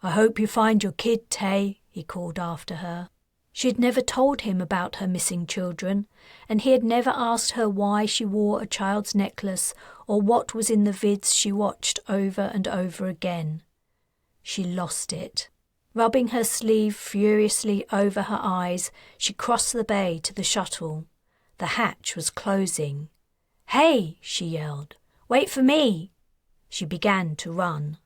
"I hope you find your kid, Tay," he called after her. She'd never told him about her missing children, and he had never asked her why she wore a child's necklace or what was in the vids she watched over and over again. She lost it. Rubbing her sleeve furiously over her eyes, she crossed the bay to the shuttle. The hatch was closing. "Hey!" she yelled. "Wait for me!" She began to run.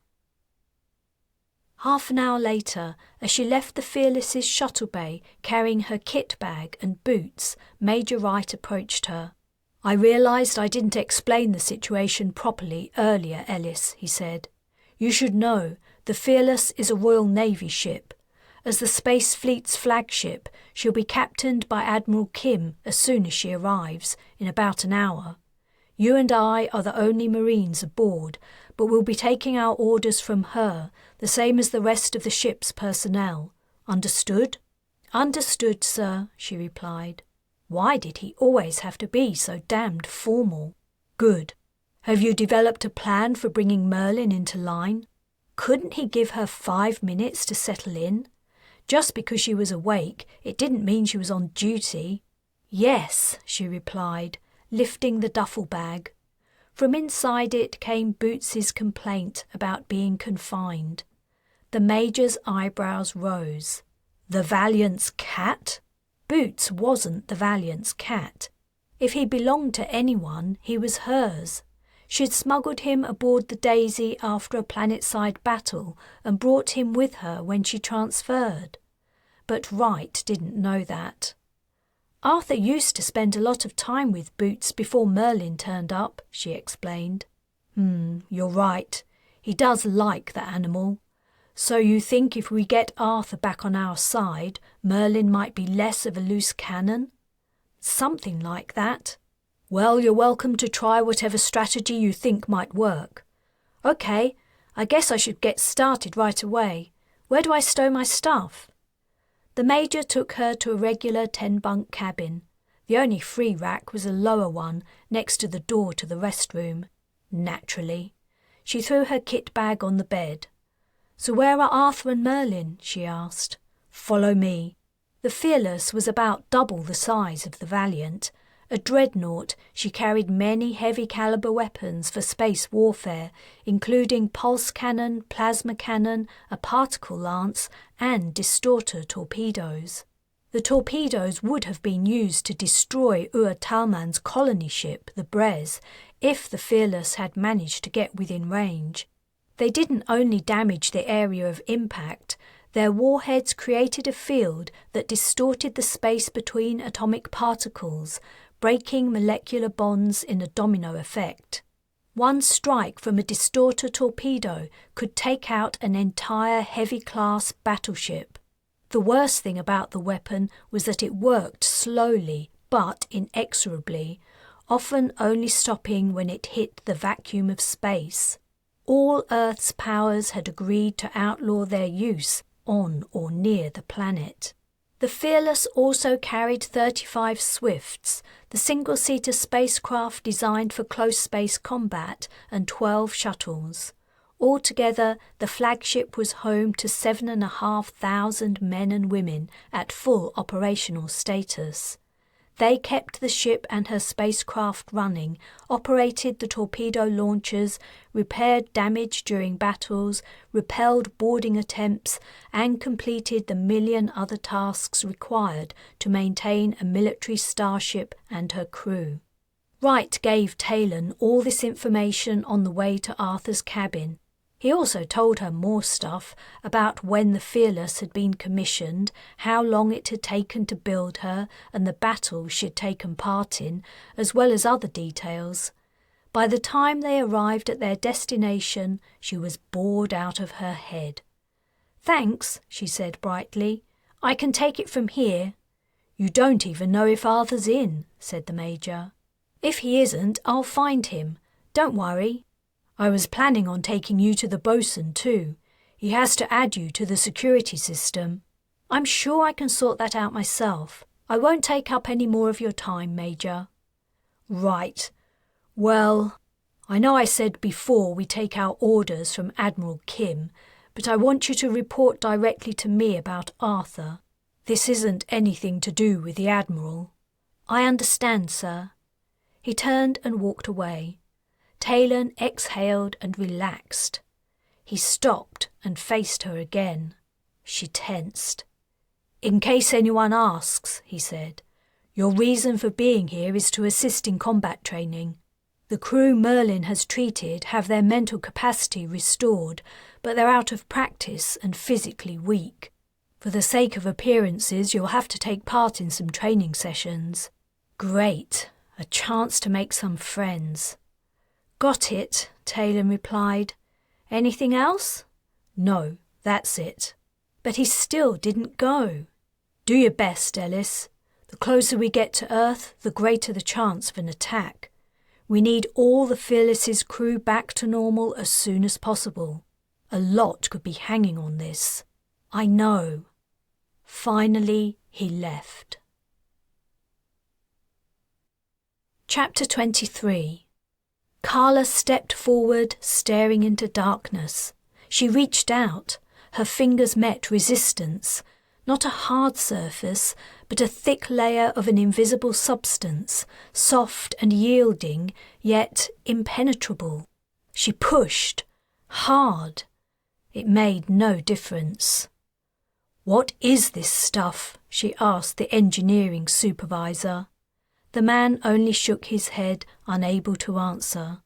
Half an hour later, as she left the Fearless's shuttle bay carrying her kit bag and Boots, Major Wright approached her. "I realised I didn't explain the situation properly earlier, Ellis," he said. "You should know, the Fearless is a Royal Navy ship. As the Space Fleet's flagship, she'll be captained by Admiral Kim as soon as she arrives, in about an hour. You and I are the only Marines aboard, but we'll be taking our orders from her, the same as the rest of the ship's personnel. Understood? Understood, sir, she replied. Why did he always have to be so damned formal? Good. Have you developed a plan for bringing Merlin into line? Couldn't he give her 5 minutes to settle in? Just because she was awake, it didn't mean she was on duty. Yes, she replied, lifting the duffel bag. From inside it came Boots's complaint about being confined. The Major's eyebrows rose. The Valiant's cat? Boots wasn't the Valiant's cat. If he belonged to anyone, he was hers. She'd smuggled him aboard the Daisy after a planet-side battle and brought him with her when she transferred. But Wright didn't know that. Arthur used to spend a lot of time with Boots before Merlin turned up, she explained. You're right. He does like the animal. So you think if we get Arthur back on our side, Merlin might be less of a loose cannon? Something like that. Well, you're welcome to try whatever strategy you think might work. OK, I guess I should get started right away. Where do I stow my stuff? The Major took her to a regular 10-bunk cabin. The only free rack was a lower one next to the door to the restroom. Naturally. She threw her kit bag on the bed. So where are Arthur and Merlin? She asked. Follow me. The Fearless was about double the size of the Valiant. A dreadnought, she carried many heavy-caliber weapons for space warfare, including pulse cannon, plasma cannon, a particle lance, and distorter torpedoes. The torpedoes would have been used to destroy Talman's colony ship, the Brez, if the Fearless had managed to get within range. They didn't only damage the area of impact, their warheads created a field that distorted the space between atomic particles, breaking molecular bonds in a domino effect. One strike from a distorter torpedo could take out an entire heavy-class battleship. The worst thing about the weapon was that it worked slowly but inexorably, often only stopping when it hit the vacuum of space. All Earth's powers had agreed to outlaw their use on or near the planet. The Fearless also carried 35 Swifts, the single-seater spacecraft designed for close space combat, and 12 shuttles. Altogether, the flagship was home to 7,500 men and women at full operational status. They kept the ship and her spacecraft running, operated the torpedo launchers, repaired damage during battles, repelled boarding attempts, and completed the million other tasks required to maintain a military starship and her crew. Wright gave Taylan all this information on the way to Arthur's cabin. He also told her more stuff about when the Fearless had been commissioned, how long it had taken to build her, and the battles she had taken part in, as well as other details. By the time they arrived at their destination, she was bored out of her head. "Thanks," she said brightly. "I can take it from here." "You don't even know if Arthur's in," said the Major. "If he isn't, I'll find him. Don't worry. I was planning on taking you to the bosun too. He has to add you to the security system. I'm sure I can sort that out myself. I won't take up any more of your time, Major." "Right. Well, I know I said before we take our orders from Admiral Kim, but I want you to report directly to me about Arthur. This isn't anything to do with the Admiral." "I understand, sir." He turned and walked away. Taylan exhaled and relaxed. He stopped and faced her again. She tensed. "In case anyone asks," he said, "your reason for being here is to assist in combat training. The crew Merlin has treated have their mental capacity restored, but they're out of practice and physically weak. For the sake of appearances, you'll have to take part in some training sessions." "Great, a chance to make some friends." "Got it," Taylan replied. "Anything else?" "No, that's it." But he still didn't go. "Do your best, Ellis. The closer we get to Earth, the greater the chance of an attack. We need all the Fearless's crew back to normal as soon as possible. A lot could be hanging on this. I know. Finally, he left. Chapter 23. Carla stepped forward, staring into darkness. She reached out. Her fingers met resistance. Not a hard surface, but a thick layer of an invisible substance, soft and yielding, yet impenetrable. She pushed. Hard. It made no difference. "What is this stuff?" she asked the engineering supervisor. The man only shook his head, unable to answer.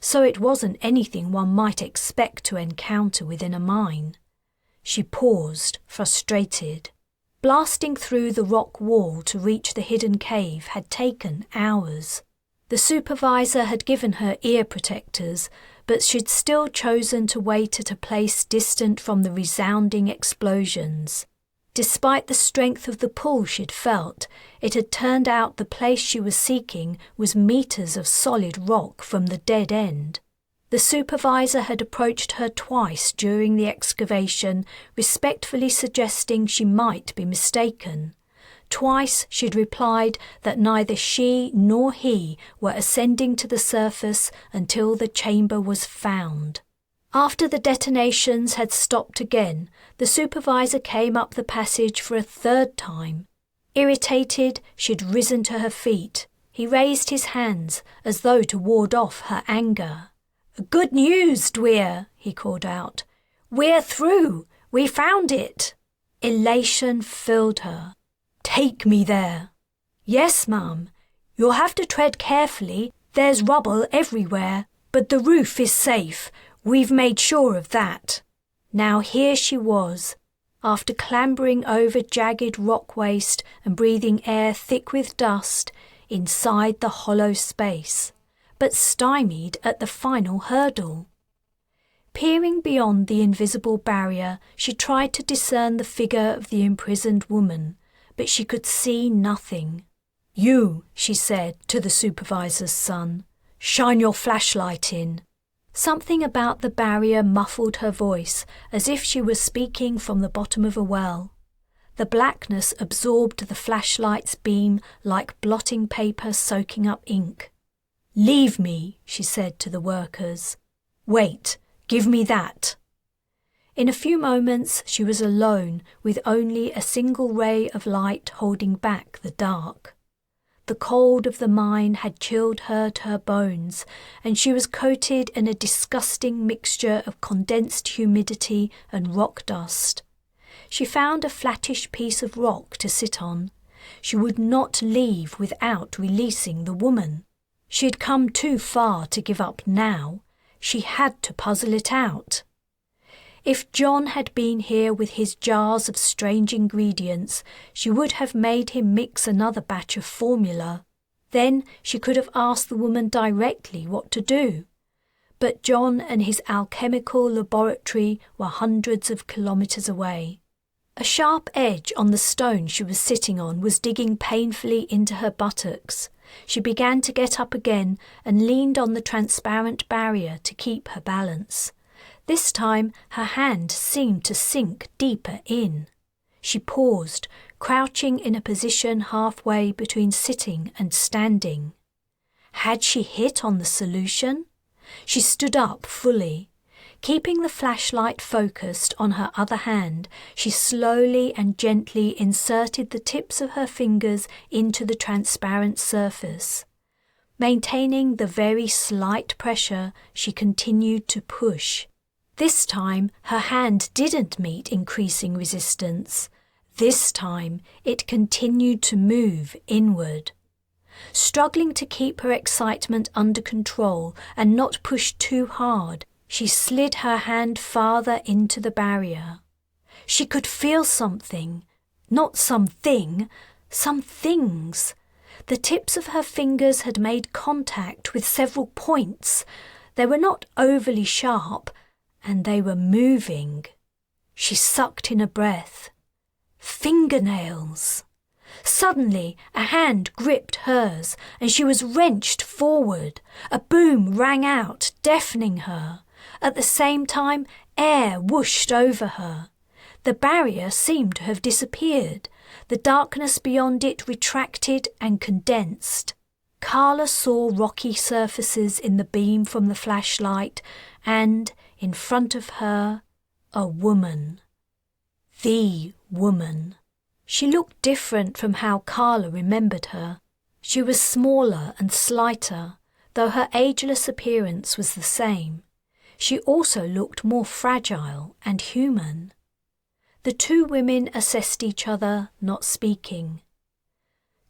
So it wasn't anything one might expect to encounter within a mine. She paused, frustrated. Blasting through the rock wall to reach the hidden cave had taken hours. The supervisor had given her ear protectors, but she'd still chosen to wait at a place distant from the resounding explosions. Despite the strength of the pull she'd felt, it had turned out the place she was seeking was meters of solid rock from the dead end. The supervisor had approached her twice during the excavation, respectfully suggesting she might be mistaken. Twice she'd replied that neither she nor he were ascending to the surface until the chamber was found. After the detonations had stopped again, the supervisor came up the passage for a third time. Irritated, she'd risen to her feet. He raised his hands as though to ward off her anger. "Good news, Dwyer," he called out. "We're through. We found it." Elation filled her. "Take me there." "Yes, Mum. You'll have to tread carefully. There's rubble everywhere, but the roof is safe. We've made sure of that." Now here she was, after clambering over jagged rock waste and breathing air thick with dust, inside the hollow space, but stymied at the final hurdle. Peering beyond the invisible barrier, she tried to discern the figure of the imprisoned woman, but she could see nothing. "You," she said to the supervisor's son, "shine your flashlight in." Something about the barrier muffled her voice, as if she was speaking from the bottom of a well. The blackness absorbed the flashlight's beam like blotting paper soaking up ink. "Leave me," she said to the workers. "Wait, give me that." In a few moments she was alone, with only a single ray of light holding back the dark. The cold of the mine had chilled her to her bones, and she was coated in a disgusting mixture of condensed humidity and rock dust. She found a flattish piece of rock to sit on. She would not leave without releasing the woman. She had come too far to give up now. She had to puzzle it out. If John had been here with his jars of strange ingredients, she would have made him mix another batch of formula. Then she could have asked the woman directly what to do. But John and his alchemical laboratory were hundreds of kilometres away. A sharp edge on the stone she was sitting on was digging painfully into her buttocks. She began to get up again and leaned on the transparent barrier to keep her balance. This time her hand seemed to sink deeper in. She paused, crouching in a position halfway between sitting and standing. Had she hit on the solution? She stood up fully. Keeping the flashlight focused on her other hand, she slowly and gently inserted the tips of her fingers into the transparent surface. Maintaining the very slight pressure, she continued to push. This time, her hand didn't meet increasing resistance. This time, it continued to move inward. Struggling to keep her excitement under control and not push too hard, she slid her hand farther into the barrier. She could feel something. Not something, some things. The tips of her fingers had made contact with several points. They were not overly sharp, and they were moving. She sucked in a breath. Fingernails. Suddenly, a hand gripped hers, and she was wrenched forward. A boom rang out, deafening her. At the same time, air whooshed over her. The barrier seemed to have disappeared. The darkness beyond it retracted and condensed. Carla saw rocky surfaces in the beam from the flashlight, and, in front of her, a woman. The woman. She looked different from how Carla remembered her. She was smaller and slighter, though her ageless appearance was the same. She also looked more fragile and human. The two women assessed each other, not speaking.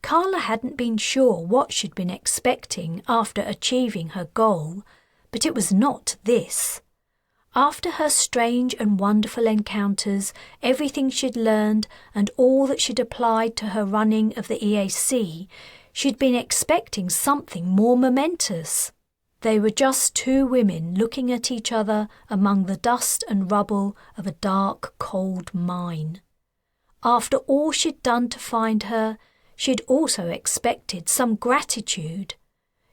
Carla hadn't been sure what she'd been expecting after achieving her goal, but it was not this. After her strange and wonderful encounters, everything she'd learned and all that she'd applied to her running of the EAC, she'd been expecting something more momentous. They were just two women looking at each other among the dust and rubble of a dark, cold mine. After all she'd done to find her, she'd also expected some gratitude.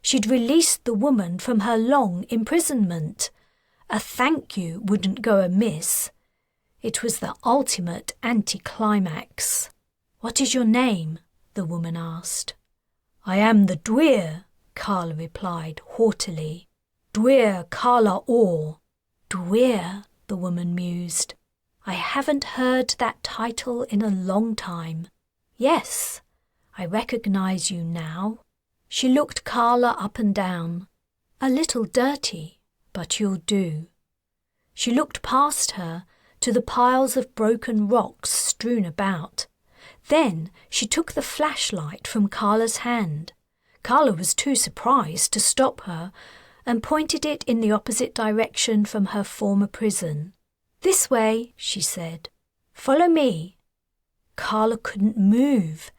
She'd released the woman from her long imprisonment. A thank you wouldn't go amiss. It was the ultimate anticlimax. "What is your name?" the woman asked. "I am the Dwyer," Carla replied haughtily. "Dwyer Carla Orr." "Dwyer," the woman mused. "I haven't heard that title in a long time. Yes, I recognize you now." She looked Carla up and down. "A little dirty, but you'll do." She looked past her to the piles of broken rocks strewn about. Then she took the flashlight from Carla's hand. Carla was too surprised to stop her and pointed it in the opposite direction from her former prison. "This way," she said. "Follow me." Carla couldn't move.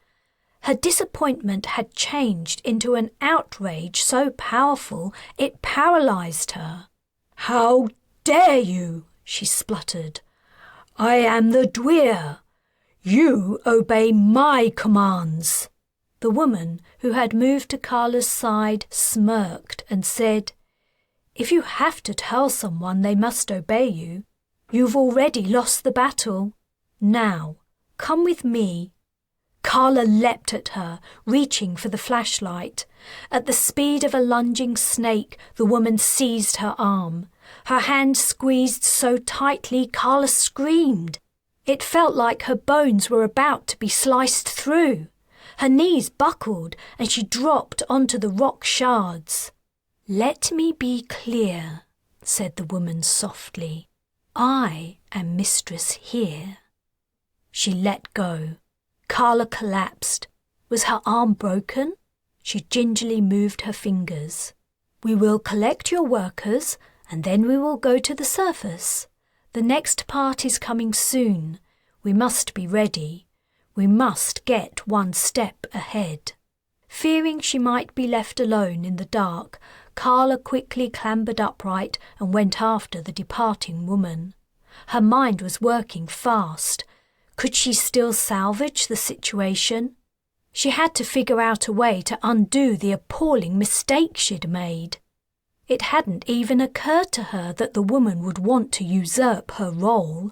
Her disappointment had changed into an outrage so powerful it paralyzed her. "How dare you?" she spluttered. "I am the Dwyer. You obey my commands." The woman, who had moved to Carla's side, smirked and said, "If you have to tell someone they must obey you, you've already lost the battle. Now, come with me." Carla leapt at her, reaching for the flashlight. At the speed of a lunging snake, the woman seized her arm. Her hand squeezed so tightly Carla screamed. It felt like her bones were about to be sliced through. Her knees buckled and she dropped onto the rock shards. "Let me be clear," said the woman softly. "I am mistress here." She let go. Carla collapsed. Was her arm broken? She gingerly moved her fingers. "We will collect your workers and then we will go to the surface. The next part is coming soon. We must be ready. We must get one step ahead." Fearing she might be left alone in the dark, Carla quickly clambered upright and went after the departing woman. Her mind was working fast. Could she still salvage the situation? She had to figure out a way to undo the appalling mistake she'd made. It hadn't even occurred to her that the woman would want to usurp her role.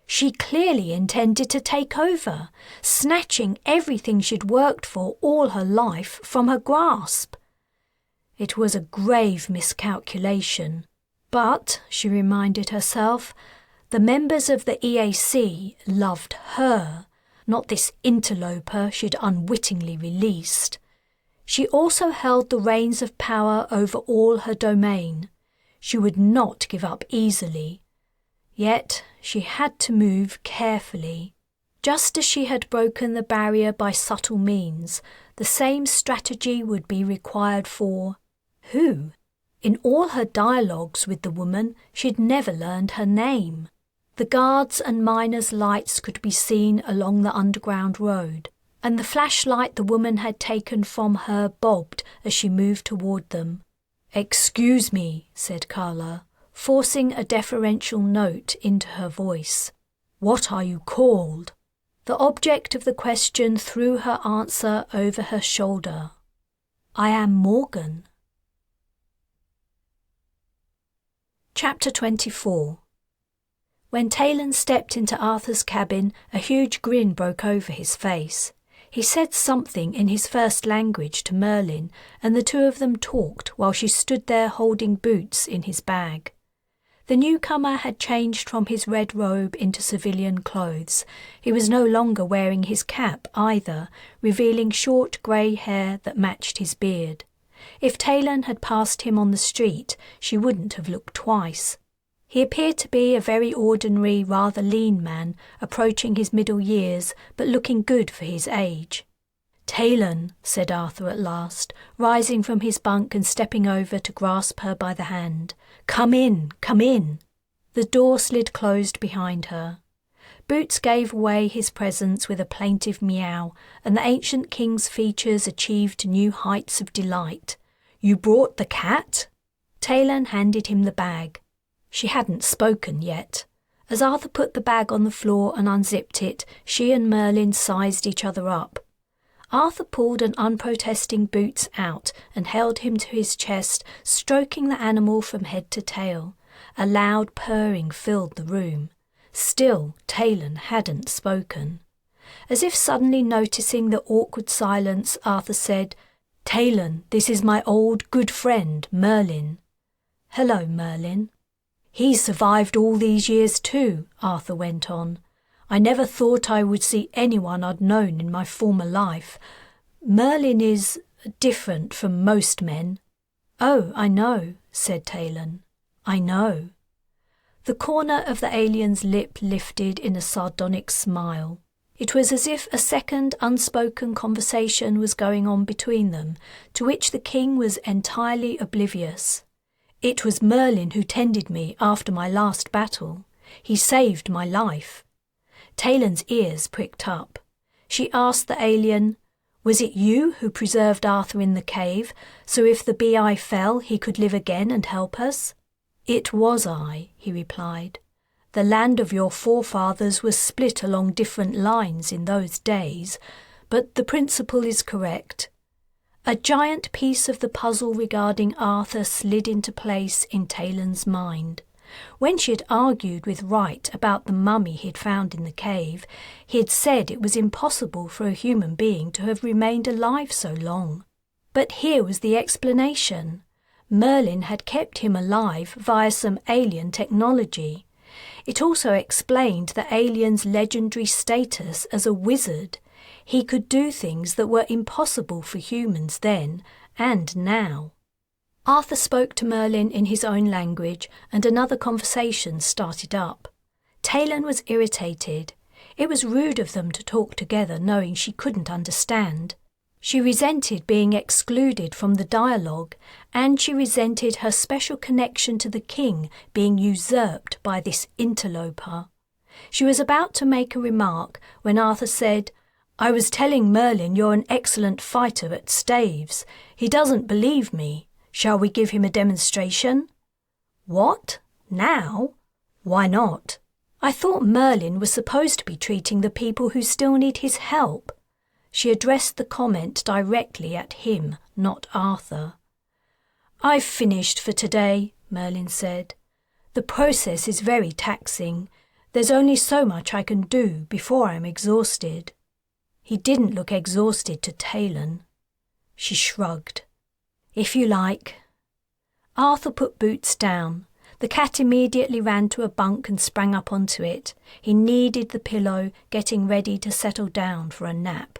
She clearly intended to take over, snatching everything she'd worked for all her life from her grasp. It was a grave miscalculation. But, she reminded herself, the members of the EAC loved her, not this interloper she'd unwittingly released. She also held the reins of power over all her domain. She would not give up easily. Yet she had to move carefully. Just as she had broken the barrier by subtle means, the same strategy would be required for who? In all her dialogues with the woman, she'd never learned her name. The guards and miners' lights could be seen along the underground road, and the flashlight the woman had taken from her bobbed as she moved toward them. "Excuse me," said Carla, forcing a deferential note into her voice. "What are you called?" The object of the question threw her answer over her shoulder. I am Morgan. Chapter 24. When Taylan stepped into Arthur's cabin, a huge grin broke over his face. He said something in his first language to Merlin, and the two of them talked while she stood there holding boots in his bag. The newcomer had changed from his red robe into civilian clothes. He was no longer wearing his cap either, revealing short grey hair that matched his beard. If Taylan had passed him on the street, she wouldn't have looked twice. He appeared to be a very ordinary, rather lean man, approaching his middle years, but looking good for his age. "Taylan," said Arthur at last, rising from his bunk and stepping over to grasp her by the hand. "Come in, come in." The door slid closed behind her. Boots gave away his presence with a plaintive meow, and the ancient king's features achieved new heights of delight. "You brought the cat?" Taylan handed him the bag. She hadn't spoken yet. As Arthur put the bag on the floor and unzipped it, she and Merlin sized each other up. Arthur pulled an unprotesting Boots out and held him to his chest, stroking the animal from head to tail. A loud purring filled the room. Still, Taylan hadn't spoken. As if suddenly noticing the awkward silence, Arthur said, "Taylan, this is my old good friend, Merlin." "Hello, Merlin." "He's survived all these years too," Arthur went on. "I never thought I would see anyone I'd known in my former life. Merlin is different from most men." "Oh, I know," said Taylan. "I know." The corner of the alien's lip lifted in a sardonic smile. It was as if a second unspoken conversation was going on between them, to which the king was entirely oblivious. "It was Merlin who tended me after my last battle. He saved my life." Taylan's ears pricked up. She asked the alien, "Was it you who preserved Arthur in the cave, so if the BI fell he could live again and help us?" "It was I," he replied. "The land of your forefathers was split along different lines in those days, but the principle is correct." A giant piece of the puzzle regarding Arthur slid into place in Taylan's mind. When she had argued with Wright about the mummy he'd found in the cave, he had said it was impossible for a human being to have remained alive so long. But here was the explanation. Merlin had kept him alive via some alien technology. It also explained the alien's legendary status as a wizard. He could do things that were impossible for humans then and now. Arthur spoke to Merlin in his own language, and another conversation started up. Taylan was irritated. It was rude of them to talk together knowing she couldn't understand. She resented being excluded from the dialogue, and she resented her special connection to the king being usurped by this interloper. She was about to make a remark when Arthur said, "I was telling Merlin you're an excellent fighter at staves. He doesn't believe me. Shall we give him a demonstration?" "What? Now? Why not?" "I thought Merlin was supposed to be treating the people who still need his help." She addressed the comment directly at him, not Arthur. "I've finished for today," Merlin said. "The process is very taxing. There's only so much I can do before I'm exhausted." He didn't look exhausted to Taylan. She shrugged. "If you like." Arthur put Boots down. The cat immediately ran to a bunk and sprang up onto it. He kneaded the pillow, getting ready to settle down for a nap.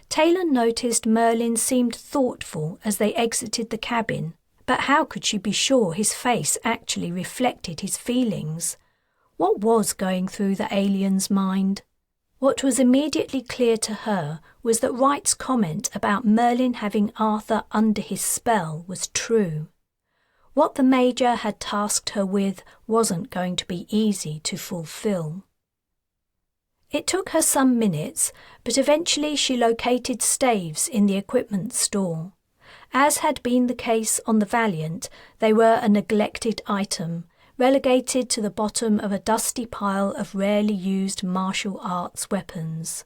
Taylan noticed Merlin seemed thoughtful as they exited the cabin, but how could she be sure his face actually reflected his feelings? What was going through the alien's mind? What was immediately clear to her was that Wright's comment about Merlin having Arthur under his spell was true. What the Major had tasked her with wasn't going to be easy to fulfill. It took her some minutes, but eventually she located staves in the equipment store. As had been the case on the Valiant, they were a neglected item, relegated to the bottom of a dusty pile of rarely used martial arts weapons.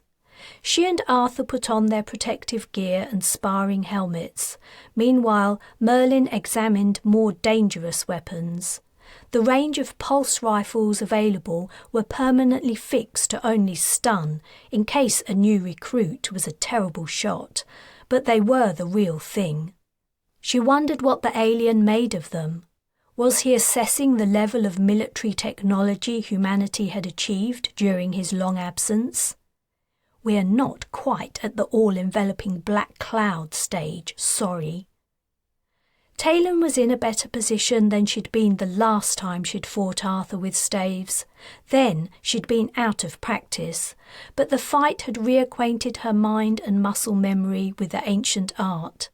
She and Arthur put on their protective gear and sparring helmets. Meanwhile, Merlin examined more dangerous weapons. The range of pulse rifles available were permanently fixed to only stun, in case a new recruit was a terrible shot, but they were the real thing. She wondered what the alien made of them. Was he assessing the level of military technology humanity had achieved during his long absence? "We're not quite at the all-enveloping black cloud stage, sorry." Taylan was in a better position than she'd been the last time she'd fought Arthur with staves. Then she'd been out of practice, but the fight had reacquainted her mind and muscle memory with the ancient art.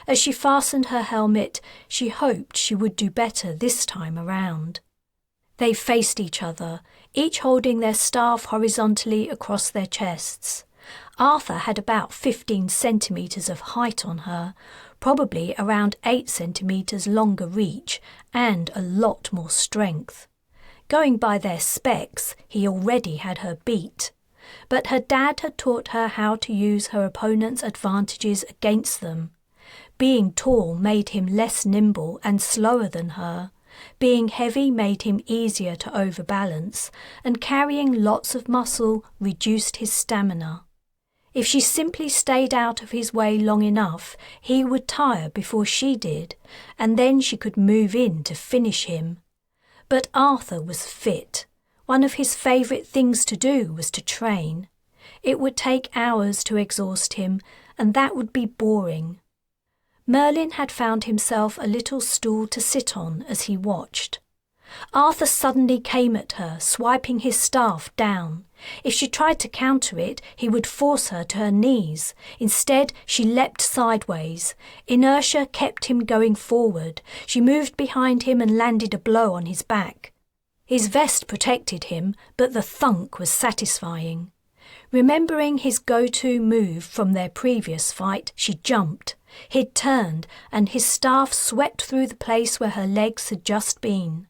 As she fastened her helmet, she hoped she would do better this time around. They faced each other, each holding their staff horizontally across their chests. Arthur had about 15 centimetres of height on her, probably around 8 centimetres longer reach, and a lot more strength. Going by their specs, he already had her beat. But her dad had taught her how to use her opponent's advantages against them. Being tall made him less nimble and slower than her. Being heavy made him easier to overbalance, and carrying lots of muscle reduced his stamina. If she simply stayed out of his way long enough, he would tire before she did, and then she could move in to finish him. But Arthur was fit. One of his favourite things to do was to train. It would take hours to exhaust him, and that would be boring. Merlin had found himself a little stool to sit on as he watched. Arthur suddenly came at her, swiping his staff down. If she tried to counter it, he would force her to her knees. Instead, she leapt sideways. Inertia kept him going forward. She moved behind him and landed a blow on his back. His vest protected him, but the thunk was satisfying. Remembering his go-to move from their previous fight, she jumped. He'd turned, and his staff swept through the place where her legs had just been.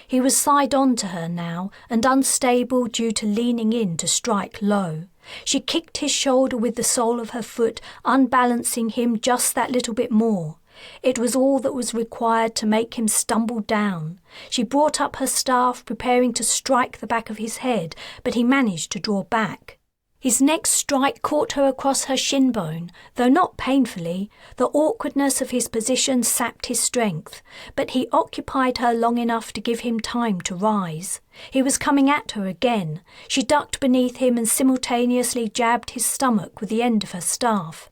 He was side-on to her now, and unstable due to leaning in to strike low. She kicked his shoulder with the sole of her foot, unbalancing him just that little bit more. It was all that was required to make him stumble down. She brought up her staff, preparing to strike the back of his head, but he managed to draw back. His next strike caught her across her shin bone, though not painfully. The awkwardness of his position sapped his strength, but he occupied her long enough to give him time to rise. He was coming at her again. She ducked beneath him and simultaneously jabbed his stomach with the end of her staff.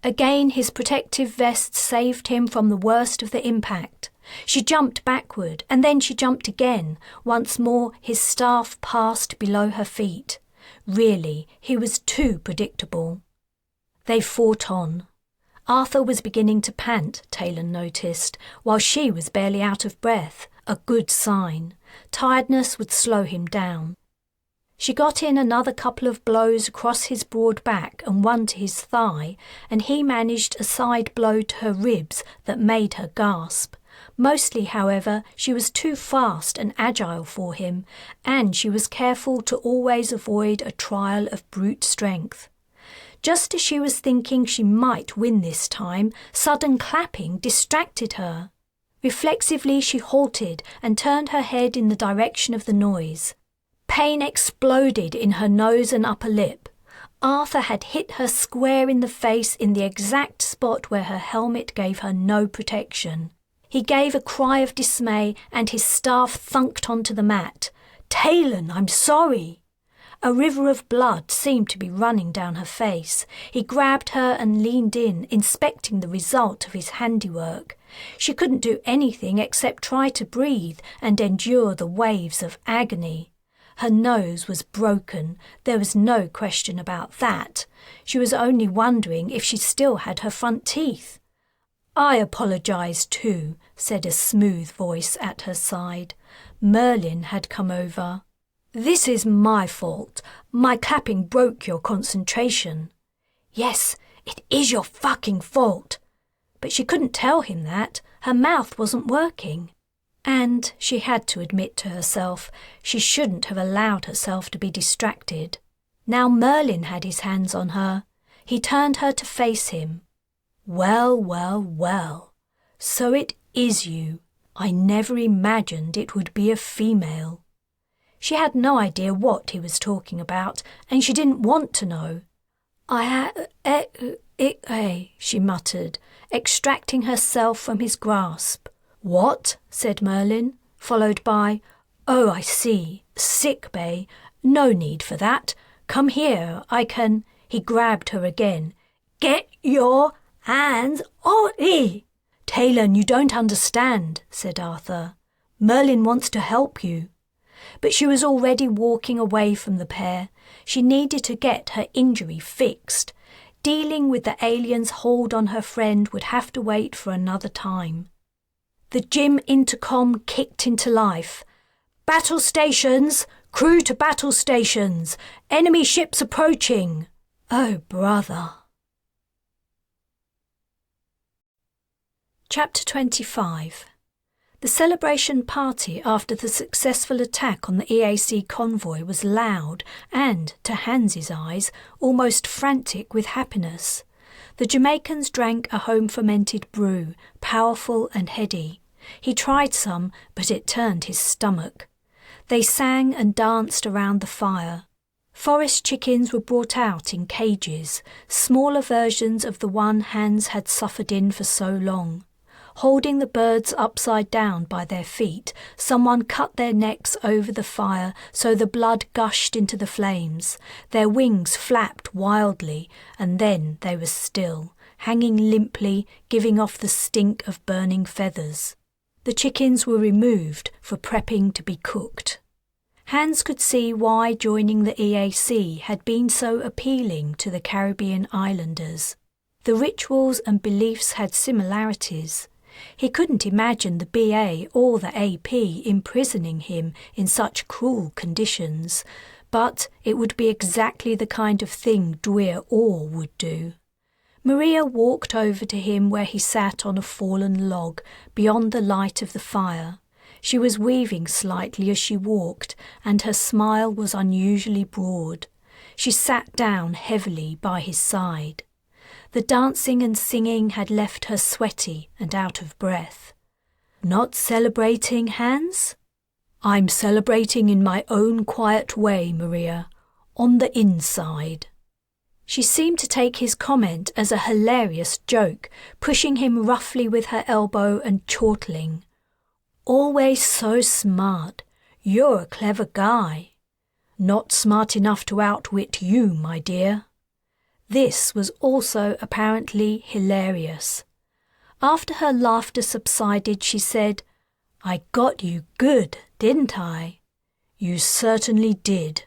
Again his protective vest saved him from the worst of the impact. She jumped backward, and then she jumped again. Once more his staff passed below her feet. Really, he was too predictable. They fought on. Arthur was beginning to pant, Taylan noticed, while she was barely out of breath, a good sign. Tiredness would slow him down. She got in another couple of blows across his broad back and one to his thigh, and he managed a side blow to her ribs that made her gasp. Mostly, however, she was too fast and agile for him, and she was careful to always avoid a trial of brute strength. Just as she was thinking she might win this time, sudden clapping distracted her. Reflexively she halted and turned her head in the direction of the noise. Pain exploded in her nose and upper lip. Arthur had hit her square in the face in the exact spot where her helmet gave her no protection. He gave a cry of dismay and his staff thunked onto the mat. "Taylan, I'm sorry." A river of blood seemed to be running down her face. He grabbed her and leaned in, inspecting the result of his handiwork. She couldn't do anything except try to breathe and endure the waves of agony. Her nose was broken. There was no question about that. She was only wondering if she still had her front teeth. "I apologise too," said a smooth voice at her side. Merlin had come over. "This is my fault. My clapping broke your concentration." "Yes, it is your fucking fault." But she couldn't tell him that. Her mouth wasn't working. And she had to admit to herself she shouldn't have allowed herself to be distracted. Now Merlin had his hands on her. He turned her to face him. "Well, well, well. So it is you. I never imagined it would be a female." She had no idea what he was talking about, and she didn't want to know. She muttered, extracting herself from his grasp. "What?" said Merlin, followed by, "Oh, I see. Sick bay. No need for that. Come here, I can—" He grabbed her again. "Get your hands on me!" "Taylan, you don't understand," said Arthur. "Merlin wants to help you." But she was already walking away from the pair. She needed to get her injury fixed. Dealing with the alien's hold on her friend would have to wait for another time. The gym intercom kicked into life. "Battle stations! Crew to battle stations! Enemy ships approaching!" Oh, brother. Chapter 25. The celebration party after the successful attack on the EAC convoy was loud and, to Hans's eyes, almost frantic with happiness. The Jamaicans drank a home-fermented brew, powerful and heady. He tried some, but it turned his stomach. They sang and danced around the fire. Forest chickens were brought out in cages, smaller versions of the one Hans had suffered in for so long. Holding the birds upside down by their feet, someone cut their necks over the fire so the blood gushed into the flames. Their wings flapped wildly, and then they were still, hanging limply, giving off the stink of burning feathers. The chickens were removed for prepping to be cooked. Hans could see why joining the EAC had been so appealing to the Caribbean islanders. The rituals and beliefs had similarities. He couldn't imagine the BA or the AP imprisoning him in such cruel conditions, but it would be exactly the kind of thing Dwyer Orr would do. Maria walked over to him where he sat on a fallen log, beyond the light of the fire. She was weaving slightly as she walked, and her smile was unusually broad. She sat down heavily by his side. The dancing and singing had left her sweaty and out of breath. "Not celebrating, Hans?" "I'm celebrating in my own quiet way, Maria, on the inside." She seemed to take his comment as a hilarious joke, pushing him roughly with her elbow and chortling. "Always so smart. You're a clever guy." "Not smart enough to outwit you, my dear." This was also apparently hilarious. After her laughter subsided, she said, "I got you good, didn't I?" "You certainly did."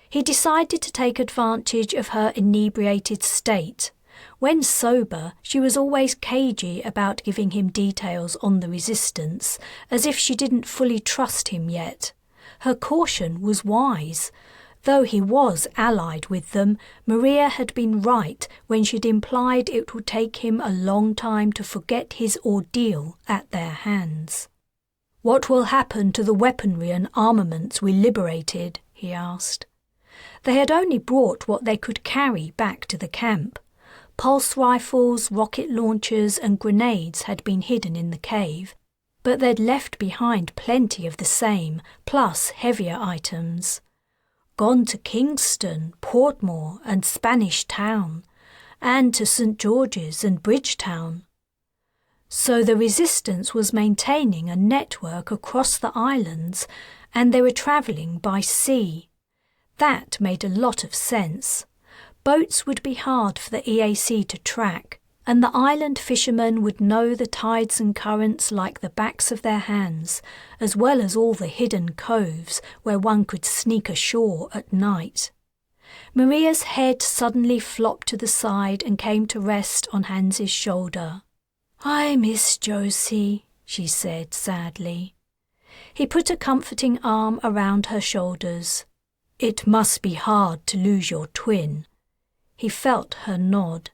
He decided to take advantage of her inebriated state. When sober, she was always cagey about giving him details on the resistance, as if she didn't fully trust him yet. Her caution was wise. Though he was allied with them, Maria had been right when she'd implied it would take him a long time to forget his ordeal at their hands. "What will happen to the weaponry and armaments we liberated?" he asked. They had only brought what they could carry back to the camp. Pulse rifles, rocket launchers and grenades had been hidden in the cave, but they'd left behind plenty of the same, plus heavier items. Gone to Kingston, Portmore and Spanish Town, and to St. George's and Bridgetown. So the resistance was maintaining a network across the islands, and they were travelling by sea. That made a lot of sense. Boats would be hard for the EAC to track, and the island fishermen would know the tides and currents like the backs of their hands, as well as all the hidden coves where one could sneak ashore at night. Maria's head suddenly flopped to the side and came to rest on Hans's shoulder. "I miss Josie," she said sadly. He put a comforting arm around her shoulders. "It must be hard to lose your twin." He felt her nod.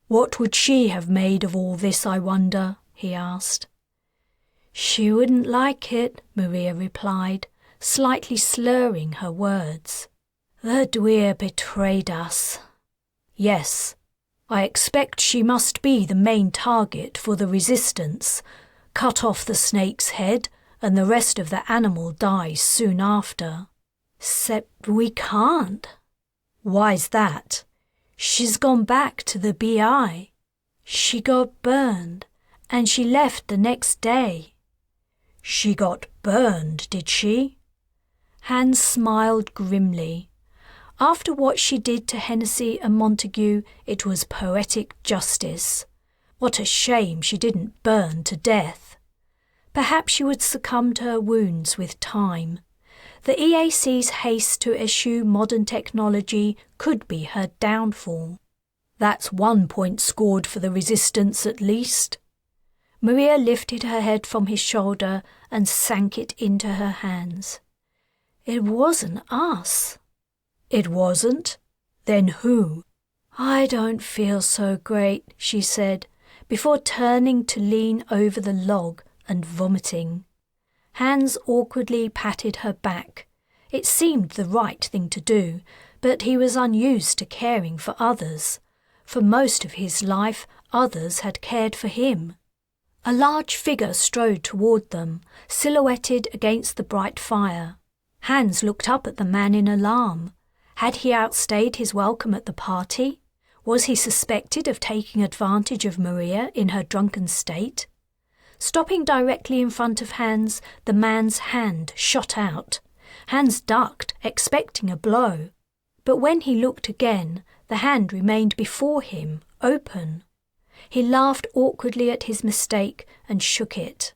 "What would she have made of all this, I wonder?" he asked. She wouldn't like it, Maria replied, slightly slurring her words. The Dweir betrayed us. Yes, I expect she must be the main target for the resistance. Cut off the snake's head and the rest of the animal dies soon after. Except we can't. Why's that? She's gone back to the BI. She got burned, and she left the next day. She got burned, did she? Hans smiled grimly. After what she did to Hennessy and Montague, it was poetic justice. What a shame she didn't burn to death. Perhaps she would succumb to her wounds with time. The EAC's haste to eschew modern technology could be her downfall. That's 1 point scored for the resistance at least. Maria lifted her head from his shoulder and sank it into her hands. It wasn't us. It wasn't? Then who? I don't feel so great, she said, before turning to lean over the log and vomiting. Hans awkwardly patted her back. It seemed the right thing to do, but he was unused to caring for others. For most of his life, others had cared for him. A large figure strode toward them, silhouetted against the bright fire. Hans looked up at the man in alarm. Had he outstayed his welcome at the party? Was he suspected of taking advantage of Maria in her drunken state? Stopping directly in front of Hans, the man's hand shot out. Hans ducked, expecting a blow. But when he looked again, the hand remained before him, open. He laughed awkwardly at his mistake and shook it.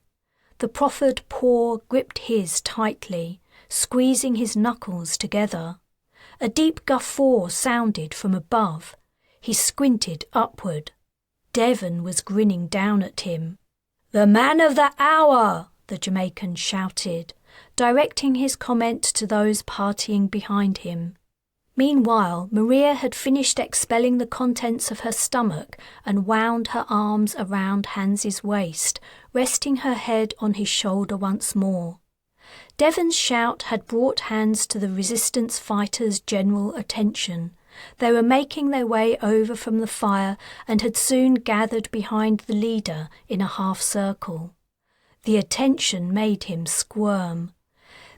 The proffered paw gripped his tightly, squeezing his knuckles together. A deep guffaw sounded from above. He squinted upward. Devon was grinning down at him. "The man of the hour!" the Jamaican shouted, directing his comment to those partying behind him. Meanwhile, Maria had finished expelling the contents of her stomach and wound her arms around Hans's waist, resting her head on his shoulder once more. Devon's shout had brought Hans to the resistance fighters' general attention. They were making their way over from the fire and had soon gathered behind the leader in a half-circle. The attention made him squirm.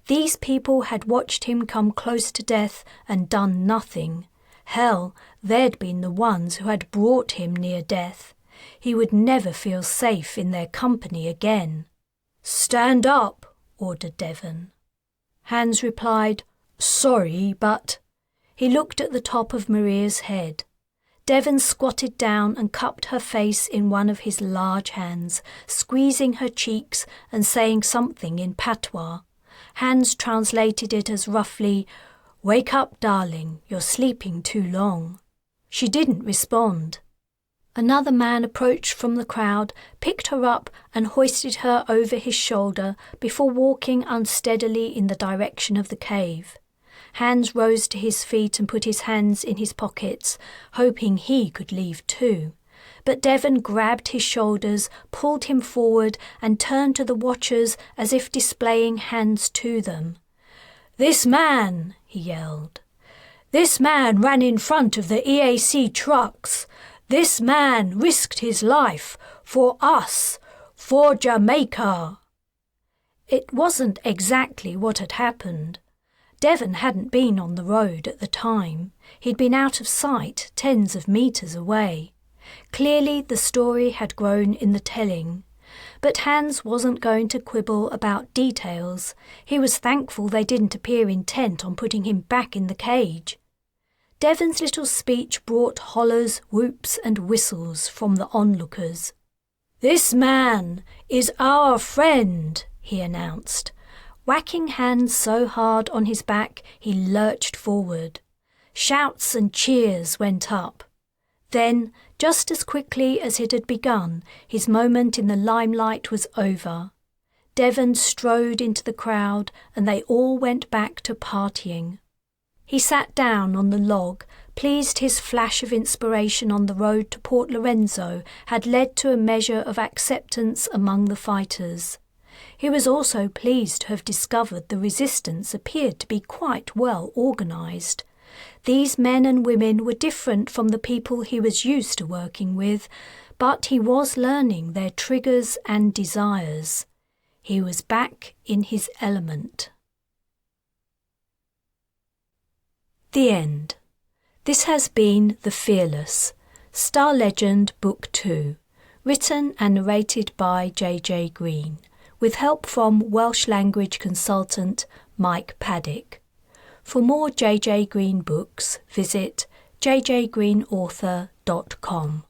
These people had watched him come close to death and done nothing. Hell, they'd been the ones who had brought him near death. He would never feel safe in their company again. "Stand up," ordered Devon. Hans replied, "Sorry, but—" He looked at the top of Maria's head. Devon squatted down and cupped her face in one of his large hands, squeezing her cheeks and saying something in patois. Hans translated it as roughly, "Wake up, darling, you're sleeping too long." She didn't respond. Another man approached from the crowd, picked her up and hoisted her over his shoulder before walking unsteadily in the direction of the cave. Hans rose to his feet and put his hands in his pockets, hoping he could leave too. But Devon grabbed his shoulders, pulled him forward and turned to the watchers as if displaying hands to them. "This man," he yelled. "This man ran in front of the EAC trucks. This man risked his life for us, for Jamaica." It wasn't exactly what had happened. Devon hadn't been on the road at the time. He'd been out of sight, tens of meters away. Clearly the story had grown in the telling. But Hans wasn't going to quibble about details. He was thankful they didn't appear intent on putting him back in the cage. Devon's little speech brought hollers, whoops and whistles from the onlookers. "This man is our friend," he announced. Whacking Hans so hard on his back, he lurched forward. Shouts and cheers went up. Then, just as quickly as it had begun, his moment in the limelight was over. Devon strode into the crowd and they all went back to partying. He sat down on the log, pleased his flash of inspiration on the road to Port Lorenzo had led to a measure of acceptance among the fighters. He was also pleased to have discovered the resistance appeared to be quite well organised. These men and women were different from the people he was used to working with, but he was learning their triggers and desires. He was back in his element. The end. This has been The Fearless, Star Legend Book 2, written and narrated by J.J. Green, with help from Welsh language consultant Mike Paddock. For more J.J. Green books, visit jjgreenauthor.com.